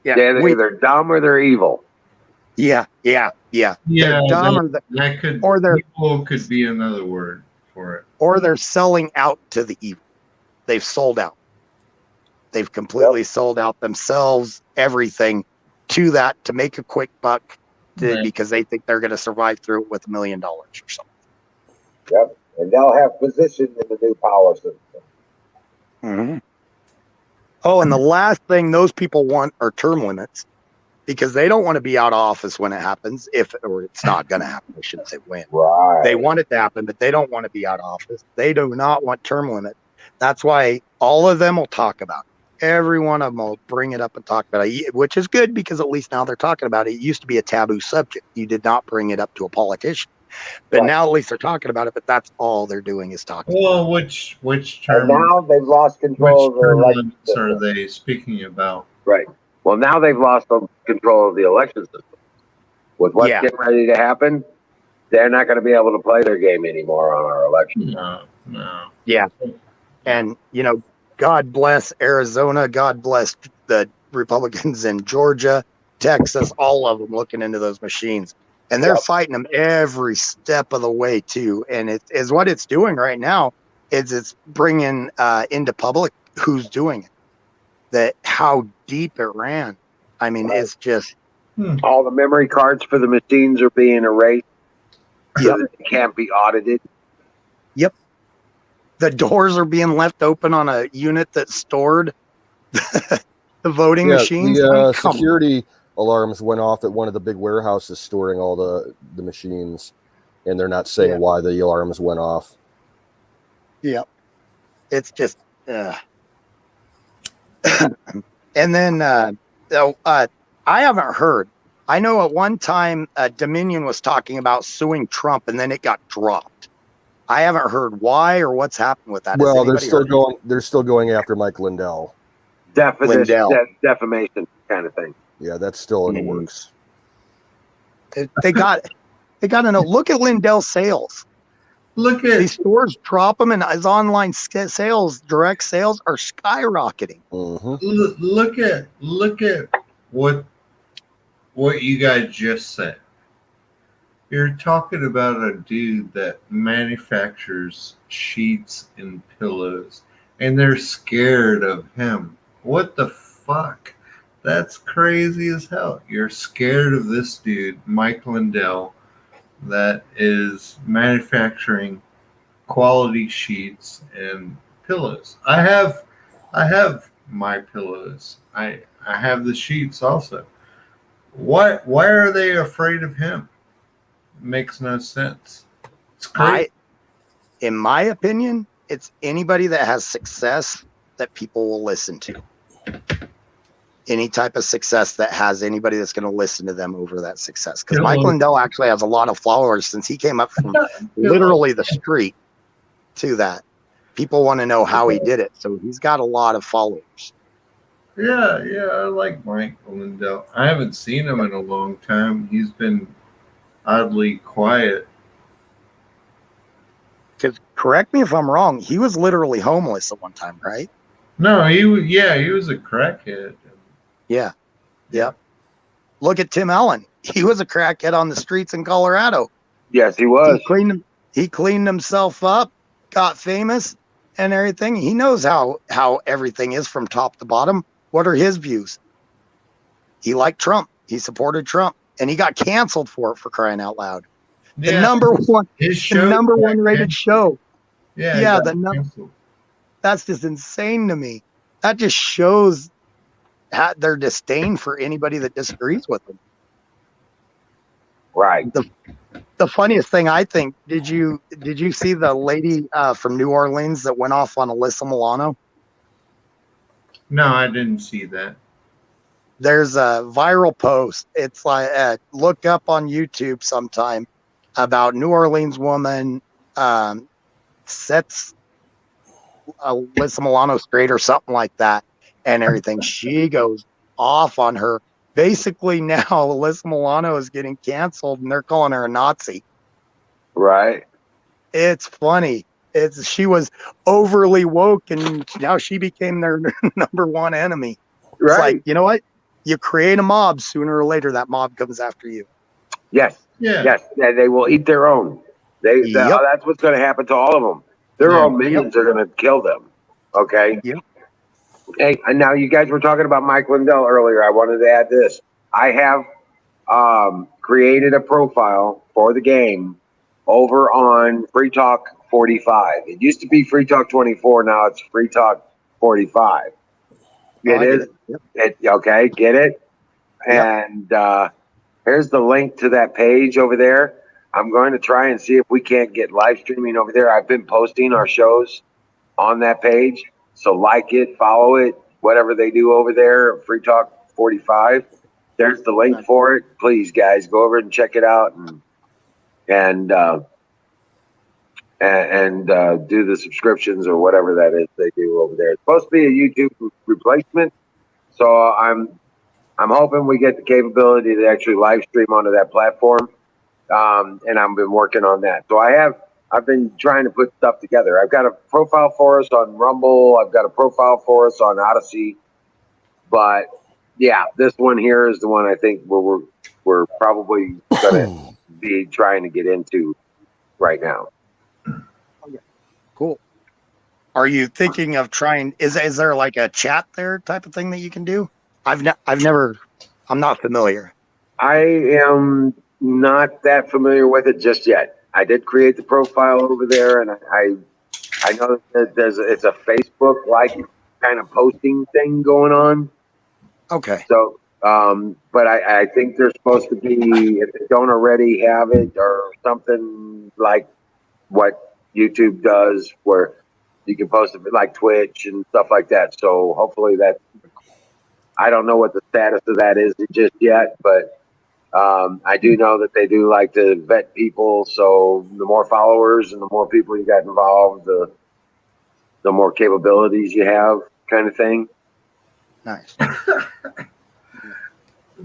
They're either dumb or they're evil. Yeah. Yeah, They're dumb, evil could be another word for it. Or they're selling out to the evil. They've sold out. They've completely sold out themselves, everything to that, to make a quick buck, because they think they're going to survive through it with $1 million or something. Yep, and they'll have position in the new power system. Mm-hmm. Oh, and the last thing those people want are term limits, because they don't want to be out of office when it happens, or it's not going to happen. I shouldn't say when. Right. They want it to happen, but they don't want to be out of office. They do not want term limit. That's why all of them will talk about it. Every one of them will bring it up and talk about it, which is good, because at least now they're talking about it. It used to be a taboo subject. You did not bring it up to a politician. But now at least they're talking about it, but that's all they're doing is talking. Well, which term? And now they've lost control of the election system. Are they speaking about? Right. Well, now they've lost control of the election system. With what's getting ready to happen, they're not going to be able to play their game anymore on our election. No. Yeah. And, God bless Arizona. God bless the Republicans in Georgia, Texas, all of them looking into those machines. And they're fighting them every step of the way, too. And it is what it's doing right now is it's bringing into public who's doing it, that how deep it ran. I mean, it's just. All the memory cards for the machines are being erased so that they can't be audited. Yep. The doors are being left open on a unit that stored the voting machines. The security alarms went off at one of the big warehouses storing all the machines, and they're not saying why the alarms went off. Yep. It's just and then I haven't heard. I know at one time Dominion was talking about suing Trump, and then it got dropped. I haven't heard why or what's happened with that. Well, they're still going after Mike Lindell. Defamation kind of thing. Yeah, that's still in the works. They got to know. Look at Lindell's sales. Look at these stores drop them, and his online sales, direct sales, are skyrocketing. Mm-hmm. Look at what you guys just said. You're talking about a dude that manufactures sheets and pillows, and they're scared of him. What the fuck? That's crazy as hell. You're scared of this dude, Mike Lindell, that is manufacturing quality sheets and pillows. I have my pillows. I have the sheets also. Why are they afraid of him? It makes no sense. It's crazy. In my opinion, it's anybody that has success that people will listen to. Any type of success that has anybody that's going to listen to them over that success. Because Mike Lindell actually has a lot of followers since he came up from literally the street to that. People want to know how he did it. So he's got a lot of followers. Yeah, I like Mike Lindell. I haven't seen him in a long time. He's been oddly quiet. Because correct me if I'm wrong, he was literally homeless at one time, right? No, he was a crackhead. Yeah. Yep. Look at Tim Allen. He was a crackhead on the streets in Colorado. Yes, he was. He cleaned himself up, got famous and everything. He knows how everything is from top to bottom. What are his views? He liked Trump. He supported Trump. And he got canceled for it, for crying out loud. The number one rated show. Yeah, That's just insane to me. That just shows their disdain for anybody that disagrees with them. Right. The funniest thing, I think, did you see the lady from New Orleans that went off on Alyssa Milano? No, I didn't see that. There's a viral post. It's like look up on YouTube sometime about New Orleans woman sets Alyssa Milano straight or something like that and everything. She goes off on her. Basically now Alyssa Milano is getting canceled and they're calling her a Nazi. Right. It's funny. She was overly woke and now she became their number one enemy. Right. It's like, you know what? You create a mob, sooner or later that mob comes after you. Yes. Yeah. Yes. They will eat their own. That's what's going to happen to all of them. Their own minions are going to kill them. Okay. Yep. Hey, and now you guys were talking about Mike Lindell earlier. I wanted to add this. I have created a profile for the game over on Free Talk 45. It used to be Free Talk 24. Now it's Free Talk 45. It is. Yep. Okay, get it? Yep. And here's the link to that page over there. I'm going to try and see if we can't get live streaming over there. I've been posting our shows on that page. So like it, follow it, whatever they do over there, Free Talk 45. There's the link for it. Please, guys, go over and check it out and do the subscriptions or whatever that is they do over there. It's supposed to be a YouTube replacement, so I'm hoping we get the capability to actually live stream onto that platform, and I've been working on that. So I've been trying to put stuff together. I've got a profile for us on Rumble. I've got a profile for us on Odyssey. But yeah, this one here is the one I think we're probably going to be trying to get into right now. Okay. Cool. Are you thinking of trying? Is there like a chat there type of thing that you can do? I'm not familiar. I am not that familiar with it just yet. I did create the profile over there, and I know that it's a Facebook like kind of posting thing going on. Okay. So, but I think they're supposed to be, if they don't already have it, or something like what YouTube does, where you can post it like Twitch and stuff like that. So hopefully I don't know what the status of that is just yet, but I do know that they do like to vet people. So the more followers and the more people you got involved, the more capabilities you have, kind of thing. Nice.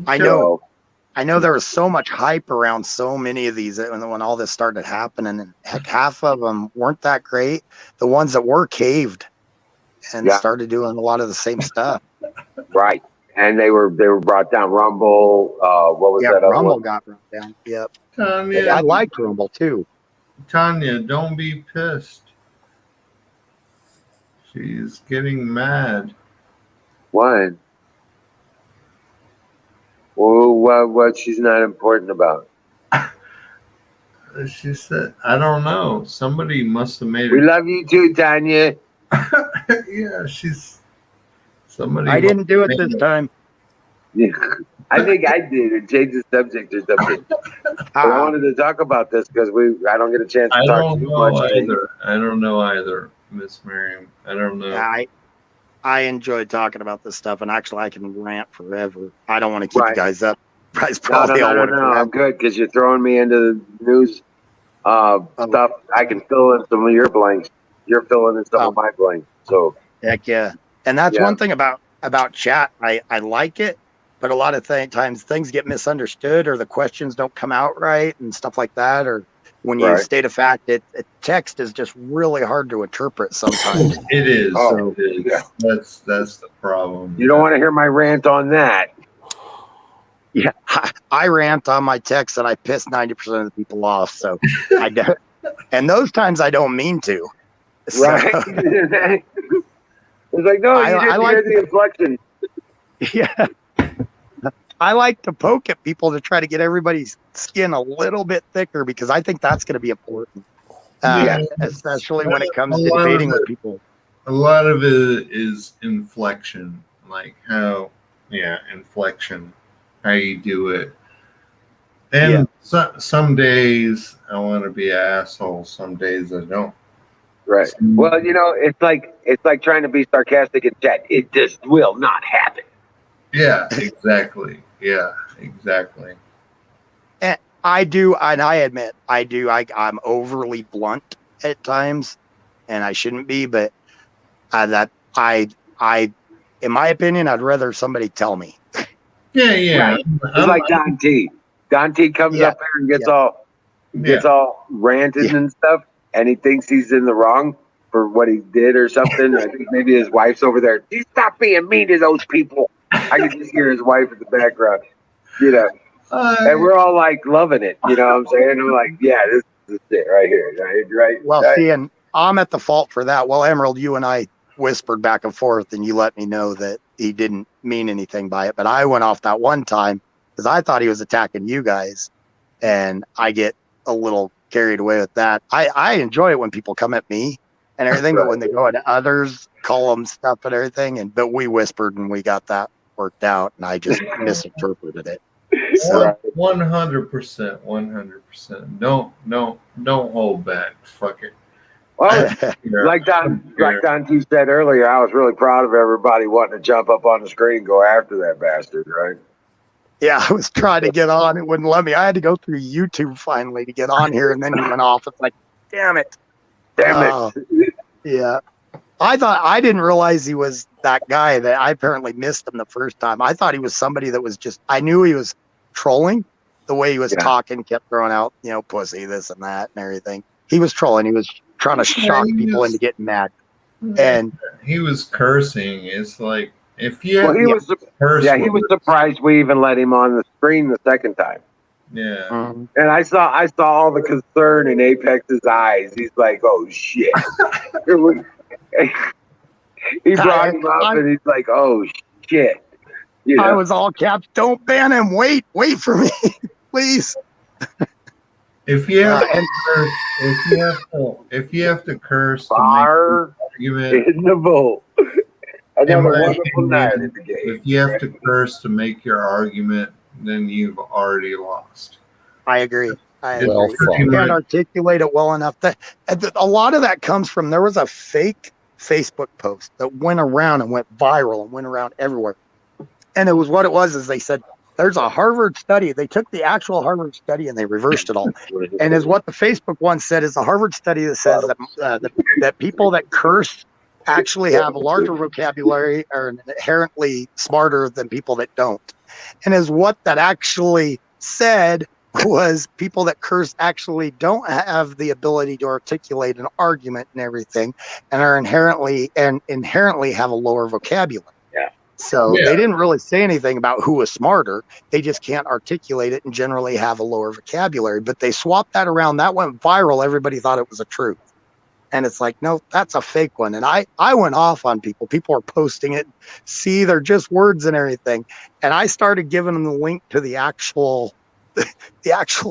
I know there was so much hype around so many of these when all this started happening, and heck, half of them weren't that great. The ones that were caved and started doing a lot of the same stuff. Right. And they were brought down. Rumble. What was that? Rumble got brought down. Yep. Tanya, I liked Rumble too. Tanya, don't be pissed. She's getting mad. Why? Well, what she's not important about? She said, I don't know. Somebody must have made We love you too, Tanya. Yeah, somebody. I didn't do it this time. Yeah. I think I did and changed the subject or something. But I wanted to talk about this because I don't get a chance to I talk don't too know much. either. I don't know either, Miss Miriam. I don't know. I enjoy talking about this stuff, and actually, I can rant forever. I don't want to keep Right. you guys up. You guys No, probably all want to I'm good because you're throwing me into the news stuff. I can fill in some of your blanks. You're filling in some of my blanks. So Heck yeah. And that's Yeah. one thing about chat. I like it, but a lot of times things get misunderstood or the questions don't come out right and stuff like that. Or when you Right. state a fact, text is just really hard to interpret sometimes. It is. Oh, it is. yeah. That's the problem. You don't want to hear my rant on that. Yeah, I rant on my text and I piss 90% of the people off. So I don't, and those times I don't mean to. So, Right? It's like, no, you didn't hear the inflection. Yeah. I like to poke at people to try to get everybody's skin a little bit thicker because I think that's going to be important, especially when it comes to debating with people. A lot of it is inflection, like inflection, how you do it. And some days I want to be an asshole, some days I don't. Right. Well, it's like trying to be sarcastic in chat. It just will not happen. Yeah, exactly. Yeah, exactly. And I do, and I admit, I do. I'm overly blunt at times, and I shouldn't be. But in my opinion, I'd rather somebody tell me. Yeah. Right. It's like Don T. Don T comes up here and gets all ranted and stuff, and he thinks he's in the wrong for what he did or something. I think maybe his wife's over there. You stop being mean to those people. I can just hear his wife in the background, and we're all like loving it. You know what I'm saying? I'm like, yeah, this is it right here. Right. Well, see, and I'm at the fault for that. Well, Emerald, you and I whispered back and forth, and you let me know that he didn't mean anything by it. But I went off that one time because I thought he was attacking you guys, and I get a little carried away with that. I enjoy it when people come at me and everything, but when they go at others, call them stuff and everything, but we whispered and we got that worked out, and I just misinterpreted it. So 100%, 100%. Don't hold back. Fuck it. Well, like Don T said earlier, I was really proud of everybody wanting to jump up on the screen and go after that bastard, right? Yeah, I was trying to get on. It wouldn't let me. I had to go through YouTube finally to get on here, and then he went off. It's like, damn it. Yeah. I didn't realize he was that guy. That I apparently missed him the first time. I thought he was somebody that was I knew he was trolling the way he was talking, kept throwing out, pussy, this and that and everything. He was trolling. He was trying to shock people into getting mad. And he was cursing. It's like, if you he was surprised we even let him on the screen the second time. Yeah. And I saw all the concern in Apex's eyes. He's like, "Oh shit." He brought him up and he's like, "Oh shit." I was all caps. Don't ban him. Wait for me, please. If you have to curse to Far make an argument in the vote. Another wonderful night at the game. If you have to curse to make your argument, then you've already lost. I agree. Well, you can't articulate it well enough. That a lot of that comes from, there was a fake Facebook post that went around and went viral and went around everywhere. And it was is they said, there's a Harvard study. They took the actual Harvard study and they reversed it all. And is what the Facebook one said is a Harvard study that says that people that curse actually have a larger vocabulary, are inherently smarter than people that don't. And is what that actually said was people that curse actually don't have the ability to articulate an argument and everything, and are inherently have a lower vocabulary. So they didn't really say anything about who was smarter. They just can't articulate it and generally have a lower vocabulary. But they swapped that around. That went viral. Everybody thought it was a truth. And it's like, no, that's a fake one. And I went off on people. People are posting it. See, they're just words and everything. And I started giving them the link to the actual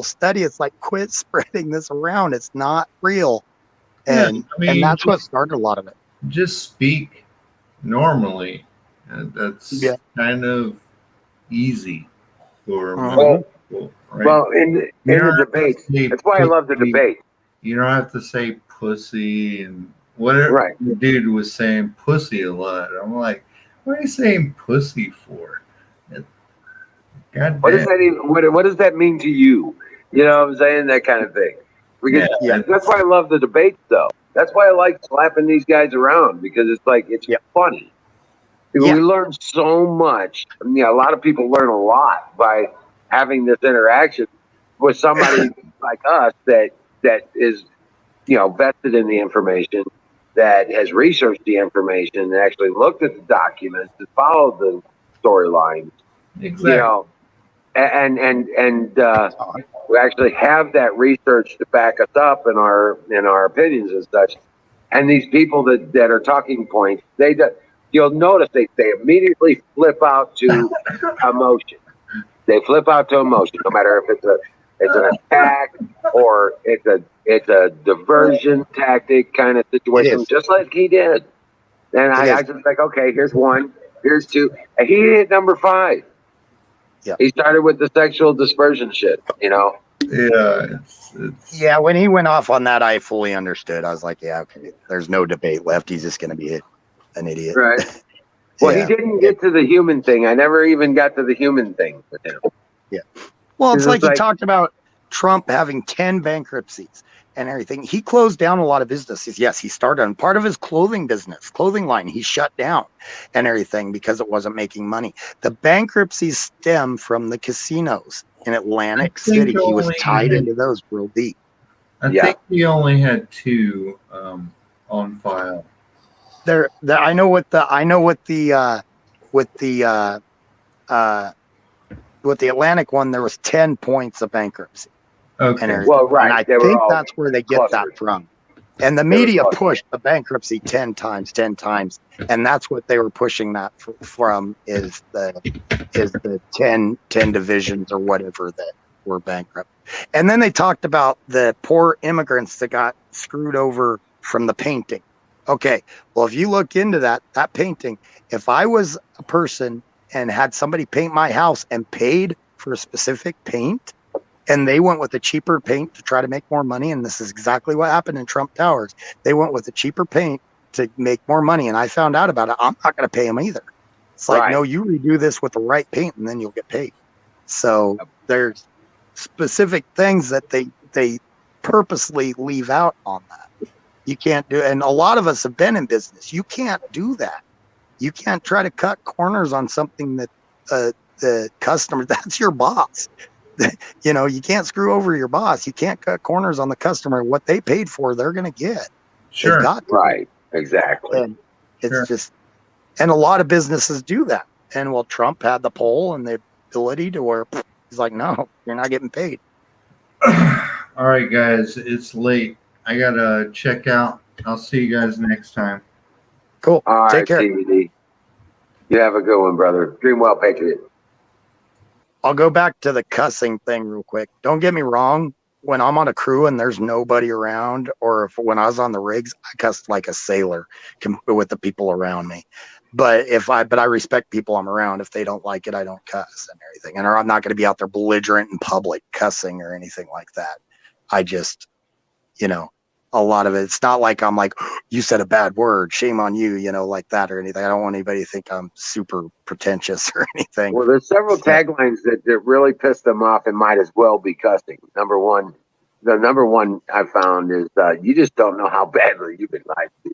study. It's like, quit spreading this around. It's not real. And and that's what started a lot of it. Just speak normally. That's kind of easy. or Well, right? well, in You the don't have to debates, say that's why I love the pussy. debate. You don't have to say pussy and whatever. Right. The dude was saying pussy a lot. I'm like, what are you saying pussy for? God What does damn. that even? What does that mean to you? You know what I'm saying? That kind of thing. Because Yeah. that's why I love the debates, though. That's why I like slapping these guys around because it's like it's funny. Yeah. We learn so much. I mean, a lot of people learn a lot by having this interaction with somebody like us that is, vested in the information, that has researched the information, and actually looked at the documents, and followed the storylines. Exactly. And we actually have that research to back us up in our opinions and such. And these people that are talking points, you'll notice they immediately flip out to emotion. They flip out to emotion, no matter if it's an attack or it's a diversion tactic kind of situation, just like he did. And I just like, okay, here's one, here's two, and he hit number 5. Yeah. He started with the sexual dispersion shit, Yeah. Yeah, when he went off on that, I fully understood. I was like, yeah, okay, there's no debate left. He's just going to be an idiot. Right. Well, Yeah. he didn't get to the human thing. I never even got to the human thing with him. Yeah. Well, it's It's like like- he talked about Trump having 10 bankruptcies and everything. He closed down a lot of businesses. Yes, he started on part of his clothing line. He shut down and everything because it wasn't making money. The bankruptcies stem from the casinos in Atlantic City. He was tied into those real deep. I think he only had 2 on file. I know with the Atlantic one, there was 10 points of bankruptcy. Okay. And everything. Well, right. And I They were think all that's where they get that from. And the media pushed the bankruptcy 10 times, and that's what they were pushing that from is the 10 divisions or whatever that were bankrupt. And then they talked about the poor immigrants that got screwed over from the painting. Okay, well, if you look into that painting, if I was a person and had somebody paint my house and paid for a specific paint, and they went with a cheaper paint to try to make more money, and this is exactly what happened in Trump Towers. They went with a cheaper paint to make more money, and I found out about it. I'm not going to pay them either. It's like, no, you redo this with the right paint, and then you'll get paid. So there's specific things that they purposely leave out on that. You can't do, and a lot of us have been in business. You can't do that. You can't try to cut corners on something that the customer, that's your boss. You can't screw over your boss. You can't cut corners on the customer. What they paid for, they're going to get. Sure. They've got to. Right. Exactly. And it's just, and a lot of businesses do that. And well, Trump had the pull and the ability to where he's like, no, you're not getting paid. All right, guys, it's late. I got to check out. I'll see you guys next time. Cool. All right, Take care. TVD. You have a good one, brother. Dream well, Patriot. I'll go back to the cussing thing real quick. Don't get me wrong. When I'm on a crew and there's nobody around, or when I was on the rigs, I cussed like a sailor with the people around me. But I respect people I'm around. If they don't like it, I don't cuss and everything. And I'm not going to be out there belligerent in public cussing or anything like that. I just, a lot of it's not like I'm like, you said a bad word, shame on you, like that or anything. I don't want anybody to think I'm super pretentious or anything. Well, there's several taglines that really piss them off and might as well be cussing. The number one I found is, you just don't know how badly you've been lied to.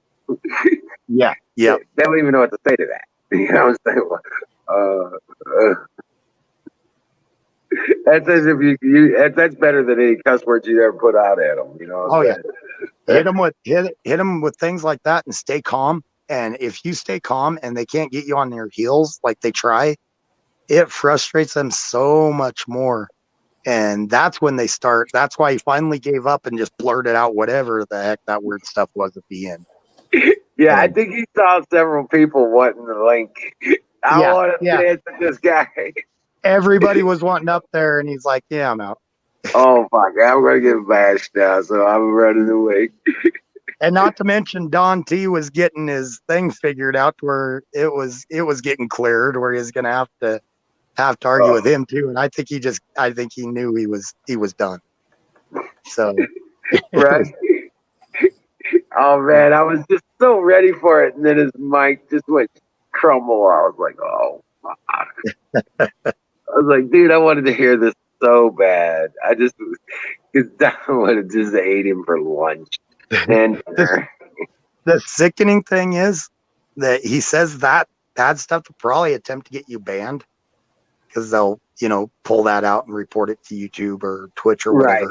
Yeah. They don't even know what to say to that. You know what I'm saying? That's as if that's better than any cuss words you ever put out at them. Hit them with things like that and stay calm. And if you stay calm and they can't get you on their heels like they try, it frustrates them so much more. And that's when they start. That's why he finally gave up and just blurted out whatever the heck that weird stuff was at the end. Yeah, I think he saw several people wanting the link. I want to dance with this guy. Everybody was wanting up there, and he's like, "Yeah, I'm out." Oh fuck! I'm gonna get bashed now, so I'm running away. And not to mention, Don T was getting his thing figured out where it was getting cleared, where he's gonna have to have to argue with him too. And I think he knew he was done. So right. Oh man, I was just so ready for it, and then his mic just went crumble. I was like, oh fuck. I was like, dude, I wanted to hear this so bad. Because I would have just ate him for lunch. And the sickening thing is that he says that bad stuff will probably attempt to get you banned because they'll, pull that out and report it to YouTube or Twitch or whatever.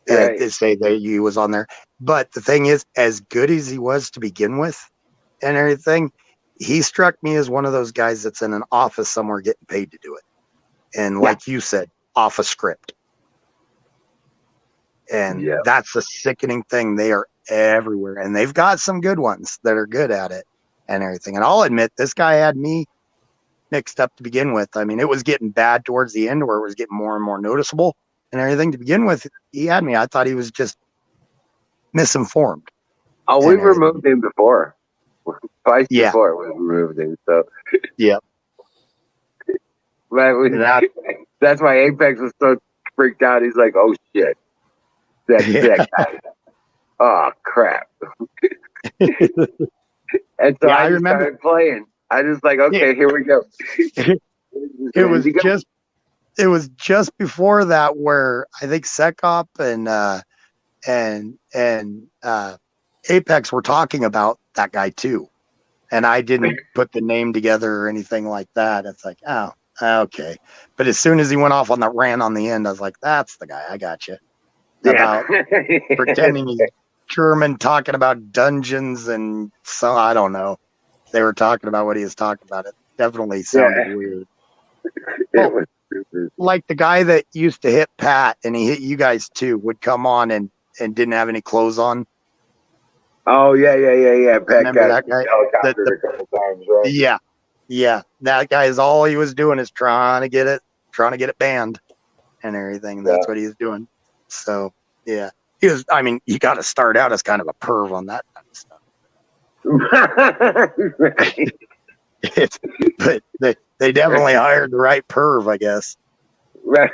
Right. And say that you was on there. But the thing is, as good as he was to begin with and everything, he struck me as one of those guys that's in an office somewhere getting paid to do it. And like you said, off a script. And that's the sickening thing. They are everywhere. And they've got some good ones that are good at it and everything. And I'll admit, this guy had me mixed up to begin with. I mean, it was getting bad towards the end where it was getting more and more noticeable and everything. To begin with, he had me. I thought he was just misinformed. Oh, we've removed him before. Twice before we removed him. So yeah. That's why Apex was so freaked out. He's like, oh shit. That guy. Oh crap. And so I remember started playing. I just like, okay, here we go. It was just before that where I think Secop and Apex were talking about that guy too. And I didn't put the name together or anything like that. It's like, oh, okay. But as soon as he went off on that rant on the end, I was like, that's the guy. I got you. About pretending he's German, talking about dungeons. And so I don't know. They were talking about what he was talking about. It definitely sounded weird. Well, like the guy that used to hit Pat and he hit you guys too would come on and didn't have any clothes on. Oh yeah. Pat remember that guy? A couple times, right? Yeah. That guy is all he was doing is trying to get it banned and everything. That's what he was doing. So yeah, he was. I mean, you got to start out as kind of a perv on that kind of stuff. But they definitely hired the right perv, I guess. Right.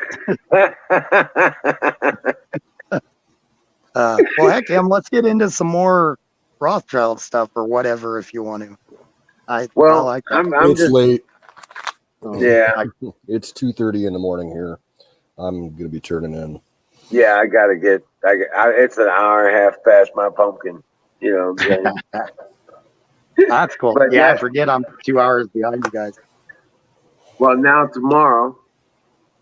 Well, heck, Em, let's get into some more Rothschild stuff or whatever if you want to. I like that. It's just late. It's 2:30 in the morning here. I'm gonna be turning in. Yeah, I gotta get. It's an hour and a half past my pumpkin. That's cool. But I forget I'm 2 hours behind you guys. Well, now tomorrow,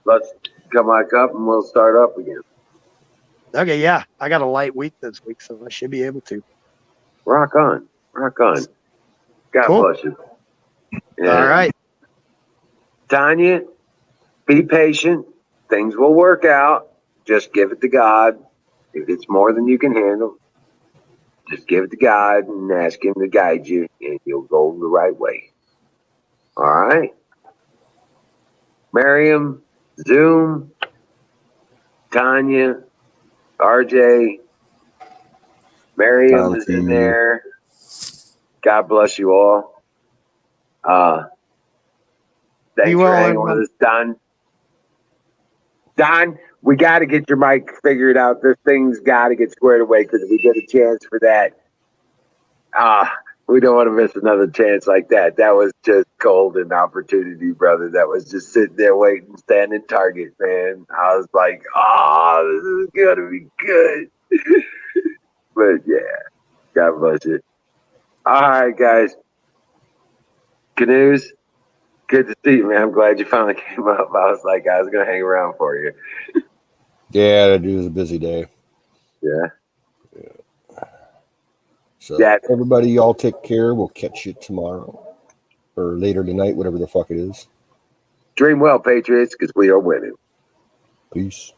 let's come back up and we'll start up again. Okay, yeah. I got a light week this week, so I should be able to. Rock on. God bless you. Yeah. All right. Tanya, be patient. Things will work out. Just give it to God. If it's more than you can handle, just give it to God and ask Him to guide you, and you'll go the right way. All right? Miriam, Zoom, Tanya, RJ, Miriam is in there. God bless you all. Thanks for hanging with us, Don. Don, we got to get your mic figured out. This thing's got to get squared away because we get a chance for that. We don't want to miss another chance like that. That was just golden opportunity, brother. That was just sitting there waiting, standing target, man. I was like, this is going to be good. But yeah, God bless you. All right, guys. Canoes, good to see you, man. I'm glad you finally came up. I was like, I was going to hang around for you. Yeah, it was a busy day. Yeah. So everybody, y'all take care. We'll catch you tomorrow or later tonight, whatever the fuck it is. Dream well, Patriots, because we are winning. Peace.